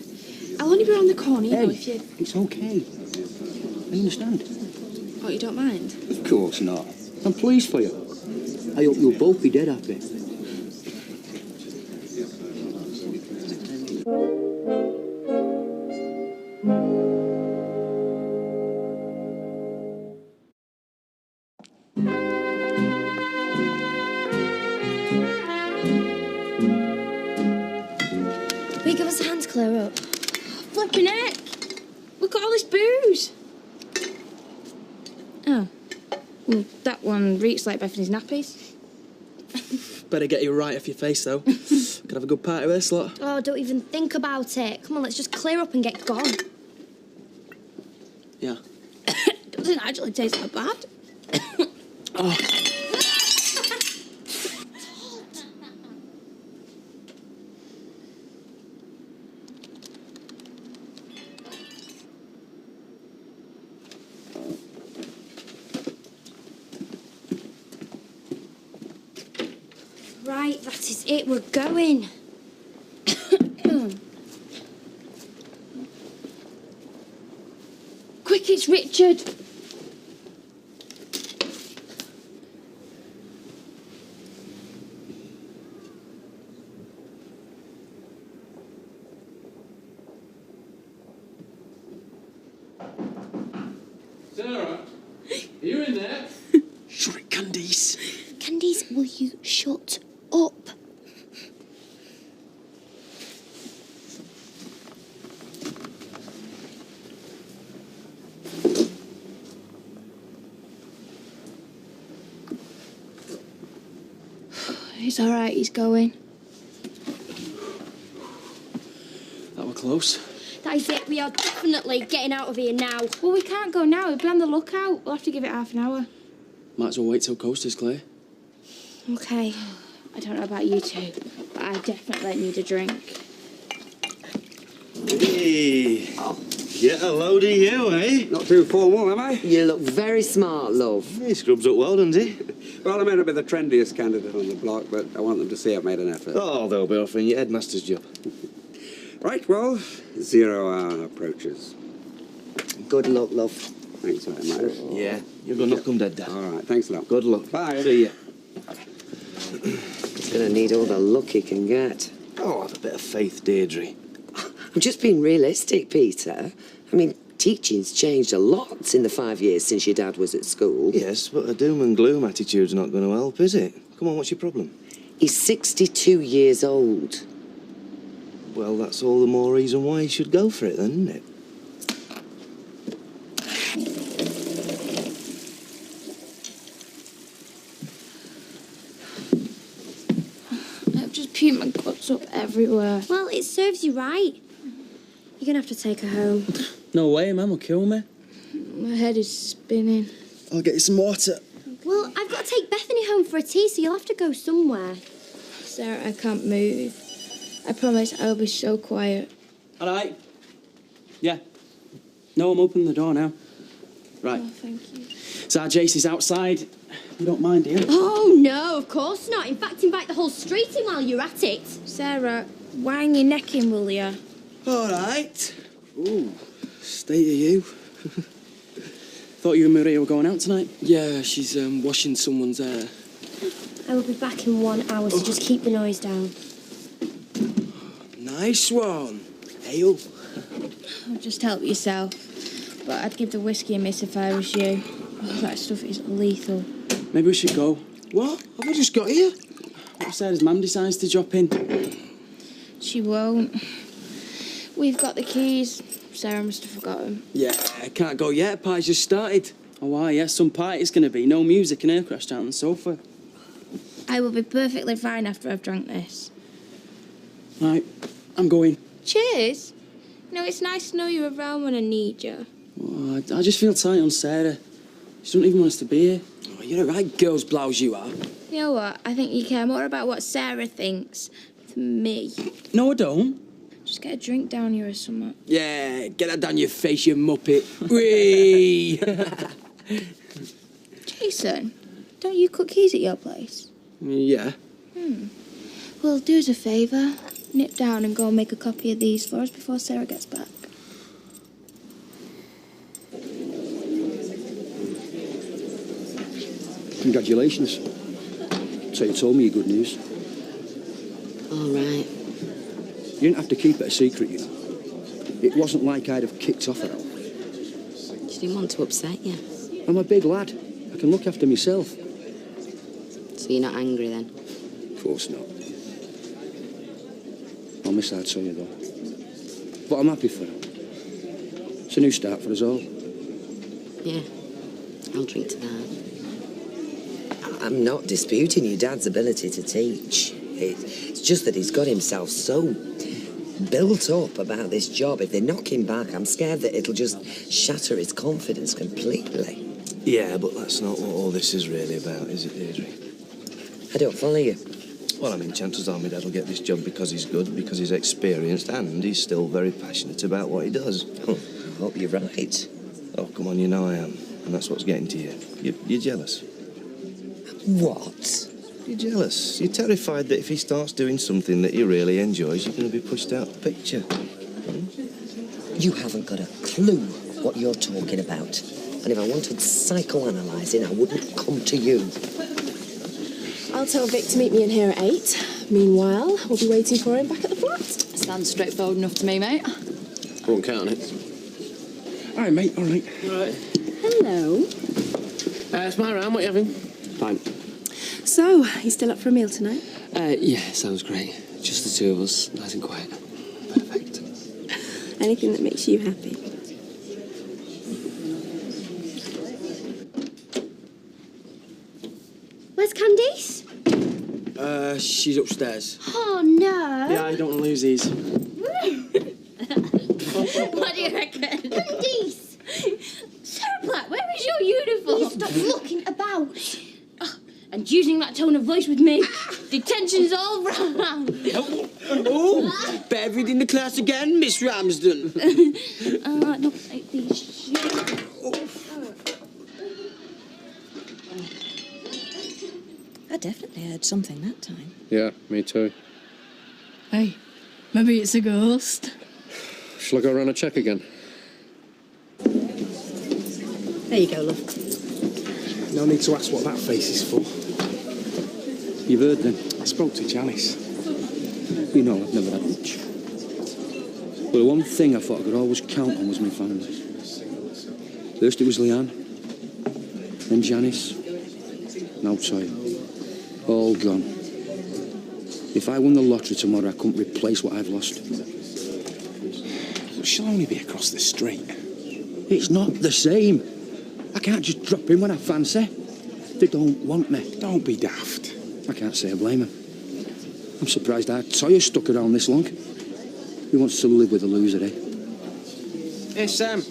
Speaker 20: I'll only be around the corner, you know, if you...
Speaker 19: It's okay. I understand.
Speaker 20: Oh, you don't mind?
Speaker 19: Of course not. I'm pleased for you. I hope you'll both be dead happy.
Speaker 13: Will you give us a hand to clear up? Flipping heck! Look at all this booze! Oh. Well, that one reeks like Bethany's nappies.
Speaker 3: Better get you right off your face, though. Could have a good party with this lot.
Speaker 13: Oh, don't even think about it. Come on, let's just clear up and get gone.
Speaker 3: Yeah.
Speaker 13: Doesn't actually taste that bad.
Speaker 3: Oh.
Speaker 13: Right, that is it. We're going. Quick, it's Richard.
Speaker 11: Sarah, are you in there?
Speaker 3: Shut it, Candice.
Speaker 13: Candice, will you shut up? It's all right, he's going.
Speaker 3: That were close.
Speaker 13: That is it, we are definitely getting out of here now. Well, we can't go now, we'll be on the lookout. We'll have to give it half an hour.
Speaker 3: Might as well wait till coast is clear.
Speaker 13: Okay, I don't know about you two, but I definitely need a drink.
Speaker 14: Hey, get a load of you, eh?
Speaker 23: Not too formal, am I?
Speaker 17: You look very smart, love.
Speaker 14: He scrubs up well, doesn't he?
Speaker 23: Well, I may not be the trendiest candidate on the block, but I want them to see I've made an effort.
Speaker 14: Oh, they'll be offering you headmaster's job.
Speaker 23: Right, well, 0 hour approaches.
Speaker 17: Good luck, love.
Speaker 23: Thanks very much.
Speaker 14: Yeah, you're going to knock them dead, Dad.
Speaker 23: All right, thanks a lot.
Speaker 14: Good luck.
Speaker 23: Bye.
Speaker 14: See ya.
Speaker 17: He's going to need all the luck he can get.
Speaker 14: Oh, have a bit of faith, Deirdre.
Speaker 17: I'm just being realistic, Peter. I mean, teaching's changed a lot in the 5 years since your dad was at school.
Speaker 14: Yes, but a doom and gloom attitude's not going to help, is it? Come on, what's your problem?
Speaker 17: He's 62 years old.
Speaker 14: Well, that's all the more reason why you should go for it, then, isn't it?
Speaker 13: I've just puked my guts up everywhere. Well, it serves you right. You're going to have to take her home.
Speaker 3: No way, Mum will kill me.
Speaker 13: My head is spinning.
Speaker 3: I'll get you some water.
Speaker 13: Well, I've got to take Bethany home for a tea, so you'll have to go somewhere. Sarah, I can't move. I promise I'll be so quiet.
Speaker 3: All right. Yeah. No, I'm opening the door now. Right.
Speaker 13: Oh, thank you.
Speaker 3: So our Jace is outside. You don't mind, do you?
Speaker 13: Oh, no, of course not. In fact, invite the whole street in while you're at it. Sarah, wang your neck in, will you?
Speaker 3: All right. Ooh, state of you. Thought you and Maria were going out tonight? Yeah, she's washing someone's hair.
Speaker 13: I will be back in 1 hour, so just keep the noise down.
Speaker 3: Nice one. Ale.
Speaker 13: Oh, just help yourself. But I'd give the whiskey a miss if I was you. Oh, that stuff is lethal.
Speaker 3: Maybe we should go.
Speaker 14: What? Have I just got here?
Speaker 10: What if Sarah's mum decides to drop in?
Speaker 13: She won't. We've got the keys. Sarah must have forgotten.
Speaker 10: Yeah, I can't go yet. Party's just started. Oh, why? Yeah, some party it's going to be. No music and her crashed out on the sofa.
Speaker 13: I will be perfectly fine after I've drunk this.
Speaker 10: Right, I'm going.
Speaker 13: Cheers. No, it's nice to know you're around when I need you.
Speaker 10: Oh, I just feel tight on Sarah. She doesn't even want us to be here. Oh, you're a right girl's blouse you are.
Speaker 13: You know what? I think you care more about what Sarah thinks than me.
Speaker 10: No, I don't.
Speaker 13: Just get a drink down here or something.
Speaker 10: Yeah, get that down your face, you muppet. Whee!
Speaker 13: Jason, don't you cook keys at your place?
Speaker 10: Yeah.
Speaker 13: Well, do us a favour. Nip down and go and make a copy of these for us before Sarah gets back.
Speaker 2: Congratulations. So you told me your good news.
Speaker 5: All right.
Speaker 2: You didn't have to keep it a secret, you know. It wasn't like I'd have kicked off at all.
Speaker 5: She didn't want to upset you.
Speaker 2: I'm a big lad. I can look after myself.
Speaker 5: So you're not angry then?
Speaker 2: Of course not. I'll miss that, so you though. But I'm happy for her. It's a new start for us all.
Speaker 5: Yeah. I'll drink to that.
Speaker 17: I'm not disputing your dad's ability to teach. It's just that he's got himself so built up about this job. If they knock him back, I'm scared that it'll just shatter his confidence completely.
Speaker 14: Yeah, but that's not what all this is really about, is it, Deirdre?
Speaker 17: I don't follow you.
Speaker 14: Well, I mean, chances are my dad will get this job because he's good, because he's experienced, and he's still very passionate about what he does.
Speaker 17: Oh, I hope you're right.
Speaker 14: Oh, come on, you know I am. And that's what's getting to you. You're jealous.
Speaker 17: What?
Speaker 14: You're jealous. You're terrified that if he starts doing something that he really enjoys, you're going to be pushed out of the picture.
Speaker 17: You haven't got a clue what you're talking about. And if I wanted psychoanalyzing, I wouldn't come to you.
Speaker 20: I'll tell Vic to meet me in here at 8. Meanwhile, we'll be waiting for him back at the flat.
Speaker 15: Sounds straightforward enough to me, mate.
Speaker 2: Won't count on it. All right, mate, all right.
Speaker 10: All right.
Speaker 15: Hello.
Speaker 10: It's my round. What are you having?
Speaker 2: Fine.
Speaker 20: So, you still up for a meal tonight?
Speaker 3: Yeah, sounds great. Just the two of us, nice and quiet. Perfect.
Speaker 20: Anything that makes you happy.
Speaker 13: Where's Candice?
Speaker 10: She's upstairs.
Speaker 13: Oh, no.
Speaker 10: Yeah, I don't want to lose these.
Speaker 13: What do you reckon? Candice! Sarah Black, where is your uniform? You stop looking about. And using that tone of voice with me. Detention's all round.
Speaker 10: Oh, buried in the class again, Miss Ramsden.
Speaker 13: I don't like these shoes.
Speaker 21: I definitely heard something that time.
Speaker 11: Yeah, me too.
Speaker 15: Hey, maybe it's a ghost.
Speaker 11: Shall I go around and check again?
Speaker 18: There you go, love.
Speaker 2: No need to ask what that face is for. You've heard then? I spoke to Janice. You know I've never had much. But the one thing I thought I could always count on was my family. First it was Leanne, then Janice, now Toya. All gone. If I won the lottery tomorrow, I couldn't replace what I've lost. She'll only be across the street. It's not the same. I can't just drop in when I fancy. They don't want me. Don't be daft. I can't say I blame him. I'm surprised our Toya stuck around this long. Who wants to live with a loser, eh?
Speaker 10: Hey, Sam.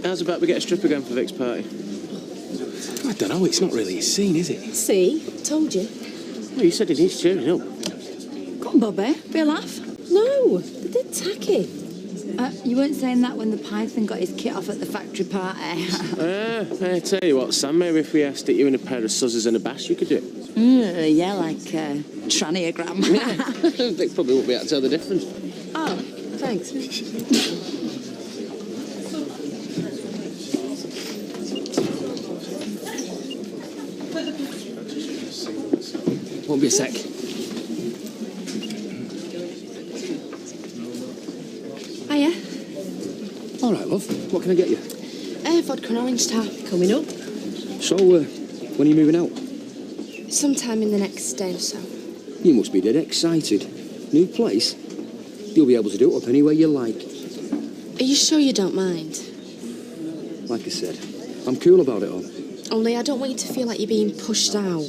Speaker 10: How's about we get a strip again for Vic's party?
Speaker 2: I don't know. It's not really a scene, is it?
Speaker 20: See? Told you.
Speaker 10: Well, you said it needs cheering up.
Speaker 15: Come on, Bobby. Be a laugh.
Speaker 20: No, they did tacky.
Speaker 15: You weren't saying that when the Python got his kit off at the factory party.
Speaker 10: I tell you what, Sam, maybe if we asked it you in a pair of suzzers and a bash, you could do it.
Speaker 15: Yeah, like traniogram.
Speaker 10: Vic probably won't be able to tell the difference.
Speaker 20: Oh, thanks.
Speaker 2: Won't be a sec.
Speaker 20: Hiya.
Speaker 2: All right, love. What can I get you?
Speaker 20: Vodka and orange tart.
Speaker 18: Coming up.
Speaker 2: So, when are you moving out?
Speaker 20: Sometime in the next day or so.
Speaker 2: You must be dead excited. New place? You'll be able to do it up any way you like.
Speaker 20: Are you sure you don't mind?
Speaker 2: Like I said, I'm cool about it all.
Speaker 20: Only I don't want you to feel like you're being pushed out.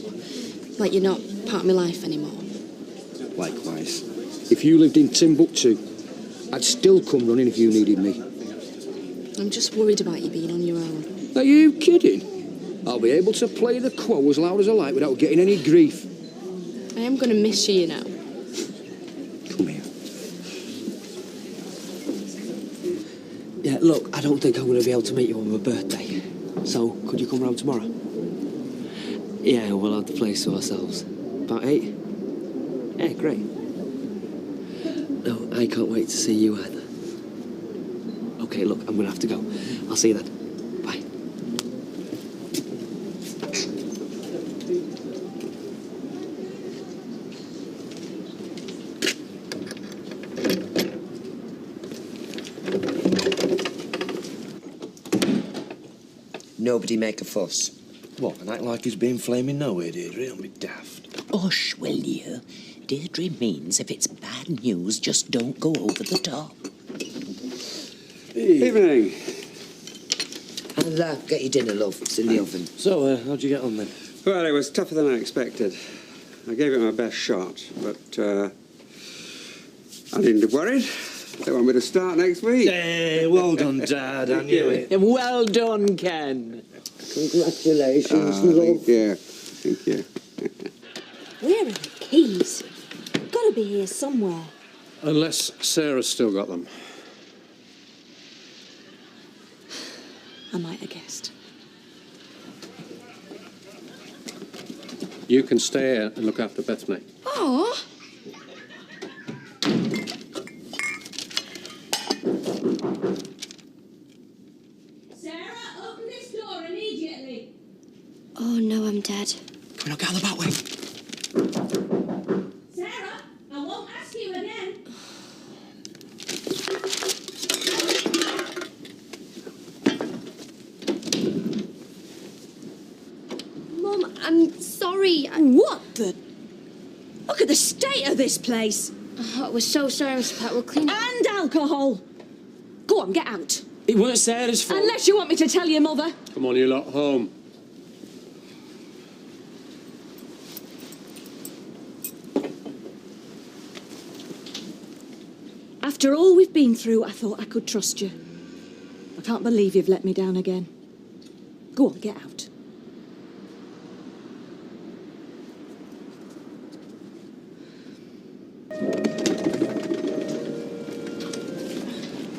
Speaker 20: Like you're not part of my life anymore.
Speaker 2: Likewise. If you lived in Timbuktu, I'd still come running if you needed me.
Speaker 20: I'm just worried about you being on your own.
Speaker 2: Are you kidding? I'll be able to play the quo as loud as I like without getting any grief.
Speaker 20: I am going to miss you, you know.
Speaker 2: Come here. Yeah, look, I don't think I'm going to be able to meet you on my birthday. So, could you come round tomorrow? Yeah, we'll have the place to ourselves. About 8? Yeah, great. No, I can't wait to see you either. Okay, look, I'm going to have to go. I'll see you then. Bye.
Speaker 17: Nobody make a fuss.
Speaker 14: What, and act like he's being flaming nowhere, Deirdre? Don't be daft.
Speaker 17: Hush, will you? Deirdre means if it's bad news, just don't go over the top.
Speaker 23: Evening.
Speaker 17: I'll get your dinner, love. It's in the oven.
Speaker 2: So, how'd you get on then?
Speaker 23: Well, it was tougher than I expected. I gave it my best shot, but I needn't be worried. They want me to start next week.
Speaker 14: Hey, well done, Dad. I knew it.
Speaker 7: Well done, Ken.
Speaker 17: Congratulations, love.
Speaker 23: Thank you. Thank you.
Speaker 21: Where are the keys? Gotta be here somewhere.
Speaker 11: Unless Sarah's still got them.
Speaker 21: I might have guessed.
Speaker 11: You can stay here and look after Bethany.
Speaker 13: Oh,
Speaker 1: Sarah, open this door immediately.
Speaker 13: oh no, I'm dead.
Speaker 2: Can we not get on the back way?
Speaker 1: Sarah, I won't ask you again.
Speaker 13: Mum, I'm sorry.
Speaker 21: What the? Look at the state of this place.
Speaker 13: Oh, we're so sorry, Mr. Pat. We'll clean it.
Speaker 21: And alcohol. Go on, get out.
Speaker 2: It weren't Sarah's fault.
Speaker 21: Unless you want me to tell your mother.
Speaker 11: Come on, you lot, home.
Speaker 21: After all we've been through, I thought I could trust you. I can't believe you've let me down again. Go on, get out.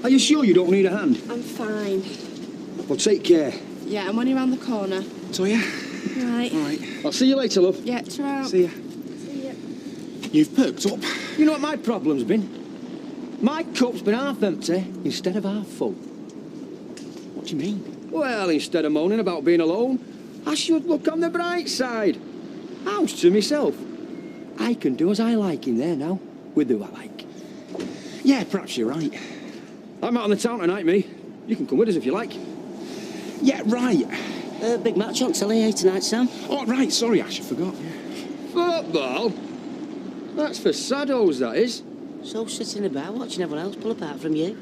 Speaker 2: Are you sure you don't need a hand?
Speaker 20: I'm fine.
Speaker 2: Well, take care.
Speaker 20: Yeah, I'm only around the corner.
Speaker 2: So, yeah?
Speaker 20: Right.
Speaker 2: All right. I'll see you later, love.
Speaker 20: Yeah, ta-ra.
Speaker 2: See ya.
Speaker 20: See ya.
Speaker 2: You've perked up. You know what my problem's been? My cup's been half empty instead of half full. What do you mean? Well, instead of moaning about being alone, I should look on the bright side. House to myself. I can do as I like in there now, with who I like. Yeah, perhaps you're right. I'm out on the town tonight, me. You can come with us if you like. Yeah, right.
Speaker 17: Big match on telly, tonight, Sam?
Speaker 2: Oh, right, sorry, Ash, I forgot. Football? That's for saddos, that is.
Speaker 17: So sitting about watching everyone else pull apart from you.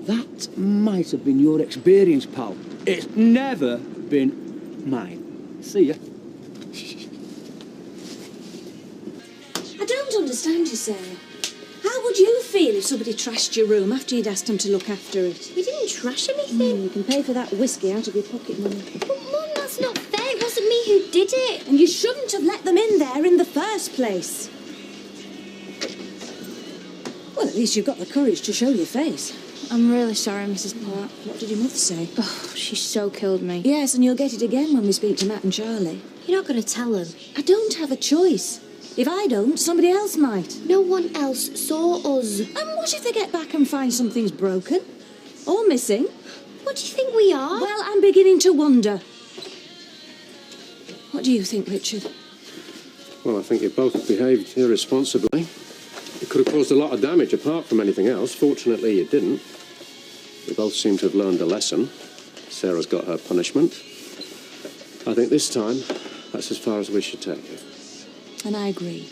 Speaker 2: That might have been your experience, pal. It's never been mine. See ya.
Speaker 21: I don't understand you, Sarah. How would you feel if somebody trashed your room after you'd asked them to look after it?
Speaker 13: We didn't trash anything.
Speaker 21: You can pay for that whiskey out of your pocket money.
Speaker 13: But Mum, that's not fair. It wasn't me who did it.
Speaker 21: And you shouldn't have let them in there in the first place. Well, at least you've got the courage to show your face.
Speaker 13: I'm really sorry, Mrs. Platt.
Speaker 21: What did your mother say?
Speaker 13: Oh, she so killed me.
Speaker 21: Yes, and you'll get it again when we speak to Matt and Charlie.
Speaker 13: You're not going to tell them.
Speaker 21: I don't have a choice. If I don't, somebody else might.
Speaker 13: No one else saw us.
Speaker 21: And what if they get back and find something's broken? Or missing?
Speaker 13: What do you think we are?
Speaker 21: Well, I'm beginning to wonder. What do you think, Richard?
Speaker 11: Well, I think you both behaved irresponsibly. It could have caused a lot of damage apart from anything else. Fortunately, it didn't. We both seem to have learned a lesson. Sarah's got her punishment. I think this time, that's as far as we should take it.
Speaker 21: And I agree.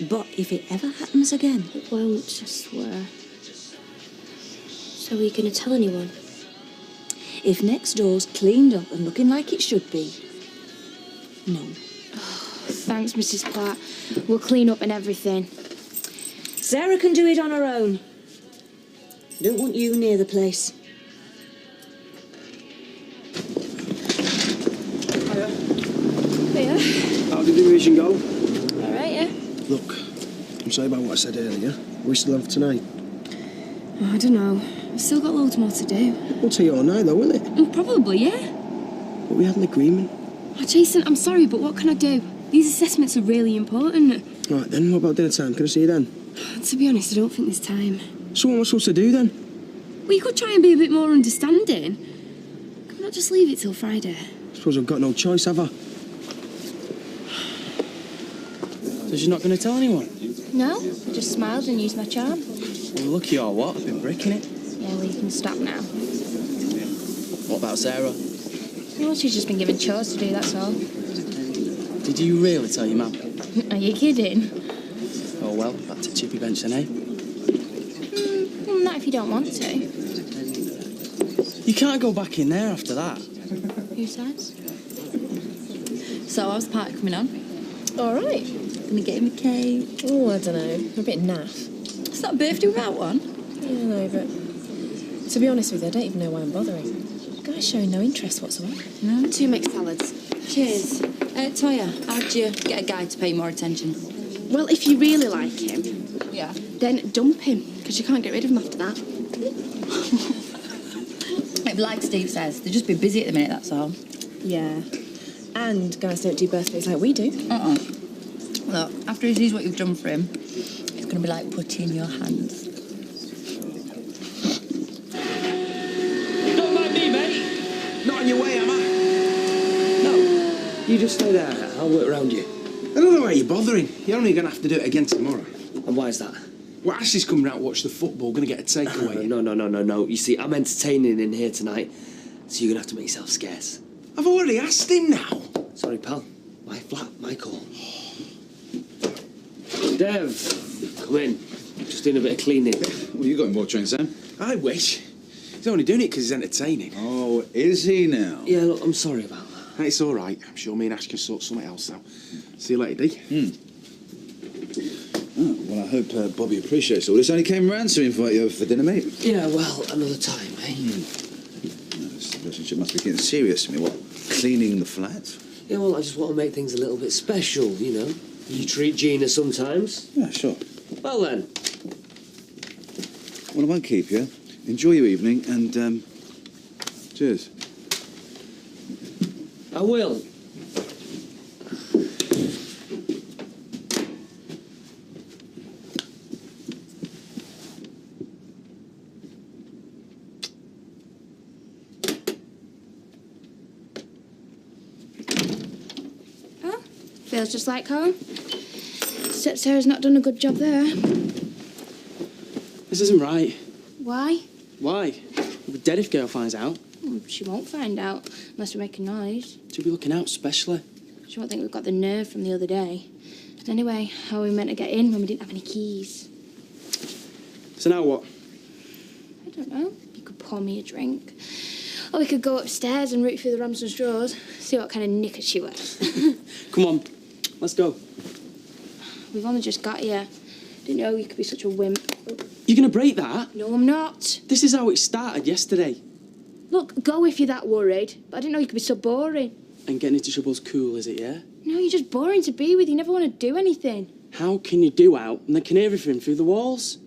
Speaker 21: But if it ever happens again...
Speaker 13: It won't, I swear. So are you going to tell anyone?
Speaker 21: If next door's cleaned up and looking like it should be, no.
Speaker 13: Thanks, Mrs. Platt. We'll clean up and everything.
Speaker 21: Sarah can do it on her own. Don't want you near the place.
Speaker 13: Hiya.
Speaker 4: How did the revision go?
Speaker 13: All right, yeah?
Speaker 4: Look, I'm sorry about what I said earlier. We still have tonight.
Speaker 20: Oh, I don't know. I've still got loads more to do.
Speaker 4: We'll take it all night, though, won't it?
Speaker 20: Probably, yeah.
Speaker 4: But we had an agreement.
Speaker 20: Oh, Jason, I'm sorry, but what can I do? These assessments are really important.
Speaker 4: All right, then. What about dinner time? Can I see you then?
Speaker 20: To be honest, I don't think there's time.
Speaker 4: So what am I supposed to do, then?
Speaker 20: Well, you could try and be a bit more understanding. Can we not just leave it till Friday?
Speaker 4: I suppose I've got no choice, have I?
Speaker 10: So she's not going to tell anyone?
Speaker 13: No, I just smiled and used my charm.
Speaker 10: Well, lucky or what? I've been breaking it.
Speaker 13: Yeah, well, you can stop now.
Speaker 10: What about Sarah?
Speaker 13: Well, she's just been given chores to do, that's all.
Speaker 10: Did you really tell your mum?
Speaker 13: Are you kidding?
Speaker 10: Oh, well, back to chippy bench then, eh?
Speaker 13: Not if you don't want to.
Speaker 10: You can't go back in there after that.
Speaker 13: Who says?
Speaker 15: So, how's the party coming on?
Speaker 8: All right.
Speaker 15: Gonna get him a cake?
Speaker 8: Oh, I don't know. I'm a bit naff.
Speaker 15: It's not a birthday without one.
Speaker 8: Yeah, I know, but to be honest with you, I don't even know why I'm bothering. The guy's showing no interest whatsoever.
Speaker 15: No?
Speaker 20: 2 mixed salads.
Speaker 15: Cheers. Toya, how'd you get a guy to pay more attention?
Speaker 20: Well, if you really like him,
Speaker 15: Yeah.
Speaker 20: then dump him, because you can't get rid of him after that.
Speaker 15: Like Steve says, they'll just be busy at the minute, that's all.
Speaker 8: Yeah. And guys don't do birthdays like we do.
Speaker 15: Look, after he sees what you've done for him, it's going to be like putty in your hands.
Speaker 10: Don't mind me, mate. Not in your way, am I?
Speaker 4: No. You just stay there. I'll work around you. I don't know why you're bothering. You're only going to have to do it again tomorrow.
Speaker 3: And why is that?
Speaker 4: Well, Ashley's coming out to watch the football, going to get a takeaway.
Speaker 3: No. You see, I'm entertaining in here tonight, so you're going to have to make yourself scarce.
Speaker 4: I've already asked him now.
Speaker 3: Sorry, pal. My flat, my call. Dev, come in. Just doing a bit of cleaning.
Speaker 16: Well, you got him watching, Sam?
Speaker 4: I wish. He's only doing it because he's entertaining.
Speaker 16: Oh, is he now?
Speaker 3: Yeah, look, I'm sorry about that.
Speaker 4: It's all right. I'm sure me and Ash can sort something else out. See you later, D.
Speaker 16: Oh, well, I hope Bobby appreciates all this. Only came round to invite you over for dinner, mate.
Speaker 3: Yeah, well, another time, eh?
Speaker 16: This relationship must be getting serious. I mean, what, cleaning the flat?
Speaker 3: Yeah, well, I just want to make things a little bit special, you know. You treat Gina sometimes.
Speaker 16: Yeah, sure.
Speaker 3: Well, then.
Speaker 16: Well, I won't keep you. Enjoy your evening and, cheers.
Speaker 3: I will.
Speaker 13: Feels just like home. Except Sarah's not done a good job there.
Speaker 10: This isn't right.
Speaker 13: Why?
Speaker 10: Why? We'll be dead if girl finds out.
Speaker 13: She won't find out unless we make a noise.
Speaker 10: She'll be looking out, especially.
Speaker 13: She won't think we've got the nerve from the other day. Anyway, how are we meant to get in when we didn't have any keys?
Speaker 10: So now what?
Speaker 13: I don't know. You could pour me a drink. Or we could go upstairs and root through the Ramsden's drawers, see what kind of knicker she wears.
Speaker 10: Come on, let's go.
Speaker 13: We've only just got here. Didn't know you could be such a wimp.
Speaker 10: You're going to break that?
Speaker 13: No, I'm not.
Speaker 10: This is how it started yesterday.
Speaker 13: Look, go if you're that worried. But I didn't know you could be so boring.
Speaker 10: And getting into trouble's cool, is it, yeah?
Speaker 13: No, you're just boring to be with. You never want to do anything.
Speaker 10: How can you do out and they can hear everything through the walls?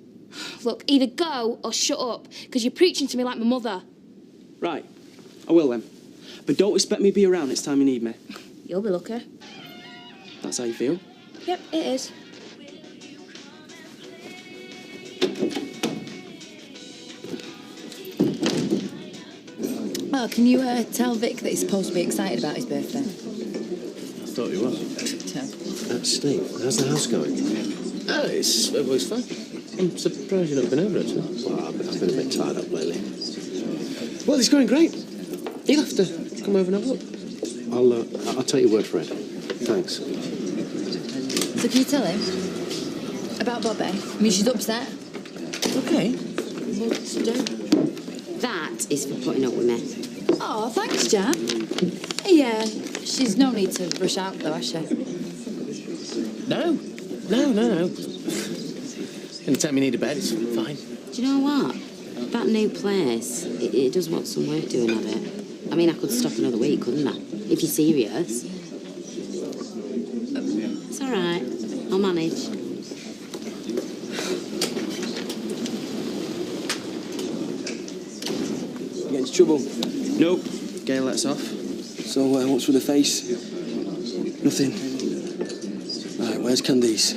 Speaker 13: Look, either go or shut up, because you're preaching to me like my mother.
Speaker 10: Right, I will then. But don't expect me to be around next time you need me.
Speaker 13: You'll be lucky.
Speaker 10: That's how you feel?
Speaker 13: Yep, it is.
Speaker 15: Oh, can you tell Vic that he's supposed to be excited about his birthday?
Speaker 16: I thought he was.
Speaker 14: Steve, how's the house going?
Speaker 3: Oh, it's fine. I'm surprised you've not been over, actually.
Speaker 14: Well, I've been a bit tied up lately.
Speaker 3: Well, it's going great. You'll have to come over and have a look.
Speaker 14: I'll take your word for it. Thanks.
Speaker 15: So can you tell him?
Speaker 20: About Bobby. I mean, she's upset.
Speaker 10: Okay.
Speaker 5: What's to do? That is for putting up with me.
Speaker 20: Oh, thanks, Jan. Yeah, she's no need to rush out, though, has she?
Speaker 10: No. Anytime you need a bed, it's fine.
Speaker 5: Do you know what? That new place, it does want some work doing at it. I mean, I could stop another week, couldn't I? If you're serious. It's all right. I'll manage.
Speaker 2: You get into trouble?
Speaker 10: Nope. Gail lets off.
Speaker 2: So, what's with the face? Nothing. Right, where's Candice?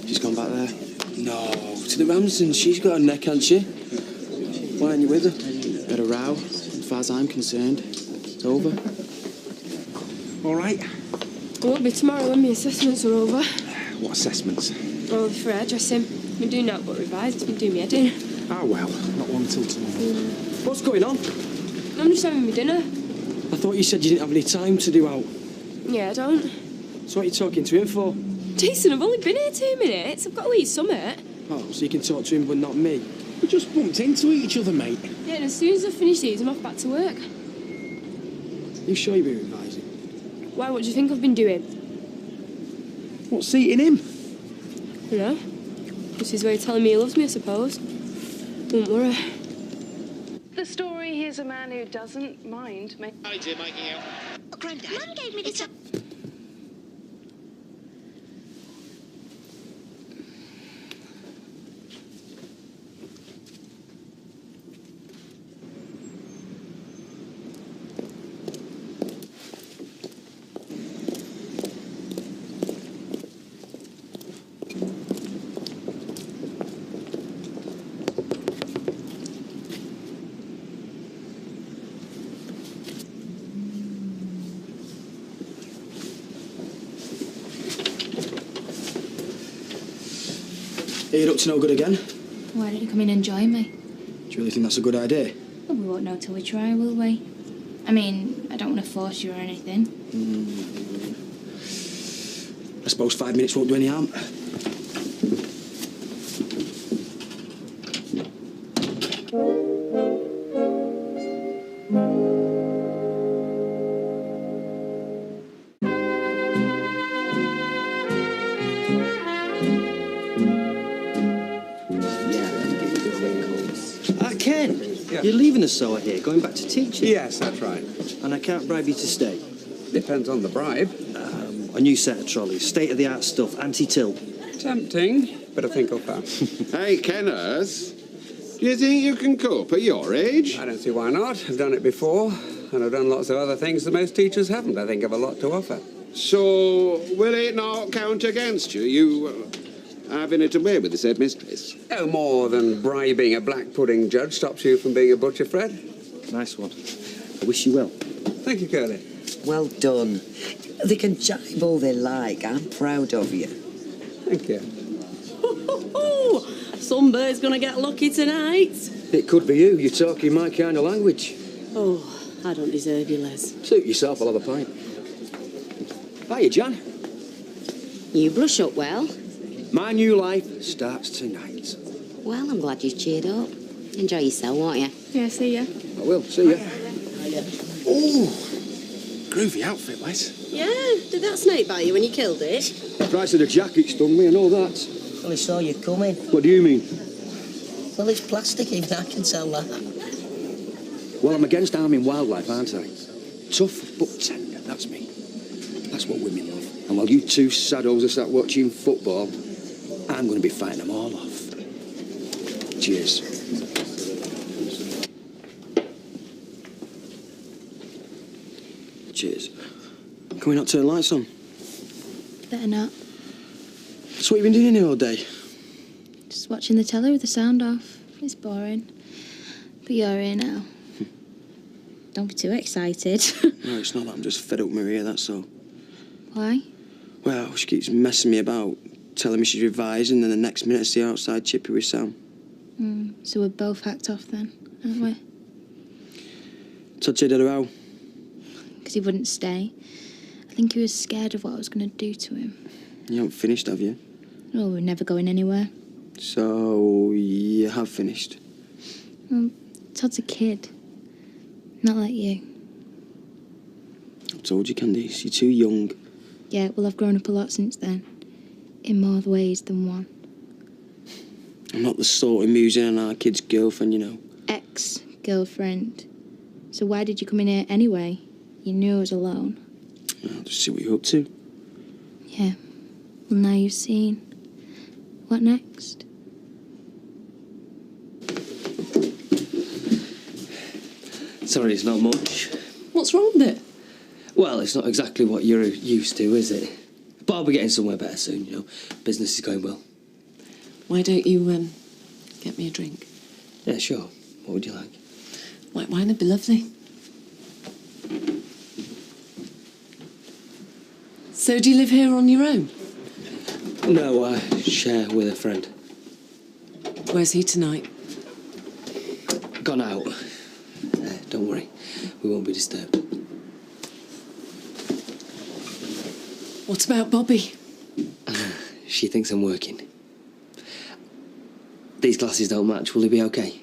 Speaker 10: She's gone back there.
Speaker 2: No, to the Ramsons. She's got a neck, hasn't she? Why aren't you with her?
Speaker 10: Had a row. As far as I'm concerned, it's over.
Speaker 2: All right.
Speaker 20: It won't be tomorrow when my assessments are over.
Speaker 2: What assessments?
Speaker 20: Oh, for hairdressing. I've been doing that but revise. It's been doing me head in.
Speaker 2: Ah, well, not one till tomorrow. What's going on?
Speaker 20: I'm just having my dinner.
Speaker 2: I thought you said you didn't have any time to do out.
Speaker 20: Yeah, I don't.
Speaker 2: So what are you talking to him for?
Speaker 20: Jason, I've only been here 2 minutes. I've got to eat summit.
Speaker 2: Oh, so you can talk to him but not me? We just bumped into each other, mate.
Speaker 20: Yeah, and as soon as I finish these, I'm off back to work.
Speaker 2: You sure you've been revising?
Speaker 20: Why, what do you think I've been doing?
Speaker 2: What's eating him?
Speaker 20: You know, just his way of telling me he loves me, I suppose. Don't worry.
Speaker 6: The story, here's a man who doesn't mind making out.
Speaker 21: Oh, Grandad, Mum gave me this.
Speaker 2: Are you up to no good again?
Speaker 13: Why don't you come in and join me?
Speaker 2: Do you really think that's a good idea?
Speaker 13: Well, we won't know till we try, will we? I mean, I don't want to force you or anything.
Speaker 2: I suppose 5 minutes won't do any harm.
Speaker 12: Ken, you're leaving us so here, going back to teaching?
Speaker 23: Yes, that's right.
Speaker 12: And I can't bribe you to stay?
Speaker 23: Depends on the bribe.
Speaker 12: A new set of trolleys, state-of-the-art stuff, anti-tilt.
Speaker 23: Tempting, but I think I'll pass.
Speaker 22: Hey, Kenneth, do you think you can cope at your age?
Speaker 23: I don't see why not. I've done it before, and I've done lots of other things that most teachers haven't. I think I've a lot to offer.
Speaker 22: So, will it not count against you, having it away with this headmistress?
Speaker 23: No more than bribing a black pudding judge stops you from being a butcher, Fred.
Speaker 12: Nice one. I wish you well.
Speaker 23: Thank you, Curly.
Speaker 17: Well done. They can jibe all they like. I'm proud of you.
Speaker 23: Thank you.
Speaker 24: Some bird's gonna get lucky tonight.
Speaker 12: It could be you. You're talking my kind of language.
Speaker 24: Oh, I don't deserve you, Les.
Speaker 12: Suit yourself, I'll have a pint. Hiya, Jan.
Speaker 5: You brush up well.
Speaker 12: My new life starts tonight.
Speaker 5: Well, I'm glad you've cheered up. Enjoy yourself, won't you?
Speaker 20: Yeah, see ya.
Speaker 12: I will. See ya.
Speaker 22: Oh, groovy outfit, Wes.
Speaker 24: Yeah, did that snake bite you when you killed it?
Speaker 12: The price of the jacket stung me, I know that.
Speaker 17: Well, he saw you coming.
Speaker 12: What do you mean?
Speaker 17: Well, it's plastic, even I can tell that.
Speaker 12: Well, I'm against harming wildlife, aren't I? Tough but tender, that's me. That's what women love. And while you two saddos are sat watching football, I'm going to be fighting them all off. Cheers. Cheers. Can we not turn lights on?
Speaker 13: Better not.
Speaker 2: So what have you been doing here all day?
Speaker 13: Just watching the telly with the sound off. It's boring. But you're here now. Don't be too excited.
Speaker 2: No, it's not that. I'm just fed up with Maria, that's all.
Speaker 13: Why?
Speaker 2: Well, she keeps messing me about, telling me she's revising, and then the next minute I see her outside chippy with Sam.
Speaker 13: So we're both hacked off then, aren't we?
Speaker 2: Todd said how?
Speaker 13: Because he wouldn't stay. I think he was scared of what I was going to do to him.
Speaker 2: You haven't finished, have you?
Speaker 13: Oh, we're never going anywhere.
Speaker 3: So, you have finished?
Speaker 13: Todd's a kid. Not like you.
Speaker 3: I told you, Candice, you're too young.
Speaker 13: Yeah, well, I've grown up a lot since then. In more ways than one.
Speaker 3: I'm not the sort amusing on our kid's girlfriend, you know.
Speaker 13: Ex-girlfriend. So why did you come in here anyway? You knew I was alone.
Speaker 3: I'll just see what you're up to.
Speaker 13: Yeah. Well, now you've seen. What next?
Speaker 3: Sorry, it's not much.
Speaker 7: What's wrong with it?
Speaker 3: Well, it's not exactly what you're used to, is it? But I'll be getting somewhere better soon, you know. Business is going well.
Speaker 7: Why don't you, get me a drink?
Speaker 3: Yeah, sure. What would you like?
Speaker 7: White wine would be lovely. So, do you live here on your own?
Speaker 3: No, I share with a friend.
Speaker 7: Where's he tonight?
Speaker 3: Gone out. Don't worry, we won't be disturbed.
Speaker 7: What about Bobby?
Speaker 3: She thinks I'm working. These glasses don't match. Will he be okay?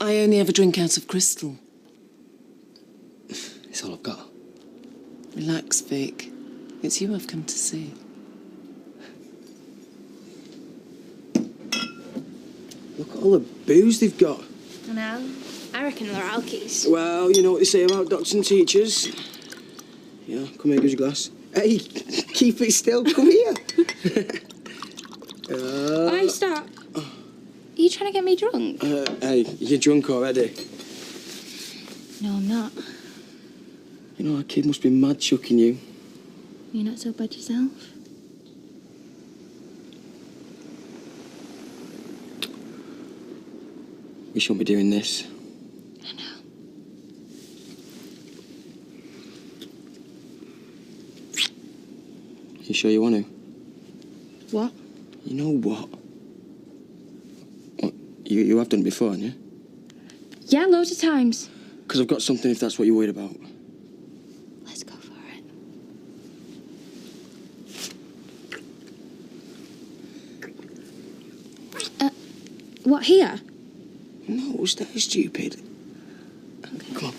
Speaker 7: I only ever drink out of crystal.
Speaker 3: It's all I've got.
Speaker 7: Relax, Vic. It's you I've come to see.
Speaker 3: Look at all the booze they've got.
Speaker 13: I know. I reckon they're alkies.
Speaker 3: Well, you know what they say about doctors and teachers. Yeah, come here, give us your glass. Hey, keep it still. Come here.
Speaker 13: Why stop? Are you trying to get me drunk?
Speaker 3: Hey, you're drunk already.
Speaker 13: No, I'm not.
Speaker 3: You know, our kid must be mad chucking you.
Speaker 13: You're not so bad yourself.
Speaker 3: We shouldn't be doing this.
Speaker 13: I know.
Speaker 3: You sure you want to?
Speaker 13: What?
Speaker 3: You know what? What? You have done it before, haven't you?
Speaker 13: Yeah, loads of times.
Speaker 3: Because I've got something if that's what you're worried about.
Speaker 13: Let's go for it. What, here?
Speaker 3: No, stay stupid.
Speaker 13: Okay.
Speaker 3: Come on.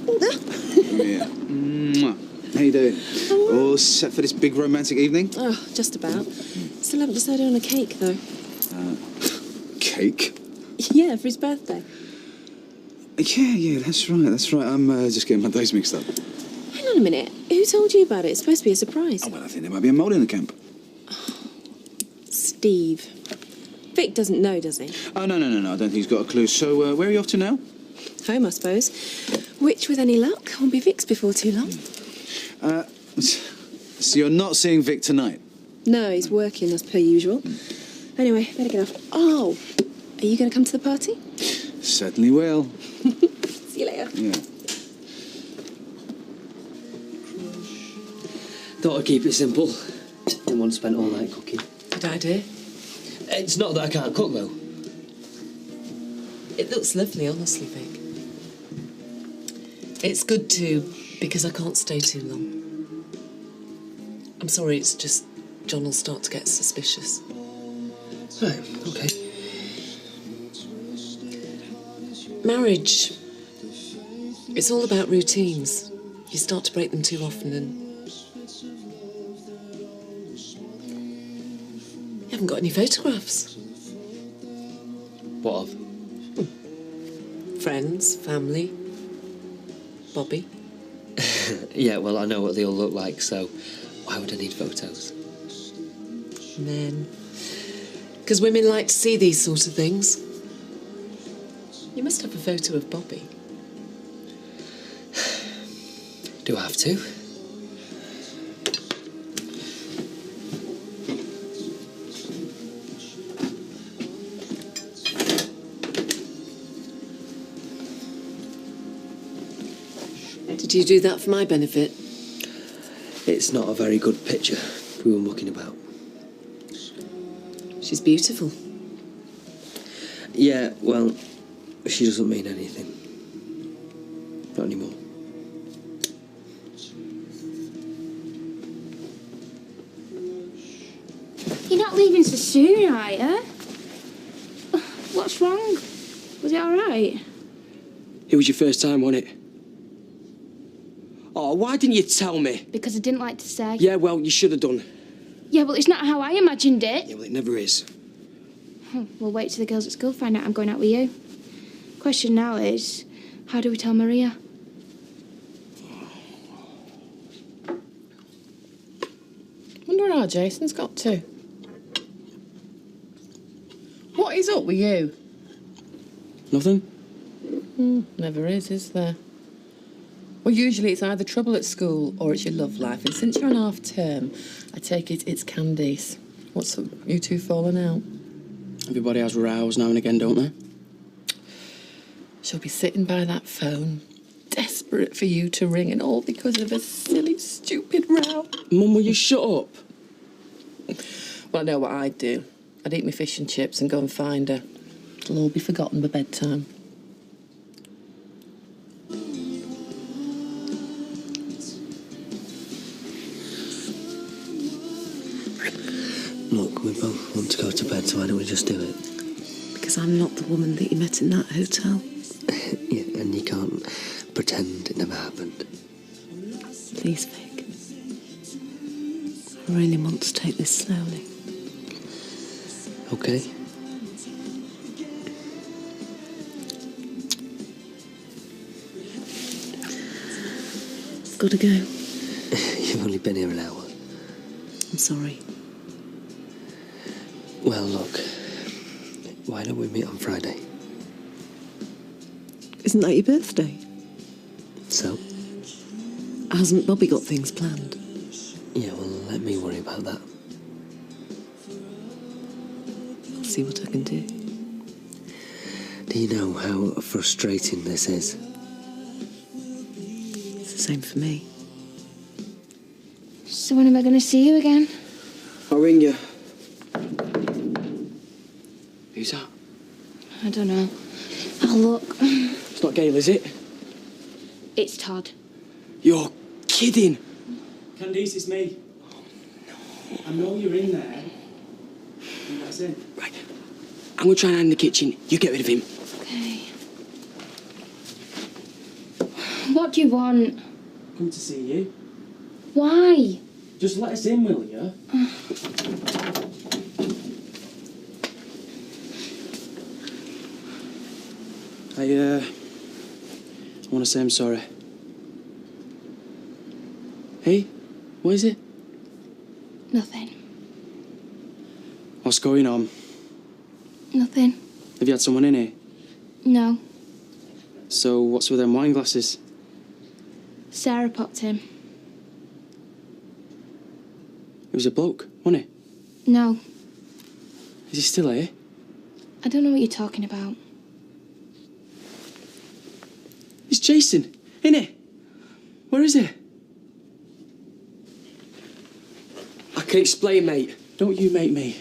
Speaker 16: Come here. Mwah. How you doing? All set for this big romantic evening?
Speaker 24: Oh, just about. Still haven't decided on a cake, though.
Speaker 16: Cake?
Speaker 24: Yeah, for his birthday.
Speaker 16: Yeah, that's right. I'm just getting my days mixed up.
Speaker 24: Hang on a minute. Who told you about it? It's supposed to be a surprise.
Speaker 16: Oh, well, I think there might be a mole in the camp.
Speaker 24: Steve. Vic doesn't know, does he?
Speaker 16: Oh, no. I don't think he's got a clue. So, where are you off to now?
Speaker 24: Home, I suppose. Which, with any luck, won't be Vic's before too long.
Speaker 16: So you're not seeing Vic tonight?
Speaker 24: No, he's working as per usual. Anyway, better get off. Oh, are you going to come to the party?
Speaker 16: Certainly will.
Speaker 24: See you later.
Speaker 16: Yeah.
Speaker 3: Thought I'd keep it simple. Didn't want to spend all night cooking.
Speaker 7: Good idea.
Speaker 3: It's not that I can't cook, though.
Speaker 7: It looks lovely, honestly, Vic. It's good too, because I can't stay too long. I'm sorry, it's just John will start to get suspicious.
Speaker 3: Right, okay.
Speaker 7: Marriage. It's all about routines. You start to break them too often and... You haven't got any photographs.
Speaker 3: What of?
Speaker 7: Friends, family, Bobby.
Speaker 3: Yeah, well, I know what they all look like, so why would I need photos?
Speaker 7: Men. Because women like to see these sort of things. You must have a photo of Bobby.
Speaker 3: Do I have to?
Speaker 7: Did you do that for my benefit?
Speaker 3: It's not a very good picture we were mucking about.
Speaker 7: She's beautiful.
Speaker 3: Yeah, well, she doesn't mean anything. Not anymore.
Speaker 13: You're not leaving so soon, are you? What's wrong? Was it all right?
Speaker 3: It was your first time, wasn't it? Oh, why didn't you tell me?
Speaker 13: Because I didn't like to say.
Speaker 3: Yeah, well, you should have done.
Speaker 13: Yeah, well, it's not how I imagined it.
Speaker 3: Yeah, well, it never is.
Speaker 13: We'll wait till the girls at school find out I'm going out with you. Question now is, how do we tell Maria?
Speaker 7: Wonder how Jason's got to. What is up with you?
Speaker 3: Nothing?
Speaker 7: Never is there? Well, usually it's either trouble at school or it's your love life. And since you're on half term, I take it it's Candice. What's up? You two falling out?
Speaker 3: Everybody has rows now and again, don't they?
Speaker 7: She'll be sitting by that phone, desperate for you to ring, and all because of a silly, stupid row.
Speaker 3: Mum, will you shut up?
Speaker 7: Well, I know what I'd do. I'd eat my fish and chips and go and find her. It'll all be forgotten by bedtime.
Speaker 14: Look, we both want to go to bed, so why don't we just do it?
Speaker 7: Because I'm not the woman that you met in that hotel.
Speaker 14: Yeah, and you can't pretend it never happened.
Speaker 7: Please, Vic. I really want to take this slowly.
Speaker 14: Okay.
Speaker 7: I've got to go.
Speaker 14: You've only been here an hour.
Speaker 7: I'm sorry.
Speaker 14: Well, look, why don't we meet on Friday?
Speaker 7: Isn't that your birthday?
Speaker 14: So?
Speaker 7: Hasn't Bobby got things planned?
Speaker 14: Yeah, well, let me worry about that.
Speaker 7: I'll see what I can do.
Speaker 14: Do you know how frustrating this is?
Speaker 7: It's the same for me.
Speaker 13: So when am I going to see you again?
Speaker 3: I'll ring you. Who's that?
Speaker 13: I don't know. I'll look.
Speaker 3: It's not Gail, is it?
Speaker 13: It's Todd.
Speaker 3: You're kidding.
Speaker 2: Candice, it's me. I know you're in there. And that's it.
Speaker 3: Right. I'm going to try and hide in the kitchen. You get rid of him.
Speaker 13: Okay. What do you want?
Speaker 2: Come to see you.
Speaker 13: Why?
Speaker 2: Just let us in, will you? I want to say I'm sorry. Hey, what is it?
Speaker 13: Nothing.
Speaker 2: What's going on?
Speaker 13: Nothing.
Speaker 2: Have you had someone in here?
Speaker 13: No.
Speaker 2: So what's with them wine glasses?
Speaker 13: Sarah popped him.
Speaker 2: It was a bloke, wasn't it?
Speaker 13: No.
Speaker 2: Is he still here?
Speaker 13: I don't know what you're talking about.
Speaker 2: It's Jason, innit? Where is he?
Speaker 3: I can explain, mate.
Speaker 2: Don't you make me.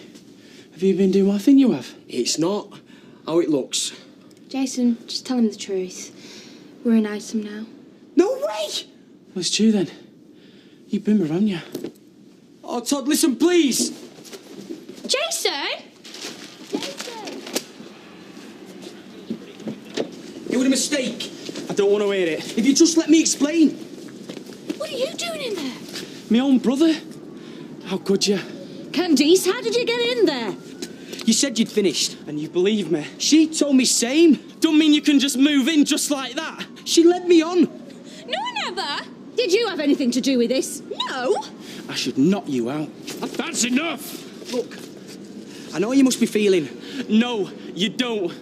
Speaker 2: Have you been doing what I think you have?
Speaker 3: It's not how it looks.
Speaker 13: Jason, just tell him the truth. We're in item now.
Speaker 3: No way!
Speaker 2: Well, it's true then. You've been around, you.
Speaker 3: Oh, Todd, listen, please!
Speaker 13: Jason!
Speaker 3: It was a mistake.
Speaker 2: I don't want to hear it.
Speaker 3: If you just let me explain.
Speaker 13: What are you doing in there?
Speaker 2: My own brother? How could you?
Speaker 17: Candice, how did you get in there?
Speaker 3: You said you'd finished.
Speaker 2: And you believe me?
Speaker 3: She told me same.
Speaker 2: Don't mean you can just move in just like that.
Speaker 3: She led me on.
Speaker 13: No, never.
Speaker 17: Did you have anything to do with this?
Speaker 13: No.
Speaker 2: I should knock you out.
Speaker 3: That's enough. Look, I know you must be feeling.
Speaker 2: No, you don't.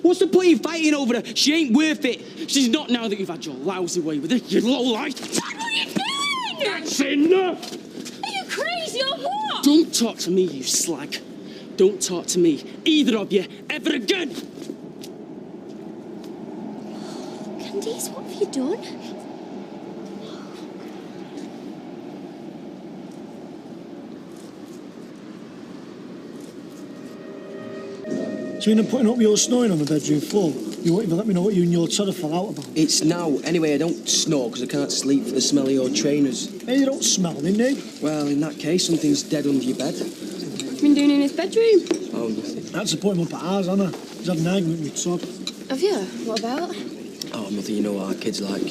Speaker 3: What's the point in fighting over her? She ain't worth it.
Speaker 2: She's not now that you've had your lousy way with her, you lowlife.
Speaker 13: Dad, what are you doing?
Speaker 2: That's enough!
Speaker 13: Are you crazy or what?
Speaker 2: Don't talk to me, you slag. Don't talk to me, either of you, ever again!
Speaker 13: Candice, what have you done?
Speaker 1: So you end up putting up your snoring on the bedroom floor? You won't even let me know what you and your Todd fell out about?
Speaker 3: It's now. Anyway, I don't snore because I can't sleep for the smell of your trainers.
Speaker 1: Hey, you don't smell, didn't you?
Speaker 3: Well, in that case, something's dead under your bed.
Speaker 20: been doing in his bedroom?
Speaker 2: Oh, nothing.
Speaker 1: That's to put him up at ours, Anna. He's had an argument with Todd.
Speaker 20: Have you? What about?
Speaker 2: Oh, nothing. You know what our kids like.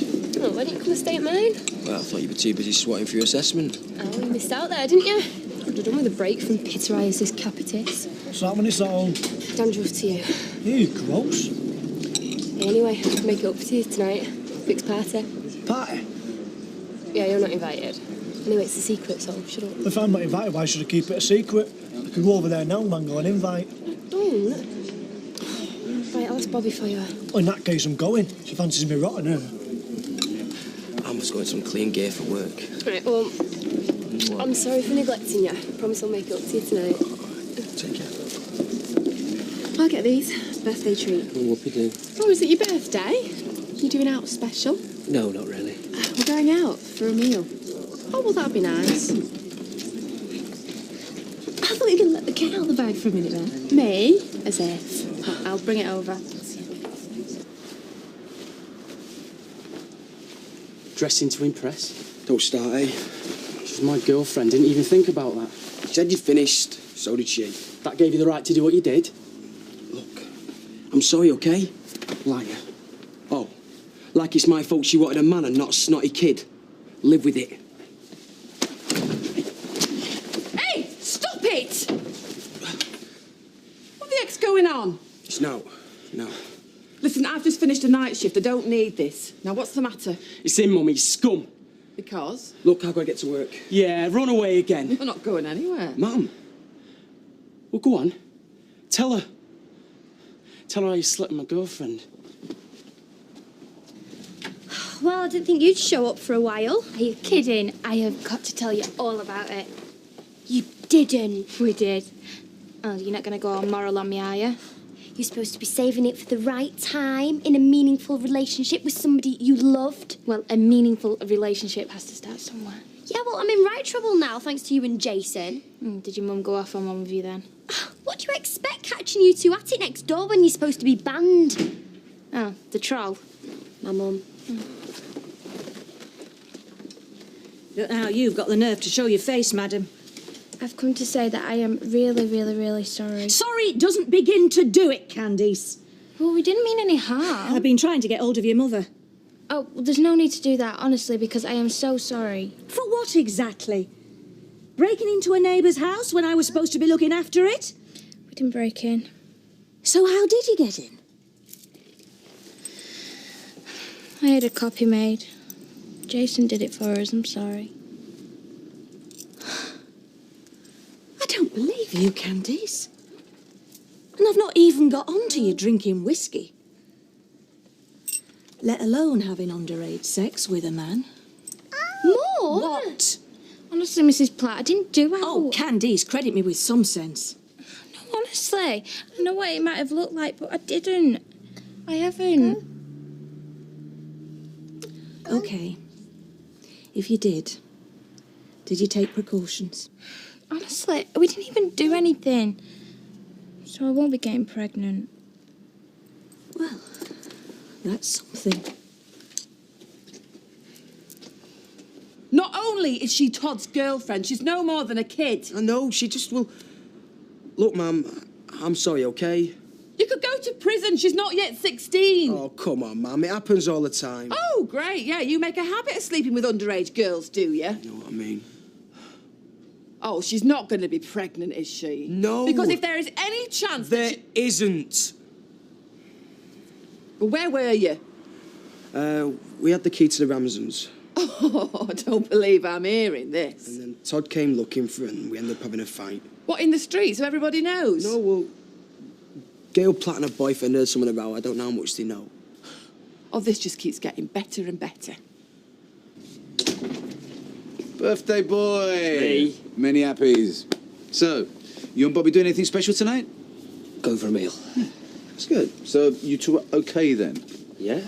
Speaker 20: Oh, why didn't you come and stay at mine?
Speaker 2: Well, I thought you were too busy swatting for your assessment.
Speaker 20: Oh, you missed out there, didn't you? Could have done with a break from pityriasis capitis.
Speaker 1: What's that when it's at home?
Speaker 20: Dandruff to you.
Speaker 1: Ew, gross.
Speaker 20: Anyway, make it up to you tonight. Big party.
Speaker 1: Party?
Speaker 20: Yeah, you're not invited. Anyway, it's a secret, so shut up.
Speaker 1: If I'm not invited, why should I keep it a secret? I could go over there now, man, go and invite.
Speaker 20: Don't. Right, I'll ask Bobby for you.
Speaker 1: Well, in that case, I'm going. She fancies me rotten, her.
Speaker 2: I must go in some clean gear for work.
Speaker 20: Right, well, I'm sorry for neglecting you. I promise I'll make it up to you tonight.
Speaker 2: Take care.
Speaker 20: I'll get these. Birthday treat.
Speaker 2: Oh, whoopie-doo.
Speaker 20: Oh, is it your birthday? You doing out special?
Speaker 2: No, not really.
Speaker 20: We're going out for a meal. Oh, well, that'd be nice. I thought you were going to let the cat out of the bag for a minute there. Me? As if. I'll bring it over.
Speaker 3: Dressing to impress?
Speaker 2: Don't start, eh?
Speaker 3: She's my girlfriend. Didn't even think about that.
Speaker 2: You said you finished. So did she.
Speaker 3: That gave you the right to do what you did?
Speaker 2: Look, I'm sorry, okay?
Speaker 3: Liar.
Speaker 2: Oh, like it's my fault she wanted a man and not a snotty kid. Live with it.
Speaker 7: Hey, stop it! What the heck's going on?
Speaker 2: It's no.
Speaker 7: Listen, I've just finished a night shift. I don't need this. Now, what's the matter?
Speaker 3: It's him, Mummy. Scum.
Speaker 7: Because?
Speaker 2: Look, I've got to get to work.
Speaker 3: Yeah, run away again.
Speaker 7: We're not going anywhere.
Speaker 3: Mum. Well, go on. Tell her. Tell her how you slept with my girlfriend.
Speaker 13: Well, I didn't think you'd show up for a while. Are you kidding? I have got to tell you all about it. You didn't. We did. Oh, you're not going to go all moral on me, are you? You're supposed to be saving it for the right time in a meaningful relationship with somebody you loved. Well, a meaningful relationship has to start somewhere. Yeah, well, I'm in right trouble now, thanks to you and Jason. Did your mum go off on one with you then? What do you expect, catching you two at it next door when you're supposed to be banned? Oh, the troll. My mum.
Speaker 21: Look how you've got the nerve to show your face, madam.
Speaker 13: I've come to say that I am really, really, really sorry.
Speaker 21: Sorry doesn't begin to do it, Candice.
Speaker 13: Well, we didn't mean any harm.
Speaker 21: I've been trying to get hold of your mother.
Speaker 13: Oh, well, there's no need to do that, honestly, because I am so sorry.
Speaker 21: For what exactly? Breaking into a neighbour's house when I was supposed to be looking after it?
Speaker 13: We didn't break in.
Speaker 21: So how did you get in?
Speaker 13: I had a copy made. Jason did it for us, I'm sorry.
Speaker 21: I don't believe you, Candice. And I've not even got onto you drinking whiskey. Let alone having underage sex with a man.
Speaker 13: More?
Speaker 21: What?
Speaker 13: Honestly, Mrs. Platt, I didn't do it.
Speaker 21: Oh, Candice, credit me with some sense.
Speaker 13: No, honestly. I know what it might have looked like, but I didn't. I haven't.
Speaker 21: OK. If you did you take precautions?
Speaker 13: Honestly, we didn't even do anything. So I won't be getting pregnant.
Speaker 21: Well, that's something.
Speaker 7: Not only is she Todd's girlfriend, she's no more than a kid.
Speaker 2: I know, she just will... Look, Mum, I'm sorry, OK?
Speaker 7: You could go to prison. She's not yet 16.
Speaker 2: Oh, come on, Mum. It happens all the time.
Speaker 7: Oh, great. Yeah, you make a habit of sleeping with underage girls, do you?
Speaker 2: You know what I mean?
Speaker 7: Oh, she's not going to be pregnant, is she?
Speaker 2: No.
Speaker 7: Because if there is any chance
Speaker 2: There isn't.
Speaker 7: Well, where were you?
Speaker 2: We had the key to the Ramsons.
Speaker 7: Oh, I don't believe I'm hearing this.
Speaker 2: And then Todd came looking for it and we ended up having a fight.
Speaker 7: What, in the street so everybody knows?
Speaker 2: No, well... Gail Platt and her boyfriend heard something about. I don't know how much they know.
Speaker 7: Oh, this just keeps getting better and better.
Speaker 16: Birthday boy!
Speaker 3: Hey.
Speaker 16: Many happies. So, you and Bobby doing anything special tonight?
Speaker 3: Go for a meal.
Speaker 16: That's good. So, you two are OK then?
Speaker 3: Yeah?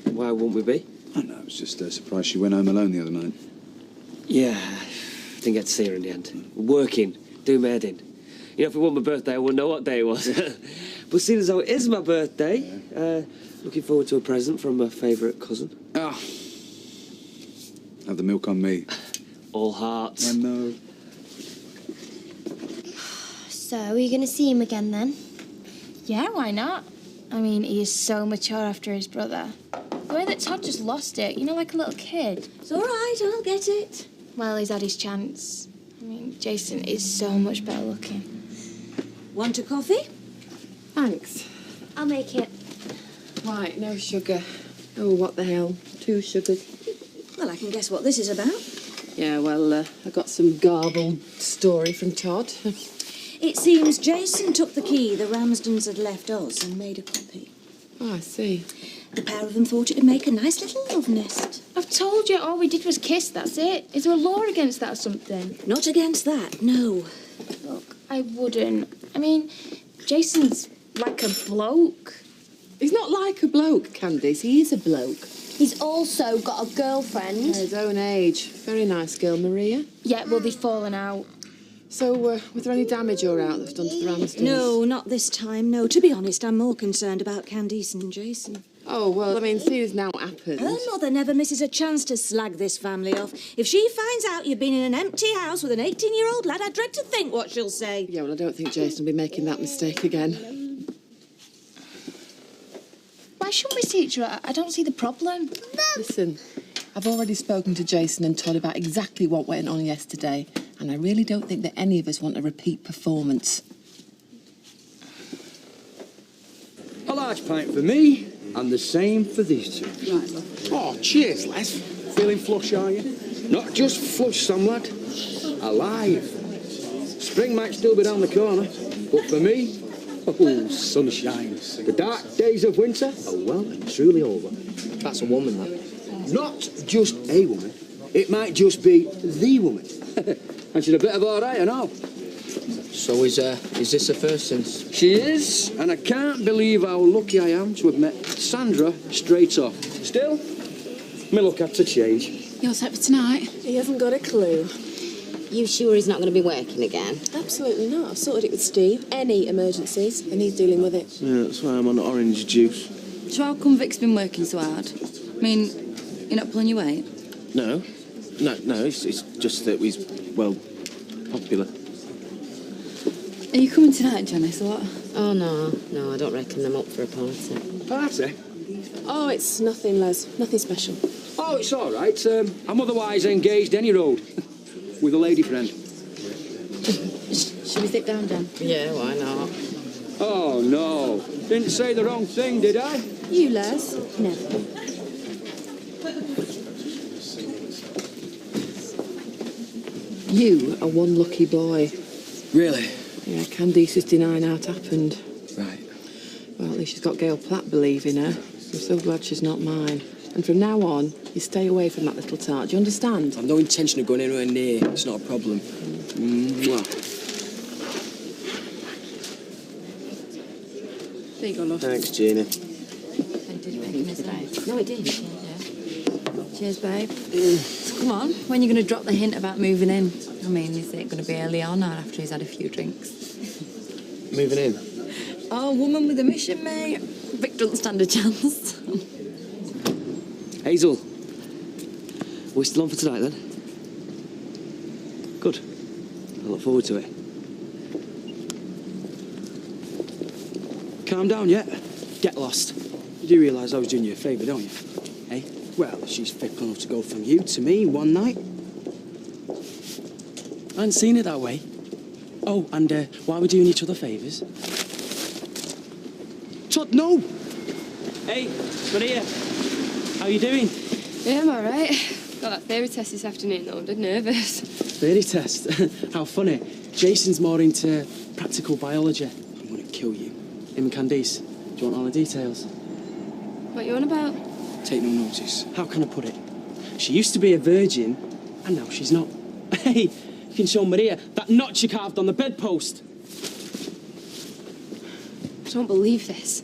Speaker 3: Why wouldn't we be?
Speaker 16: I know, I was just surprised she went home alone the other night.
Speaker 3: Yeah, didn't get to see her in the end. Working, doing my head in. You know, if it wasn't my birthday, I wouldn't know what day it was. But seeing as though it is my birthday, looking forward to a present from my favourite cousin.
Speaker 16: Ah. Have the milk on me.
Speaker 3: All hearts.
Speaker 16: I know.
Speaker 13: So, are you going to see him again then?
Speaker 20: Yeah, why not? I mean, he is so mature after his brother. The way that Todd just lost it, you know, like a little kid.
Speaker 21: It's all right, I'll get it.
Speaker 20: Well, he's had his chance. I mean, Jason is so much better looking.
Speaker 21: Want a coffee?
Speaker 7: Thanks.
Speaker 13: I'll make it.
Speaker 7: Right, no sugar. Oh, what the hell. 2 sugars.
Speaker 21: Well, I can guess what this is about.
Speaker 7: Yeah, well, I got some garbled story from Todd.
Speaker 21: It seems Jason took the key the Ramsdens had left us and made a copy.
Speaker 7: Oh, I see.
Speaker 21: The pair of them thought it'd make a nice little love nest.
Speaker 20: I've told you, all we did was kiss, that's it. Is there a law against that or something?
Speaker 21: Not against that, no.
Speaker 20: Look, I wouldn't. I mean, Jason's like a bloke.
Speaker 7: He's not like a bloke, Candice. He is a bloke.
Speaker 13: He's also got a girlfriend.
Speaker 7: His own age. Very nice girl, Maria.
Speaker 20: Yeah, well, they've fallen out.
Speaker 7: So, was there any damage or out that's done to the Ramsdens?
Speaker 21: No, not this time, no. To be honest, I'm more concerned about Candice and Jason.
Speaker 7: Oh, well, I mean, see who's now happened.
Speaker 21: Her mother never misses a chance to slag this family off. If she finds out you've been in an empty house with an 18-year-old lad, I dread to think what she'll say.
Speaker 7: Yeah, well, I don't think Jason will be making that mistake again.
Speaker 20: Why shouldn't we see each other? I don't see the problem.
Speaker 7: Listen, I've already spoken to Jason and Todd about exactly what went on yesterday, and I really don't think that any of us want a repeat performance.
Speaker 12: A large pint for me, and the same for these two.
Speaker 4: Right, love. Oh, cheers, Les. Feeling flush, are you?
Speaker 12: Not just flush, some lad. Alive. Spring might still be down the corner, but for me, oh, sunshine. The dark days of winter are well and truly over.
Speaker 3: That's a woman, that.
Speaker 12: Not just a woman. It might just be the woman. And she's a bit of all right, I know.
Speaker 3: So is this her first since?
Speaker 12: She is, and I can't believe how lucky I am to have met Sandra straight off. Still, my luck had to change.
Speaker 7: You're set for tonight?
Speaker 8: He hasn't got a clue.
Speaker 5: You sure he's not going to be working again?
Speaker 8: Absolutely not. I've sorted it with Steve. Any emergencies, and he's dealing with it.
Speaker 10: Yeah, that's why I'm on orange juice.
Speaker 15: So how come Vic's been working so hard? I mean, you're not pulling your weight?
Speaker 10: No, it's just that he's, well, popular.
Speaker 15: Are you coming tonight, Janice, or what?
Speaker 5: Oh, no, I don't reckon I'm up for a party.
Speaker 12: Party?
Speaker 8: Oh, it's nothing, Les. Nothing special.
Speaker 12: Oh, it's all right. I'm otherwise engaged any road. With a lady friend.
Speaker 15: Should we sit down, Jan?
Speaker 5: Yeah, why not?
Speaker 12: Oh, no. Didn't say the wrong thing, did I?
Speaker 8: You, Les? Never.
Speaker 7: You are one lucky boy.
Speaker 2: Really?
Speaker 7: Yeah, Candice is denying how it happened.
Speaker 2: Right.
Speaker 7: Well, at least she's got Gail Platt believing her. I'm so glad she's not mine. And from now on, you stay away from that little tart. Do you understand?
Speaker 3: I've no intention of going anywhere near. It's not a problem.
Speaker 12: Mwah.
Speaker 15: There you go, love.
Speaker 10: Thanks, Jeannie.
Speaker 15: Did you make a mistake?
Speaker 5: No, it did.
Speaker 15: Cheers, babe. So come on, when are you going to drop the hint about moving in? I mean, is it going to be early on or after he's had a few drinks?
Speaker 10: Moving in?
Speaker 15: Oh, woman with a mission, mate. Vic doesn't stand a chance.
Speaker 3: Hazel, we're still on for tonight, then? Good. I look forward to it.
Speaker 2: Calm down yet?
Speaker 3: Get lost.
Speaker 2: You do realise I was doing you a favour, don't you? Hey? Well, she's fickle enough to go from you to me one night. I hadn't seen it that way. Oh, and why are we doing each other favours? Todd, no!
Speaker 10: Hey, Maria. How you doing?
Speaker 20: Yeah, I'm all right. Got that theory test this afternoon, though. I'm dead nervous.
Speaker 2: Theory test? How funny. Jason's more into practical biology. I'm going to kill you. Him and Candice. Do you want all the details?
Speaker 20: What you on about?
Speaker 2: Take no notice. How can I put it? She used to be a virgin, and now she's not. Hey, you can show Maria that notch you carved on the bedpost.
Speaker 20: I don't believe this.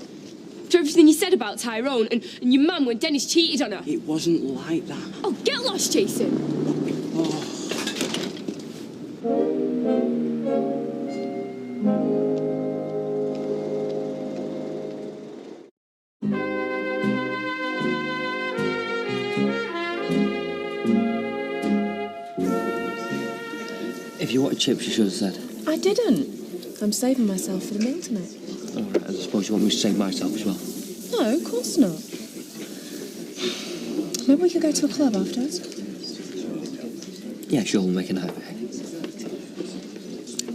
Speaker 20: After everything you said about Tyrone and your mum when Dennis cheated on her.
Speaker 2: It wasn't like that.
Speaker 20: Oh, get lost, Jason.
Speaker 2: Oh.
Speaker 3: If you wanted chips, you should have said.
Speaker 8: I didn't. I'm saving myself for the meal tonight.
Speaker 3: All right, I suppose you want me to save myself as well.
Speaker 8: No, of course not. Maybe we could go to a club afterwards.
Speaker 3: Yeah, sure, we'll make a night of it.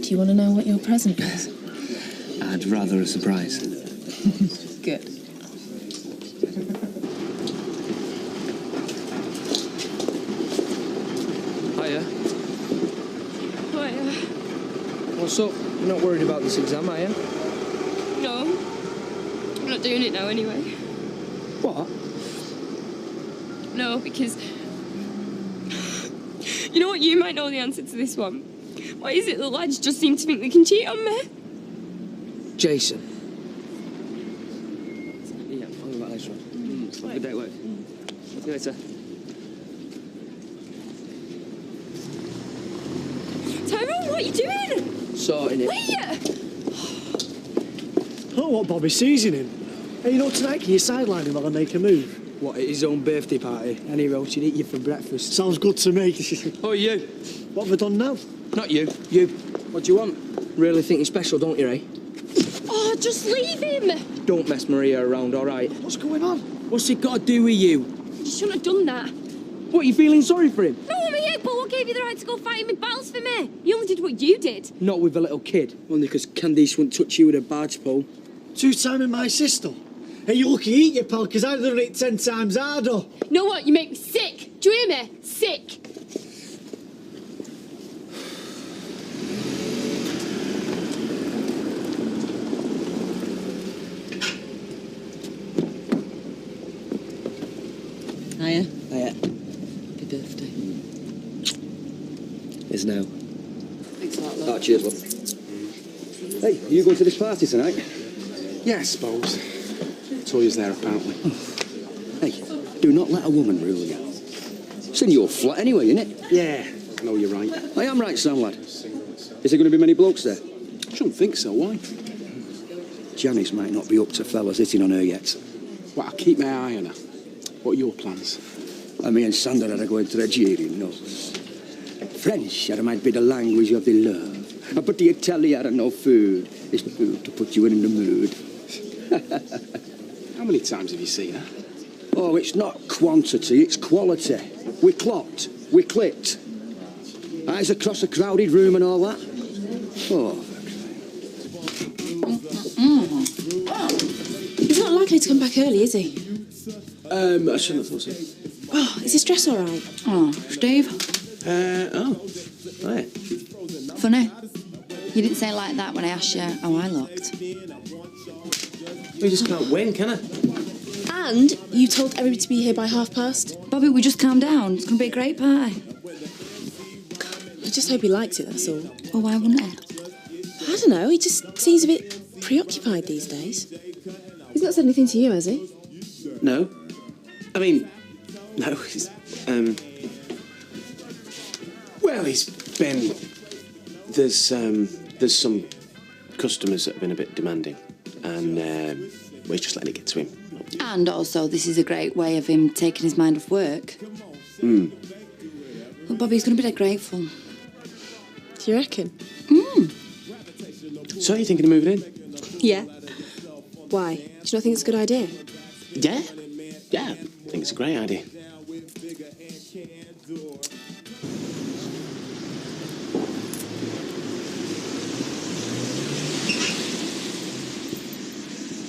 Speaker 8: Do you want to know what your present is?
Speaker 3: I'd rather a surprise.
Speaker 8: Good.
Speaker 3: Hiya.
Speaker 9: Hiya.
Speaker 3: What's up? You're not worried about this exam, are you?
Speaker 9: No. I'm not doing it now anyway.
Speaker 3: What?
Speaker 9: No, because... You know what? You might know the answer to this one. Why is it the lads just seem to think they can cheat on me?
Speaker 3: Jason. Yeah, I'll go back later on. Have a good day at work. See you later.
Speaker 9: Tyrone, what are you doing?
Speaker 3: Sorting it.
Speaker 9: Wait!
Speaker 1: Oh, what Bobby sees in him. Hey, you know, tonight can you sideline him while I make a move?
Speaker 2: What, at his own birthday party? Any roast he'd eat you for breakfast.
Speaker 1: Sounds good to me.
Speaker 2: Oh, you?
Speaker 1: What have I done now?
Speaker 2: Not you. You. What do you want? Really think you're special, don't you, eh?
Speaker 9: Oh, just leave him!
Speaker 2: Don't mess Maria around, all right?
Speaker 1: What's going on?
Speaker 2: What's it got to do with you?
Speaker 9: You shouldn't have done that.
Speaker 2: What, you feeling sorry for him?
Speaker 9: No, I'm here, but what gave you the right to go fighting with battles for me? You only did what you did.
Speaker 2: Not with a little kid. Only because Candice wouldn't touch you with a barge pole.
Speaker 1: Two-timing my sister. Hey, you lucky eat you, pal, because I'd have done it 10 times harder.
Speaker 9: You know what? You make me sick. Do you hear me? Sick.
Speaker 3: Hiya.
Speaker 2: Hiya.
Speaker 3: Happy birthday.
Speaker 2: Is now.
Speaker 3: Thanks a lot, love.
Speaker 12: Oh, cheers, love. Hey, are you going to this party tonight?
Speaker 4: Yeah, I suppose. Toya's there, apparently.
Speaker 12: Hey, do not let a woman rule you. It's in your flat anyway, isn't it?
Speaker 4: Yeah, no, you're right.
Speaker 12: I am right, Sam, lad. Is there going to be many blokes there?
Speaker 4: I shouldn't think so, why?
Speaker 12: Janice might not be up to fellas hitting on her yet.
Speaker 4: Well, I'll keep my eye on her. What are your plans?
Speaker 12: Me and Sandra are going to the jeering notes. French might be the language of the love, but the Italian no food is food to put you in the mood.
Speaker 4: How many times have you seen her?
Speaker 12: Oh, it's not quantity, it's quality. We clocked, we clicked. Eyes across a crowded room and all that. Oh,
Speaker 8: He's not likely to come back early, is he?
Speaker 4: I shouldn't have thought so.
Speaker 8: Oh, is his dress all right?
Speaker 15: Oh, Steve.
Speaker 3: Right.
Speaker 15: Funny. You didn't say it like that when I asked you how I looked.
Speaker 10: We just can't win, can I?
Speaker 8: And you told everybody to be here by past.
Speaker 15: Bobby, we just calm down. It's going to be a great party.
Speaker 8: I just hope he likes it, that's all.
Speaker 15: Well, why wouldn't he?
Speaker 8: I don't know, he just seems a bit preoccupied these days. He's not said anything to you, has he?
Speaker 10: No. I mean, no, he's, well, he's been... There's some customers that have been a bit demanding, and we're just letting it get to him.
Speaker 15: And also, this is a great way of him taking his mind off work. Well, Bobby's going to be dead grateful.
Speaker 8: Do you reckon?
Speaker 10: So, are you thinking of moving in?
Speaker 8: Yeah. Why? Do you not think it's a good idea?
Speaker 10: Yeah. Yeah, I think it's a great idea.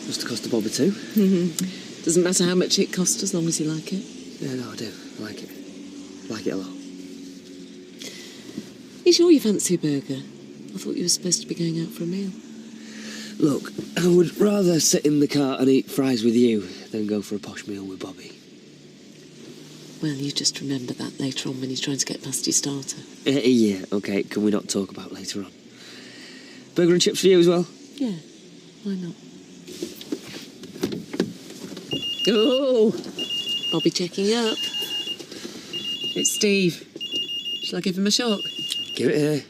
Speaker 3: What's the cost of Bobby too?
Speaker 11: Doesn't matter how much it costs as long as you like it.
Speaker 3: Yeah, no, I do. I like it. I like it a lot.
Speaker 11: You sure you fancy a burger? I thought you were supposed to be going out for a meal.
Speaker 3: Look, I would rather sit in the car and eat fries with you than go for a posh meal with Bobby.
Speaker 11: Well, you just remember that later on when he's trying to get past your starter.
Speaker 3: Yeah, OK, can we not talk about later on? Burger and chips for you as well?
Speaker 11: Yeah, why not? Oh, Bobby checking up. It's Steve. Shall I give him a shock?
Speaker 3: Give it here.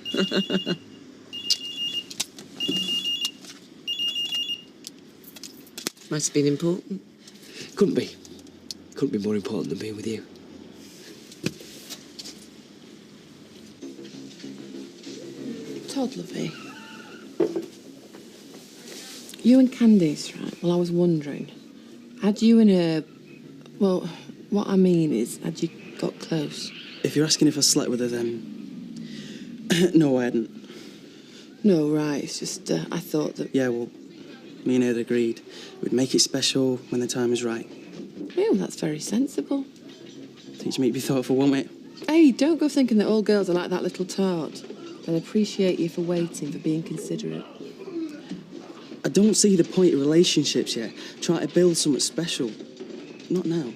Speaker 11: Must have been important.
Speaker 3: Couldn't be. Couldn't be more important than being with you.
Speaker 11: Todd, lovey.
Speaker 7: You and Candice, right? Well, I was wondering, had you and her... Well, what I mean is, had you got close?
Speaker 6: If you're asking if I slept with her, then... No, I hadn't.
Speaker 7: No, right, it's just, I thought that...
Speaker 6: Yeah, well, me and her agreed. We'd make it special when the time is right.
Speaker 7: Oh, that's very sensible.
Speaker 6: Think you make me thoughtful, won't it?
Speaker 7: Hey, don't go thinking that all girls are like that little tart. They'll appreciate you for waiting, for being considerate.
Speaker 6: I don't see the point of relationships yet. Try to build something special. Not now.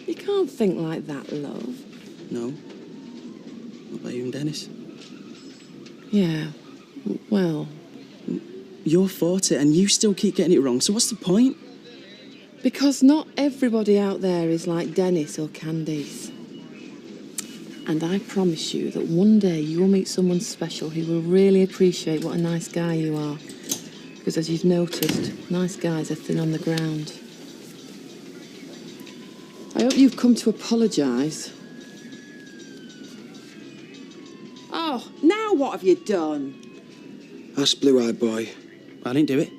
Speaker 7: You can't think like that, love.
Speaker 6: No. What about you and Dennis?
Speaker 7: Yeah, well...
Speaker 6: You're 40 and you still keep getting it wrong, so what's the point?
Speaker 7: Because not everybody out there is like Dennis or Candice. And I promise you that one day you will meet someone special who will really appreciate what a nice guy you are. Because as you've noticed, nice guys are thin on the ground. I hope you've come to apologise. Oh, now what have you done?
Speaker 2: That's blue-eyed boy.
Speaker 6: I didn't do it.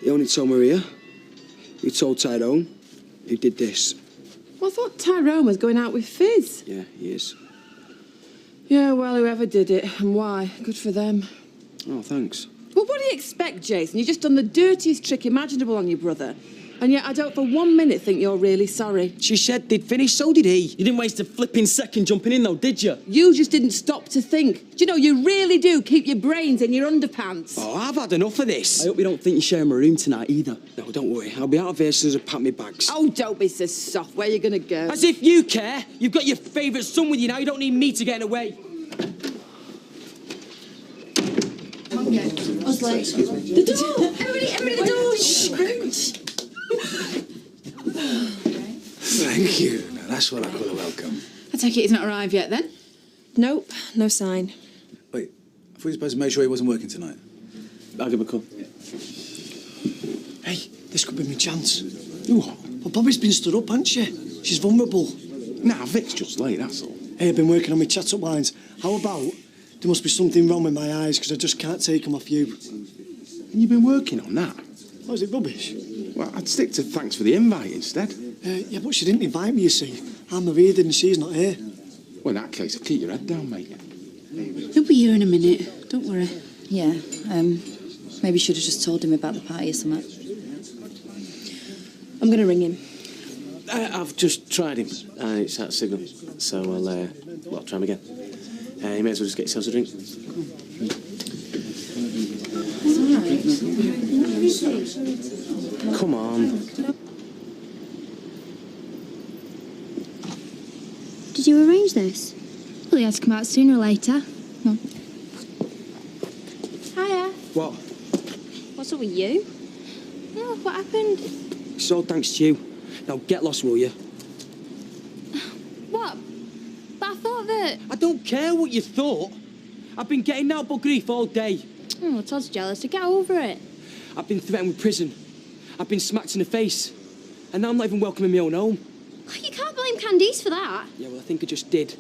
Speaker 2: You only told Maria. You told Tyrone. You did this.
Speaker 7: Well, I thought Tyrone was going out with Fizz.
Speaker 2: Yeah, he is.
Speaker 7: Yeah, well, whoever did it and why, good for them.
Speaker 2: Oh, thanks.
Speaker 7: Well, what do you expect, Jason? You've just done the dirtiest trick imaginable on your brother. And yet I don't for 1 minute think you're really sorry.
Speaker 6: She said they'd finished, so did he. You didn't waste a flipping second jumping in, though, did you?
Speaker 7: You just didn't stop to think. Do you know, you really do keep your brains in your underpants.
Speaker 2: Oh, I've had enough of this.
Speaker 6: I hope you don't think you're sharing my room tonight, either.
Speaker 2: No, don't worry. I'll be out of here as soon as I pack my bags.
Speaker 7: Oh, don't be so soft. Where are you going to go?
Speaker 6: As if you care. You've got your favourite son with you now. You don't need me to get away.
Speaker 7: The door! Everybody, the door! Shh!
Speaker 16: Thank you. Now, that's what I call a welcome.
Speaker 11: I take it he's not arrived yet, then?
Speaker 24: Nope, no sign.
Speaker 16: Wait, I thought you were supposed to make sure he wasn't working tonight.
Speaker 10: I'll give him a call.
Speaker 1: Hey, this could be my chance. Well, Bobby's been stood up, hasn't she? She's vulnerable.
Speaker 10: Nah, Vic's just late, that's all.
Speaker 1: Hey, I've been working on my chat-up lines. How about there must be something wrong with my eyes because I just can't take them off you?
Speaker 10: And you've been working on that?
Speaker 1: Oh, is it rubbish?
Speaker 10: Well, I'd stick to thanks for the invite instead.
Speaker 1: Yeah, but she didn't invite me, you see. I'm a reader and she's not here.
Speaker 10: Well, in that case, keep your head down, mate.
Speaker 11: He'll be here in a minute. Don't worry.
Speaker 15: Yeah, maybe should have just told him about the party or something.
Speaker 24: I'm going to ring him.
Speaker 10: I've just tried him, and it's out of signal. So I'll try him again. You may as well just get yourselves a drink. Come on.
Speaker 13: Did you arrange this? Well, he has to come out sooner or later. No. Hiya.
Speaker 2: What?
Speaker 13: What's up with you? Oh, what happened?
Speaker 2: It's all thanks to you. Now get lost, will you?
Speaker 13: What? But I thought that...
Speaker 6: I don't care what you thought. I've been getting now but grief all day.
Speaker 13: Oh, Todd's jealous. To get over it.
Speaker 6: I've been threatened with prison. I've been smacked in the face. And now I'm not even welcome in my own home.
Speaker 13: You can't blame Candice for that.
Speaker 6: Yeah, well, I think I just did.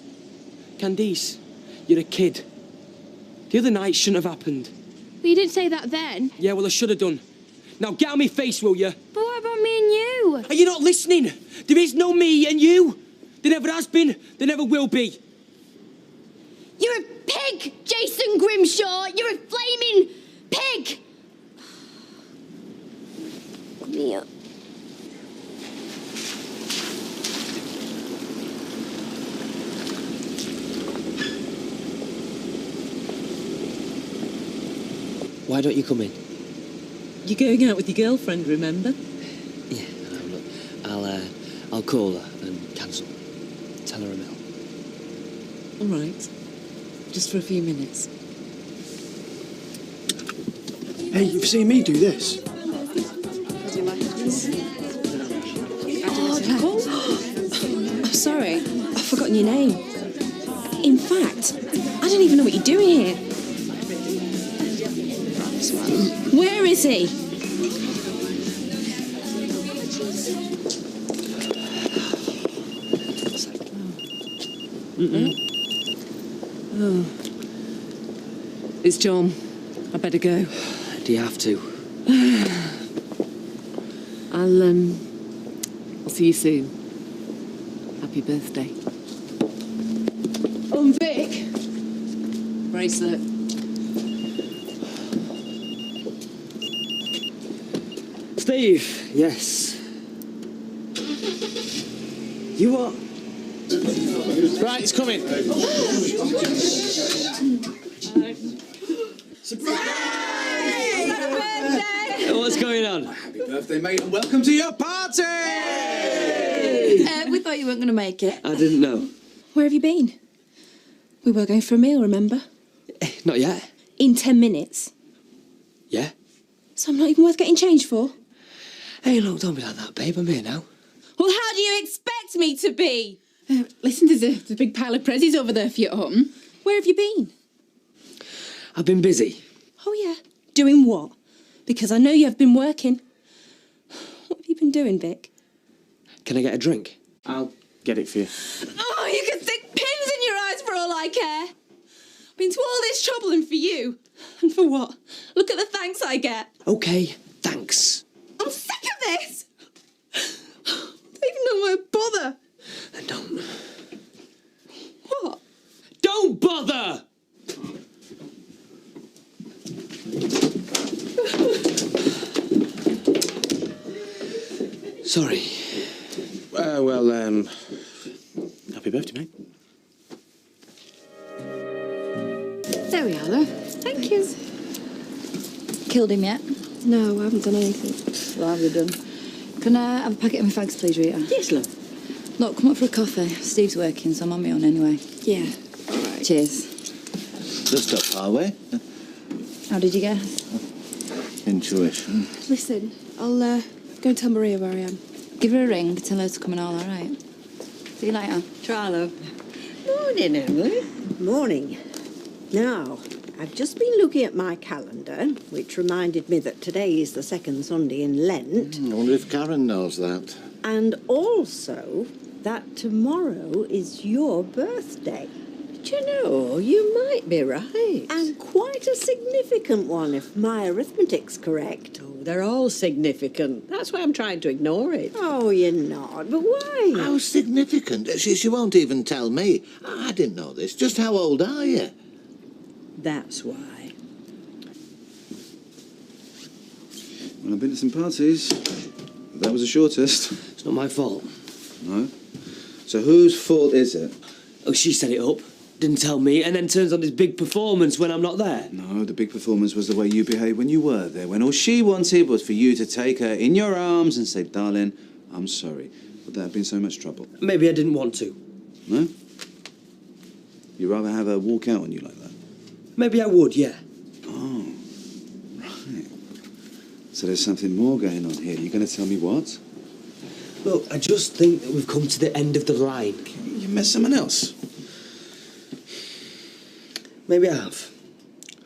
Speaker 6: Candice, you're a kid. The other night shouldn't have happened.
Speaker 13: But you didn't say that then.
Speaker 6: Yeah, well, I should have done. Now get out of my face, will you?
Speaker 13: But what about me and you?
Speaker 6: Are you not listening? There is no me and you. There never has been. There never will be.
Speaker 13: You're a pig, Jason Grimshaw. You're a flaming pig. Yeah.
Speaker 3: Why don't you come in?
Speaker 11: You're going out with your girlfriend, remember?
Speaker 3: Yeah, no, look, I'll call her and cancel. Tell her I'm ill.
Speaker 11: All right. Just for a few minutes.
Speaker 1: Hey, you've seen me do this?
Speaker 24: I'm sorry, I've forgotten your name. In fact, I don't even know what you're doing here. Where is he?
Speaker 11: Oh. It's John. I better go.
Speaker 3: Do you have to?
Speaker 11: I'll see you soon. Happy birthday. Vic. Bracelet.
Speaker 3: Steve, yes. You what?
Speaker 10: Right, it's coming.
Speaker 3: What's going on?
Speaker 16: Happy birthday, mate, and welcome to your party!
Speaker 24: We thought you weren't going to make it.
Speaker 3: I didn't know.
Speaker 24: Where have you been? We were going for a meal, remember?
Speaker 3: Not yet.
Speaker 24: In 10 minutes.
Speaker 3: Yeah?
Speaker 24: So I'm not even worth getting changed for?
Speaker 3: Hey, look, don't be like that, babe. I'm here now.
Speaker 24: Well, how do you expect me to be?
Speaker 11: Listen, there's a big pile of prezzies over there for you at home.
Speaker 24: Where have you been?
Speaker 3: I've been busy.
Speaker 24: Oh, yeah. Doing what? Because I know you have been working. What have you been doing, Vic?
Speaker 3: Can I get a drink?
Speaker 10: I'll get it for you.
Speaker 24: Oh, you can stick pins in your eyes for all I care. I've been to all this trouble and for you. And for what? Look at the thanks I get.
Speaker 3: Okay, thanks.
Speaker 24: I'm sick of this. I don't even know why I bother.
Speaker 3: And don't.
Speaker 24: What?
Speaker 3: Don't bother! Sorry.
Speaker 10: Happy birthday, mate.
Speaker 15: There we are, though.
Speaker 24: Thank you.
Speaker 15: Killed him yet?
Speaker 24: No, I haven't done anything.
Speaker 15: Well, have you done? Can I have a packet of my fags, please, Rita?
Speaker 24: Yes, love.
Speaker 15: Look, come up for a coffee. Steve's working, so I'm on my own anyway.
Speaker 24: Yeah. All right.
Speaker 15: Cheers.
Speaker 16: Just up our way.
Speaker 15: How did you guess?
Speaker 16: Intuition.
Speaker 24: Listen, I'll go and tell Maria where I am.
Speaker 15: Give her a ring, tell her to come and all right? See you later.
Speaker 18: Try, love. Morning, Emily. Morning. Now, I've just been looking at my calendar, which reminded me that today is the second Sunday in Lent.
Speaker 16: I wonder if Karen knows that.
Speaker 18: And also that tomorrow is your birthday. Do you know, you might be right. And quite a significant one, if my arithmetic's correct.
Speaker 17: Oh, they're all significant. That's why I'm trying to ignore it.
Speaker 18: Oh, you're not. But why?
Speaker 19: How significant? She won't even tell me. I didn't know this. Just how old are you?
Speaker 18: That's why.
Speaker 16: Well, I've been to some parties. That was the shortest.
Speaker 3: It's not my fault.
Speaker 16: No? So whose fault is it?
Speaker 3: Oh, she set it up. Didn't tell me, and then turns on this big performance when I'm not there.
Speaker 16: No, the big performance was the way you behaved when you were there, when all she wanted was for you to take her in your arms and say, darling, I'm sorry. Would that have been so much trouble?
Speaker 3: Maybe I didn't want to.
Speaker 16: No? You'd rather have her walk out on you like that?
Speaker 3: Maybe I would, yeah.
Speaker 16: Oh, right. So there's something more going on here. You're going to tell me what?
Speaker 3: Look, I just think that we've come to the end of the line.
Speaker 16: You met someone else?
Speaker 3: Maybe I have.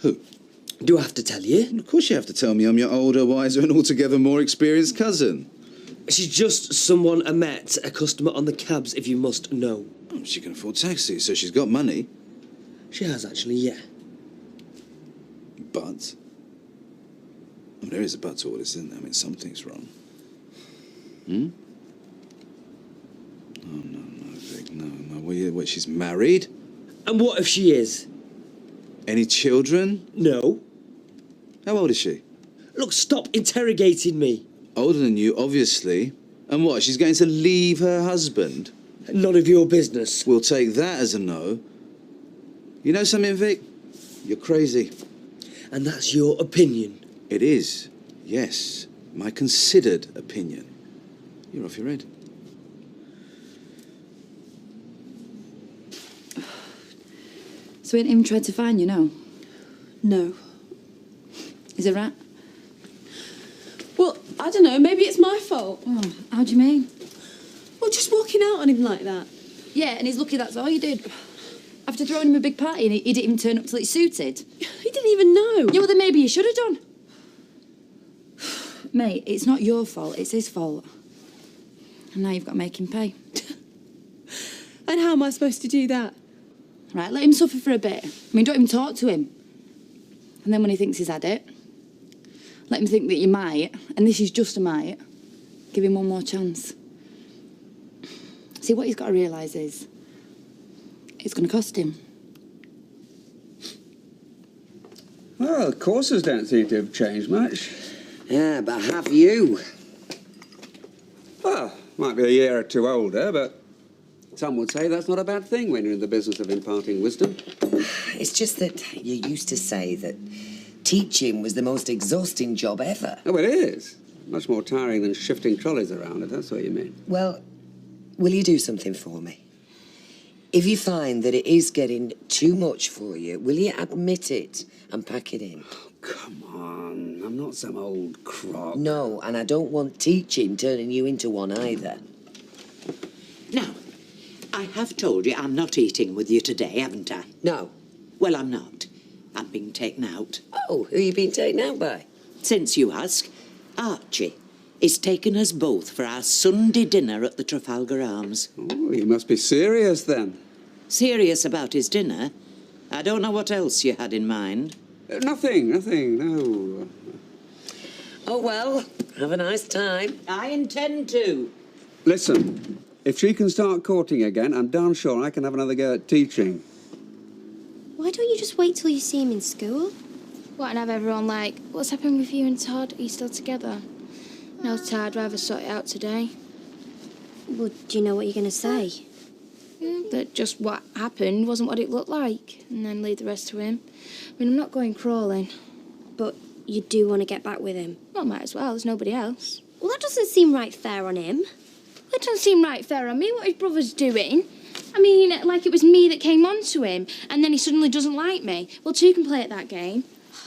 Speaker 16: Who?
Speaker 3: Do I have to tell you?
Speaker 16: Of course you have to tell me. I'm your older, wiser, and altogether more experienced cousin.
Speaker 3: She's just someone I met, a customer on the cabs, if you must know.
Speaker 16: Oh, she can afford taxis, so she's got money.
Speaker 3: She has, actually, yeah.
Speaker 16: But? I mean, there is a but to all this, isn't there? I mean, something's wrong. Hmm? Oh, no, Vic, no. What, she's married?
Speaker 3: And what if she is?
Speaker 16: Any children?
Speaker 3: No.
Speaker 16: How old is she?
Speaker 3: Look, stop interrogating me.
Speaker 16: Older than you, obviously. And what, she's going to leave her husband?
Speaker 3: None of your business.
Speaker 16: We'll take that as a no. You know something, Vic? You're crazy.
Speaker 3: And that's your opinion?
Speaker 16: It is, yes. My considered opinion. You're off your head.
Speaker 15: So he ain't even tried to find you, no?
Speaker 24: No.
Speaker 15: Is it right?
Speaker 24: Well, I don't know. Maybe it's my fault.
Speaker 15: Oh, how do you mean?
Speaker 24: Well, just walking out on him like that.
Speaker 15: Yeah, and he's lucky that's all you did. After throwing him a big party and he didn't even turn up till it suited.
Speaker 24: He didn't even know.
Speaker 15: Yeah, well, then maybe you should have done. Mate, it's not your fault, it's his fault. And now you've got to make him pay.
Speaker 24: And how am I supposed to do that?
Speaker 15: Right, let him suffer for a bit. I mean, don't even talk to him. And then when he thinks he's had it, let him think that you might, and this is just a might, give him one more chance. See, what he's got to realise is, it's going to cost him.
Speaker 14: Well, the courses don't seem to have changed much.
Speaker 17: Yeah, but have you?
Speaker 14: Well, might be a year or two older, but some would say that's not a bad thing when you're in the business of imparting wisdom.
Speaker 17: It's just that you used to say that teaching was the most exhausting job ever.
Speaker 14: Oh, it is. Much more tiring than shifting trolleys around, if that's what you mean.
Speaker 17: Well, will you do something for me? If you find that it is getting too much for you, will you admit it and pack it in?
Speaker 14: Oh, come on. I'm not some old crock.
Speaker 17: No, and I don't want teaching turning you into one either. Now,
Speaker 21: I have told you I'm not eating with you today, haven't I?
Speaker 17: No.
Speaker 21: Well, I'm not. I'm being taken out.
Speaker 17: Oh, who are you being taken out by?
Speaker 21: Since you ask, Archie is taking us both for our Sunday dinner at the Trafalgar Arms.
Speaker 14: Oh, you must be serious then.
Speaker 21: Serious about his dinner? I don't know what else you had in mind.
Speaker 14: Nothing, no.
Speaker 17: Oh, well, have a nice time.
Speaker 21: I intend to.
Speaker 14: Listen, if she can start courting again, I'm darn sure I can have another go at teaching.
Speaker 13: Why don't you just wait till you see him in school?
Speaker 20: What, and have everyone like, what's happened with you and Todd? Are you still together? No, Todd, I'd rather sort it out today.
Speaker 13: Well, do you know what you're going to say?
Speaker 20: That just what happened wasn't what it looked like, and then leave the rest to him. I mean, I'm not going crawling.
Speaker 13: But you do want to get back with him?
Speaker 20: Well, might as well, there's nobody else.
Speaker 13: Well, that doesn't seem right fair on him.
Speaker 20: It doesn't seem right fair on me what his brother's doing. I mean, like it was me that came on to him, and then he suddenly doesn't like me. Well, two can play at that game.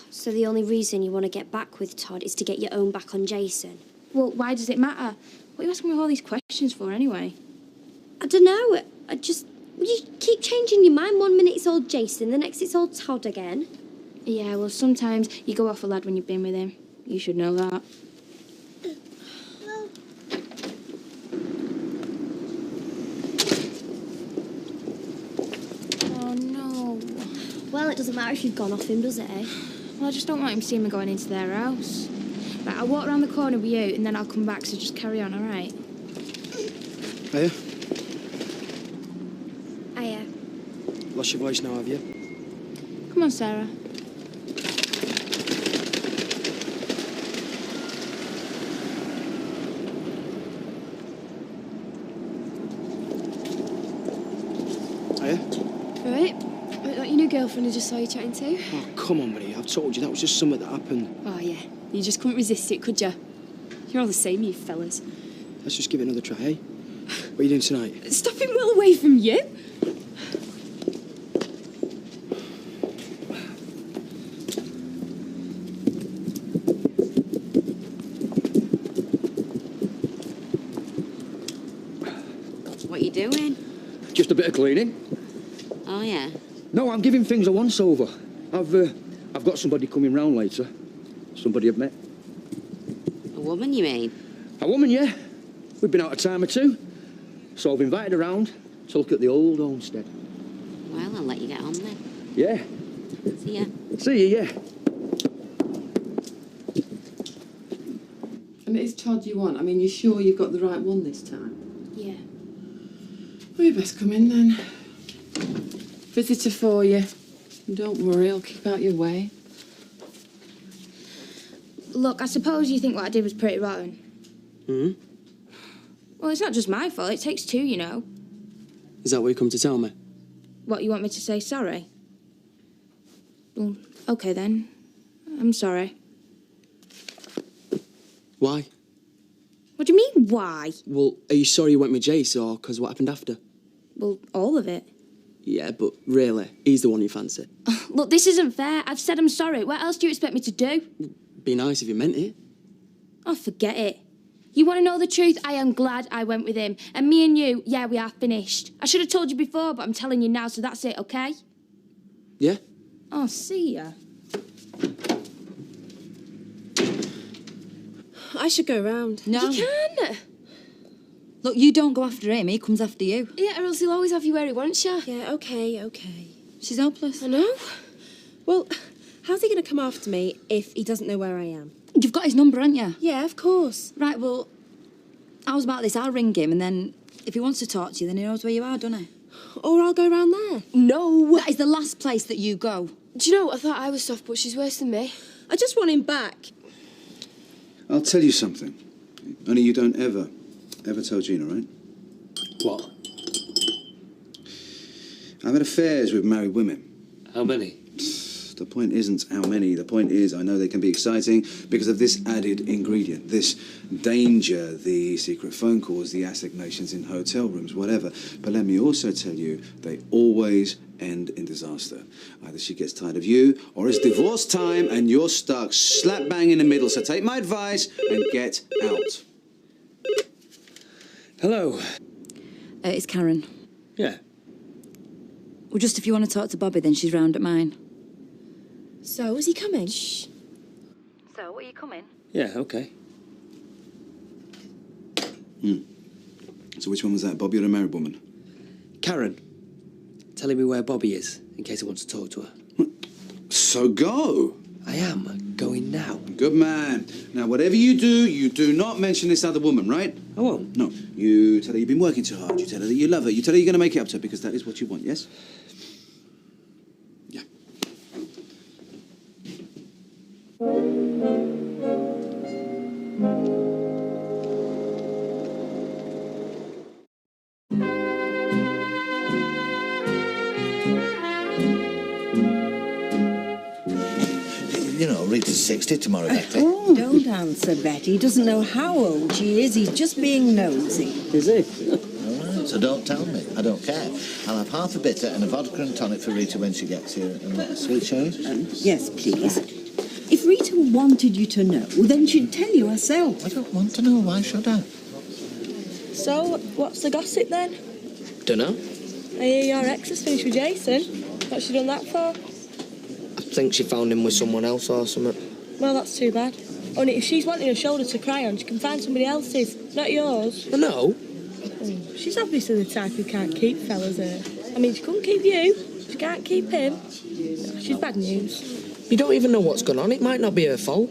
Speaker 13: So the only reason you want to get back with Todd is to get your own back on Jason?
Speaker 20: Well, why does it matter? What are you asking me all these questions for, anyway?
Speaker 13: I don't know. You keep changing your mind. 1 minute it's all Jason, the next it's all Todd again.
Speaker 20: Yeah, well, sometimes you go off a lad when you've been with him. You should know that. Oh, no.
Speaker 13: Well, it doesn't matter if you've gone off him, does it, eh?
Speaker 20: Well, I just don't want him seeing me going into their house. Right, I'll walk around the corner with you, and then I'll come back, so just carry on, all right?
Speaker 6: Hiya.
Speaker 13: Hiya.
Speaker 6: Lost your voice now, have you?
Speaker 20: Come on, Sarah.
Speaker 6: Hiya.
Speaker 8: Right. Like your new girlfriend I just saw you chatting to?
Speaker 6: Oh, come on, buddy. I've told you that was just something that happened.
Speaker 8: Oh, yeah. You just couldn't resist it, could you? You're all the same, you fellas.
Speaker 6: Let's just give it another try, eh? What are you doing tonight?
Speaker 8: Stop him well away from you.
Speaker 5: What are you doing?
Speaker 12: Just a bit of cleaning.
Speaker 5: Oh, yeah.
Speaker 12: No, I'm giving things a once-over. I've got somebody coming round later. Somebody I've met.
Speaker 5: A woman, you mean?
Speaker 12: A woman, yeah. We've been out a time or two. So I've invited her round to look at the old homestead.
Speaker 5: Well, I'll let you get on then.
Speaker 12: Yeah.
Speaker 5: See ya.
Speaker 12: See you, yeah.
Speaker 7: And it is Todd you want? I mean, you sure you've got the right one this time?
Speaker 20: Yeah.
Speaker 7: Well, you best come in then. Visitor for you. Don't worry, I'll keep out your way.
Speaker 20: Look, I suppose you think what I did was pretty rotten.
Speaker 6: Hmm?
Speaker 20: Well, it's not just my fault. It takes two, you know.
Speaker 6: Is that what you come to tell me?
Speaker 20: What, you want me to say sorry? Well, okay then. I'm sorry.
Speaker 6: Why?
Speaker 20: What do you mean, why?
Speaker 6: Well, are you sorry you went with Jace, or because what happened after?
Speaker 20: Well, all of it.
Speaker 6: Yeah, but really, he's the one you fancy.
Speaker 20: Look, this isn't fair. I've said I'm sorry. What else do you expect me to do?
Speaker 6: Be nice if you meant it.
Speaker 20: Oh, forget it. You want to know the truth? I am glad I went with him. And me and you, yeah, we are finished. I should have told you before, but I'm telling you now, so that's it, okay?
Speaker 6: Yeah?
Speaker 20: Oh, see ya.
Speaker 8: I should go round.
Speaker 15: No.
Speaker 8: You can.
Speaker 15: Look, you don't go after him, he comes after you.
Speaker 8: Yeah, or else he'll always have you where he wants you.
Speaker 20: Yeah, okay.
Speaker 15: She's hopeless.
Speaker 8: I know. Well, how how's he going to come after me if he doesn't know where I am?
Speaker 15: You've got his number, haven't you?
Speaker 8: Yeah, of course.
Speaker 15: Right, well, how's about this? I'll ring him, and then if he wants to talk to you, then he knows where you are, doesn't he?
Speaker 8: Or I'll go round there.
Speaker 15: No! That is the last place that you go.
Speaker 20: Do you know, I thought I was soft, but she's worse than me.
Speaker 8: I just want him back.
Speaker 16: I'll tell you something. Only you don't ever tell Gina, right?
Speaker 3: What?
Speaker 16: I've had affairs with married women.
Speaker 3: How many?
Speaker 16: The point isn't how many. The point is I know they can be exciting because of this added ingredient, this danger, the secret phone calls, the assignations in hotel rooms, whatever. But let me also tell you, they always end in disaster. Either she gets tired of you or it's divorce time and you're stuck slap bang in the middle. So take my advice and get out.
Speaker 3: Hello.
Speaker 15: It's Karen.
Speaker 3: Yeah.
Speaker 15: Well, just if you want to talk to Bobby, then she's round at mine.
Speaker 8: So, is he coming?
Speaker 15: Shh. So, are you coming?
Speaker 3: Yeah, okay.
Speaker 16: So which one was that, Bobby or a married woman?
Speaker 3: Karen, telling me where Bobby is, in case I want to talk to her.
Speaker 16: So go.
Speaker 3: I am going now.
Speaker 16: Good man. Now, whatever you do not mention this other woman, right?
Speaker 3: I won't.
Speaker 16: No. You tell her you've been working too hard. You tell her that you love her. You tell her you're going to make it up to her because that is what you want, yes? Yeah.
Speaker 19: You know, Rita's 60 tomorrow, Betty.
Speaker 18: Oh, don't answer, Betty. He doesn't know how old she is. He's just being nosy.
Speaker 19: Is he? All right, so don't tell me. I don't care. I'll have half a bitter and a vodka and tonic for Rita when she gets here. And what, a sweet cherries?
Speaker 18: Yes, please. If Rita wanted you to know, then she'd tell you herself.
Speaker 19: I don't want to know. Why should I?
Speaker 20: So, what's the gossip then?
Speaker 3: Dunno.
Speaker 20: I hear your ex has finished with Jason. What's she done that for?
Speaker 3: I think she found him with someone else or something.
Speaker 20: Well, that's too bad. Only if she's wanting a shoulder to cry on, she can find somebody else's, not yours.
Speaker 3: I know.
Speaker 20: She's obviously the type who can't keep fellas here. I mean, she couldn't keep you. She can't keep him. No, she's bad news.
Speaker 3: You don't even know what's going on. It might not be her fault.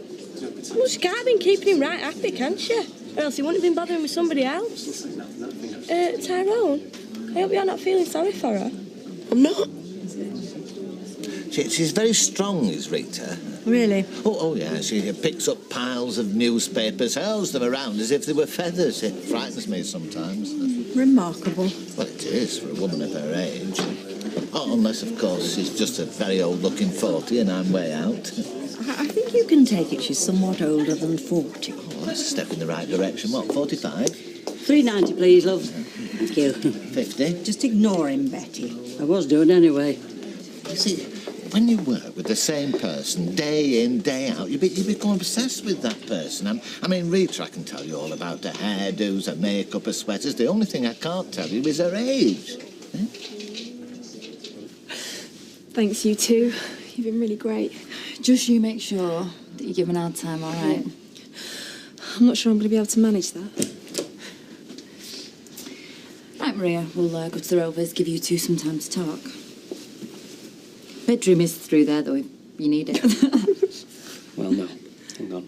Speaker 20: Well, she can't have been keeping him right happy, can she? Or else he wouldn't have been bothering with somebody else. Tyrone, I hope you're not feeling sorry for her.
Speaker 3: I'm not.
Speaker 19: She's very strong, is Rita.
Speaker 18: Really?
Speaker 19: Oh, yeah. She picks up piles of newspapers, hurls them around as if they were feathers. It frightens me sometimes.
Speaker 18: Remarkable.
Speaker 19: Well, it is for a woman of her age. Oh, unless, of course, she's just a very old-looking 40 and I'm way out.
Speaker 18: I think you can take it she's somewhat older than 40.
Speaker 19: Oh, that's a step in the right direction. What, 45?
Speaker 4: $3.90, please, love. Thank you.
Speaker 19: 50?
Speaker 18: Just ignore him, Betty.
Speaker 4: I was doing anyway.
Speaker 19: You see, when you work with the same person day in, day out, you become obsessed with that person. I mean, Rita, I can tell you all about her hairdos, her makeup, her sweaters. The only thing I can't tell you is her age.
Speaker 20: Thanks, you two. You've been really great.
Speaker 15: Just you make sure that you give an hard time, all right?
Speaker 20: I'm not sure I'm going to be able to manage that.
Speaker 15: Right, Maria, we'll go to the Rovers, give you two some time to talk. Bedroom is through there, though, if you need it.
Speaker 3: Well, no. Hang on.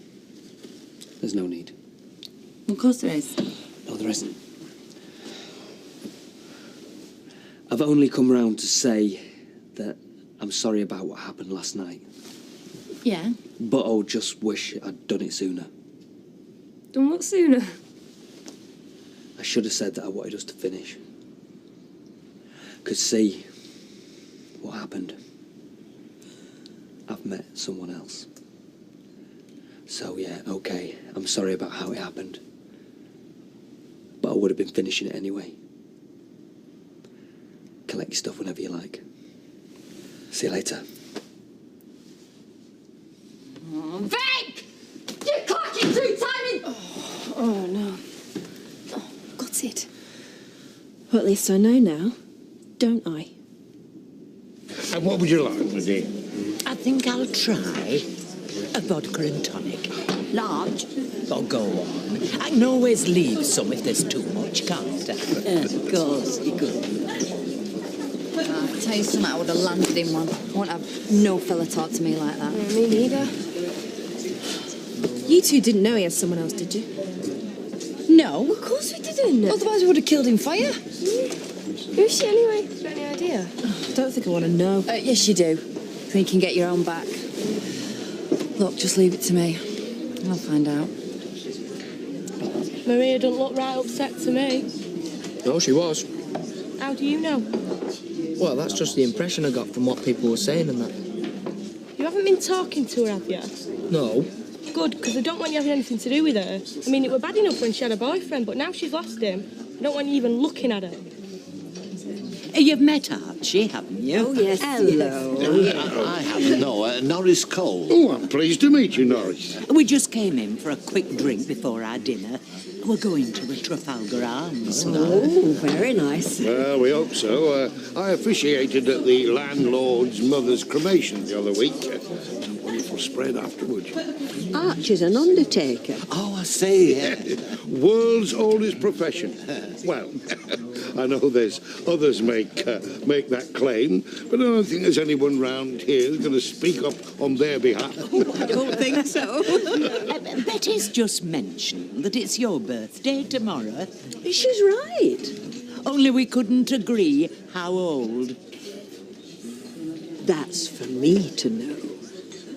Speaker 3: There's no need.
Speaker 15: Of course there is.
Speaker 3: No, there isn't. I've only come round to say that I'm sorry about what happened last night.
Speaker 15: Yeah?
Speaker 3: But I'll just wish I'd done it sooner.
Speaker 20: Done what sooner?
Speaker 3: I should have said that I wanted us to finish. Could see what happened. I've met someone else. So, yeah, okay, I'm sorry about how it happened. But I would have been finishing it anyway. Collect your stuff whenever you like. See you later.
Speaker 15: Oh, Vic! You're clocking through timing!
Speaker 20: Oh, no. Oh, got it. Well, at least I know now, don't I?
Speaker 19: And what would you like with it?
Speaker 17: I think I'll try a vodka and tonic. Large? Oh, go on. I can always leave some if there's too much, can't I?
Speaker 4: Yes, of course, you could.
Speaker 15: Tell you something, I would have landed in one. I won't have no fella talk to me like that.
Speaker 8: Yeah, me neither. You two didn't know he had someone else, did you?
Speaker 15: No.
Speaker 8: Of course we didn't.
Speaker 15: Otherwise we would have killed him for you.
Speaker 8: Who's she anyway? Got any idea? I don't think I want to know.
Speaker 15: Yes, you do. Then you can get your own back. Look, just leave it to me. I'll find out.
Speaker 20: Maria doesn't look right upset to me.
Speaker 2: No, she was.
Speaker 20: How do you know?
Speaker 2: Well, that's just the impression I got from what people were saying and that.
Speaker 20: You haven't been talking to her, have you?
Speaker 2: No.
Speaker 20: Good, because I don't want you having anything to do with her. I mean, it were bad enough when she had a boyfriend, but now she's lost him. I don't want you even looking at her.
Speaker 21: You've met Archie, haven't you?
Speaker 18: Oh, yes.
Speaker 21: Hello.
Speaker 19: I haven't, no. Norris Cole.
Speaker 9: Oh, I'm pleased to meet you, Norris.
Speaker 21: We just came in for a quick drink before our dinner. We're going to the Trafalgar Arms.
Speaker 18: Oh, very nice.
Speaker 9: Well, we hope so. I officiated at the landlord's mother's cremation the other week. A wonderful spread afterwards.
Speaker 18: Archie's an undertaker.
Speaker 19: Oh, I see.
Speaker 9: World's oldest profession. Well, I know there's others make that claim, but I don't think there's anyone round here who's going to speak up on their behalf.
Speaker 21: I don't think so. Betty's just mentioned that it's your birthday tomorrow.
Speaker 18: She's right.
Speaker 21: Only we couldn't agree how old.
Speaker 18: That's for me to know.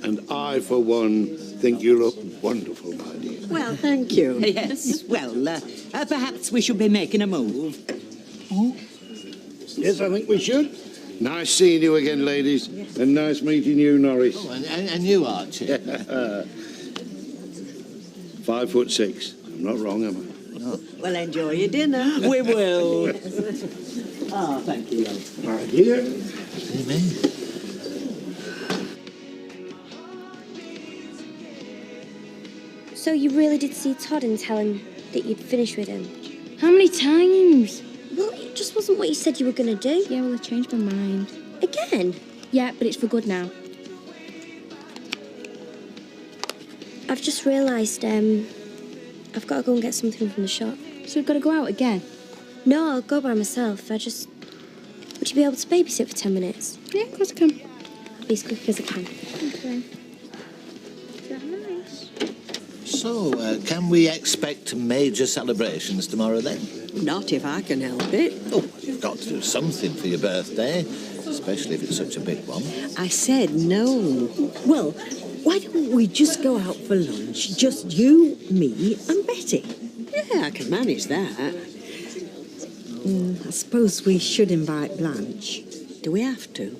Speaker 9: And I, for one, think you look wonderful, my dear.
Speaker 18: Well, thank you.
Speaker 21: Yes, well, perhaps we should be making a move.
Speaker 9: Oh? Yes, I think we should. Nice seeing you again, ladies, and nice meeting you, Norris.
Speaker 19: Oh, and you, Archie.
Speaker 9: 5'6". I'm not wrong, am I?
Speaker 19: No.
Speaker 18: Well, enjoy your dinner.
Speaker 21: We will. Oh, thank you.
Speaker 9: My dear.
Speaker 19: Amen.
Speaker 13: So you really did see Todd and tell him that you'd finished with him? How many times? Well, it just wasn't what you said you were going to do.
Speaker 20: Yeah, well, I changed my mind.
Speaker 13: Again?
Speaker 20: Yeah, but it's for good now.
Speaker 13: I've just realised, I've got to go and get something from the shop.
Speaker 20: So we've got to go out again?
Speaker 13: No, I'll go by myself. Would you be able to babysit for 10 minutes?
Speaker 20: Yeah, of course I can.
Speaker 13: I'll be as quick as I can.
Speaker 20: Okay.
Speaker 13: Is that nice?
Speaker 19: So, can we expect major celebrations tomorrow then?
Speaker 18: Not if I can help it.
Speaker 19: Oh, you've got to do something for your birthday, especially if it's such a big one.
Speaker 18: I said no. Well, why don't we just go out for lunch? Just you, me, and Betty. Yeah, I can manage that. I suppose we should invite Blanche. Do we have to?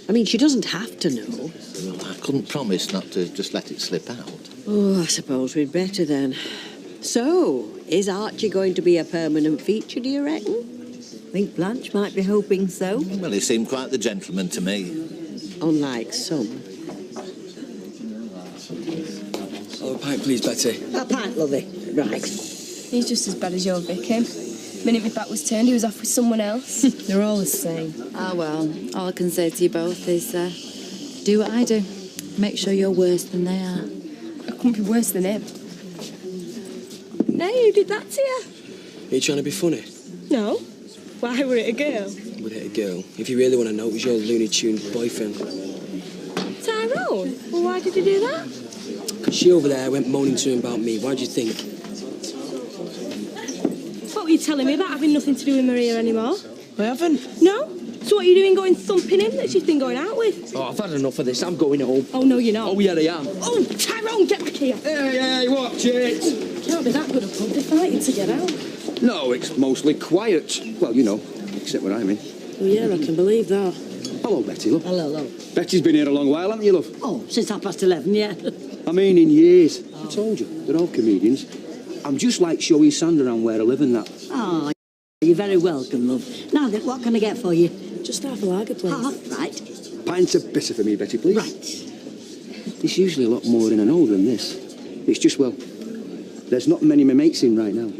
Speaker 18: I mean, she doesn't have to know.
Speaker 19: Well, I couldn't promise not to just let it slip out.
Speaker 18: Oh, I suppose we'd better then. So, is Archie going to be a permanent feature, do you reckon? Think Blanche might be hoping so.
Speaker 19: Well, he seemed quite the gentleman to me.
Speaker 18: Unlike some.
Speaker 2: Oh, a pint, please, Betty.
Speaker 18: A pint, lovey. Right.
Speaker 20: He's just as bad as your Vicky. The minute my back was turned, he was off with someone else.
Speaker 8: They're all the same.
Speaker 15: Ah, well, all I can say to you both is do what I do. Make sure you're worse than they are.
Speaker 20: I couldn't be worse than him. Hey, who did that to you?
Speaker 2: Are you trying to be funny?
Speaker 20: No. Why were it a girl?
Speaker 2: Would it a girl? If you really want to know, it was your Looney Tune boyfriend.
Speaker 20: Tyrone? Well, why did you do that?
Speaker 2: Because she over there went moaning to him about me. Why do you think?
Speaker 20: What were you telling me about having nothing to do with Maria anymore?
Speaker 2: I haven't.
Speaker 20: No? So what are you doing going thumping him that she's been going out with?
Speaker 2: Oh, I've had enough of this. I'm going home.
Speaker 20: Oh, no, you're not.
Speaker 2: Oh, yeah, I am.
Speaker 20: Oh, Tyrone, get back here.
Speaker 2: Hey, watch it.
Speaker 20: Can't be that good a pub. They're fighting to get out.
Speaker 14: No, it's mostly quiet. Well, you know, except when I'm in.
Speaker 18: Oh, yeah, I can believe that.
Speaker 14: Hello, Betty, love.
Speaker 18: Hello.
Speaker 14: Betty's been here a long while, haven't you, love?
Speaker 18: Oh, since 11:30, yeah.
Speaker 14: I mean, in years. I told you, they're all comedians. I'm just like showing Sand around where I live and that.
Speaker 18: Oh, you're very welcome, love. Now then, what can I get for you?
Speaker 8: Just half a lager, please.
Speaker 18: Half, right.
Speaker 14: Pints of bitter for me, Betty, please.
Speaker 18: Right.
Speaker 14: There's usually a lot more in an old than this. It's just, well, there's not many my mates in right now.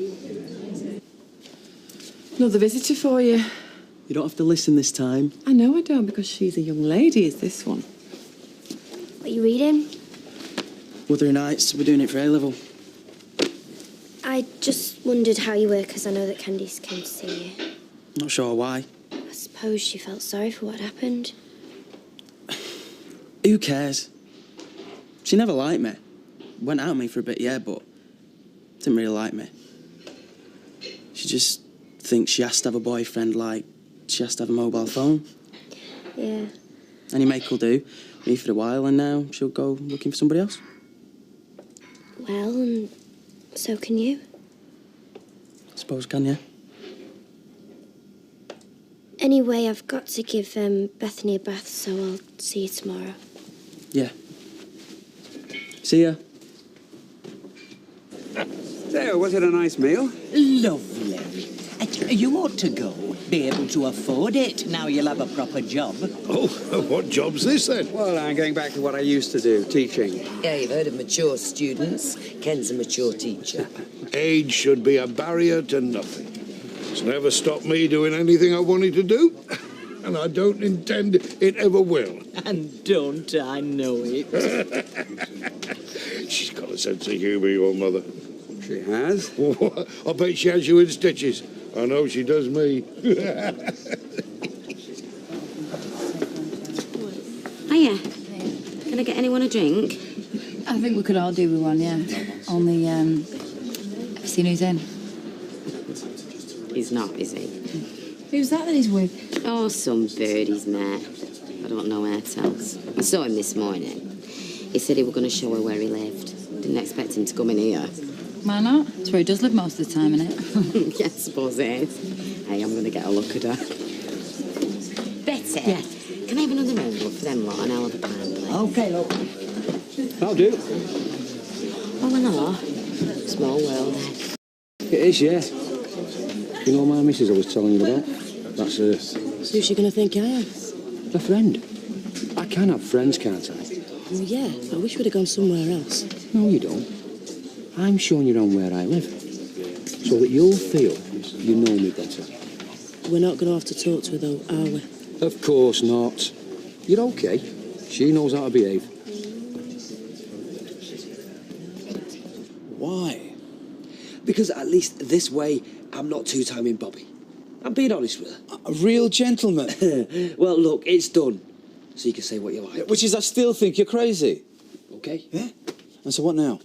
Speaker 7: Another visitor for you.
Speaker 6: You don't have to listen this time.
Speaker 7: I know I don't, because she's a young lady, is this one.
Speaker 13: What are you reading?
Speaker 6: Wuthering Heights, we're doing it for A-level.
Speaker 13: I just wondered how you were, because I know that Candice came to see you.
Speaker 6: Not sure why.
Speaker 13: I suppose she felt sorry for what happened.
Speaker 6: Who cares? She never liked me. Went out with me for a bit, yeah, but didn't really like me. She just thinks she has to have a boyfriend like she has to have a mobile phone.
Speaker 13: Yeah.
Speaker 6: Any mate will do. Me for a while, and now she'll go looking for somebody else.
Speaker 13: Well, and so can you.
Speaker 6: I suppose can, yeah.
Speaker 13: Anyway, I've got to give Bethany a bath, so I'll see you tomorrow.
Speaker 6: Yeah. See ya.
Speaker 1: So, was it a nice meal?
Speaker 17: Lovely. You ought to go. Be able to afford it. Now you'll have a proper job.
Speaker 9: Oh, what job's this then?
Speaker 1: Well, I'm going back to what I used to do, teaching.
Speaker 21: Yeah, you've heard of mature students. Ken's a mature teacher.
Speaker 9: Age should be a barrier to nothing. It's never stopped me doing anything I wanted to do, and I don't intend it ever will.
Speaker 17: And don't I know it?
Speaker 9: She's got a sense of humour, your mother.
Speaker 1: She has?
Speaker 9: I bet she has you in stitches. I know she does me.
Speaker 5: Hiya. Can I get anyone a drink?
Speaker 15: I think we could all do with one, yeah. Only, have you seen who's in?
Speaker 5: He's not, is he?
Speaker 8: Who's that he's with?
Speaker 5: Oh, some bird he's met. I don't know where else. I saw him this morning. He said he was going to show her where he lived. Didn't expect him to come in here.
Speaker 15: Why not? It's where he does live most of the time, innit?
Speaker 5: Yeah, I suppose it is. Hey, I'm going to get a look at her. Betty,
Speaker 17: Yeah.
Speaker 5: Can I have another envelope for them lot and I'll have a pint, please?
Speaker 17: Okay, look.
Speaker 1: That'll do.
Speaker 5: Oh, hello. Small world, eh?
Speaker 14: It is, yeah. You know my missus I was telling you about? That's her.
Speaker 11: So who's she going to think I am?
Speaker 14: A friend. I can have friends, can't I?
Speaker 11: Well, yeah, I wish we'd have gone somewhere else.
Speaker 14: No, you don't. I'm showing you around where I live, so that you'll feel you know me better.
Speaker 11: We're not going to have to talk to her, though, are we?
Speaker 14: Of course not. You're okay. She knows how to behave.
Speaker 3: Why? Because at least this way, I'm not two-timing Bobby. I'm being honest with her.
Speaker 16: A real gentleman.
Speaker 3: Well, look, it's done. So you can say what you like.
Speaker 16: Which is, I still think you're crazy.
Speaker 3: Okay.
Speaker 16: Yeah? And so what now?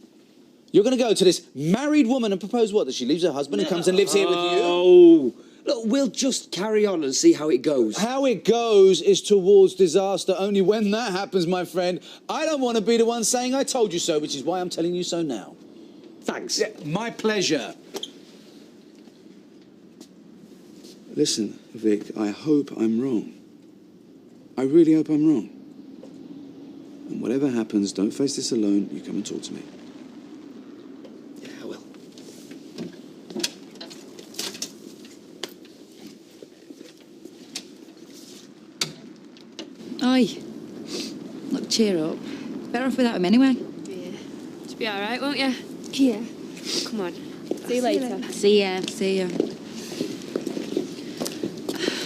Speaker 16: You're going to go to this married woman and propose what? That she leaves her husband and comes and lives here with you?
Speaker 3: Oh, look, we'll just carry on and see how it goes.
Speaker 16: How it goes is towards disaster. Only when that happens, my friend, I don't want to be the one saying I told you so, which is why I'm telling you so now.
Speaker 3: Thanks.
Speaker 16: Yeah, my pleasure. Listen, Vic, I hope I'm wrong. I really hope I'm wrong. And whatever happens, don't face this alone. You come and talk to me.
Speaker 3: Yeah, I will.
Speaker 15: Oi. Look, cheer up. Better off without him anyway.
Speaker 20: Yeah. Should be all right, won't you?
Speaker 13: Yeah.
Speaker 20: Come on. See you later.
Speaker 5: See ya.
Speaker 15: See ya.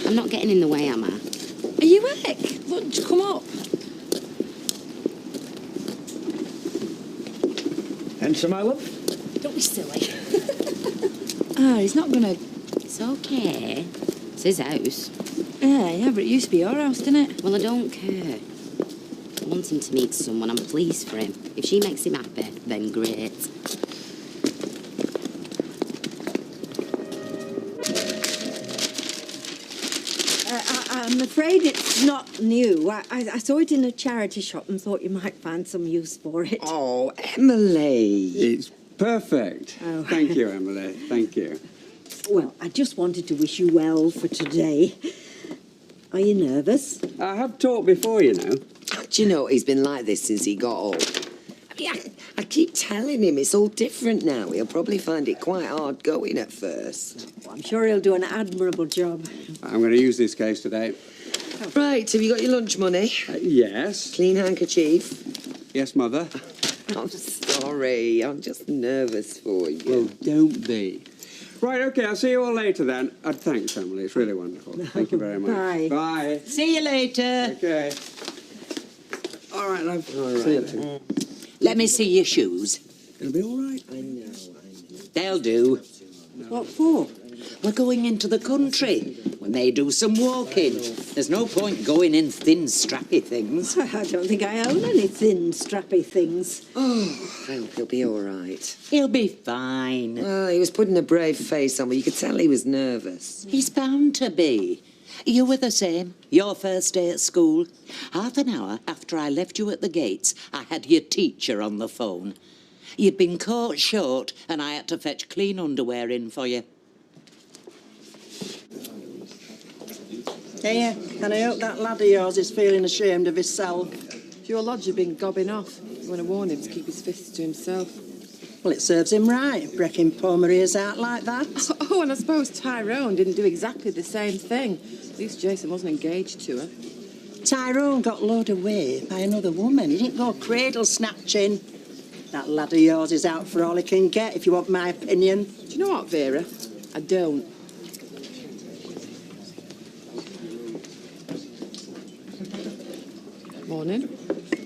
Speaker 5: I'm not getting in the way, am I?
Speaker 15: Are you awake? Look, just come up.
Speaker 12: Answer, my love.
Speaker 20: Don't be silly.
Speaker 15: He's not gonna...
Speaker 5: It's okay. It's his house.
Speaker 15: Yeah, but it used to be your house, didn't it?
Speaker 5: Well, I don't care. I want him to meet someone. I'm pleased for him. If she makes him happy, then great.
Speaker 18: I'm afraid it's not new. I saw it in a charity shop and thought you might find some use for it.
Speaker 17: Oh, Emily.
Speaker 1: It's perfect.
Speaker 18: Oh.
Speaker 1: Thank you, Emily. Thank you.
Speaker 18: Well, I just wanted to wish you well for today. Are you nervous?
Speaker 1: I have talked before, you know.
Speaker 17: Do you know, he's been like this since he got old. I mean, I keep telling him it's all different now. He'll probably find it quite hard going at first.
Speaker 18: Well, I'm sure he'll do an admirable job.
Speaker 1: I'm going to use this case today.
Speaker 17: Right, have you got your lunch money?
Speaker 1: Yes.
Speaker 17: Clean handkerchief?
Speaker 1: Yes, Mother.
Speaker 17: I'm sorry. I'm just nervous for you.
Speaker 1: Well, don't be. Right, OK, I'll see you all later then. Thanks, Emily. It's really wonderful. Thank you very much.
Speaker 18: Bye.
Speaker 1: Bye.
Speaker 17: See you later.
Speaker 1: OK.
Speaker 3: All right, love.
Speaker 1: All right.
Speaker 3: See you later.
Speaker 17: Let me see your shoes.
Speaker 3: It'll be all right.
Speaker 17: I know. They'll do.
Speaker 18: What for?
Speaker 17: We're going into the country. We're may do some walking. There's no point going in thin, strappy things.
Speaker 18: I don't think I own any thin, strappy things.
Speaker 17: Oh, I hope he'll be all right. He'll be fine. Well, he was putting a brave face on, but you could tell he was nervous. He's bound to be. You were the same. Your first day at school. Half an hour after I left you at the gates, I had your teacher on the phone. You'd been caught short, and I had to fetch clean underwear in for you.
Speaker 10: Here, and I hope that lad of yours is feeling ashamed of himself.
Speaker 7: Your lodge had been gobbing off. You want to warn him to keep his fists to himself.
Speaker 10: Well, it serves him right, breaking poor Maria's out like that.
Speaker 7: Oh, and I suppose Tyrone didn't do exactly the same thing. At least Jason wasn't engaged to her.
Speaker 10: Tyrone got lured away by another woman. He didn't go cradle snatching. That lad of yours is out for all he can get, if you want my opinion.
Speaker 7: Do you know what, Vera? I don't. Morning.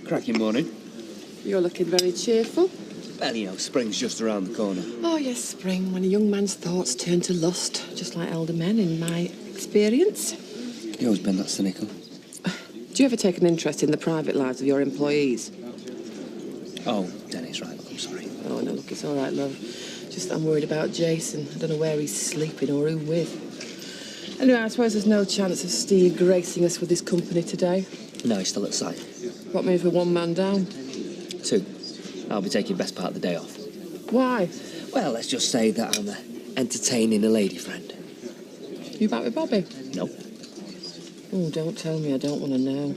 Speaker 2: Cracking morning.
Speaker 7: You're looking very cheerful.
Speaker 2: Well, you know, spring's just around the corner.
Speaker 7: Oh, yes, spring, when a young man's thoughts turn to lust, just like elder men, in my experience.
Speaker 2: You've always been that cynical.
Speaker 7: Do you ever take an interest in the private lives of your employees?
Speaker 2: Oh, Dennis, right, look, I'm sorry.
Speaker 7: Oh, no, look, it's all right, love. Just that I'm worried about Jason. I don't know where he's sleeping or who with. Anyway, I suppose there's no chance of Steve gracing us with his company today.
Speaker 2: No, he's still at site.
Speaker 7: What move for one man down?
Speaker 2: 2. I'll be taking best part of the day off.
Speaker 7: Why?
Speaker 2: Well, let's just say that I'm entertaining a lady friend.
Speaker 7: You back with Bobby?
Speaker 2: No.
Speaker 7: Oh, don't tell me. I don't want to know.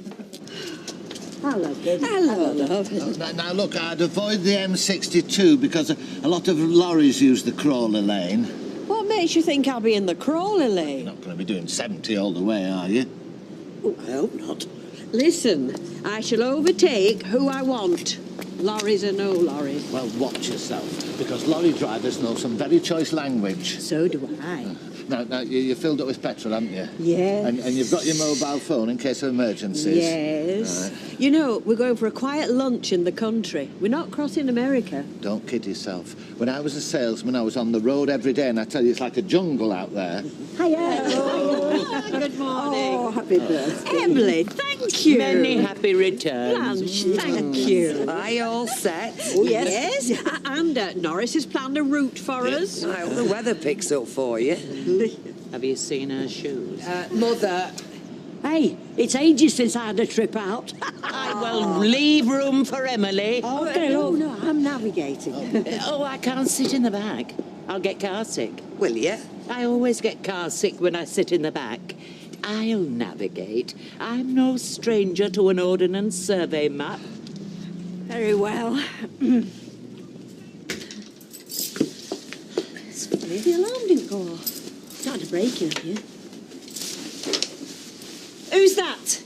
Speaker 18: Hello, baby. Hello, love.
Speaker 19: Now, look, I'd avoid the M62 because a lot of lorries use the crawler lane.
Speaker 18: What makes you think I'll be in the crawler lane?
Speaker 19: Not going to be doing 70 all the way, are you?
Speaker 18: Oh, I hope not. Listen, I shall overtake who I want. Lorries or no lorries.
Speaker 19: Well, watch yourself, because lorry drivers know some very choice language.
Speaker 18: So do I.
Speaker 19: Now you filled up with petrol, haven't you?
Speaker 18: Yes.
Speaker 19: And you've got your mobile phone in case of emergencies?
Speaker 18: Yes.
Speaker 19: Right.
Speaker 18: You know, we're going for a quiet lunch in the country. We're not crossing America.
Speaker 19: Don't kid yourself. When I was a salesman, I was on the road every day, and I tell you, it's like a jungle out there.
Speaker 18: Hiya. Good morning. Oh, happy birthday. Emily, thank you.
Speaker 17: Many happy returns.
Speaker 18: Blanche, thank you.
Speaker 17: Are you all set?
Speaker 18: Oh, yes. And Norris has planned a route for us.
Speaker 17: I hope the weather picks up for you. Have you seen her shoes?
Speaker 18: Mother. Hey, it's ages since I had a trip out.
Speaker 17: I will leave room for Emily.
Speaker 18: Okay, no, I'm navigating.
Speaker 17: Oh, I can't sit in the back. I'll get car sick. Will you? I always get car sick when I sit in the back. I'll navigate. I'm no stranger to an ordnance survey map.
Speaker 18: Very well. It's funny, the alarm didn't go off. Started to break in here. Who's that?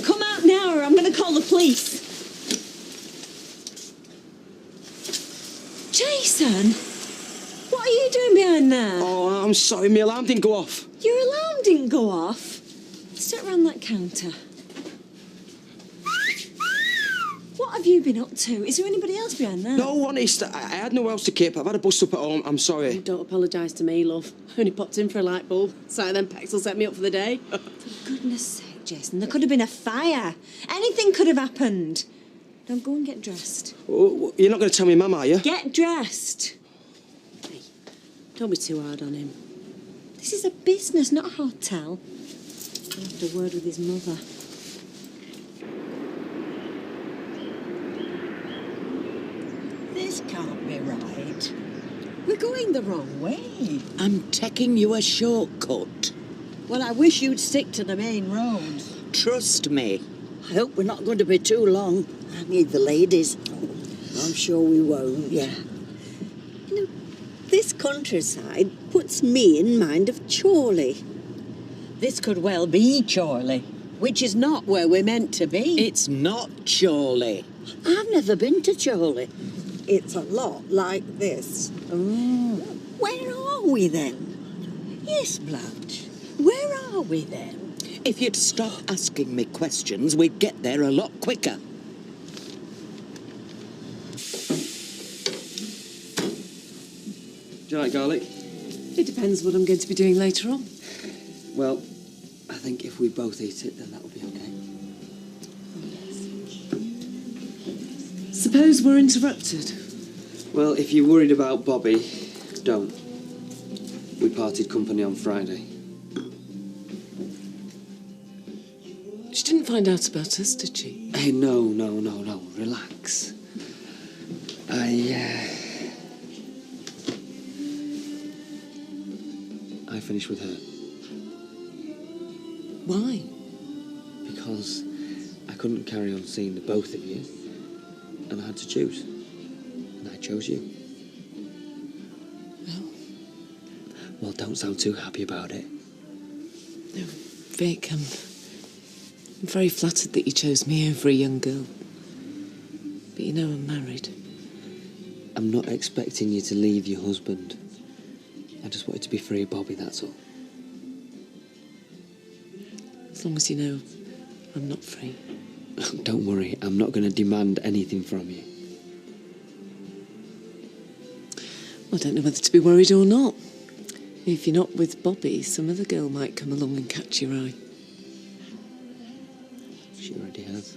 Speaker 18: Come out now or I'm going to call the police. Jason! What are you doing behind there?
Speaker 6: Oh, I'm sorry, my alarm didn't go off.
Speaker 18: Your alarm didn't go off? Sit around that counter. What have you been up to? Is there anybody else behind there?
Speaker 6: No, honest, I had nowhere else to keep. I've had a bust up at home. I'm sorry.
Speaker 11: Don't apologise to me, love. Only popped in for a light bulb. Sight them pecs will set me up for the day.
Speaker 18: For goodness sake, Jason, there could have been a fire. Anything could have happened. Don't go and get dressed.
Speaker 6: Oh, you're not going to tell me Mum, are you?
Speaker 18: Get dressed.
Speaker 11: Hey, don't be too hard on him.
Speaker 18: This is a business, not a hotel. I'll have to word with his mother. This can't be right. We're going the wrong way.
Speaker 17: I'm taking you a shortcut.
Speaker 18: Well, I wish you'd stick to the main road.
Speaker 17: Trust me.
Speaker 18: I hope we're not going to be too long. I need the ladies. I'm sure we won't. Yeah. You know, this countryside puts me in mind of Chorley. This could well be Chorley, which is not where we're meant to be.
Speaker 17: It's not Chorley.
Speaker 18: I've never been to Chorley. It's a lot like this. Oh. Where are we then? Yes, Blanche. Where are we then?
Speaker 17: If you'd stop asking me questions, we'd get there a lot quicker.
Speaker 6: Do you like garlic?
Speaker 11: It depends what I'm going to be doing later on.
Speaker 3: Well, I think if we both eat it, then that'll be okay.
Speaker 4: Suppose we're interrupted.
Speaker 3: Well, if you're worried about Bobby, don't. We parted company on Friday.
Speaker 4: She didn't find out about us, did she?
Speaker 3: Hey, no. Relax. I finished with her.
Speaker 4: Why?
Speaker 3: Because I couldn't carry on seeing the both of you, and I had to choose. And I chose you. Well, don't sound too happy about it.
Speaker 4: No, Vic, I'm very flattered that you chose me over a young girl. But you know I'm married.
Speaker 3: I'm not expecting you to leave your husband. I just wanted to be free of Bobby, that's all.
Speaker 4: As long as you know I'm not free.
Speaker 3: Don't worry, I'm not going to demand anything from you.
Speaker 4: I don't know whether to be worried or not. If you're not with Bobby, some other girl might come along and catch your eye.
Speaker 3: She already has.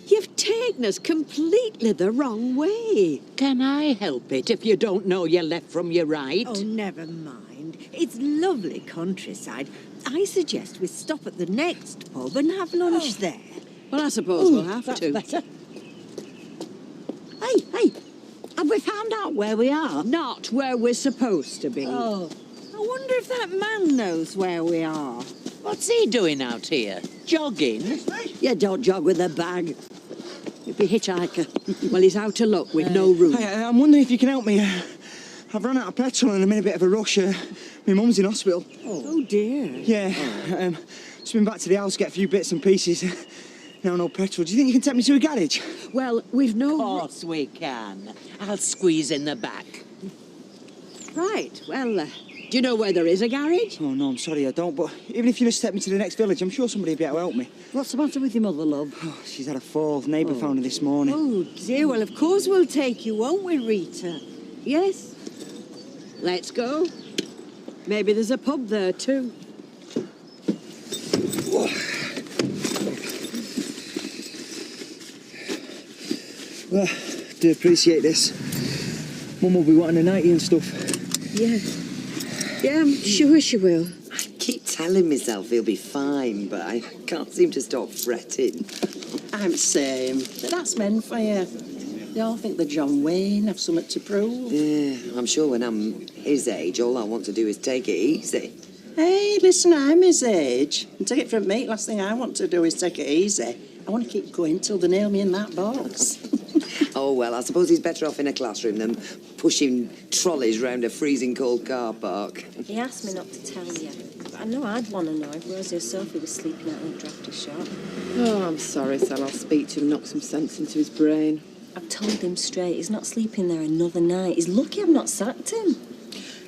Speaker 18: You've taken us completely the wrong way.
Speaker 17: Can I help it if you don't know your left from your right?
Speaker 18: Oh, never mind. It's lovely countryside. I suggest we stop at the next pub and have lunch there.
Speaker 17: Well, I suppose we'll have
Speaker 18: that's
Speaker 17: to.
Speaker 18: better. Hey, have we found out where we are?
Speaker 17: Not where we're supposed to be.
Speaker 18: Oh, I wonder if that man knows where we are.
Speaker 17: What's he doing out here? Jogging?
Speaker 18: You don't jog with a bag. You'd be hitchhiker. Well, he's out of luck with no room.
Speaker 6: Hey, I'm wondering if you can help me. I've run out of petrol and I'm in a bit of a rush. My mum's in hospital.
Speaker 18: Oh dear.
Speaker 6: Yeah, just been back to the house, get a few bits and pieces. Now no petrol. Do you think you can take me to a garage?
Speaker 17: Well, we've no... Of course we can. I'll squeeze in the back.
Speaker 18: Right, well, do you know where there is a garage?
Speaker 6: Oh, no, I'm sorry, I don't. But even if you just step me to the next village, I'm sure somebody will be able to help me.
Speaker 18: What's the matter with your mother, love?
Speaker 6: Oh, she's had a fall. Neighbour found her this morning.
Speaker 18: Oh, dear. Well, of course we'll take you, won't we, Rita? Yes? Let's go. Maybe there's a pub there, too.
Speaker 6: Well, do appreciate this. Mum will be wanting a nightie and stuff.
Speaker 18: Yeah, I'm sure she will.
Speaker 17: I keep telling myself he'll be fine, but I can't seem to stop fretting.
Speaker 10: I'm same. But that's men for you. They all think they're John Wayne, have something to prove.
Speaker 17: Yeah, I'm sure when I'm his age, all I want to do is take it easy.
Speaker 10: Hey, listen, I'm his age. And take it from me, last thing I want to do is take it easy. I want to keep going till they nail me in that box.
Speaker 17: Oh, well, I suppose he's better off in a classroom than pushing trolleys round a freezing cold car park.
Speaker 8: He asked me not to tell you. But I know I'd want to know if Rosie or Sophie was sleeping out in the drafty shop.
Speaker 7: Oh, I'm sorry, Sal. I'll speak to him and knock some sense into his brain.
Speaker 8: I've told him straight he's not sleeping there another night. He's lucky I've not sacked him.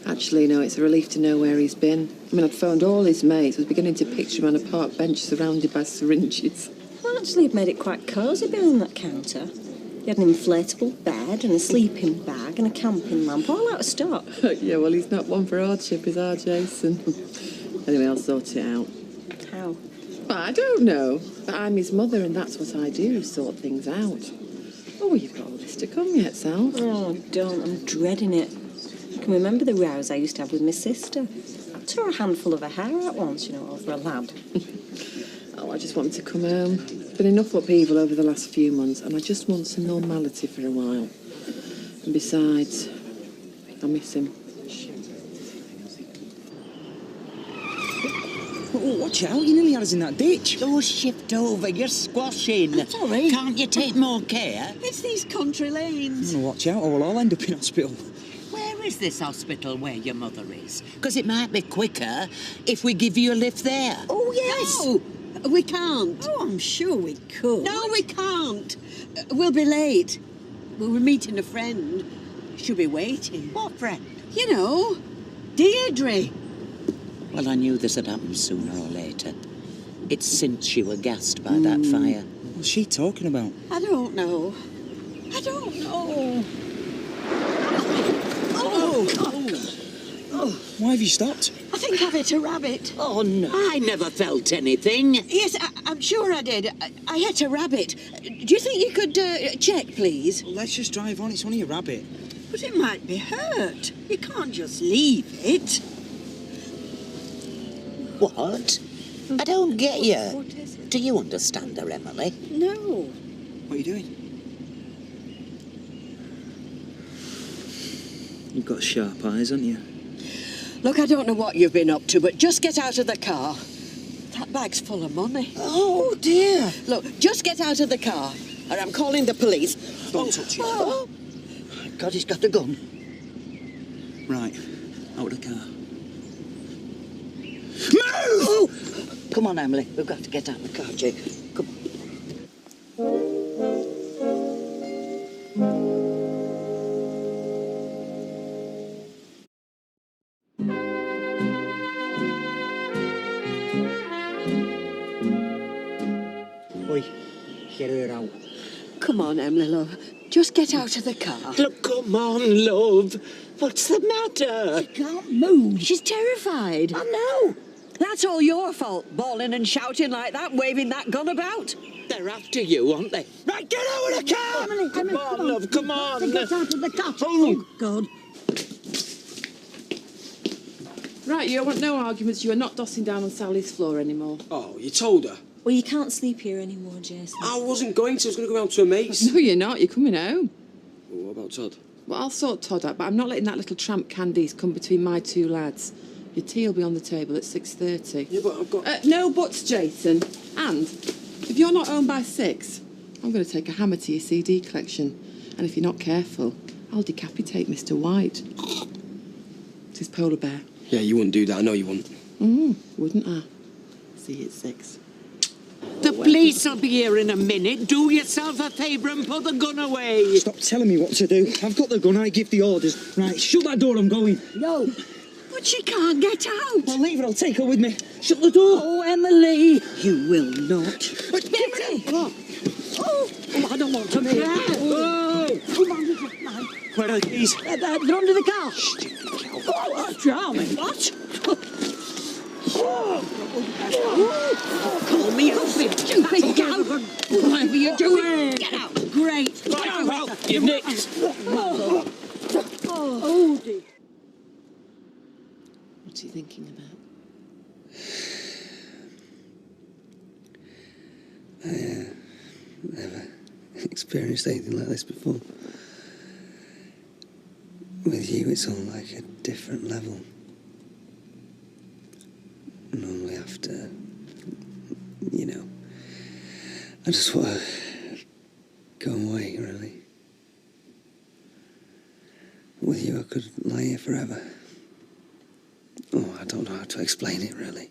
Speaker 7: Actually, no, it's a relief to know where he's been. I mean, I'd phoned all his mates. I was beginning to picture him on a park bench surrounded by syringes.
Speaker 8: Well, actually, he'd made it quite cosy behind that counter. He had an inflatable bed and a sleeping bag and a camping lamp, all out of stock.
Speaker 7: Yeah, well, he's not one for hardship, is our Jason? Anyway, I'll sort it out.
Speaker 8: How?
Speaker 7: Well, I don't know. But I'm his mother, and that's what I do, sort things out. Oh, you've got all this to come yet, Sal.
Speaker 8: Oh, don't. I'm dreading it. I can remember the rows I used to have with my sister. I tore a handful of her hair out once, you know, over a lad.
Speaker 7: Oh, I just want him to come home. There's been enough upheaval over the last few months, and I just want some normality for a while. And besides, I miss him.
Speaker 6: Oh, watch out, you nearly had us in that ditch.
Speaker 17: Oh, shift over, you're squashing.
Speaker 18: Sorry.
Speaker 17: Can't you take more care?
Speaker 18: It's these country lanes.
Speaker 6: Oh, watch out, or we'll all end up in hospital.
Speaker 17: Where is this hospital where your mother is? Because it might be quicker if we give you a lift there.
Speaker 18: Oh, yes.
Speaker 17: No, we can't.
Speaker 18: Oh, I'm sure we could.
Speaker 17: No, we can't.
Speaker 18: We'll be late. We're meeting a friend. She'll be waiting.
Speaker 17: What friend?
Speaker 18: You know, Deirdre.
Speaker 17: Well, I knew this had happened sooner or later. It's since you were gassed by that fire.
Speaker 6: What's she talking about?
Speaker 18: I don't know. I don't know.
Speaker 12: Why have you stopped?
Speaker 10: I think I've hit a rabbit.
Speaker 17: Oh, no.
Speaker 10: I never felt anything. Yes, I'm sure I did. I hit a rabbit. Do you think you could check, please?
Speaker 12: Well, let's just drive on. It's only a rabbit.
Speaker 10: But it might be hurt. You can't just leave it.
Speaker 17: What? I don't get you. Do you understand her, Emily?
Speaker 10: No.
Speaker 12: What are you doing? You've got sharp eyes, haven't you?
Speaker 10: Look, I don't know what you've been up to, but just get out of the car. That bag's full of money.
Speaker 17: Oh, dear.
Speaker 10: Look, just get out of the car, or I'm calling the police.
Speaker 12: Don't touch it.
Speaker 10: Oh.
Speaker 17: God, he's got a gun.
Speaker 12: Right, out of the car.
Speaker 17: Move! Oh. Come on, Emily. We've got to get out of the car, Jake. Come on.
Speaker 10: Oi, get her out. Come on, Emily, love. Just get out of the car.
Speaker 17: Look, come on, love. What's the matter?
Speaker 10: She can't move. She's terrified. I know. That's all your fault, bawling and shouting like that, waving that gun about.
Speaker 17: They're after you, aren't they?
Speaker 10: Right, get out of the car!
Speaker 17: Emily, come on, love, come on.
Speaker 10: Get out of the car. Oh, God.
Speaker 7: Right, you want no arguments. You are not dossing down on Sally's floor anymore.
Speaker 1: Oh, you told her?
Speaker 8: Well, you can't sleep here anymore, Jason.
Speaker 1: I wasn't going to. I was going to go round to a mate's.
Speaker 7: No, you're not. You're coming home.
Speaker 1: Well, what about Todd?
Speaker 7: Well, I'll sort Todd out, but I'm not letting that little tramp Candice come between my two lads. Your tea will be on the table at 6:30.
Speaker 1: Yeah, but I've got...
Speaker 7: no buts, Jason. And if you're not home by 6, I'm going to take a hammer to your CD collection. And if you're not careful, I'll decapitate Mr. White. It's his polar bear.
Speaker 1: Yeah, you wouldn't do that. I know you wouldn't.
Speaker 7: Wouldn't I? See you at 6.
Speaker 17: The police will be here in a minute. Do yourself a favour and put the gun away.
Speaker 12: Stop telling me what to do. I've got the gun. I give the orders. Right, shut that door. I'm going.
Speaker 10: No. But she can't get out.
Speaker 12: I'll leave her. I'll take her with me. Shut the door.
Speaker 10: Oh, Emily. You will not. Betty. Oh, I don't want to be.
Speaker 12: Whoa.
Speaker 10: Come on.
Speaker 12: Where are the keys?
Speaker 10: They're under the car. Oh, that's charming. What? Call me up, you stupid gal. Whatever you're doing. Get out. Great.
Speaker 12: Right, well, you've nicked.
Speaker 10: Oh, dear.
Speaker 7: What's he thinking about?
Speaker 21: I never experienced anything like this before. With you, it's on like a different level. Normally after, you know, I just want to go away, really. With you, I could lie here forever. Oh, I don't know how to explain it, really.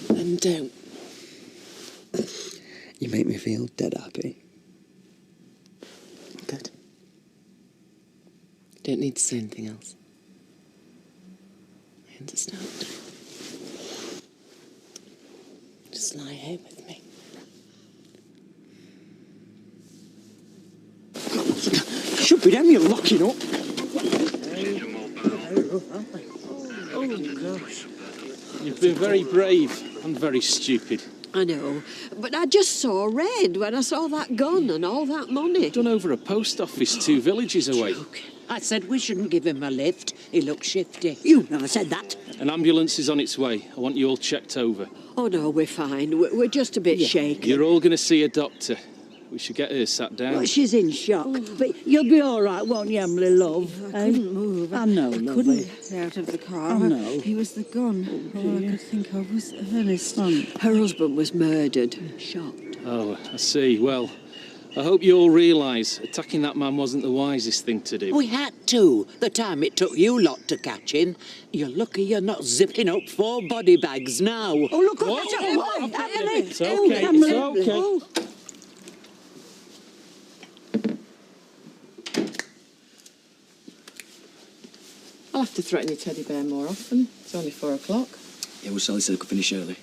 Speaker 4: Then don't.
Speaker 21: You make me feel dead happy.
Speaker 4: Good. You don't need to say anything else. I understand. Just lie here with me.
Speaker 12: Should be them you're locking up.
Speaker 10: Oh, gosh.
Speaker 22: You've been very brave and very stupid.
Speaker 10: I know, but I just saw red when I saw that gun and all that money.
Speaker 22: Done over a post office 2 villages away.
Speaker 17: I said we shouldn't give him a lift. He looks shifty.
Speaker 10: You never said that.
Speaker 22: An ambulance is on its way. I want you all checked over.
Speaker 10: Oh, no, we're fine. We're just a bit shaky.
Speaker 22: You're all going to see a doctor. We should get her sat down.
Speaker 10: Well, she's in shock, but you'll be all right, won't you, Emily, love?
Speaker 8: I couldn't move.
Speaker 10: I know,
Speaker 8: I
Speaker 10: lovely.
Speaker 8: couldn't get out of the car.
Speaker 10: I know.
Speaker 8: It was the gun. All I could think of was Ernest.
Speaker 10: Her husband was murdered. Shot.
Speaker 22: Oh, I see. Well, I hope you all realise attacking that man wasn't the wisest thing to do.
Speaker 17: We had to. The time it took you lot to catch him. You're lucky you're not zipping up 4 body bags now.
Speaker 10: Oh, look,
Speaker 22: Whoa,
Speaker 10: that's
Speaker 22: whoa,
Speaker 10: Emily.
Speaker 22: It's okay, it's okay.
Speaker 7: I'll have to threaten your teddy bear more often. It's only 4 o'clock.
Speaker 12: Yeah, well, Sally said I could finish early.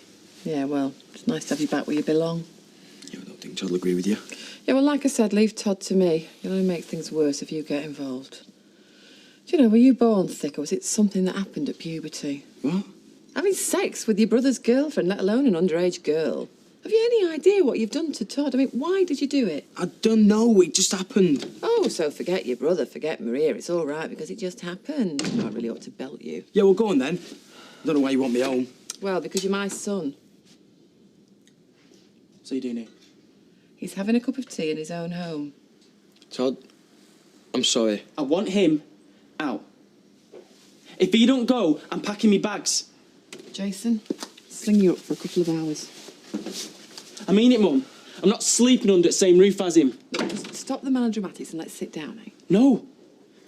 Speaker 7: Yeah, well, it's nice to have you back where you belong.
Speaker 12: Yeah, I don't think
Speaker 6: think Todd will agree with you.
Speaker 7: Yeah, well, like I said, leave Todd to me. You'll only make things worse if you get involved. Do you know, were you born thick, or was it something that happened at puberty?
Speaker 6: What?
Speaker 7: Having sex with your brother's girlfriend, let alone an underage girl. Have you any idea what you've done to Todd? I mean, why did you do it?
Speaker 6: I don't know, it just happened.
Speaker 7: Oh, so forget your brother, forget Maria. It's all right because it just happened. I really ought to belt you.
Speaker 6: Yeah, well, go on then. I don't know why you want me home.
Speaker 7: Well, because you're my son.
Speaker 6: So you do now?
Speaker 7: He's having a cup of tea in his own home.
Speaker 6: Todd, I'm sorry. I want him out. If he don't go, I'm packing me bags.
Speaker 7: Jason, sling you up for a couple of hours.
Speaker 6: I mean it, Mum. I'm not sleeping under the same roof as him.
Speaker 7: Look, just stop the melodramatics and let's sit down, eh?
Speaker 6: No.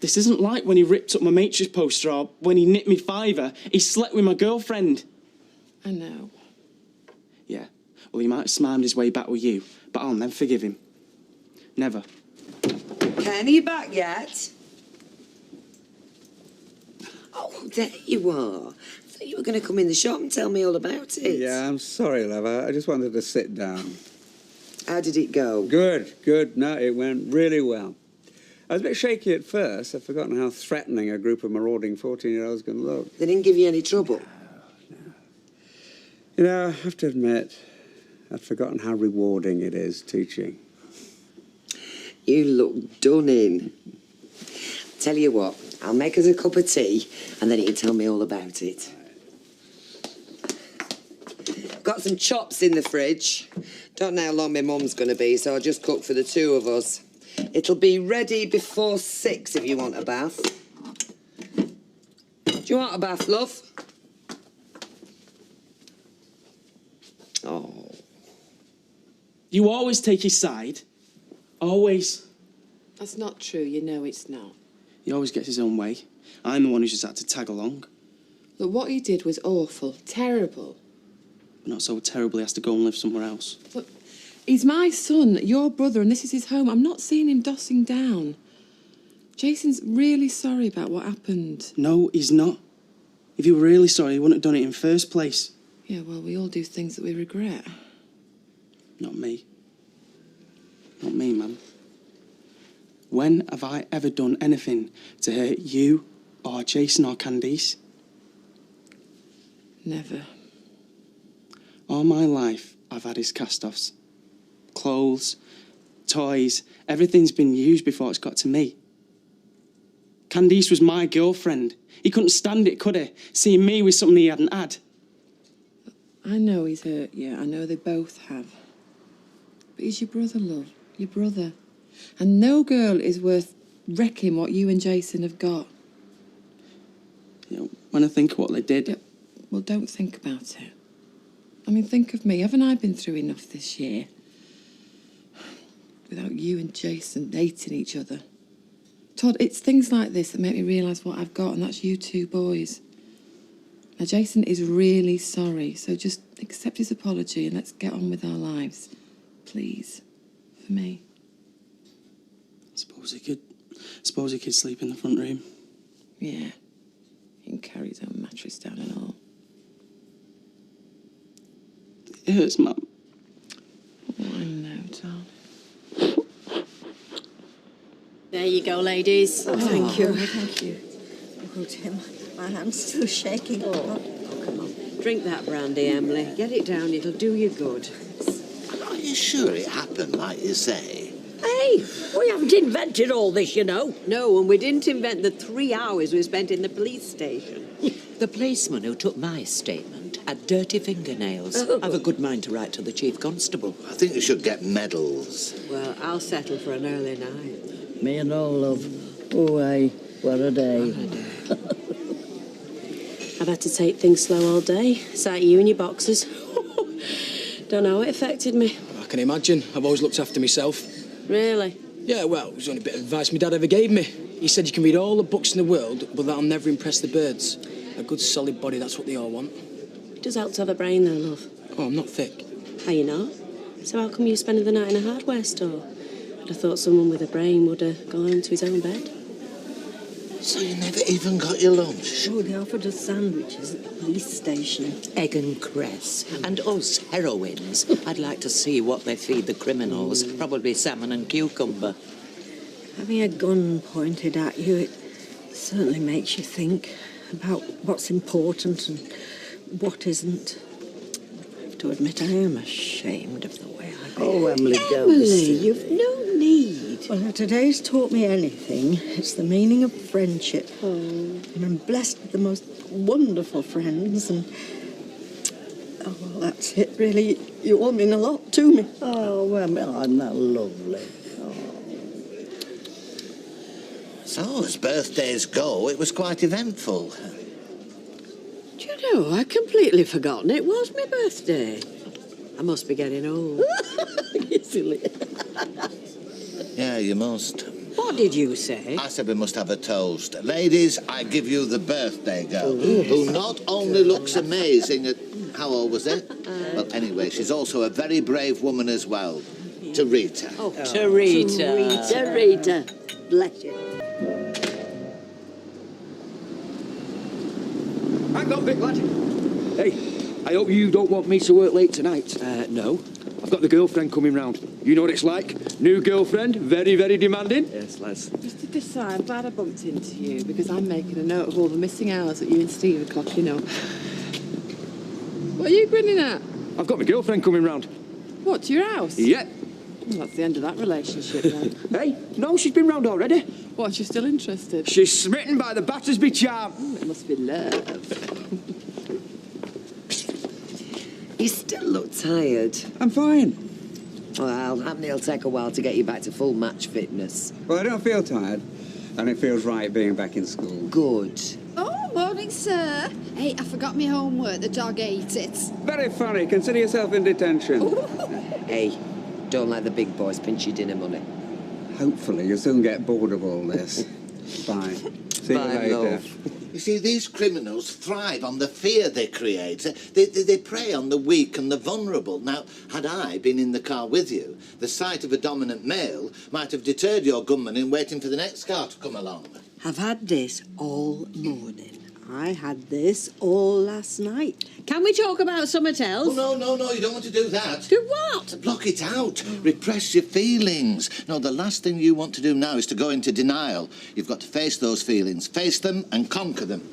Speaker 6: This isn't like when he ripped up my matrix poster or when he nicked me fiver. He slept with my girlfriend.
Speaker 7: I know.
Speaker 6: Yeah. Well, he might have smarmed his way back with you, but I'll never forgive him. Never.
Speaker 17: Ken, are you back yet? Oh, there you are. I thought you were going to come in the shop and tell me all about it.
Speaker 1: Yeah, I'm sorry, love. I just wanted to sit down.
Speaker 17: How did it go?
Speaker 1: Good, good. No, it went really well. I was a bit shaky at first. I'd forgotten how threatening a group of marauding 14-year-olds can look.
Speaker 17: They didn't give you any trouble?
Speaker 1: No. You know, I have to admit, I'd forgotten how rewarding it is teaching.
Speaker 17: You look done in. Tell you what, I'll make us a cup of tea and then you can tell me all about it. Got some chops in the fridge. Don't know how long my mum's going to be, so I'll just cook for the two of us. It'll be ready before 6 if you want a bath. Do you want a bath, love? Oh.
Speaker 6: You always take his side. Always.
Speaker 7: That's not true. You know it's not.
Speaker 6: He always gets his own way. I'm the one who's just had to tag along.
Speaker 7: Look, what he did was awful. Terrible.
Speaker 6: But not so terrible he has to go and live somewhere else.
Speaker 7: Look, he's my son, your brother, and this is his home. I'm not seeing him dossing down. Jason's really sorry about what happened.
Speaker 6: No, he's not. If he were really sorry, he wouldn't have done it in the first place.
Speaker 7: Yeah, well, we all do things that we regret.
Speaker 6: Not me. Not me, Mum. When have I ever done anything to hurt you or Jason or Candice?
Speaker 7: Never.
Speaker 6: All my life, I've had his cast-offs. Clothes, toys, everything's been used before it's got to me. Candice was my girlfriend. He couldn't stand it, could he? Seeing me with something he hadn't had.
Speaker 7: I know he's hurt you. I know they both have. But he's your brother, love. Your brother. And no girl is worth wrecking what you and Jason have got.
Speaker 6: You know, when I think of what they did...
Speaker 7: Yeah, well, don't think about it. I mean, think of me. Haven't I been through enough this year? Without you and Jason hating each other. Todd, it's things like this that make me realise what I've got, and that's you two boys. Now, Jason is really sorry, so just accept his apology and let's get on with our lives. Please. For me.
Speaker 6: Suppose he could sleep in the front room.
Speaker 7: Yeah. He can carry his own mattress down and all.
Speaker 6: It hurts, Mum.
Speaker 7: Oh, I know, Tom.
Speaker 11: There you go, ladies.
Speaker 10: Oh, thank you. Thank you. Oh, Tim, my hand's still shaking.
Speaker 17: Oh, come on. Drink that brandy, Emily. Get it down, it'll do you good.
Speaker 19: Are you sure it happened like you say?
Speaker 18: Hey, we haven't invented all this, you know.
Speaker 17: No, and we didn't invent the 3 hours we spent in the police station.
Speaker 9: The policeman who took my statement had dirty fingernails.
Speaker 17: Oh.
Speaker 9: I've a good mind to write to the chief constable.
Speaker 19: I think you should get medals.
Speaker 17: Well, I'll settle for an early night.
Speaker 18: Me and all, love. Oh, aye, what a day.
Speaker 11: I've had to take things slow all day. Sight you in your boxes. Don't know how it affected me.
Speaker 6: I can imagine. I've always looked after myself.
Speaker 11: Really?
Speaker 6: Yeah, well, it was the only bit of advice my dad ever gave me. He said you can read all the books in the world, but that'll never impress the birds. A good solid body, that's what they all want.
Speaker 11: It does help to have a brain, though, love.
Speaker 6: Oh, I'm not thick.
Speaker 11: Are you not? So how come you're spending the night in a hardware store? I'd have thought someone with a brain would have gone home to his own bed.
Speaker 19: So you never even got your lunch?
Speaker 18: Oh, they offered us sandwiches at the police station.
Speaker 9: Egg and cress. And us heroines. I'd like to see what they feed the criminals. Probably salmon and cucumber.
Speaker 18: Having a gun pointed at you, it certainly makes you think about what's important and what isn't. I have to admit, I am ashamed of the way I behave.
Speaker 10: Oh, Emily, don't be
Speaker 18: Emily,
Speaker 10: silly.
Speaker 18: you've no need. Well, if today's taught me anything, it's the meaning of friendship. And I'm blessed with the most wonderful friends, and oh, well, that's it, really. You all mean a lot to me.
Speaker 10: Oh, Emily, isn't that lovely?
Speaker 19: So, as birthdays go, it was quite eventful.
Speaker 18: Do you know, I'd completely forgotten it was my birthday. I must be getting old. You silly.
Speaker 19: Yeah, you must.
Speaker 18: What did you say?
Speaker 19: I said we must have a toast. Ladies, I give you the birthday girl, who not only looks amazing at... How old was it? Well, anyway, she's also a very brave woman as well. Tarita.
Speaker 18: Oh,
Speaker 9: Tarita.
Speaker 18: Tarita. Bless you.
Speaker 12: Hang on, big lad. Hey, I hope you don't want me to work late tonight. No. I've got the girlfriend coming round. You know what it's like? New girlfriend, very, very demanding. Yes, Les.
Speaker 7: Just to decide, I'm glad I bumped into you because I'm making a note of all the missing hours that you and Steve are clocking up. What are you grinning at?
Speaker 12: I've got my girlfriend coming round.
Speaker 7: What, to your house?
Speaker 12: Yeah.
Speaker 7: Well, that's the end of that relationship then.
Speaker 12: Hey, no, she's been round already.
Speaker 7: What, you're still interested?
Speaker 12: She's smitten by the Battersby charm.
Speaker 7: It must be love.
Speaker 3: You still look tired.
Speaker 1: I'm fine.
Speaker 3: Well, it'll take a while to get you back to full match fitness.
Speaker 1: Well, I don't feel tired, and it feels right being back in school.
Speaker 3: Good.
Speaker 14: Oh, morning, sir. Hey, I forgot my homework. The dog ate it.
Speaker 1: Very funny. Consider yourself in detention.
Speaker 3: Hey, don't let the big boys pinch your dinner money.
Speaker 1: Hopefully, you'll soon get bored of all this. Bye. See you
Speaker 3: Bye,
Speaker 1: later.
Speaker 3: love.
Speaker 19: You see, these criminals thrive on the fear they create. They prey on the weak and the vulnerable. Now, had I been in the car with you, the sight of a dominant male might have deterred your gunman in waiting for the next car to come along.
Speaker 18: I've had this all morning. I had this all last night. Can we talk about something else?
Speaker 19: Oh, no, you don't want to do that.
Speaker 18: Do what?
Speaker 19: Block it out. Repress your feelings. No, the last thing you want to do now is to go into denial. You've got to face those feelings. Face them and conquer them.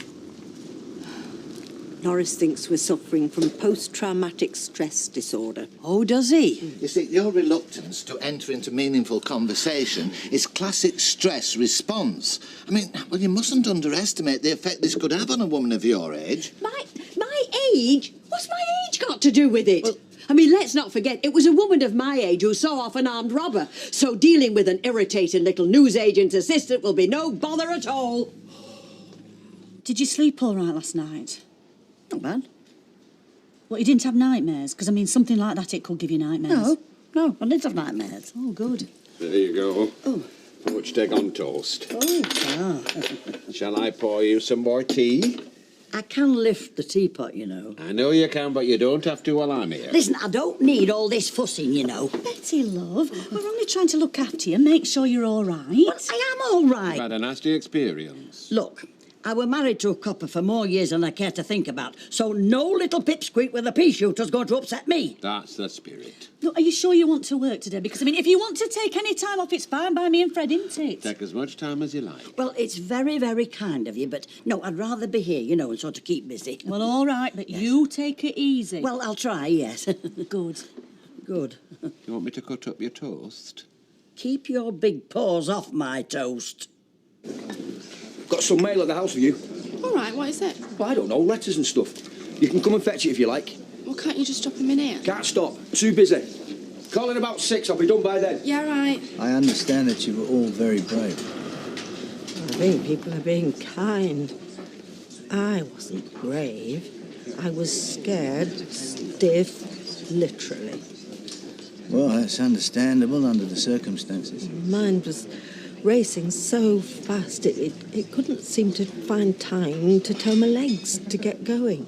Speaker 18: Norris thinks we're suffering from post-traumatic stress disorder. Oh, does he?
Speaker 19: You see, your reluctance to enter into meaningful conversation is classic stress response. I mean, well, you mustn't underestimate the effect this could have on a woman of your age.
Speaker 18: My age? What's my age got to do with it? Well, I mean, let's not forget, it was a woman of my age who saw off an armed robber. So dealing with an irritating little newsagent's assistant will be no bother at all.
Speaker 16: Did you sleep all right last night? Not bad. Well, you didn't have nightmares? Because, I mean, something like that, it could give you nightmares.
Speaker 10: No, I didn't have nightmares.
Speaker 16: Oh, good.
Speaker 23: There you go. Oh. How much take on toast?
Speaker 10: Oh,
Speaker 23: Shall I pour you some more tea?
Speaker 10: I can lift the teapot, you know.
Speaker 23: I know you can, but you don't have to while I'm here.
Speaker 10: Listen, I don't need all this fussing, you know.
Speaker 16: Betty, love, we're only trying to look after you, make sure you're all right.
Speaker 10: Well, I am all right.
Speaker 23: You've had a nasty experience.
Speaker 10: Look, I were married to a copper for more years than I care to think about, so no little pipsqueak with a pea shooter's going to upset me.
Speaker 23: That's the spirit.
Speaker 16: Look, are you sure you want to work today? Because, I mean, if you want to take any time off, it's fine by me and Fred, isn't it?
Speaker 23: Take as much time as you like.
Speaker 10: Well, it's very, very kind of you, but no, I'd rather be here, you know, and sort of keep busy.
Speaker 16: Well, all right, but you take it easy.
Speaker 10: Well, I'll try, yes.
Speaker 16: Good.
Speaker 10: Good.
Speaker 23: Do you want me to cut up your toast?
Speaker 10: Keep your big paws off my toast.
Speaker 12: Got some mail at the house for you.
Speaker 20: All right, what is it?
Speaker 12: Well, I don't know, letters and stuff. You can come and fetch it if you like.
Speaker 20: Well, can't you just drop them in here?
Speaker 12: Can't stop. Too busy. Call in about 6. I'll be done by then.
Speaker 20: Yeah, right.
Speaker 24: I understand that you were all very brave.
Speaker 18: I think people are being kind. I wasn't brave. I was scared, stiff, literally.
Speaker 24: Well, that's understandable under the circumstances.
Speaker 18: Mind was racing so fast, it couldn't seem to find time to toe my legs to get going.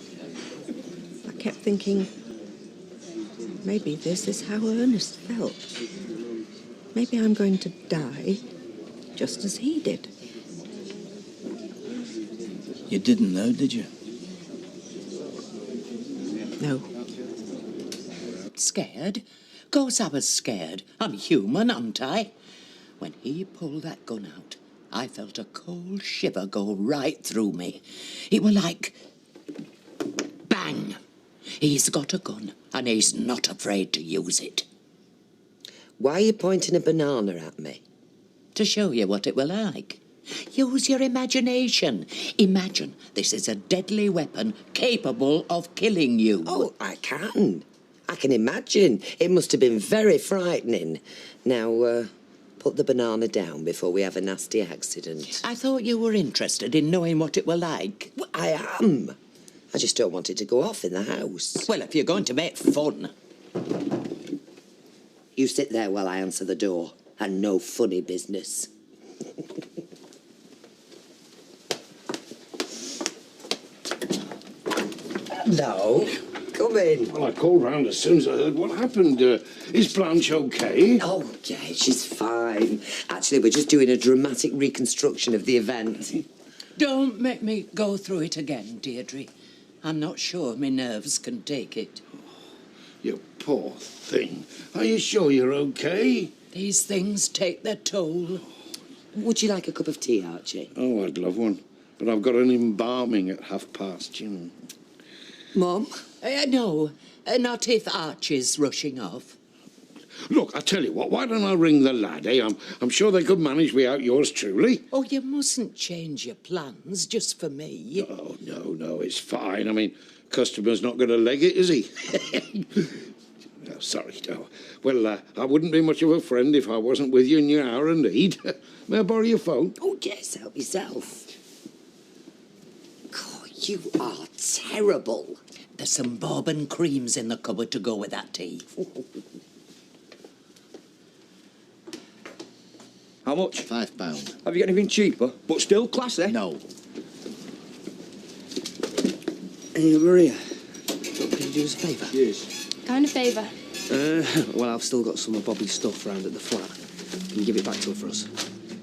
Speaker 18: I kept thinking, maybe this is how Ernest felt. Maybe I'm going to die just as he did.
Speaker 24: You didn't, though, did you?
Speaker 18: No.
Speaker 9: Scared? Course I was scared. I'm human, aren't I? When he pulled that gun out, I felt a cold shiver go right through me. It were like... bang! He's got a gun, and he's not afraid to use it.
Speaker 17: Why are you pointing a banana at me?
Speaker 9: To show you what it were like. Use your imagination. Imagine this is a deadly weapon capable of killing you.
Speaker 17: Oh, I can. I can imagine. It must have been very frightening. Now, put the banana down before we have a nasty accident.
Speaker 9: I thought you were interested in knowing what it were like.
Speaker 17: Well, I am. I just don't want it to go off in the house.
Speaker 9: Well, if you're going to make fun...
Speaker 17: You sit there while I answer the door. And no funny business. No. Come in.
Speaker 2: Well, I called round as soon as I heard what happened. Is Blanche okay?
Speaker 17: Oh, yeah, she's fine. Actually, we're just doing a dramatic reconstruction of the event.
Speaker 9: Don't make me go through it again, Deirdre. I'm not sure my nerves can take it.
Speaker 2: You poor thing. Are you sure you're okay?
Speaker 9: These things take their toll.
Speaker 17: Would you like a cup of tea, Archie?
Speaker 2: Oh, I'd love one. But I've got an embalming at past, you know.
Speaker 17: Mum?
Speaker 9: No, not if Archie's rushing off.
Speaker 2: Look, I tell you what, why don't I ring the lad, eh? I'm sure they could manage without yours truly.
Speaker 9: Oh, you mustn't change your plans just for me.
Speaker 2: Oh, no, it's fine. I mean, customer's not going to leg it, is he? No, sorry, no. Well, I wouldn't be much of a friend if I wasn't with you in your hour of need. May I borrow your phone?
Speaker 17: Oh, yes, help yourself. God, you are terrible.
Speaker 9: There's some bourbon creams in the cupboard to go with that tea.
Speaker 12: How much?
Speaker 19: £5.
Speaker 12: Have you got anything cheaper, but still classy?
Speaker 19: No.
Speaker 21: Hey, Maria, can you do us a favour?
Speaker 12: Yes.
Speaker 20: Kind of favour.
Speaker 21: Well, I've still got some of Bobby's stuff round at the flat. Can you give it back to her for us?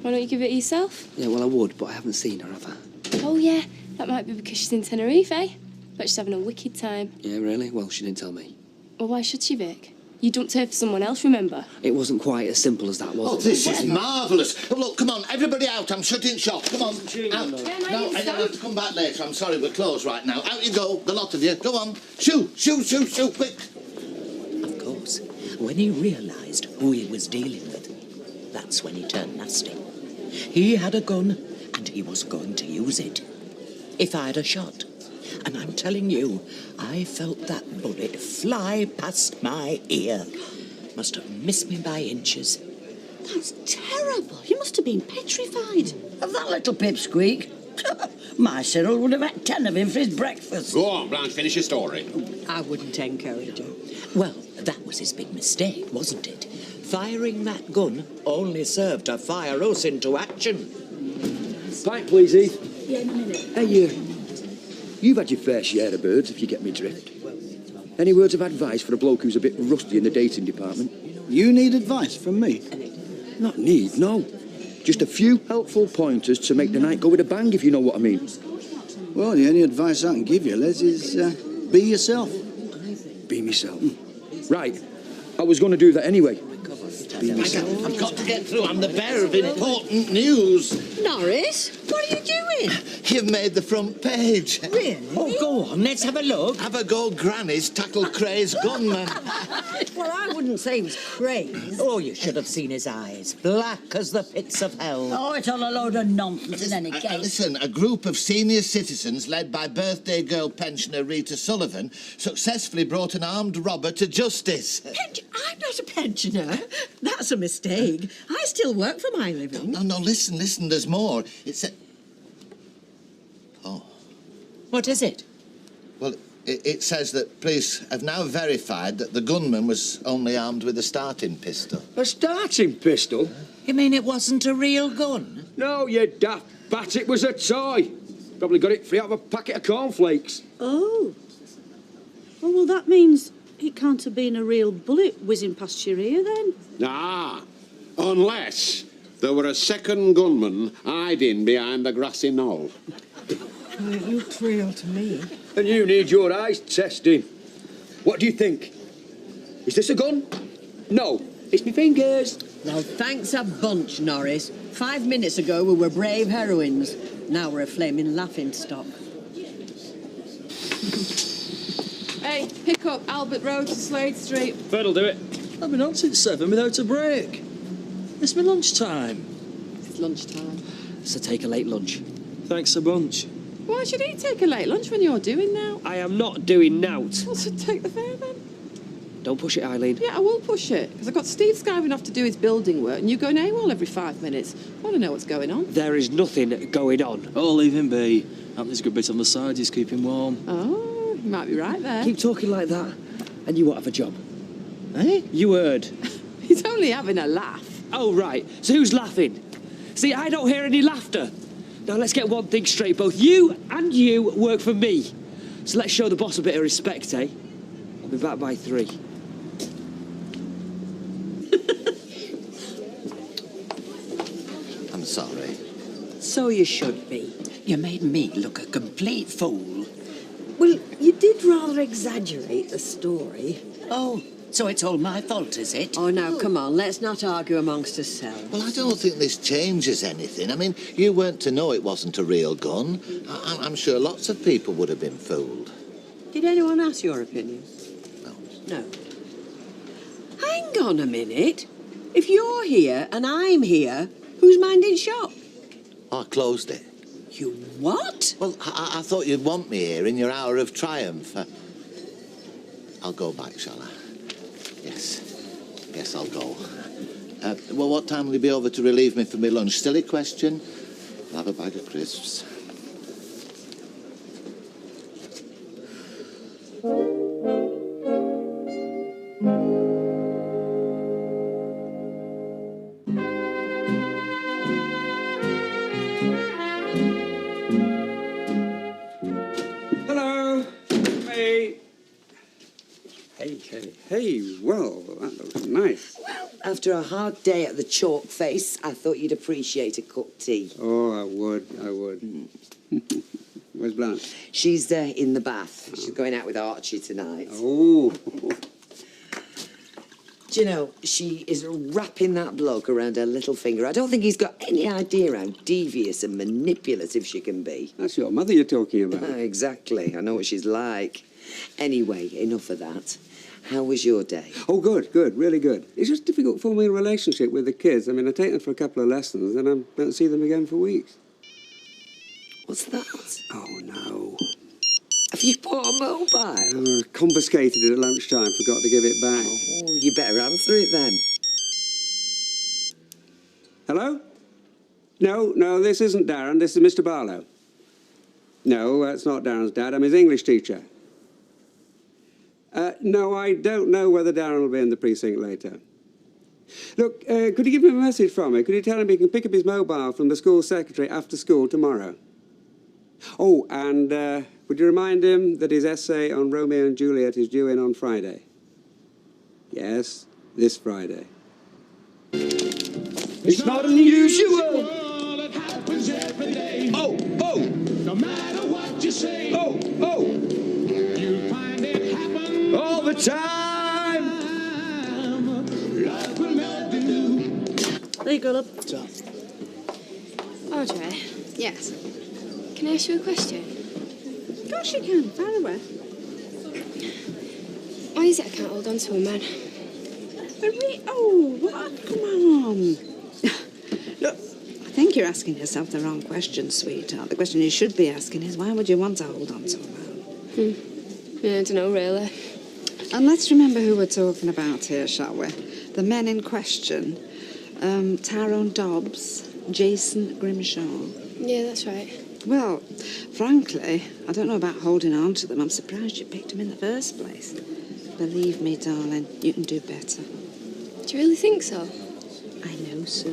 Speaker 20: Why don't you give it yourself?
Speaker 21: Yeah, well, I would, but I haven't seen her, have I?
Speaker 20: Oh, yeah. That might be because she's in Tenerife, eh? Bet she's having a wicked time.
Speaker 21: Yeah, really? Well, she didn't tell me.
Speaker 20: Well, why should she, Vic? You dumped her for someone else, remember?
Speaker 21: It wasn't quite as simple as that, was
Speaker 19: Oh,
Speaker 21: it?
Speaker 19: this is marvellous. Oh, look, come on, everybody out. I'm shutting shop. Come on. Out.
Speaker 20: Yeah,
Speaker 19: No, I have to come back later. I'm sorry, we're closed right now. Out you go, the lot of you. Go on. Shoo, quick.
Speaker 9: Of course, when he realised who he was dealing with, that's when he turned nasty. He had a gun, and he was going to use it. He fired a shot. And I'm telling you, I felt that bullet fly past my ear. Must have missed me by inches.
Speaker 16: That's terrible. You must have been petrified.
Speaker 10: Of that little pipsqueak. My Cyril would have had 10 of him for his breakfast.
Speaker 23: Go on, Blanche, finish your story.
Speaker 18: I wouldn't encourage her.
Speaker 9: Well, that was his big mistake, wasn't it? Firing that gun only served to fire us into action.
Speaker 12: Pint, please, Eve.
Speaker 16: Yeah, in a minute.
Speaker 12: Hey, you've had your fair share of birds, if you get me drift. Any words of advice for a bloke who's a bit rusty in the dating department?
Speaker 24: You need advice from me?
Speaker 12: Not need, no. Just a few helpful pointers to make the night go with a bang, if you know what I mean.
Speaker 24: Well, the only advice I can give you, Les, is be yourself.
Speaker 12: Be myself. Right. I was going to do that anyway. Be
Speaker 19: I've
Speaker 12: myself.
Speaker 19: got to get through. I'm the bearer of important news.
Speaker 18: Norris, what are you doing?
Speaker 19: You've made the front page.
Speaker 18: Really?
Speaker 9: Oh, go on, let's have a look.
Speaker 19: Have a go, Granny's tackle Craze gunman.
Speaker 18: Well, I wouldn't say he was crazy.
Speaker 9: Oh, you should have seen his eyes, black as the pits of hell.
Speaker 16: Oh, it's all a load of nonsense in any case.
Speaker 19: Listen, a group of senior citizens led by birthday girl pensioner Rita Sullivan successfully brought an armed robber to justice.
Speaker 18: I'm not a pensioner. That's a mistake. I still work for my living.
Speaker 19: No, listen, there's more. It's a... Oh.
Speaker 9: What is it?
Speaker 19: Well, it says that police have now verified that the gunman was only armed with a starting pistol.
Speaker 12: A starting pistol?
Speaker 9: You mean it wasn't a real gun?
Speaker 12: No, you daft bat, it was a toy. Probably got it free out of a packet of cornflakes.
Speaker 16: Oh. Oh, well, that means it can't have been a real bullet whizzing past your ear, then.
Speaker 23: Ah, unless there were a second gunman hiding behind the grassy knoll.
Speaker 18: Well, it looked real to me.
Speaker 12: And you need your eyes testing. What do you think? Is this a gun? No, it's me fingers.
Speaker 18: Well, thanks a bunch, Norris. 5 minutes ago we were brave heroines. Now we're a flaming laughingstock.
Speaker 7: Hey, pick up Albert Road to Slade Street.
Speaker 6: Fred'll do it. I've been on since 7 without a break. It's my lunchtime.
Speaker 7: It's lunchtime.
Speaker 3: So take a late lunch.
Speaker 6: Thanks a bunch.
Speaker 7: Why should he take a late lunch when you're doing now?
Speaker 3: I am not doing nout.
Speaker 7: Well, so take the fare then.
Speaker 3: Don't push it, Eileen.
Speaker 7: Yeah, I will push it, because I've got Steve skiving off to do his building work, and you going AWOL every 5 minutes. I want to know what's going on.
Speaker 3: There is nothing going on.
Speaker 6: Oh, leave him be. Anthony's got a bit on the side, he's keeping warm.
Speaker 7: Oh, you might be right there.
Speaker 3: Keep talking like that, and you won't have a job. Eh? You heard.
Speaker 7: He's only having a laugh.
Speaker 3: Oh, right. So who's laughing? See, I don't hear any laughter. Now, let's get one thing straight. Both you and you work for me. So let's show the boss a bit of respect, eh? I'll be back by 3.
Speaker 19: I'm sorry.
Speaker 18: So you should be.
Speaker 17: You made me look a complete fool.
Speaker 18: Well, you did rather exaggerate the story.
Speaker 17: Oh, so it's all my fault, is it?
Speaker 18: Oh, now, come on, let's not argue amongst ourselves.
Speaker 19: Well, I don't think this changes anything. I mean, you weren't to know it wasn't a real gun. I'm sure lots of people would have been fooled.
Speaker 18: Did anyone ask your opinion? No. Hang on a minute. If you're here and I'm here, who's minding shop?
Speaker 19: I closed it.
Speaker 18: You what?
Speaker 19: Well, I thought you'd want me here in your hour of triumph. I'll go back, shall I? Yes, I'll go. Well, what time will you be over to relieve me for my lunch? Silly question. I'll have a bag of crisps.
Speaker 1: Hello. Hey. Hey, well, that looks nice.
Speaker 17: After a hard day at the chalk face, I thought you'd appreciate a cup of tea.
Speaker 1: Oh, I would. Where's Blanche?
Speaker 17: She's in the bath. She's going out with Archie tonight.
Speaker 1: Oh.
Speaker 17: Do you know, she is wrapping that bloke around her little finger. I don't think he's got any idea how devious and manipulative she can be.
Speaker 1: That's your mother you're talking about.
Speaker 17: Exactly. I know what she's like. Anyway, enough of that. How was your day?
Speaker 1: Oh, good, really good. It's just difficult forming a relationship with the kids. I mean, I take them for a couple of lessons, and I don't see them again for weeks.
Speaker 17: What's that?
Speaker 1: Oh, no.
Speaker 17: Have you bought a mobile?
Speaker 1: Confiscated it at lunchtime, forgot to give it back.
Speaker 17: Oh, you better answer it then.
Speaker 1: Hello? No, this isn't Darren, this is Mr. Barlow. No, that's not Darren's dad, I'm his English teacher. No, I don't know whether Darren will be in the precinct later. Look, could you give him a message from me? Could you tell him he can pick up his mobile from the school secretary after school tomorrow? Oh, and would you remind him that his essay on Romeo and Juliet is due in on Friday? Yes, this Friday.
Speaker 12: It's not unusual.
Speaker 4: It happens every day.
Speaker 12: Oh.
Speaker 4: No matter what you say.
Speaker 12: Oh.
Speaker 4: You'll find it happen
Speaker 12: All the time.
Speaker 4: Love will never do.
Speaker 16: There you go, love.
Speaker 14: Audrey, yes. Can I ask you a question?
Speaker 16: Of course you can. Fire away.
Speaker 14: Why is it I can't hold on to a man?
Speaker 16: Oh, what? Come on. Look, I think you're asking yourself the wrong question, sweetheart. The question you should be asking is, why would you want to hold on to a man?
Speaker 14: Yeah, I don't know, really.
Speaker 5: And let's remember who we're talking about here, shall we? The men in question. Tyrone Dobbs, Jason Grimshaw.
Speaker 14: Yeah, that's right.
Speaker 5: Well, frankly, I don't know about holding on to them. I'm surprised you picked them in the first place. Believe me, darling, you can do better.
Speaker 14: Do you really think so?
Speaker 5: I know so.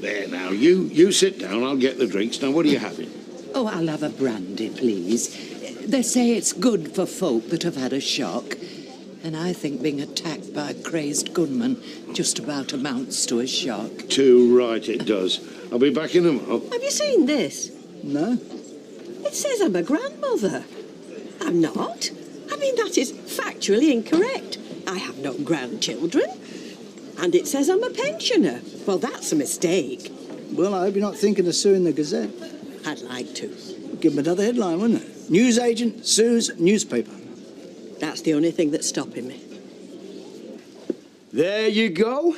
Speaker 2: There now, you sit down, I'll get the drinks. Now, what are you having?
Speaker 17: Oh, I'll have a brandy, please. They say it's good for folk that have had a shock. And I think being attacked by a crazed gunman just about amounts to a shock.
Speaker 2: Too right it does. I'll be back in a moment.
Speaker 18: Have you seen this?
Speaker 12: No.
Speaker 18: It says I'm a grandmother. I'm not. I mean, that is factually incorrect. I have no grandchildren. And it says I'm a pensioner. Well, that's a mistake.
Speaker 24: Well, I hope you're not thinking of suing the Gazette.
Speaker 18: I'd like to.
Speaker 24: Give them another headline, wouldn't it? Newsagent sues newspaper.
Speaker 18: That's the only thing that's stopping me.
Speaker 12: There you go.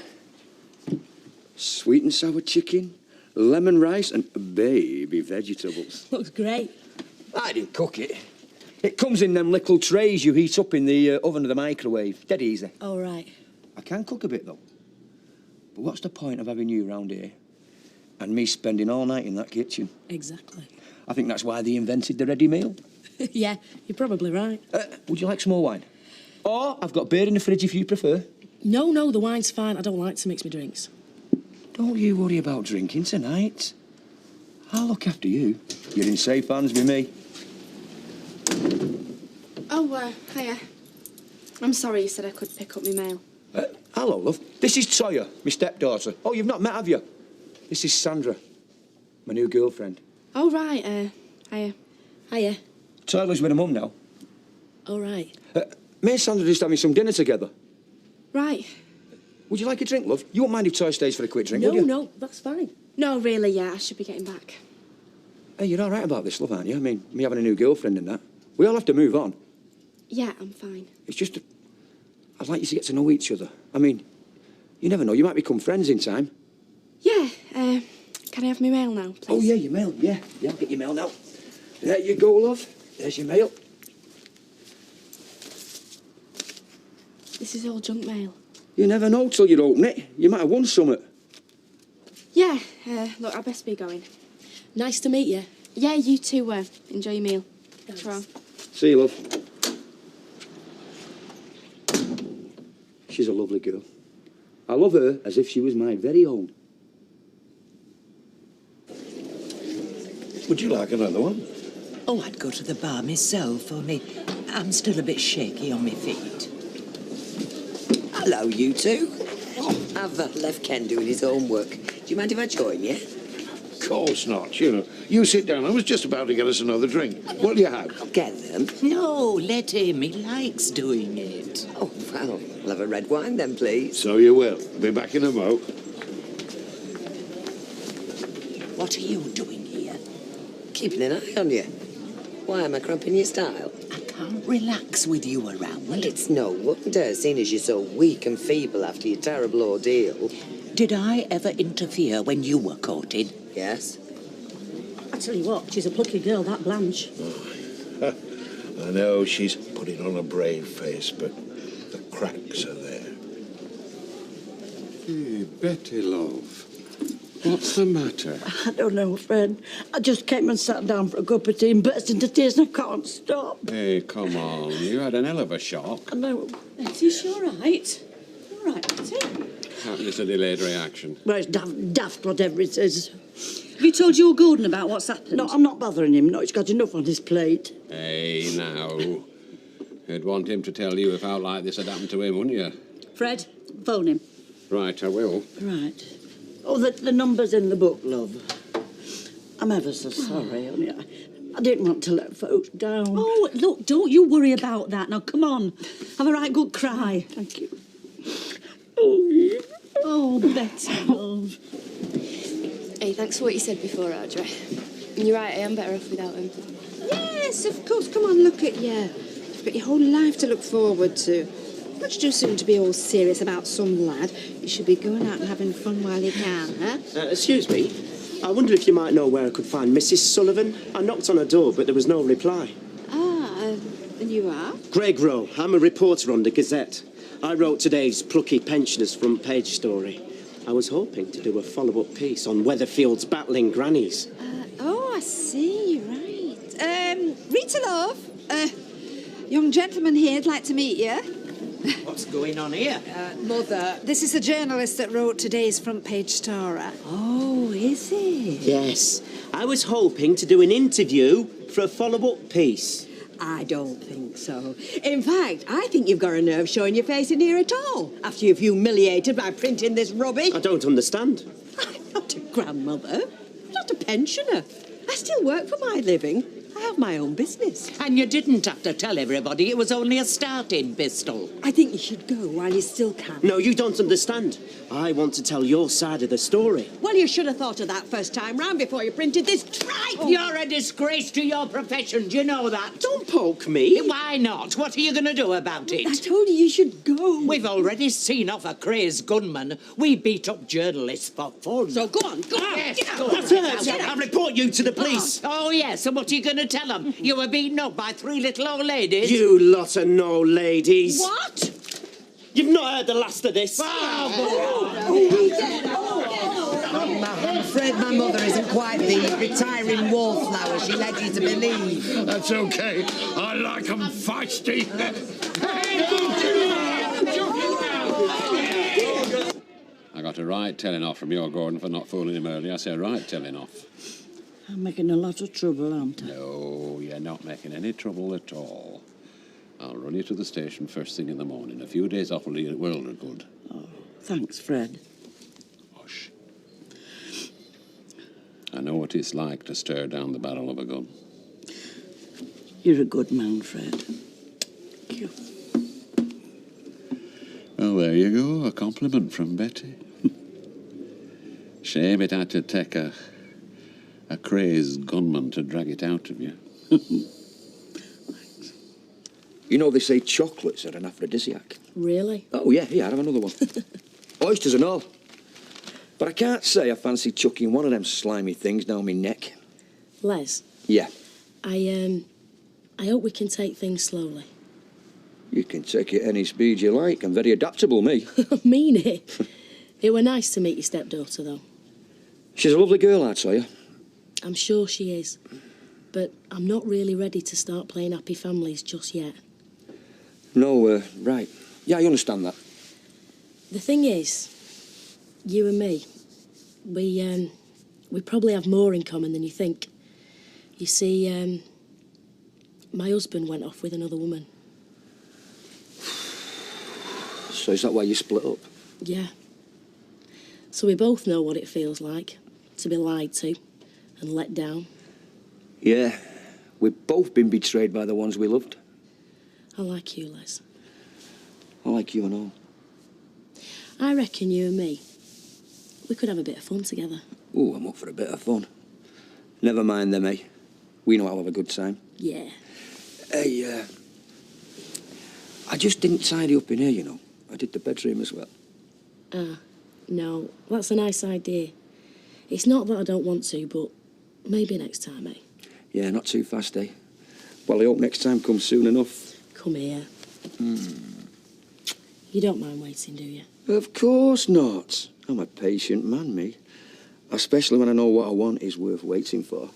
Speaker 12: Sweet and sour chicken, lemon rice, and baby vegetables.
Speaker 18: Looks great.
Speaker 12: I didn't cook it. It comes in them little trays you heat up in the oven or the microwave. Dead easy.
Speaker 18: All right.
Speaker 12: I can cook a bit, though. But what's the point of having you round here and me spending all night in that kitchen?
Speaker 18: Exactly.
Speaker 12: I think that's why they invented the ready meal.
Speaker 18: Yeah, you're probably right.
Speaker 12: Would you like some more wine? Or I've got beer in the fridge if you prefer.
Speaker 18: No, the wine's fine. I don't like to mix my drinks.
Speaker 12: Don't you worry about drinking tonight. I'll look after you. You're in safe hands with me.
Speaker 20: Oh, hiya. I'm sorry you said I could pick up my mail.
Speaker 12: Hello, love. This is Toya, my stepdaughter. Oh, you've not met, have you? This is Sandra, my new girlfriend.
Speaker 20: Oh, right, hiya.
Speaker 18: Hiya.
Speaker 12: Toya's with her mum now.
Speaker 18: All right.
Speaker 12: Me and Sandra just having some dinner together.
Speaker 20: Right.
Speaker 12: Would you like a drink, love? You won't mind if Toya stays for a quick drink, would you?
Speaker 18: No, that's fine.
Speaker 20: No, really, yeah, I should be getting back.
Speaker 12: Hey, you're all right about this, love, aren't you? I mean, me having a new girlfriend and that. We all have to move on.
Speaker 20: Yeah, I'm fine.
Speaker 12: It's just... I'd like you to get to know each other. I mean, you never know. You might become friends in time.
Speaker 20: Yeah, can I have my mail now, please?
Speaker 12: Oh, yeah, your mail. Yeah, I'll get your mail now. There you go, love. There's your mail.
Speaker 20: This is all junk mail.
Speaker 12: You never know till you open it. You might have won something.
Speaker 20: Yeah, look, I best be going.
Speaker 18: Nice to meet you.
Speaker 20: Yeah, you too, enjoy your meal. Ta-ra.
Speaker 12: See you, love. She's a lovely girl. I love her as if she was my very own.
Speaker 2: Would you like another one?
Speaker 17: Oh, I'd go to the bar myself, only I'm still a bit shaky on my feet. Hello, you two. I've left Ken doing his homework. Do you mind if I join you?
Speaker 2: Of course not, you know. You sit down. I was just about to get us another drink. What'll you have?
Speaker 17: I'll get them. No, let him. He likes doing it. Oh, well, I'll have a red wine then, please.
Speaker 2: So you will. Be back in a mo.
Speaker 17: What are you doing here? Keeping an eye on you. Why, am I cramping your style? I can't relax with you around. Well, it's no wonder, seeing as you're so weak and feeble after your terrible ordeal. Did I ever interfere when you were courting? Yes.
Speaker 18: I tell you what, she's a plucky girl, that Blanche.
Speaker 2: I know she's putting on a brave face, but the cracks are there.
Speaker 23: Hey, Betty, love. What's the matter?
Speaker 10: I don't know, Fred. I just came and sat down for a cup of tea and burst into tears and I can't stop.
Speaker 23: Hey, come on. You had an hell of a shock.
Speaker 10: I know.
Speaker 18: Betty, she all right? All right, Betty?
Speaker 23: It's a delayed reaction.
Speaker 10: Well, it's daft, whatever it is.
Speaker 18: Have you told your Gordon about what's happened?
Speaker 10: No, I'm not bothering him. No, he's got enough on his plate.
Speaker 23: Hey, now. You'd want him to tell you if out like this had happened to him, wouldn't you?
Speaker 18: Fred, phone him.
Speaker 23: Right, I will.
Speaker 10: Right. Oh, the number's in the book, love. I'm ever so sorry, only I didn't want to let folks down.
Speaker 18: Oh, look, don't you worry about that. Now, come on. Have a right good cry.
Speaker 10: Thank you.
Speaker 18: Oh, Betty, love.
Speaker 20: Hey, thanks for what you said before, Audrey. And you're right, I am better off without him.
Speaker 5: Yes, of course. Come on, look at you. You've got your whole life to look forward to. Much too soon to be all serious about some lad. You should be going out and having fun while you can, huh?
Speaker 8: Excuse me. I wonder if you might know where I could find Mrs. Sullivan. I knocked on her door, but there was no reply.
Speaker 5: And you are?
Speaker 8: Greg Rowe. I'm a reporter on the Gazette. I wrote today's plucky pensioners front page story. I was hoping to do a follow-up piece on Weatherfield's battling grannies.
Speaker 5: Oh, I see, right. Rita, love, young gentleman here'd like to meet you.
Speaker 17: What's going on here?
Speaker 5: Mother, this is the journalist that wrote today's front page story.
Speaker 10: Oh, is it?
Speaker 8: Yes. I was hoping to do an interview for a follow-up piece.
Speaker 18: I don't think so. In fact, I think you've got a nerve showing your face in here at all, after you've humiliated by printing this rubbish.
Speaker 8: I don't understand.
Speaker 18: I'm not a grandmother. I'm not a pensioner. I still work for my living. I have my own business.
Speaker 17: And you didn't have to tell everybody it was only a starting pistol.
Speaker 18: I think you should go while you still can.
Speaker 8: No, you don't understand. I want to tell your side of the story.
Speaker 18: Well, you should have thought of that first time round before you printed this tripe.
Speaker 17: You're a disgrace to your profession, do you know that?
Speaker 8: Don't poke me.
Speaker 17: Why not? What are you going to do about it?
Speaker 18: I told you should go.
Speaker 17: We've already seen off a crazed gunman. We beat up journalists for fun.
Speaker 18: So go on, go on.
Speaker 17: Yes,
Speaker 18: Get out.
Speaker 17: go on.
Speaker 8: That's it. I'll report you to the police.
Speaker 17: Oh, yes, and what are you going to tell them? You were beaten up by 3 little old ladies?
Speaker 8: You lot of no ladies.
Speaker 18: What?
Speaker 8: You've not heard the last of this.
Speaker 17: I'm afraid my mother isn't quite the retiring wallflower she led you to believe.
Speaker 2: That's okay. I like 'em feisty.
Speaker 23: I got a right telling off from your Gordon for not fooling him earlier. I say right telling off.
Speaker 10: I'm making a lot of trouble, aren't I?
Speaker 23: No, you're not making any trouble at all. I'll run you to the station first thing in the morning. A few days off will do you world of good.
Speaker 10: Oh, thanks, Fred.
Speaker 23: Hush. I know what it's like to stare down the barrel of a gun.
Speaker 10: You're a good man, Fred. Thank you.
Speaker 23: Well, there you go. A compliment from Betty. Shame it had to take a crazed gunman to drag it out of you.
Speaker 12: You know, they say chocolates are an aphrodisiac.
Speaker 7: Really?
Speaker 12: Oh, yeah, I'd have another one. Oysters and all. But I can't say I fancy chucking one of them slimy things down my neck.
Speaker 7: Les,
Speaker 12: Yeah,
Speaker 7: I hope we can take things slowly.
Speaker 12: you can take it any speed you like. I'm very adaptable, me.
Speaker 7: Mean it? It were nice to meet your stepdaughter, though.
Speaker 12: She's a lovely girl, I'd tell you.
Speaker 7: I'm sure she is. But I'm not really ready to start playing happy families just yet.
Speaker 12: No, right. Yeah, I understand that.
Speaker 7: The thing is, you and me, we probably have more in common than you think. You see, my husband went off with another woman.
Speaker 12: So is that why you split up?
Speaker 7: Yeah. So we both know what it feels like to be lied to and let down.
Speaker 12: Yeah, we've both been betrayed by the ones we loved.
Speaker 7: I like you, Les.
Speaker 12: I like you and all.
Speaker 7: I reckon you and me, we could have a bit of fun together.
Speaker 12: Oh, I'm up for a bit of fun. Never mind them, eh? We know I'll have a good time.
Speaker 7: Yeah.
Speaker 12: Hey, I just didn't tidy up in here, you know. I did the bedroom as well.
Speaker 7: No, that's a nice idea. It's not that I don't want to, but maybe next time, eh?
Speaker 12: Yeah, not too fast, eh? Well, I hope next time comes soon enough.
Speaker 7: Come here. You don't mind waiting, do you?
Speaker 12: Of course not. I'm a patient man, me. Especially when I know what I want is worth waiting for.